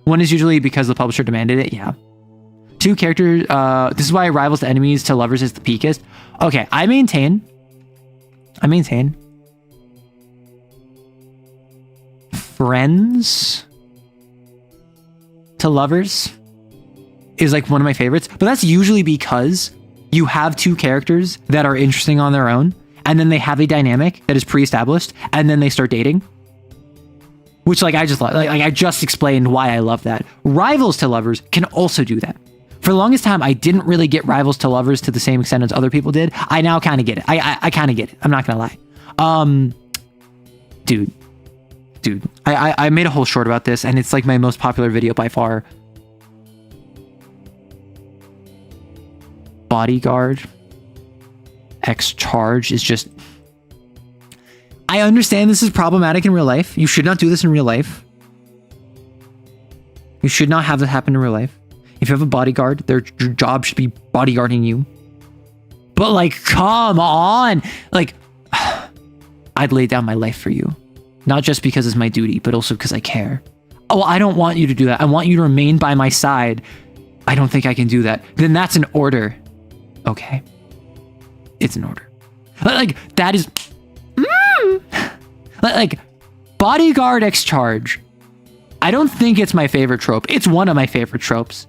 One is usually because the publisher demanded it, yeah. Two characters, this is why rivals to enemies to lovers is the peakest. Okay, I maintain friends to lovers is like one of my favorites, but that's usually because you have two characters that are interesting on their own, and then they have a dynamic that is pre-established, and then they start dating. Which like I just explained why I love that. Rivals to lovers can also do that. For the longest time, I didn't really get rivals to lovers to the same extent as other people did. I now kind of get it. I kind of get it. I'm not gonna lie. Dude, I made a whole short about this, and it's like my most popular video by far. Bodyguard X Charge is just... I understand this is problematic in real life. You should not do this in real life. You should not have this happen in real life. If you have a bodyguard, your job should be bodyguarding you. But like, come on. Like, I'd lay down my life for you. Not just because it's my duty, but also because I care. Oh, I don't want you to do that. I want you to remain by my side. I don't think I can do that. Then that's an order. Okay. It's an order. Like, that is... Like, Bodyguard X Charge. I don't think it's my favorite trope. It's one of my favorite tropes.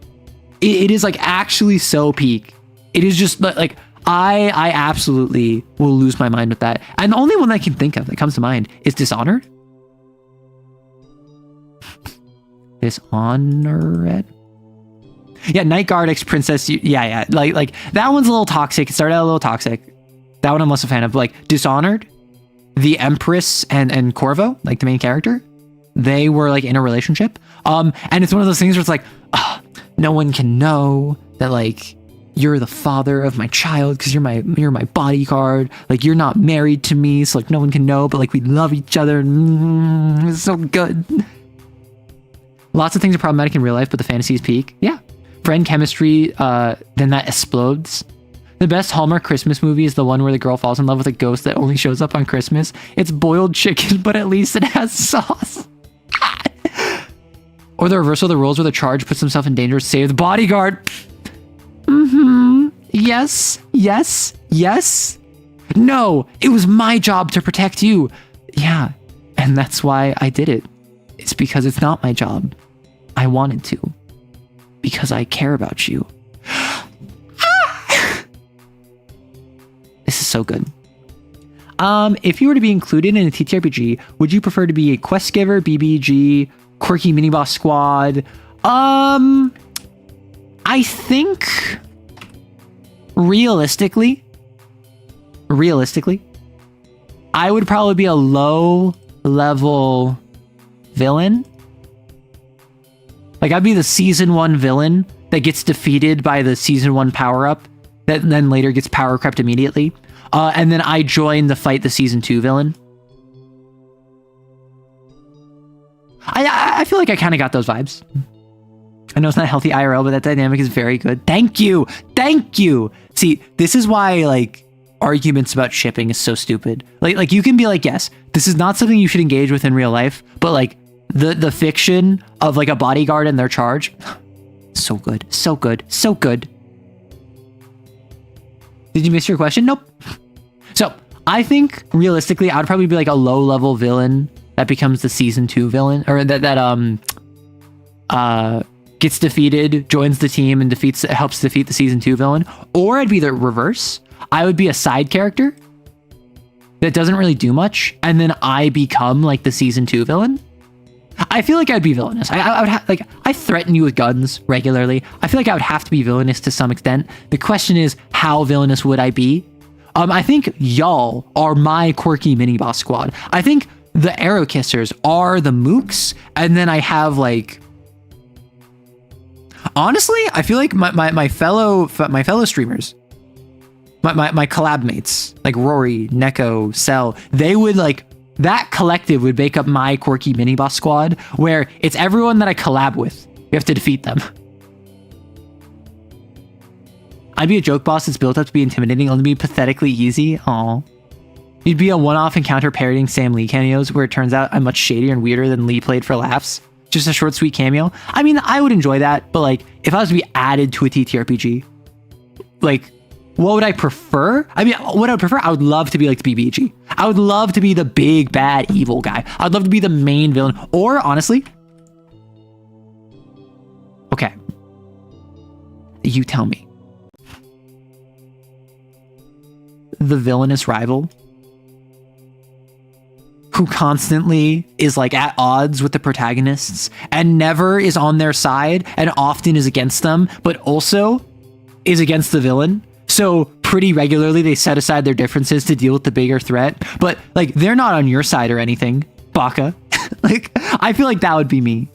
It is like actually so peak. It is just like, I absolutely will lose my mind with that. And the only one I can think of that comes to mind is Dishonored. Dishonored? Yeah, Night Guard X Princess. Yeah. Like that one's a little toxic. It started out a little toxic. That one I'm less a fan of. But like Dishonored, the Empress and Corvo, like the main character, they were like in a relationship. And it's one of those things where it's like, no one can know that like you're the father of my child because you're my bodyguard. Like you're not married to me, so like no one can know, but like we love each other. It's so good. Lots of things are problematic in real life, but the fantasies peak. Yeah. Friend chemistry, then that explodes. The best Hallmark Christmas movie is the one where the girl falls in love with a ghost that only shows up on Christmas. It's boiled chicken, but at least it has sauce. Or the reversal of the roles where the charge puts himself in danger to save the bodyguard. Yes, yes, yes. No, it was my job to protect you. Yeah, and that's why I did it. It's because it's not my job. I wanted to. Because I care about you. This is so good. If you were to be included in a TTRPG, would you prefer to be a quest giver, BBG, quirky mini boss squad? I think realistically, I would probably be a low level villain. Like I'd be the season 1 villain that gets defeated by the season 1 power up that then later gets power crept immediately. And then I join the fight the season 2 villain. I feel like I kind of got those vibes. I know it's not healthy IRL, but that dynamic is very good. Thank you. Thank you. See, this is why like arguments about shipping is so stupid. Like you can be like, yes, this is not something you should engage with in real life, but like the fiction of like a bodyguard and their charge, so good, so good, so good. Did you miss your question? Nope. So I think realistically, I would probably be like a low level villain that becomes the season 2 villain, or that gets defeated, joins the team, and helps defeat the season 2 villain. Or I'd be the reverse. I would be a side character that doesn't really do much, and then I become like the season 2 villain. I feel like I'd be villainous. I would like I threaten you with guns regularly. I feel like I would have to be villainous to some extent. The question is, how villainous would I be? I think y'all are my quirky mini boss squad. I think the arrow kissers are the mooks, and then I have like. Honestly, I feel like my fellow streamers, my collab mates like Rory, Neko, Cell, they would like. That collective would make up my quirky mini boss squad, where it's everyone that I collab with. You have to defeat them. I'd be a joke boss that's built up to be intimidating, only be pathetically easy. Aw. You'd be a one-off encounter parodying Sam Lee cameos, where it turns out I'm much shadier and weirder than Lee played for laughs. Just a short, sweet cameo. I mean, I would enjoy that, but like, if I was to be added to a TTRPG, like, what would I prefer? I mean, what I would prefer, I would love to be like the BBG. I would love to be the big, bad, evil guy. I'd love to be the main villain. Or, honestly... Okay. You tell me. The villainous rival who constantly is like at odds with the protagonists and never is on their side and often is against them, but also is against the villain. So pretty regularly they set aside their differences to deal with the bigger threat, but like they're not on your side or anything, Baka. Like I feel like that would be me.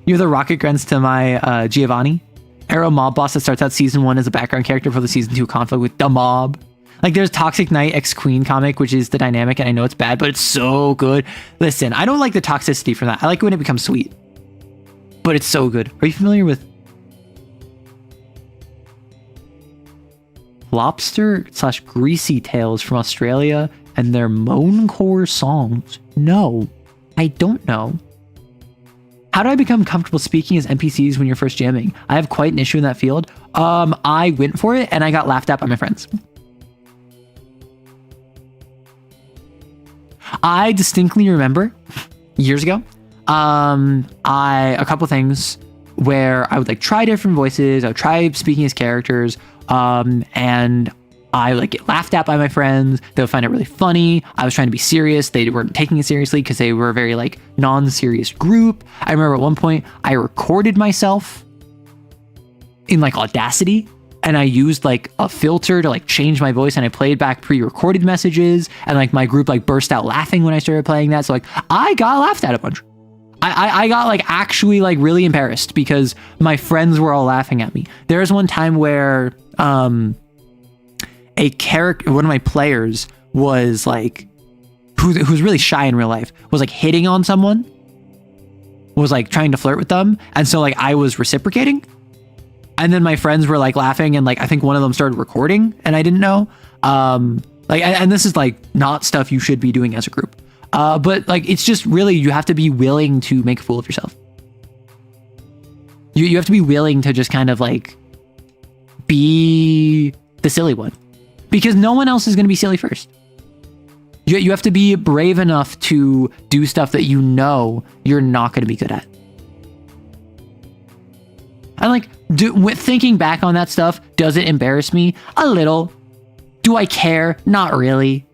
You're the rocket grunts to my Giovanni. Arrow mob boss that starts out season 1 as a background character for the season 2 conflict with the mob. Like there's Toxic Knight X Queen comic, which is the dynamic, and I know it's bad, but it's so good. Listen, I don't like the toxicity from that. I like when it becomes sweet, but it's so good. Are you familiar with Lobster/Greasy Tails from Australia and their moancore songs? No, I don't know. How do I become comfortable speaking as NPCs when you're first jamming? I have quite an issue in that field. I went for it and I got laughed at by my friends. I distinctly remember years ago, a couple things where I would like try different voices. I would try speaking as characters, and I like get laughed at by my friends. They would find it really funny. I was trying to be serious. They weren't taking it seriously because they were a very like non-serious group. I remember at one point I recorded myself in like Audacity and I used like a filter to like change my voice, and I played back pre-recorded messages, and like my group like burst out laughing when I started playing that. So like I got laughed at a bunch. I got like actually like really embarrassed because my friends were all laughing at me. There was one time where a character, one of my players was like, who's really shy in real life, was like hitting on someone, was like trying to flirt with them, and so like I was reciprocating, and then my friends were like laughing, and like I think one of them started recording, and I didn't know. Like, and this is like not stuff you should be doing as a group. But like, it's just really, you have to be willing to make a fool of yourself. You have to be willing to just kind of like be the silly one, because no one else is going to be silly first. You have to be brave enough to do stuff that you know you're not going to be good at. And like, thinking back on that stuff, does it embarrass me? A little. Do I care? Not really.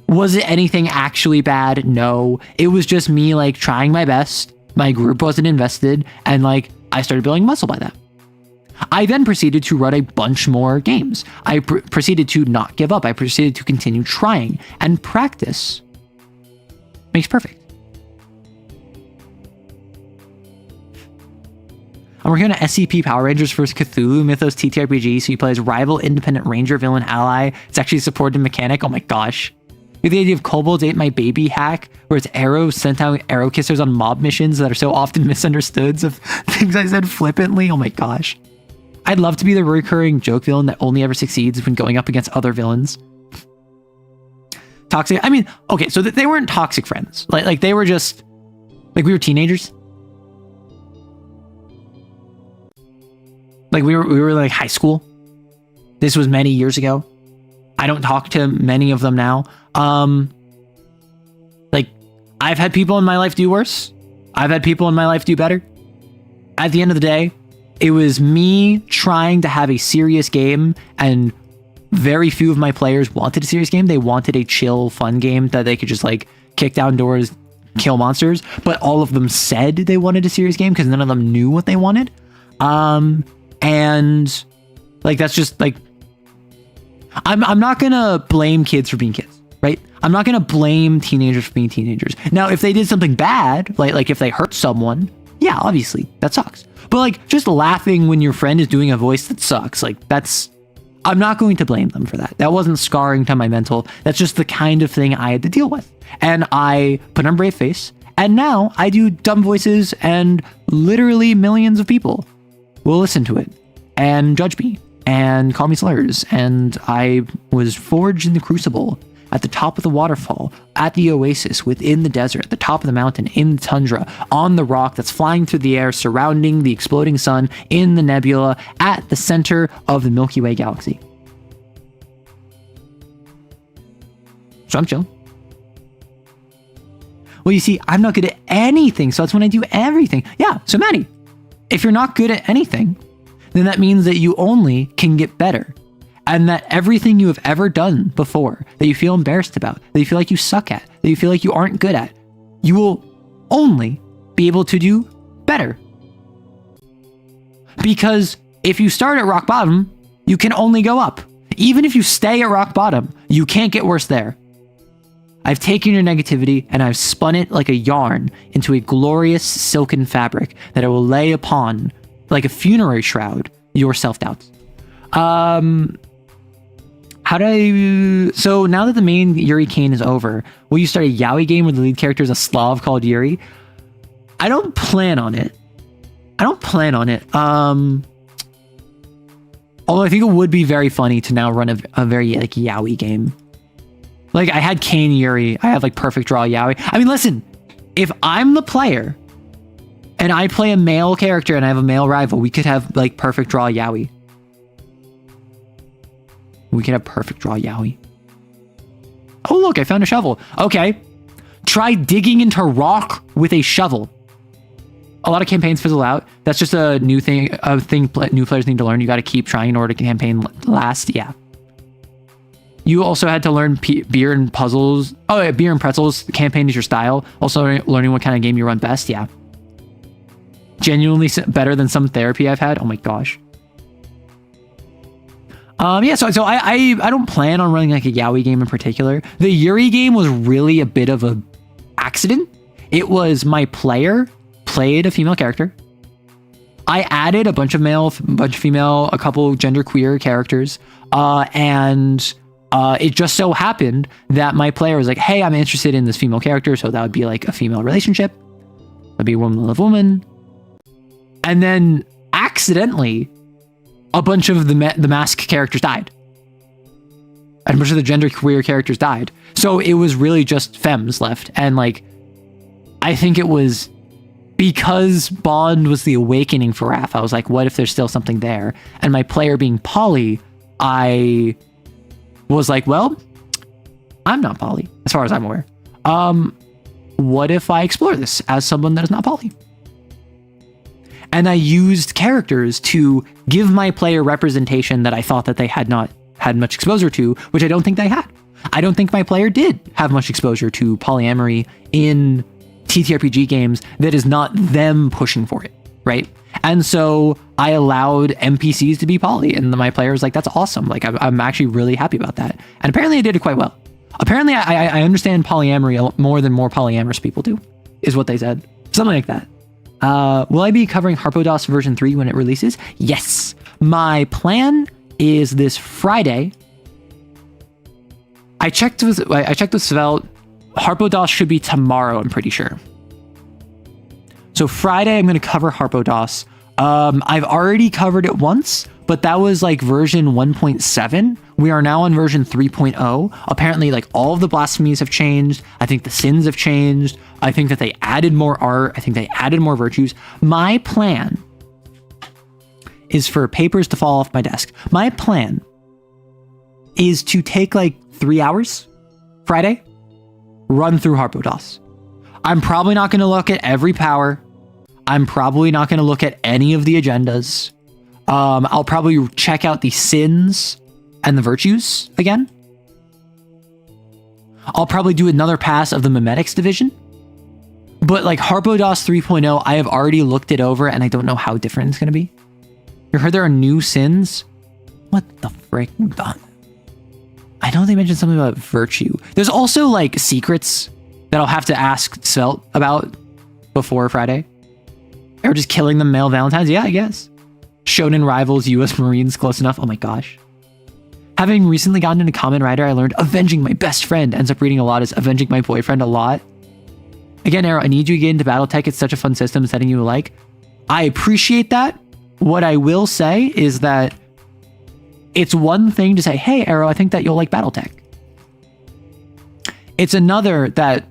Was it anything actually bad? No. It was just me like trying my best. My group wasn't invested, and like I started building muscle by that. I then proceeded to run a bunch more games. I proceeded to not give up. I proceeded to continue trying, and practice makes perfect. I'm working on SCP Power Rangers vs. Cthulhu Mythos TTRPG, so you play as rival independent ranger villain ally. It's actually a supported mechanic. Oh my gosh. The idea of Kobolds Ate My Baby hack, where it's arrows sent out arrow kissers on mob missions that are so often misunderstood of things I said flippantly. Oh my gosh. I'd love to be the recurring joke villain that only ever succeeds when going up against other villains. Toxic. I mean, okay, so they weren't toxic friends. Like they were just, like we were teenagers. Like we were like high school. This was many years ago. I don't talk to many of them now. Like I've had people in my life do worse. I've had people in my life do better. At the end of the day, it was me trying to have a serious game, and very few of my players wanted a serious game. They wanted a chill, fun game that they could just like kick down doors, kill monsters. But all of them said they wanted a serious game because none of them knew what they wanted. And like, that's just like, I'm not gonna blame kids for being kids, right? I'm not gonna blame teenagers for being teenagers. Now, if they did something bad, like if they hurt someone, yeah, obviously that sucks. But like, just laughing when your friend is doing a voice that sucks, like I'm not going to blame them for that. That wasn't scarring to my mental. That's just the kind of thing I had to deal with. And I put on a brave face, and now I do dumb voices, and literally millions of people will listen to it and judge me and call me slurs. And I was forged in the crucible, at the top of the waterfall, at the oasis, within the desert, at the top of the mountain, in the tundra, on the rock that's flying through the air, surrounding the exploding sun, in the nebula, at the center of the Milky Way galaxy. So I'm chill. Well, you see, I'm not good at anything, so that's when I do everything. Yeah, so Maddie, if you're not good at anything, then that means that you only can get better. And that everything you have ever done before, that you feel embarrassed about, that you feel like you suck at, that you feel like you aren't good at, you will only be able to do better. Because if you start at rock bottom, you can only go up. Even if you stay at rock bottom, you can't get worse there. I've taken your negativity and I've spun it like a yarn into a glorious silken fabric that I will lay upon, like a funerary shroud, your self-doubts. So now that the main Yuri Kane is over, will you start a yaoi game where the lead character is a Slav called Yuri? I don't plan on it. Although I think it would be very funny to now run a very like yaoi game. Like I had Kane Yuri, I have like perfect draw yaoi. I mean, listen, if I'm the player and I play a male character and I have a male rival, we could have like perfect draw yaoi. We can have perfect draw yaoi. Oh, look, I found a shovel. Okay. Try digging into rock with a shovel. A lot of campaigns fizzle out. That's just a new thing, new players need to learn. You got to keep trying in order to campaign last. Yeah. You also had to learn beer and puzzles. Oh, yeah, beer and pretzels. Campaign is your style. Also learning what kind of game you run best. Yeah. Genuinely better than some therapy I've had. Oh my gosh. Yeah, so I don't plan on running like a yaoi game in particular. The Yuri game was really a bit of a accident. It was my player played a female character. I added a bunch of male, a bunch of female, a couple genderqueer characters, and it just so happened that my player was like, hey, I'm interested in this female character, so that would be like a female relationship. That'd be woman love woman. And then accidentally, a bunch of the mask characters died. And a bunch of the genderqueer characters died. So it was really just femmes left. And like, I think it was because Bond was the awakening for Raph. I was like, what if there's still something there? And my player being poly, I was like, well, I'm not poly, as far as I'm aware. What if I explore this as someone that is not poly? And I used characters to give my player representation that I thought that they had not had much exposure to, which I don't think they had. I don't think my player did have much exposure to polyamory in TTRPG games that is not them pushing for it, right? And so I allowed NPCs to be poly, and my player was like, that's awesome. Like, I'm actually really happy about that. And apparently I did it quite well. Apparently I understand polyamory more than more polyamorous people do, is what they said. Something like that. Will I be covering Harpodos version 3 when it releases? Yes. My plan is this Friday. I checked with Svelte. Harpodos should be tomorrow, I'm pretty sure. So Friday, I'm going to cover Harpodos. I've already covered it once, but that was like version 1.7. We are now on version 3.0. Apparently, like all of the blasphemies have changed. I think the sins have changed. I think that they added more art. I think they added more virtues. My plan is for papers to fall off my desk. My plan is to take like 3 hours Friday, run through Harpodos. I'm probably not going to look at every power. I'm probably not going to look at any of the agendas. I'll probably check out the sins and the virtues again. I'll probably do another pass of the Memetics division. But like Harpodos 3.0, I have already looked it over and I don't know how different it's going to be. You heard there are new sins? What the frick? I know they mentioned something about virtue. There's also like secrets that I'll have to ask Svelte about before Friday. Or just killing the male Valentines? Yeah, I guess. Shonen rivals US Marines close enough. Oh my gosh. Having recently gotten into Kamen Rider, I learned avenging my best friend ends up reading a lot as avenging my boyfriend a lot. Again, Arrow, I need you to get into Battletech. It's such a fun system setting you alike. I appreciate that. What I will say is that it's one thing to say, hey, Arrow, I think that you'll like Battletech. It's another that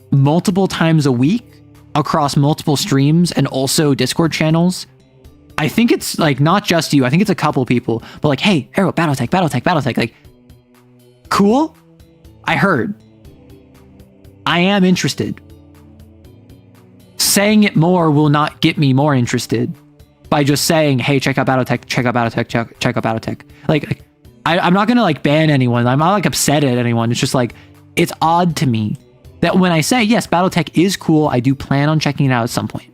multiple times a week across multiple streams and also Discord channels, I think it's like not just you. I think it's a couple people, but like, hey, Arrow, Battletech. Like, cool. I heard. I am interested. Saying it more will not get me more interested by just saying, hey, check out Battletech, check out Battletech. Like I'm not going to like ban anyone. I'm not like upset at anyone. It's just like, it's odd to me that when I say, yes, Battletech is cool, I do plan on checking it out at some point.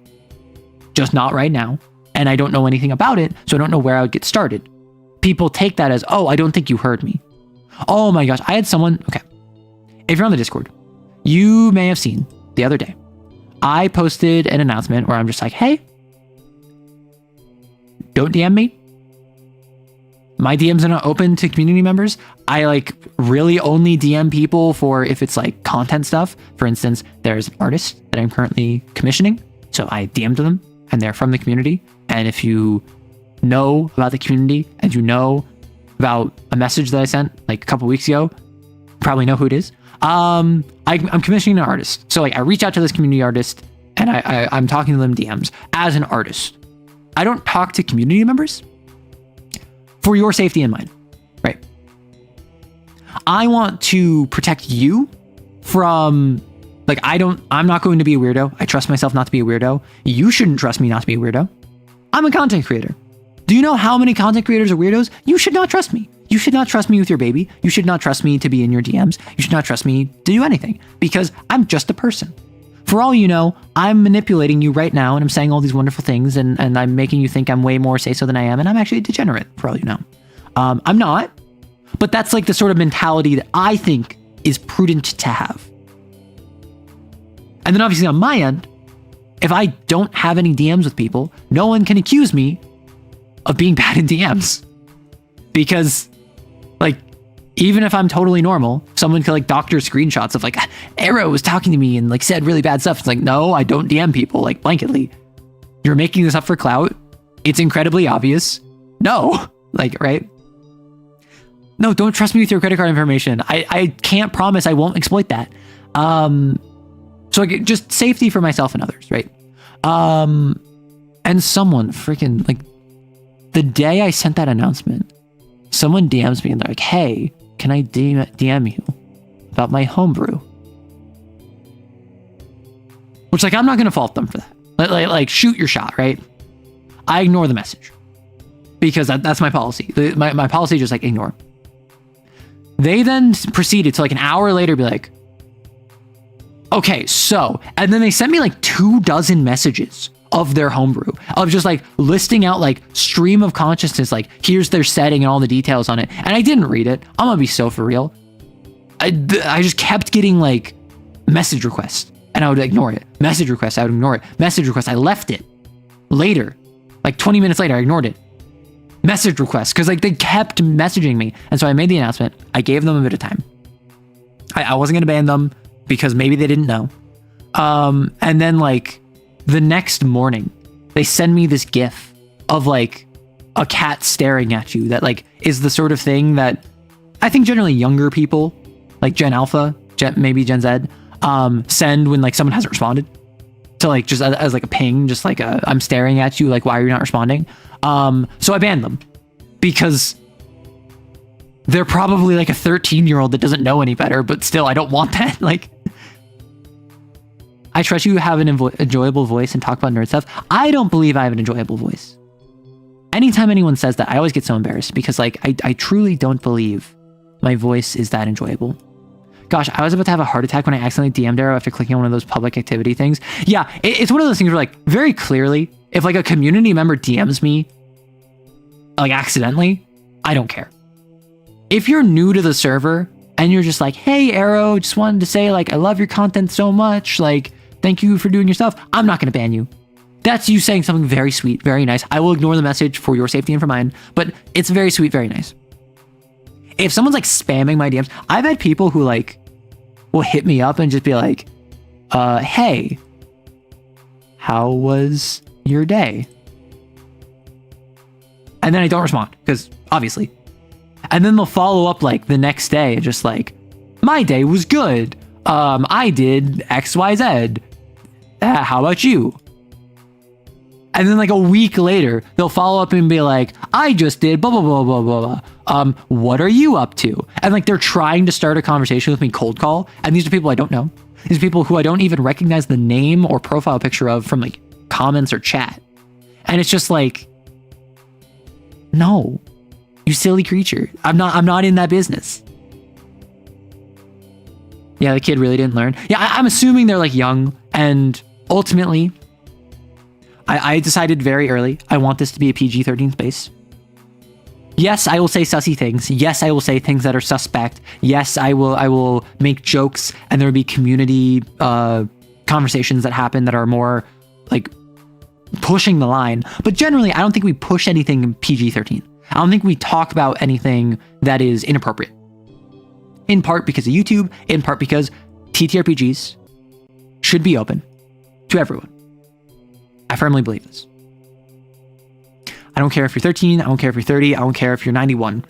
Just not right now. And I don't know anything about it, so I don't know where I would get started. People take that as, oh, I don't think you heard me. Oh my gosh, I had someone, okay. If you're on the Discord, you may have seen the other day, I posted an announcement where I'm just like, hey, don't DM me. My DMs are not open to community members. I like really only DM people for if it's like content stuff. For instance, there's an artist that I'm currently commissioning. So I DM'd them and they're from the community. And if you know about the community and you know about a message that I sent like a couple weeks ago, probably know who it is. I'm commissioning an artist. So like I reach out to this community artist and I'm talking to them DMs as an artist. I don't talk to community members for your safety in mind, right? I want to protect you from, like, I'm not going to be a weirdo. I trust myself not to be a weirdo. You shouldn't trust me not to be a weirdo. I'm a content creator. Do you know how many content creators are weirdos? You should not trust me. You should not trust me with your baby. You should not trust me to be in your DMs. You should not trust me to do anything because I'm just a person. For all you know, I'm manipulating you right now and I'm saying all these wonderful things and I'm making you think I'm way more say-so than I am, and I'm actually a degenerate, for all you know. I'm not, but that's like the sort of mentality that I think is prudent to have. And then obviously on my end, if I don't have any DMs with people, no one can accuse me of being bad in DMs. Because like, even if I'm totally normal, someone could like doctor screenshots of like, Arrow was talking to me and like said really bad stuff. It's like, no, I don't DM people like blanketly. You're making this up for clout. It's incredibly obvious. No, like, right? No, don't trust me with your credit card information. I can't promise I won't exploit that. So like, just safety for myself and others, right? And someone freaking like the day I sent that announcement, someone DMs me and they're like, hey, can I DM you about my homebrew? Which like, I'm not going to fault them for that. Like shoot your shot, right? I ignore the message because that's my policy. My policy is just like ignore. They then proceeded to like an hour later be like, okay, so, and then they sent me like 24 messages of their homebrew, of just like listing out like stream of consciousness, like here's their setting and all the details on it. And I didn't read it. I'm gonna be so for real. I just kept getting like message requests and I would ignore it. Message requests, I would ignore it. Message requests, I left it. Later, like 20 minutes later, I ignored it. Message requests, because like they kept messaging me. And so I made the announcement. I gave them a bit of time. I wasn't gonna ban them because maybe they didn't know. And then like the next morning, they send me this GIF of like a cat staring at you that like is the sort of thing that I think generally younger people, like Gen Alpha, maybe Gen Z, send when like someone hasn't responded. To like just as like a ping, just like I'm staring at you, like why are you not responding? So I banned them because they're probably like a 13-year-old that doesn't know any better, but still I don't want that. Like, I trust you have an enjoyable voice and talk about nerd stuff. I don't believe I have an enjoyable voice. Anytime anyone says that, I always get so embarrassed because like I truly don't believe my voice is that enjoyable. Gosh, I was about to have a heart attack when I accidentally DM'd Arrow after clicking on one of those public activity things. Yeah, it's one of those things where like very clearly, if like a community member DMs me like accidentally, I don't care. If you're new to the server and you're just like, hey Arrow, just wanted to say like I love your content so much, like thank you for doing your stuff, I'm not gonna ban you. That's you saying something very sweet, very nice. I will ignore the message for your safety and for mine, but it's very sweet, very nice. If someone's like spamming my DMs, I've had people who like will hit me up and just be like, hey, how was your day? And then I don't respond because obviously. And then they'll follow up like the next day and just like, my day was good. I did XYZ. How about you? And then like a week later, they'll follow up and be like, I just did blah, blah, blah, blah, blah, blah. What are you up to? And like, they're trying to start a conversation with me cold call. And these are people I don't know. These are people who I don't even recognize the name or profile picture of from like comments or chat. And it's just like, no, you silly creature. I'm not in that business. Yeah, the kid really didn't learn. Yeah, I'm assuming they're like young, and ultimately, I decided very early, I want this to be a PG-13 space. Yes, I will say sussy things. Yes, I will say things that are suspect. Yes, I will make jokes, and there will be community conversations that happen that are more like pushing the line. But generally, I don't think we push anything in PG-13. I don't think we talk about anything that is inappropriate. In part because of YouTube, in part because TTRPGs should be open to everyone. I firmly believe this. I don't care if you're 13, I don't care if you're 30, I don't care if you're 91.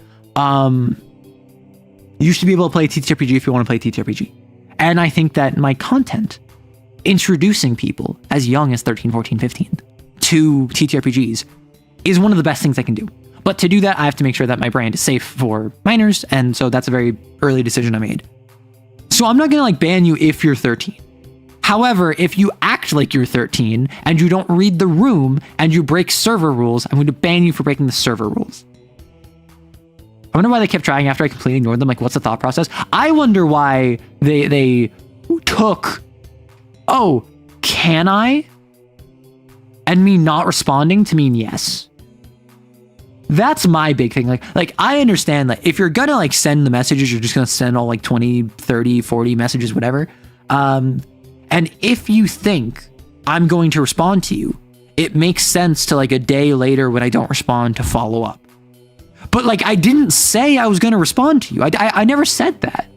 You should be able to play TTRPG if you want to play TTRPG. And I think that my content, introducing people as young as 13, 14, 15 to TTRPGs is one of the best things I can do. But to do that, I have to make sure that my brand is safe for minors, and so that's a very early decision I made. So I'm not gonna like ban you if you're 13. However, if you act like you're 13 and you don't read the room and you break server rules, I'm going to ban you for breaking the server rules. I wonder why they kept trying after I completely ignored them. Like, what's the thought process? I wonder why they took, oh, can I? And me not responding to mean yes. That's my big thing. Like I understand that if you're gonna like send the messages, you're just gonna send all like 20, 30, 40 messages, whatever. And if you think I'm going to respond to you, it makes sense to like a day later when I don't respond to follow up. But like, I didn't say I was going to respond to you. I never said that.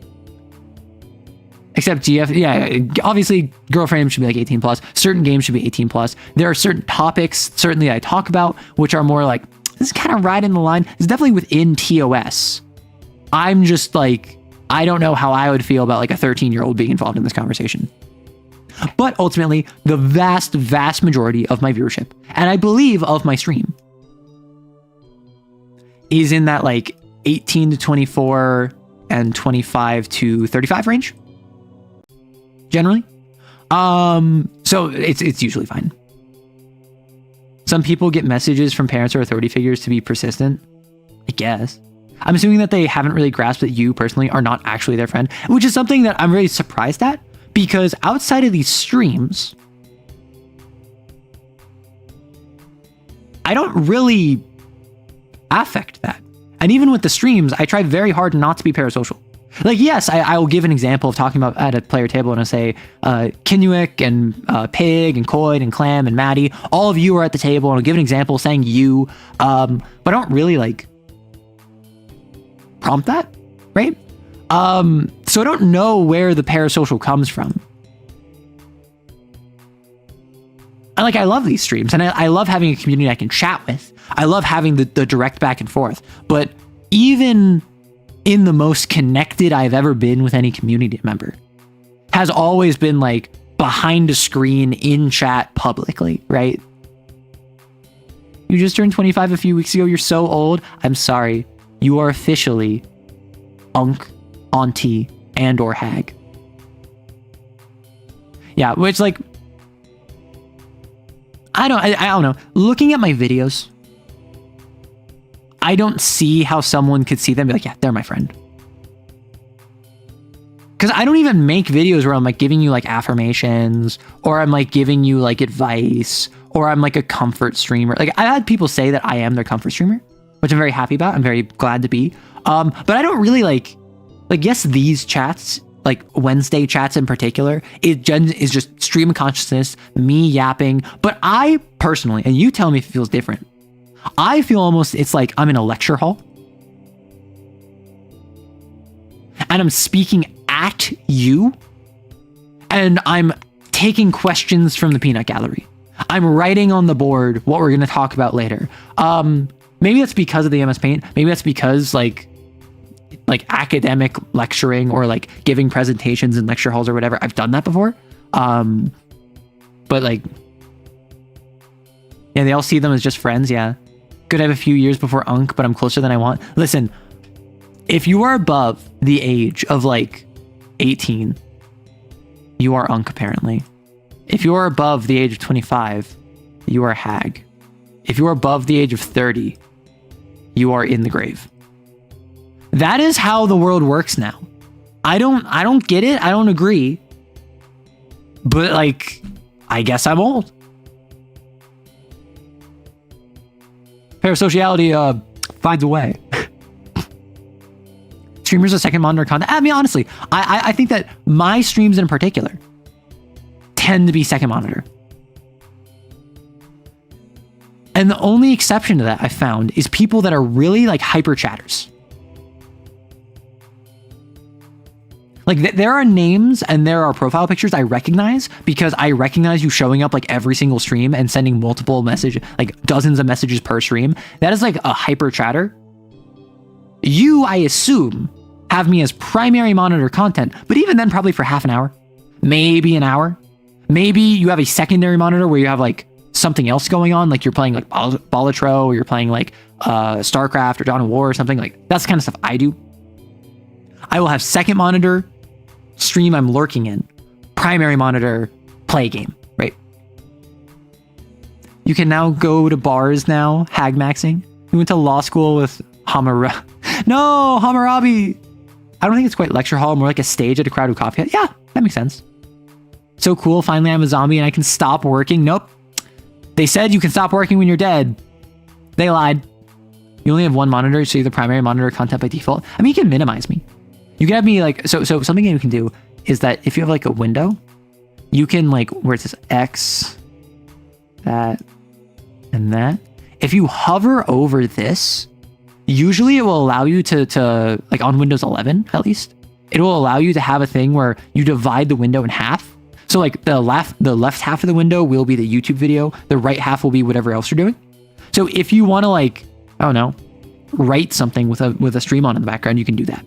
Except GF, yeah, obviously girlfriend should be like 18 plus. Certain games should be 18 plus. There are certain topics, certainly I talk about, which are more like, this is kind of right in the line. It's definitely within TOS. I'm just like, I don't know how I would feel about like a 13-year-old being involved in this conversation. But ultimately, the vast, vast majority of my viewership, and I believe of my stream, is in that like 18 to 24 and 25 to 35 range. Generally. So it's usually fine. Some people get messages from parents or authority figures to be persistent, I guess. I'm assuming that they haven't really grasped that you personally are not actually their friend, which is something that I'm really surprised at, because outside of these streams, I don't really affect that. And even with the streams, I try very hard not to be parasocial. Like, yes, I will give an example of talking about at a player table and I say, Kinuik and Pig and Coyd and Clam and Maddie, all of you are at the table, and I'll give an example saying you, but I don't really like prompt that, right? So I don't know where the parasocial comes from. And like, I love these streams, and I love having a community I can chat with. I love having the direct back and forth, but even in the most connected I've ever been with any community member has always been like behind a screen in chat publicly, right? You just turned 25 a few weeks ago. You're so old. I'm sorry. You are officially Unc, Auntie, and or Hag. Yeah, which like, I don't know. Looking at my videos, I don't see how someone could see them and be like, yeah, they're my friend. Because I don't even make videos where I'm like giving you like affirmations, or I'm like giving you like advice, or I'm like a comfort streamer. Like, I've had people say that I am their comfort streamer, which I'm very happy about. I'm very glad to be. But I don't really like yes, these chats, like Wednesday chats in particular, is just stream of consciousness, me yapping. But I personally, and you tell me if it feels different, I feel almost it's like I'm in a lecture hall and I'm speaking at you and I'm taking questions from the peanut gallery. I'm writing on the board what we're going to talk about later. Maybe that's because of the MS Paint. Maybe that's because like academic lecturing or like giving presentations in lecture halls or whatever. I've done that before. But like, yeah, they all see them as just friends. Yeah. Could have a few years before Unc, but I'm closer than I want. Listen, if you are above the age of like 18, you are Unc apparently. If you are above the age of 25, you are Hag. If you are above the age of 30, you are in the grave. That is how the world works now. I don't get it. I don't agree. But like, I guess I'm old. Parasociality finds a way. Streamers are second monitor content. I mean, honestly, I think that my streams in particular tend to be second monitor. And the only exception to that I found is people that are really like hyper chatters. Like there are names and there are profile pictures I recognize because I recognize you showing up like every single stream and sending multiple messages, like dozens of messages per stream. That is like a hyper chatter. You, I assume, have me as primary monitor content, but even then probably for half an hour, maybe an hour. Maybe you have a secondary monitor where you have like something else going on, like you're playing like Balatro, or you're playing like StarCraft or Dawn of War or something. Like that's the kind of stuff I do. I will have second monitor, stream I'm lurking in, primary monitor, play game, right? You can now go to bars now, hag maxing. We went to law school with Hammurabi. I don't think it's quite lecture hall, more like a stage at a crowded coffee house. Yeah, that makes sense. So cool, finally I'm a zombie and I can stop working. Nope. They said you can stop working when you're dead. They lied. You only have one monitor, so you're the primary monitor content by default. I mean, you can minimize me. You can have me like, so something you can do is that if you have like a window, you can like, where it says X, that, and that. If you hover over this, usually it will allow you to like on Windows 11, at least, it will allow you to have a thing where you divide the window in half. So like the left half of the window will be the YouTube video. The right half will be whatever else you're doing. So if you want to like, I don't know, write something with a stream on in the background, you can do that.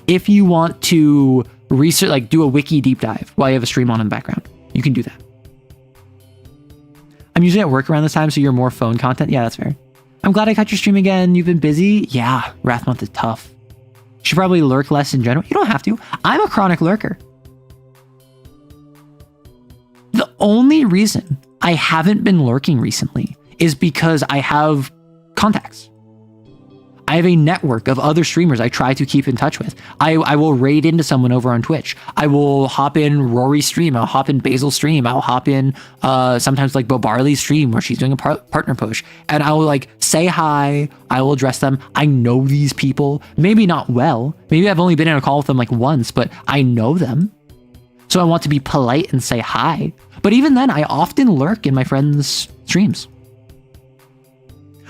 If you want to research, like do a wiki deep dive while you have a stream on in the background, you can do that. I'm usually at work around this time, so you're more phone content. Yeah, that's fair. I'm glad I caught your stream again. You've been busy. Yeah, Wrath Month is tough. Should probably lurk less in general. You don't have to. I'm a chronic lurker. The only reason I haven't been lurking recently is because I have contacts. I have a network of other streamers I try to keep in touch with. I will raid into someone over on Twitch. I will hop in Rory's stream. I'll hop in Basil's stream. I'll hop in sometimes like Bo Barley's stream where she's doing a partner push. And I will like say hi. I will address them. I know these people. Maybe not well. Maybe I've only been in a call with them like once, but I know them. So I want to be polite and say hi. But even then, I often lurk in my friends' streams.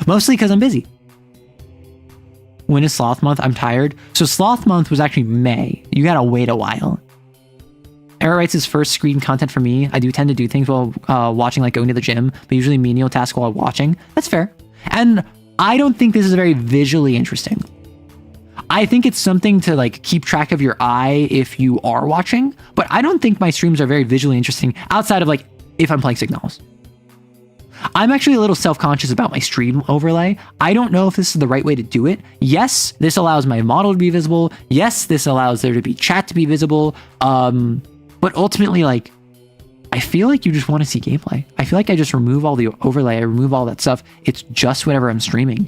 Mostly because I'm busy. When is Sloth Month? I'm tired. So Sloth Month was actually May. You gotta wait a while. Era writes his first screen content for me. I do tend to do things while watching, like going to the gym, but usually menial tasks while watching. That's fair. And I don't think this is very visually interesting. I think it's something to like keep track of your eye if you are watching, but I don't think my streams are very visually interesting outside of like if I'm playing Signalis. I'm actually a little self-conscious about my stream overlay. I don't know if this is the right way to do it. Yes, this allows my model to be visible. Yes, this allows there to be chat to be visible. But ultimately, like, I feel like you just want to see gameplay. I feel like I just remove all the overlay. I remove all that stuff. It's just whatever I'm streaming.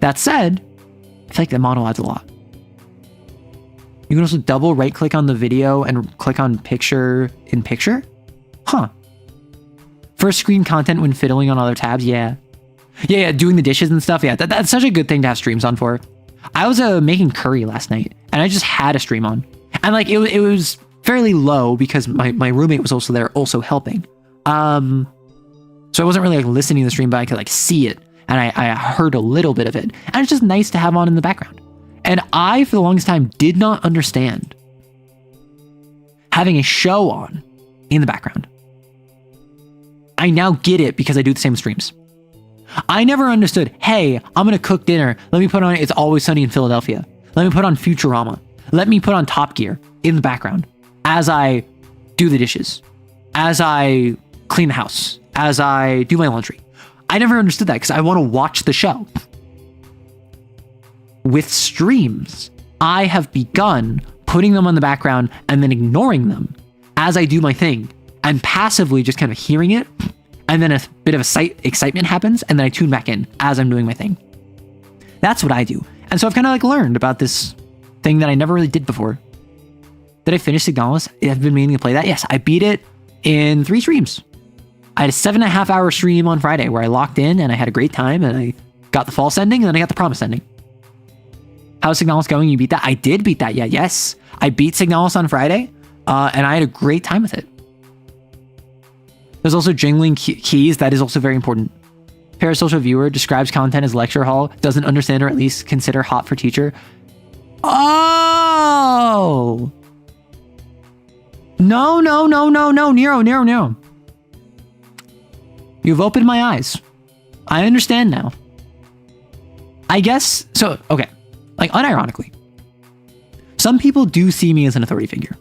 That said, I feel like the model adds a lot. You can also double right click on the video and click on picture in picture. Huh. First screen content when fiddling on other tabs. Yeah. Doing the dishes and stuff. Yeah, that's such a good thing to have streams on for. I was making curry last night and I just had a stream on. And like, it was fairly low because my roommate was also there, also helping. So I wasn't really like listening to the stream, but I could like see it. And I heard a little bit of it. And it's just nice to have on in the background. And I, for the longest time, did not understand having a show on in the background. I now get it because I do the same streams. I never understood, hey, I'm going to cook dinner. Let me put on It's Always Sunny in Philadelphia. Let me put on Futurama. Let me put on Top Gear in the background as I do the dishes, as I clean the house, as I do my laundry. I never understood that because I want to watch the show. With streams, I have begun putting them on the background and then ignoring them as I do my thing and passively just kind of hearing it. And then a bit of excitement happens and then I tune back in as I'm doing my thing. That's what I do. And so I've kind of like learned about this thing that I never really did before. Did I finish Signalis? I've been meaning to play that. Yes, I beat it in 3 streams. I had a 7.5 hour stream on Friday where I locked in and I had a great time and I got the false ending and then I got the promise ending. How's Signalis going? You beat that? I did beat that. Yeah, yes. I beat Signalis on Friday and I had a great time with it. There's also jingling keys. That is also very important. Parasocial viewer describes content as lecture hall, doesn't understand or at least consider hot for teacher. Oh! No. Nero. You've opened my eyes. I understand now. I guess, so, okay. Like, unironically, some people do see me as an authority figure.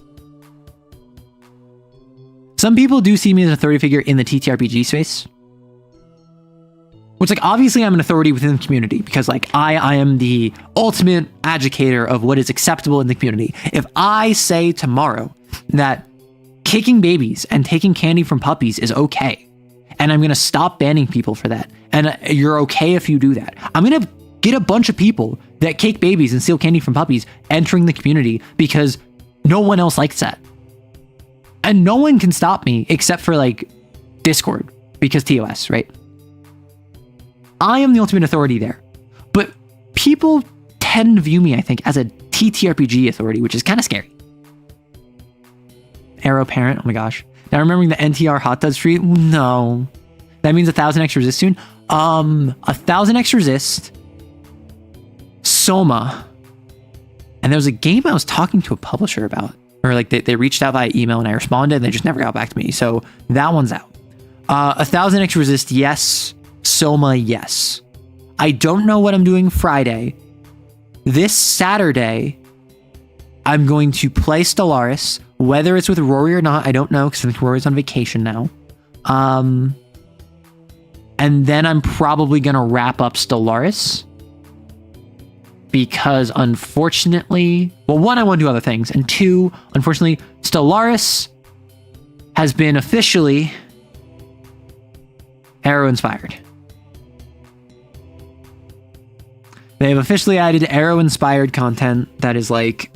Some people do see me as an authority figure in the TTRPG space. Which, like, obviously I'm an authority within the community because, like, I am the ultimate educator of what is acceptable in the community. If I say tomorrow that kicking babies and taking candy from puppies is okay, and I'm going to stop banning people for that, and you're okay if you do that, I'm going to get a bunch of people that kick babies and steal candy from puppies entering the community because no one else likes that. And no one can stop me except for like Discord because TOS, right? I am the ultimate authority there. But people tend to view me, I think, as a TTRPG authority, which is kind of scary. Arrow parent, oh my gosh. Now remembering the NTR hot tub street, no. That means 1,000x resist soon. 1,000x resist, Soma, and there was a game I was talking to a publisher about, or like they reached out via email and I responded and they just never got back to me. So that one's out. 1,000x resist, yes. Soma, yes. I don't know what I'm doing Friday. This Saturday, I'm going to play Stellaris. Whether it's with Rory or not, I don't know, because I think Rory's on vacation now. And then I'm probably going to wrap up Stellaris. Because unfortunately, well, one, I want to do other things. And two, unfortunately, Stellaris has been officially Arrow inspired. They have officially added Arrow inspired content that is like,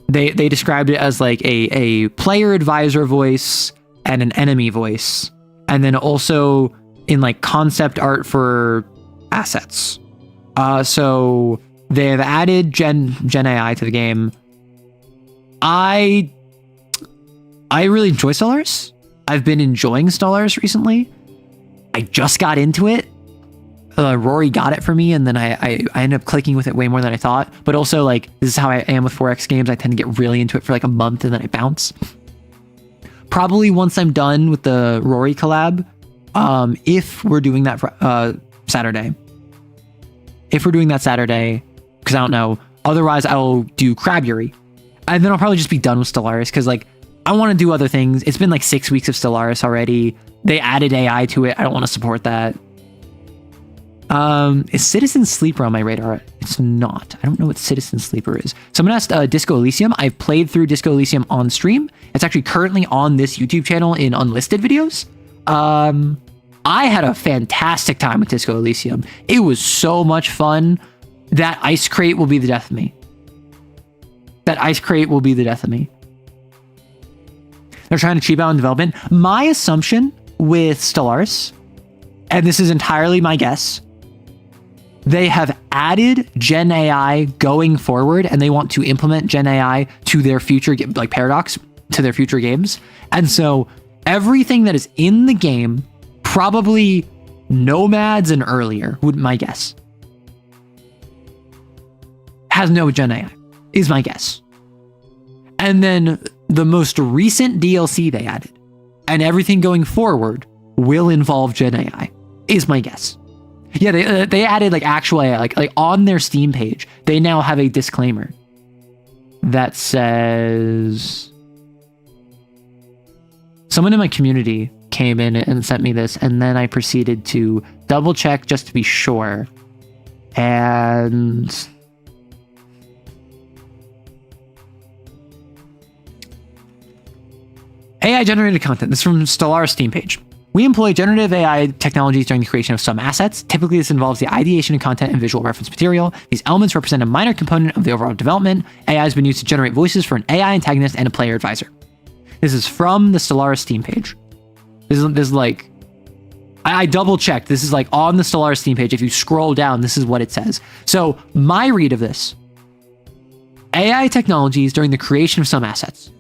they described it as like a player advisor voice and an enemy voice. And then also in like concept art for assets. So they've added Gen AI to the game. I really enjoy Stellaris. I've been enjoying Stellaris recently. I just got into it. Rory got it for me, and then I ended up clicking with it way more than I thought. But also, like, this is how I am with 4X games. I tend to get really into it for like a month, and then I bounce. Probably once I'm done with the Rory collab, if we're doing that for Saturday. If we're doing that Saturday, because I don't know. Otherwise, I'll do Crabury. And then I'll probably just be done with Stellaris, because like, I want to do other things. It's been like 6 weeks of Stellaris already. They added AI to it. I don't want to support that. Is Citizen Sleeper on my radar? It's not. I don't know what Citizen Sleeper is. Someone asked Disco Elysium. I've played through Disco Elysium on stream. It's actually currently on this YouTube channel in unlisted videos. I had a fantastic time with Disco Elysium. It was so much fun. That ice crate will be the death of me. That ice crate will be the death of me. They're trying to cheap out in development. My assumption with Stellaris, and this is entirely my guess, they have added Gen AI going forward, and they want to implement Gen AI to their future, like Paradox, to their future games. And so everything that is in the game, probably Nomads and earlier, would my guess, has no Gen AI, is my guess. And then the most recent DLC they added, and everything going forward will involve Gen AI, is my guess. Yeah, they added like actual AI, like on their Steam page, they now have a disclaimer that says, someone in my community came in and sent me this, and then I proceeded to double check just to be sure. And AI generated content. This is from Stellaris Steam page. We employ generative AI technologies during the creation of some assets. Typically, this involves the ideation of content and visual reference material. These elements represent a minor component of the overall development. AI has been used to generate voices for an AI antagonist and a player advisor. This is from the Stellaris Steam page. This is like, I double checked. This is like on the Stellaris Steam page. If you scroll down, this is what it says. So my read of this: AI technologies during the creation of some assets.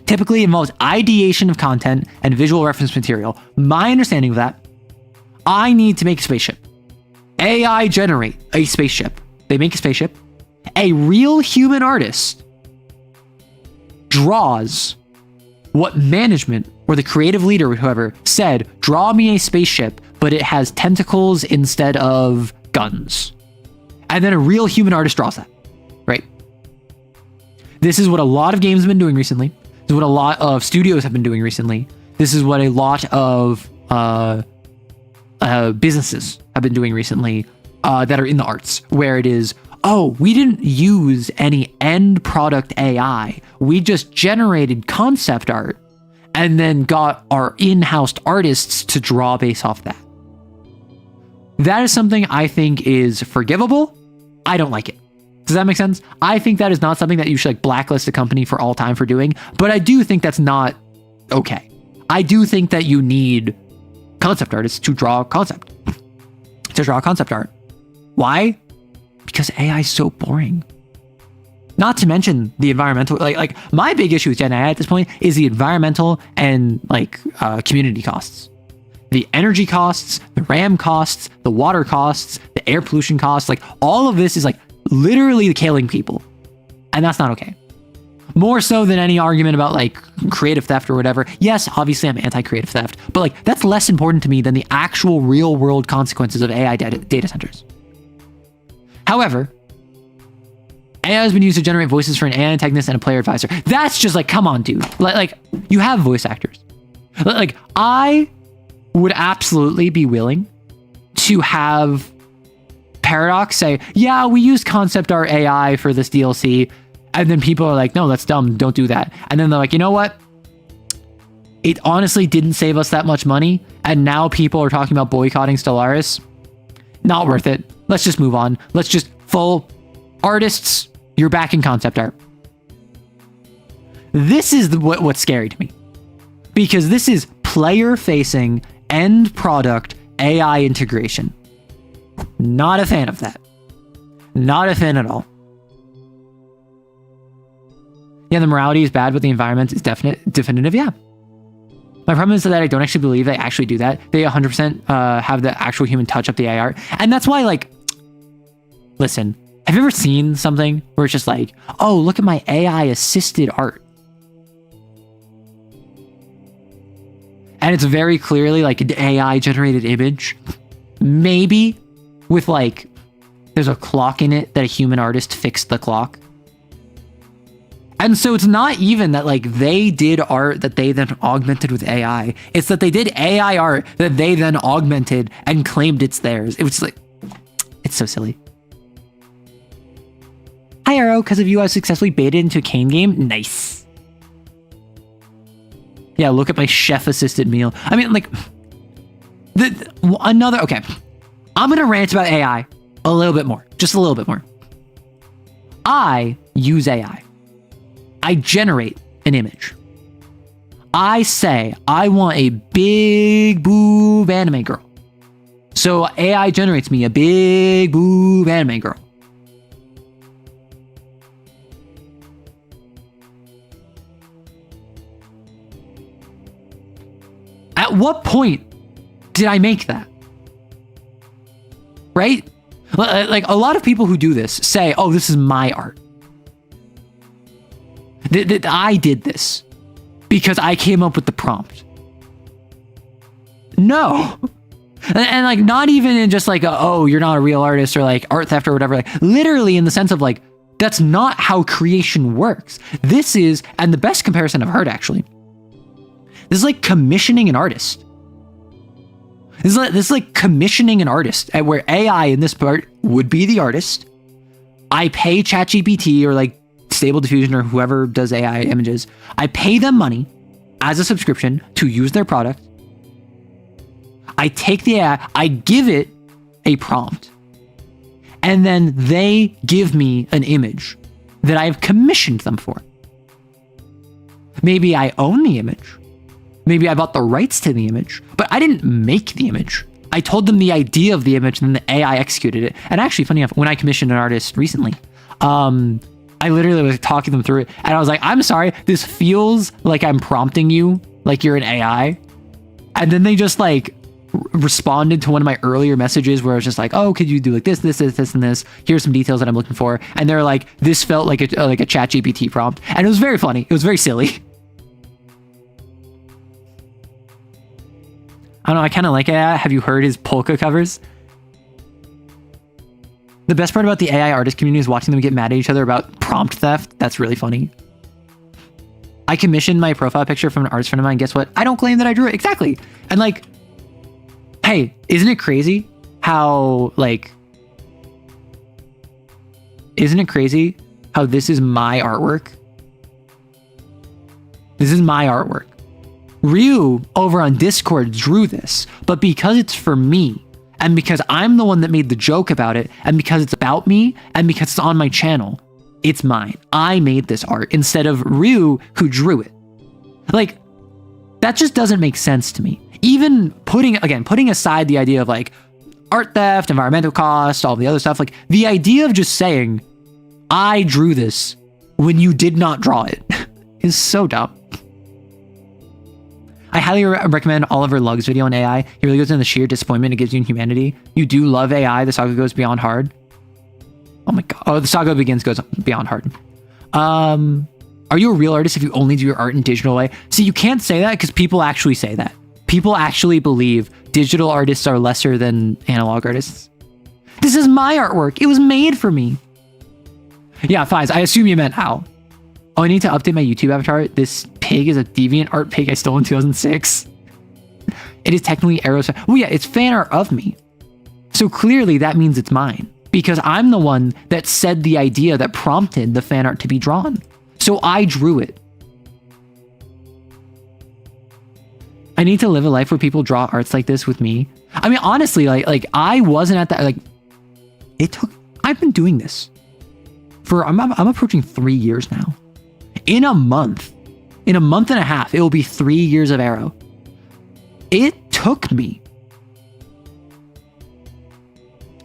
Typically involves ideation of content and visual reference material. My understanding of that, I need to make a spaceship. AI generate a spaceship. They make a spaceship. A real human artist draws what management or the creative leader or whoever said, draw me a spaceship, but it has tentacles instead of guns. And then a real human artist draws that, right? This is what a lot of games have been doing recently. This is what a lot of studios have been doing recently. This is what a lot of businesses have been doing recently that are in the arts, where it is, oh, we didn't use any end product AI. We just generated concept art and then got our in-house artists to draw based off that. That is something I think is forgivable. I don't like it. Does that make sense? I think that is not something that you should like blacklist a company for all time for doing, but I do think that's not okay. I do think that you need concept artists to draw concept. to draw concept art. Why? Because AI is so boring. Not to mention the environmental, like my big issue with Gen AI at this point is the environmental and community costs. The energy costs, the RAM costs, the water costs, the air pollution costs, like all of this is like literally killing people. And that's not okay. More so than any argument about like creative theft or whatever. Yes, obviously I'm anti-creative theft, but like that's less important to me than the actual real world consequences of AI data centers. However, AI has been used to generate voices for an AI antagonist and a player advisor. That's just like, come on, dude. Like you have voice actors. Like I would absolutely be willing to have Paradox say, yeah, we used concept art AI for this DLC. And then people are like, no, that's dumb. Don't do that. And then they're like, you know what? It honestly didn't save us that much money. And now people are talking about boycotting Stellaris. Not worth it. Let's just move on. Let's just full artists. You're back in concept art. This is what's scary to me, because this is player-facing end product AI integration. Not a fan of that. Not a fan at all. Yeah, the morality is bad, but the environment is definitive. Yeah. My problem is that I don't actually believe they actually do that. They 100% have the actual human touch up the AI art, and that's why, like, listen. Have you ever seen something where it's just like, oh, look at my AI assisted art? And it's very clearly like an AI generated image. Maybe with like, there's a clock in it that a human artist fixed the clock. And so it's not even that like they did art that they then augmented with AI. It's that they did AI art that they then augmented and claimed it's theirs. It was like, it's so silly. Hi, Arrow. Because of you, I was successfully baited into a Kane game. Nice. Yeah, look at my chef-assisted meal. I mean, like, okay. I'm going to rant about AI a little bit more. Just a little bit more. I use AI. I generate an image. I say, I want a big boob anime girl. So AI generates me a big boob anime girl. At what point did I make that? Right? Like a lot of people who do this say, oh, this is my art. That I did this because I came up with the prompt. No. And like, not even in just like, oh, you're not a real artist or like art theft or whatever. Like literally in the sense of like, that's not how creation works. This is, and the best comparison I've heard actually, this is like commissioning an artist. This is like commissioning an artist, where AI in this part would be the artist. I pay ChatGPT or like Stable Diffusion or whoever does AI images. I pay them money as a subscription to use their product. I take the AI, I give it a prompt, and then they give me an image that I've commissioned them for. Maybe I own the image. Maybe I bought the rights to the image, but I didn't make the image. I told them the idea of the image, and then the AI executed it. And actually, funny enough, when I commissioned an artist recently, I literally was talking them through it, and I was like, I'm sorry, this feels like I'm prompting you like you're an AI. And then they just like responded to one of my earlier messages where I was just like, oh, could you do like this, and this? Here's some details that I'm looking for. And they're like, this felt like a ChatGPT prompt. And it was very funny. It was very silly. I don't know, I kind of like AI. Have you heard his polka covers? The best part about the AI artist community is watching them get mad at each other about prompt theft. That's really funny. I commissioned my profile picture from an artist friend of mine. Guess what? I don't claim that I drew it. Exactly. And like, hey, isn't it crazy how this is my artwork? This is my artwork. Ryu over on Discord drew this, but because it's for me, and because I'm the one that made the joke about it, and because it's about me, and because it's on my channel, it's mine. I made this art instead of Ryu, who drew it. Like, that just doesn't make sense to me. Even putting aside the idea of like, art theft, environmental cost, all the other stuff. Like the idea of just saying, I drew this when you did not draw it is so dumb. I highly recommend Oliver Lugg's video on AI. He really goes into the sheer disappointment it gives you in humanity. You do love AI. The saga goes beyond hard. Oh my God. Oh, the saga goes beyond hard. Are you a real artist if you only do your art in digital way? See, you can't say that because people actually say that. People actually believe digital artists are lesser than analog artists. This is my artwork. It was made for me. Yeah, Fies, I assume you meant how. Oh, I need to update my YouTube avatar. This pig is a deviant art pig I stole in 2006. It is technically Arrow's. Well, yeah, it's fan art of me. So clearly that means it's mine because I'm the one that said the idea that prompted the fan art to be drawn. So I drew it. I need to live a life where people draw arts like this with me. I mean, honestly, like I wasn't at that. Like, I've been doing this for I'm approaching 3 years now. In a month and a half, it will be 3 years of Arrow. It took me,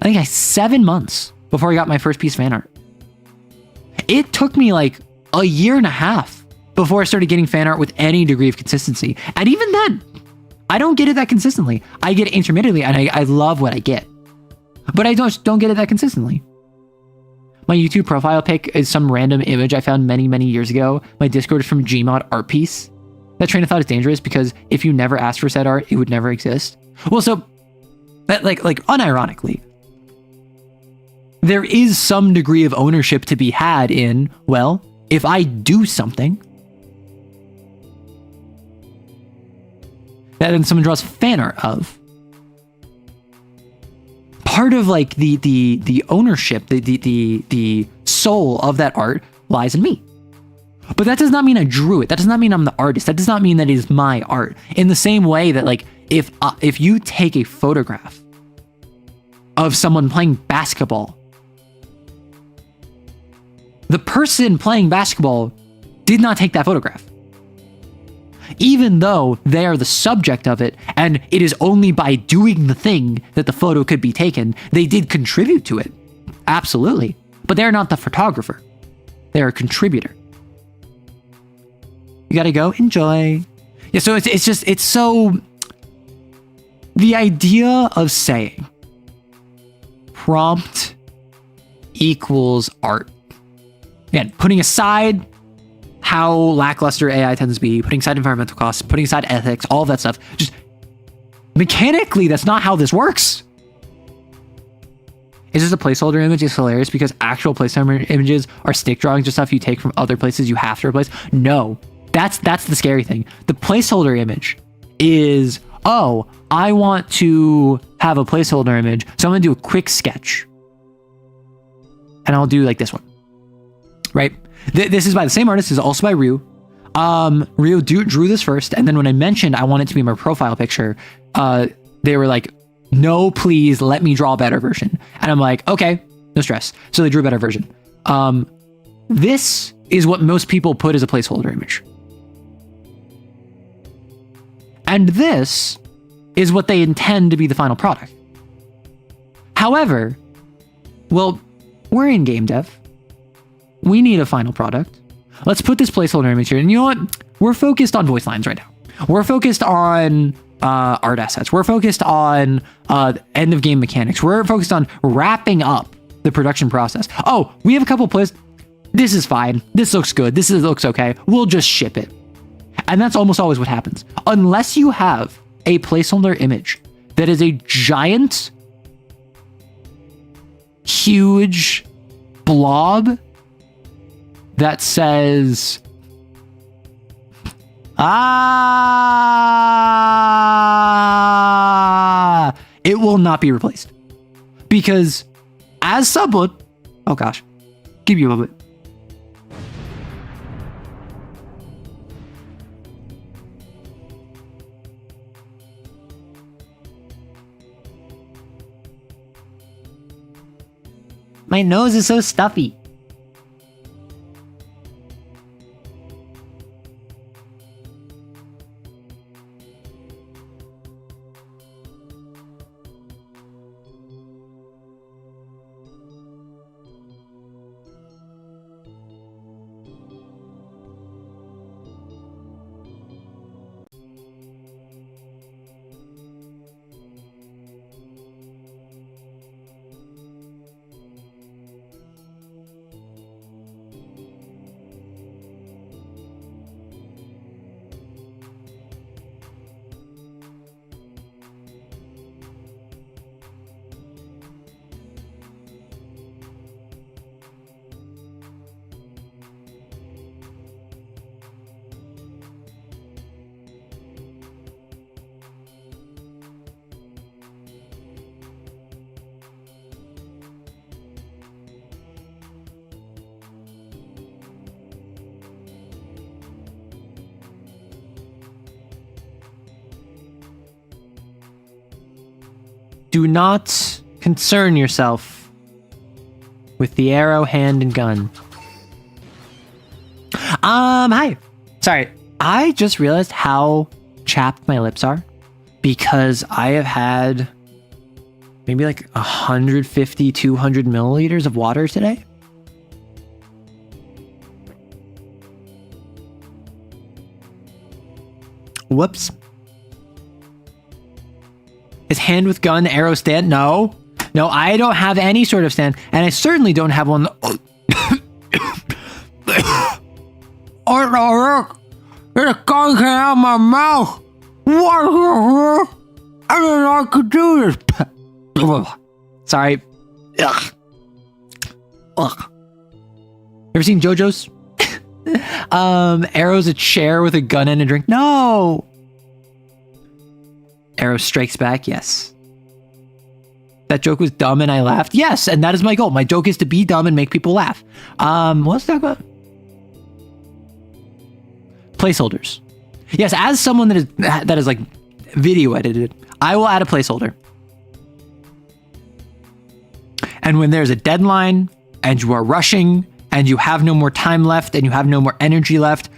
I think 7 months before I got my first piece of fan art. It took me like a year and a half before I started getting fan art with any degree of consistency. And even then, I don't get it that consistently. I get it intermittently and I love what I get. But I don't get it that consistently. My YouTube profile pic is some random image I found many, many years ago. My Discord is from Gmod art piece. That train of thought is dangerous because if you never asked for said art, it would never exist. Well, so that like unironically, there is some degree of ownership to be had in, well, if I do something that then someone draws fan art of, part of like the ownership, the soul of that art lies in me. But that does not mean I drew it. That does not mean I'm the artist. That does not mean that it is my art. In the same way that like if you take a photograph of someone playing basketball, the person playing basketball did not take that photograph. Even though they are the subject of it, and it is only by doing the thing that the photo could be taken, they did contribute to it. Absolutely. But they're not the photographer. They're a contributor. You gotta go, enjoy. Yeah, so it's so... The idea of saying prompt equals art. Again, putting aside how lackluster AI tends to be, putting aside environmental costs, putting aside ethics, all of that stuff. Just mechanically, that's not how this works. Is this a placeholder image? It's hilarious because actual placeholder images are stick drawings or stuff you take from other places you have to replace. No, that's the scary thing. The placeholder image is, oh, I want to have a placeholder image, so I'm gonna do a quick sketch. And I'll do like this one, right? This is by the same artist. This is also by Ryu. Ryu drew this first, and then when I mentioned I want it to be my profile picture, they were like, no, please let me draw a better version. And I'm like, okay, no stress. So they drew a better version. This is what most people put as a placeholder image. And this is what they intend to be the final product. However, well, we're in game dev. We need a final product. Let's put this placeholder image here. And you know what? We're focused on voice lines right now. We're focused on art assets. We're focused on end of game mechanics. We're focused on wrapping up the production process. Oh, we have a couple places. This is fine. This looks good. This looks okay. We'll just ship it. And that's almost always what happens. Unless you have a placeholder image that is a giant, huge blob that says, it will not be replaced. Because as someone, oh gosh, give me a moment. My nose is so stuffy. Do not concern yourself with the arrow, hand, and gun. Hi. Sorry. I just realized how chapped my lips are because I have had maybe like 150, 200 milliliters of water today. Whoops. Is hand with gun, arrow stand? No. No, I don't have any sort of stand. And I certainly don't have one. There's a gun came out of my mouth. What? I didn't know I could do this. Sorry. Ugh. Ugh. Ever seen JoJo's? Arrow's a chair with a gun and a drink. No. Arrow strikes back. Yes. That joke was dumb and I laughed. Yes, and that is my goal. My joke is to be dumb and make people laugh. Let's talk about placeholders. Yes, as someone that is like video edited, I will add a placeholder. And when there's a deadline and you are rushing and you have no more time left and you have no more energy left,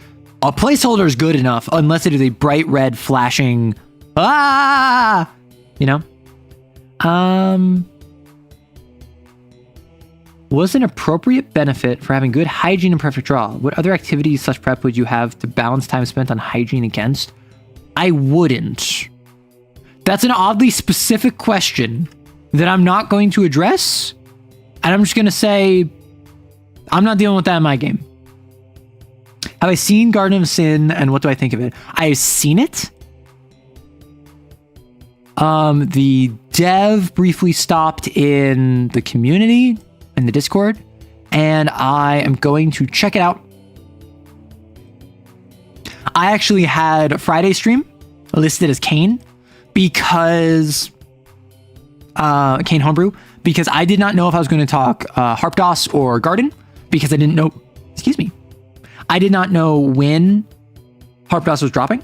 a placeholder is good enough unless it is a bright red flashing you know? Was an appropriate benefit for having good hygiene and perfect draw? What other activities / prep would you have to balance time spent on hygiene against? I wouldn't. That's an oddly specific question that I'm not going to address. And I'm just going to say, I'm not dealing with that in my game. Have I seen Garden of Sin and what do I think of it? I've seen it. The dev briefly stopped in the community, in the Discord, and I am going to check it out. I actually had a Friday stream listed as Kane because Kane Homebrew, because I did not know if I was going to talk Harp DOS or Garden, because I didn't know, I did not know when Harp DOS was dropping.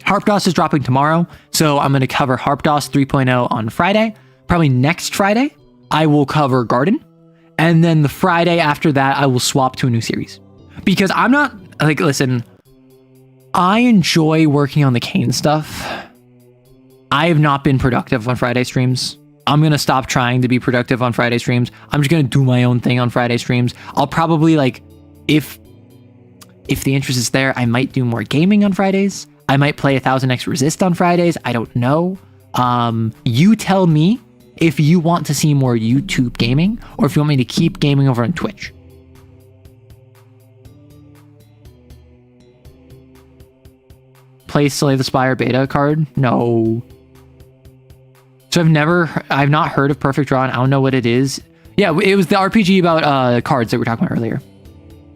Harp DOS is dropping tomorrow, so I'm going to cover Harp DOS 3.0 on Friday. Probably next Friday, I will cover Garden. And then the Friday after that, I will swap to a new series. Because I'm not, like, listen, I enjoy working on the Kane stuff. I have not been productive on Friday streams. I'm going to stop trying to be productive on Friday streams. I'm just going to do my own thing on Friday streams. I'll probably, like, if the interest is there, I might do more gaming on Fridays. I might play 1000X Resist on Fridays. I don't know. You tell me if you want to see more YouTube gaming or if you want me to keep gaming over on Twitch. Play Slay the Spire beta card? No. So I've not heard of Perfect Draw and I don't know what it is. Yeah, it was the RPG about cards that we were talking about earlier.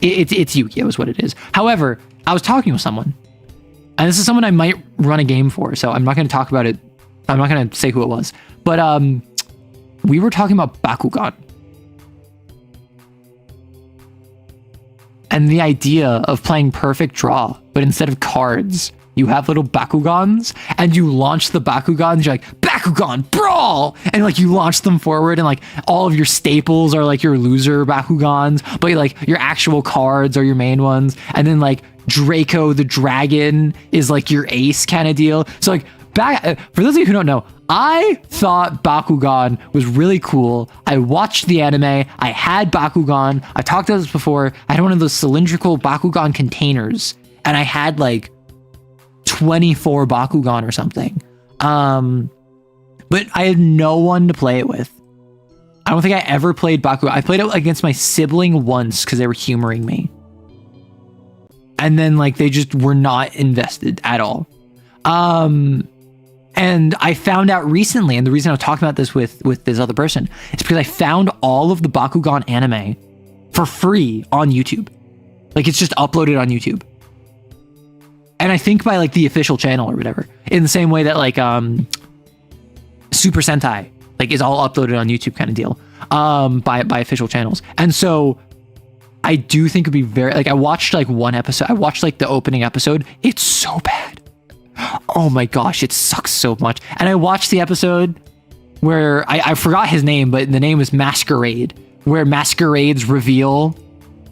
It's Yu-Gi-Oh! Is what it is. However, I was talking with someone, and this is someone I might run a game for, so I'm not going to talk about it. I'm not going to say who it was. But we were talking about Bakugan. And the idea of playing Perfect Draw, but instead of cards, you have little Bakugans, and you launch the Bakugans, you're like, Bakugan, brawl! And like you launch them forward, and like all of your staples are like your loser Bakugans, but like your actual cards are your main ones. And then like Draco the Dragon is like your ace kind of deal. So like, for those of you who don't know, I thought Bakugan was really cool. I watched the anime. I had Bakugan. I talked about this before. I had one of those cylindrical Bakugan containers, and I had like 24 Bakugan or something. But I had no one to play it with. I don't think I ever played Bakugan. I played it against my sibling once because they were humoring me. And then like they just were not invested at all. And I found out recently, and the reason I was talking about this with this other person, is because I found all of the Bakugan anime for free on YouTube. Like it's just uploaded on YouTube. And I think by like the official channel or whatever, in the same way that like Super Sentai like is all uploaded on YouTube kind of deal, by official channels. And so I do think it'd be very, like I watched like one episode. I watched like the opening episode. It's so bad. Oh my gosh, it sucks so much. And I watched the episode where I forgot his name, but the name was Masquerade, where masquerades reveal,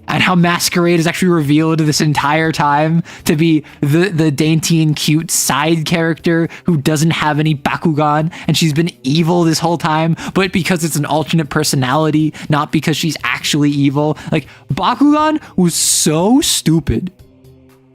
and how Masquerade is actually revealed this entire time to be the dainty and cute side character who doesn't have any Bakugan, and she's been evil this whole time, but because it's an alternate personality, not because she's actually evil. Like, Bakugan was so stupid.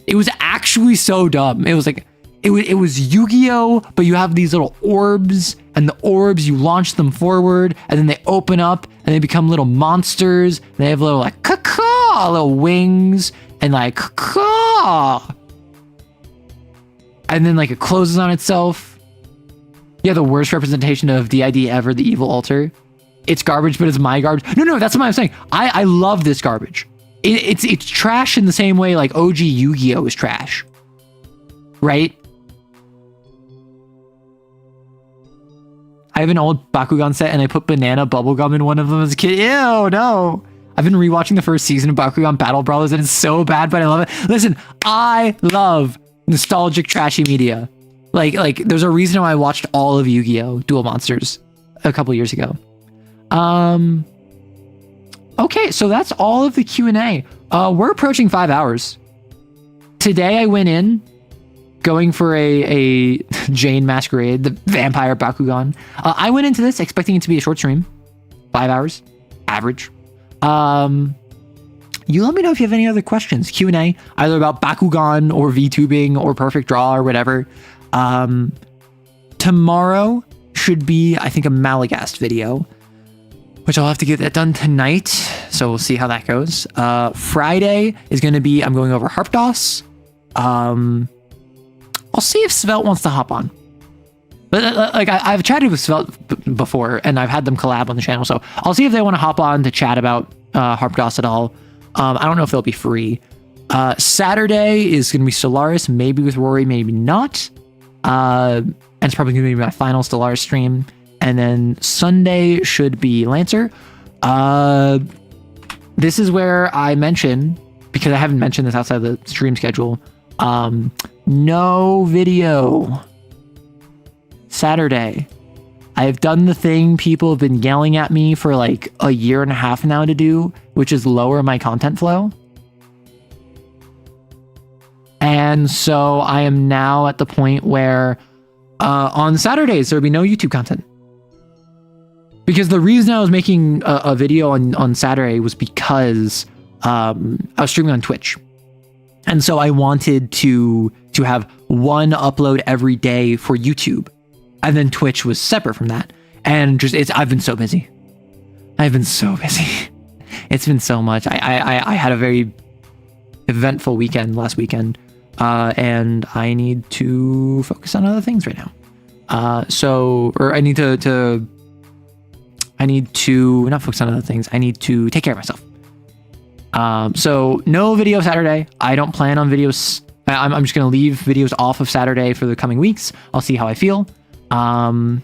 It was actually so dumb. It was like, it was Yu-Gi-Oh, but you have these little orbs, and the orbs, you launch them forward, and then they open up, and they become little monsters, and they have little, like, caw, little wings, and like, caw. And then, like, it closes on itself. Yeah, the worst representation of DID ever, the evil altar. It's garbage, but it's my garbage. No, that's what I'm saying. I love this garbage. It's trash in the same way, like, OG Yu-Gi-Oh is trash. Right? I have an old Bakugan set and I put banana bubblegum in one of them as a kid. Ew, no. I've been rewatching the first season of Bakugan Battle Brawlers and it's so bad, but I love it. Listen, I love nostalgic trashy media. Like there's a reason why I watched all of Yu-Gi-Oh! Duel Monsters a couple years ago. Okay, so that's all of the Q&A. We're approaching 5 hours. Today I went in going for a Jane Masquerade, the vampire Bakugan. I went into this expecting it to be a short stream. 5 hours, average. You let me know if you have any other questions. Q&A, either about Bakugan or VTubing or Perfect Draw or whatever. Tomorrow should be, I think, a Malagast video, which I'll have to get that done tonight. So we'll see how that goes. Friday is going to be, I'm going over Harp DOS. I'll see if Svelte wants to hop on. But like I've chatted with Svelte before, and I've had them collab on the channel, so I'll see if they want to hop on to chat about Harp DOS at all. I don't know if they'll be free. Saturday is going to be Stellaris, maybe with Rory, maybe not. And it's probably going to be my final Stellaris stream. And then Sunday should be Lancer. This is where I mention, because I haven't mentioned this outside the stream schedule, no video Saturday. I've done the thing people have been yelling at me for like a year and a half now to do, which is lower my content flow. And so I am now at the point where on Saturdays there'll be no YouTube content. Because the reason I was making a video on Saturday was because I was streaming on Twitch. And so I wanted to have one upload every day for YouTube. And then Twitch was separate from that. And I've been so busy. I've been so busy. It's been so much. I had a very eventful weekend last weekend. And I need to focus on other things right now. I need to not focus on other things. I need to take care of myself. So no video Saturday. I don't plan on videos. I'm just going to leave videos off of Saturday for the coming weeks. I'll see how I feel. Yeah.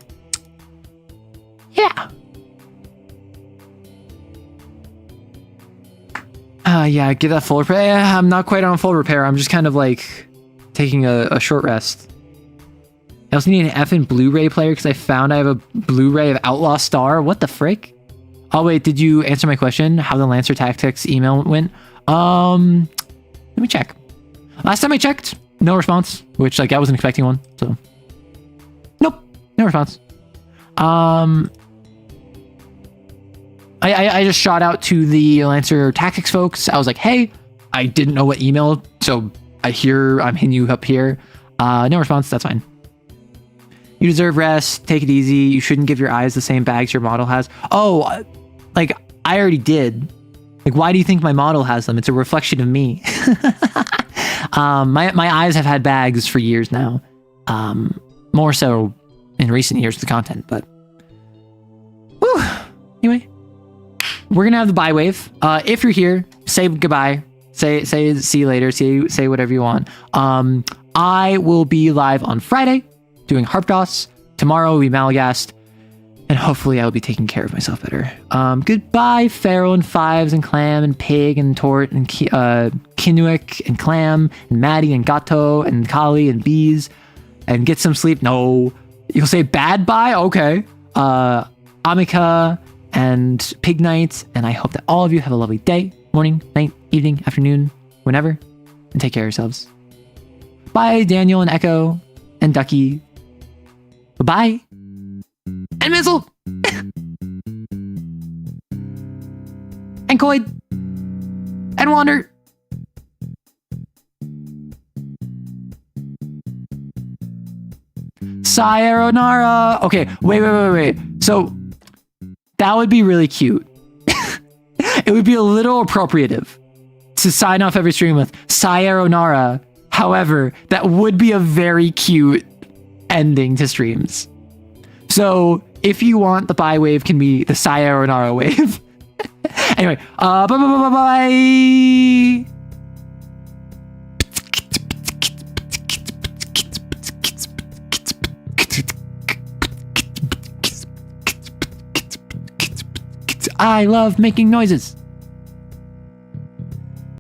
Yeah, give that full repair. I'm not quite on full repair. I'm just kind of like taking a short rest. I also need an effing Blu-ray player because I found I have a Blu-ray of Outlaw Star. What the frick? Oh wait, did you answer my question? How the Lancer Tactics email went? Let me check. Last time I checked, no response, which like I wasn't expecting one, so nope, no response. I just shot out to the Lancer Tactics folks. I was like, hey, I didn't know what email, so I'm hitting you up here. No response, that's fine. You deserve rest, take it easy. You shouldn't give your eyes the same bags your model has. Oh, like I already did. Like, why do you think my model has them? It's a reflection of me. My eyes have had bags for years now. More so in recent years with the content, but whew. Anyway, we're gonna have the bye wave. If you're here, say goodbye. Say see you later. Say whatever you want. I will be live on Friday doing Harp DOS. Tomorrow will be Malagast. And hopefully I will be taking care of myself better. Goodbye, Pharaoh and Fives and Clam and Pig and Tort and Kinuik and Clam and Maddie and Gato and Kali and Bees. And get some sleep. No. You'll say bad bye? Okay. Amika and Pig Night, and I hope that all of you have a lovely day, morning, night, evening, afternoon, whenever, and take care of yourselves. Bye, Daniel and Echo and Ducky. Bye. And Mizzle. And Coid. And Wander. Sayonara. Okay, wait. So that would be really cute. It would be a little appropriative to sign off every stream with Sayonara. However, that would be a very cute ending to streams. So if you want, the bye wave can be the Sayonara wave. Anyway, bye. I love making noises.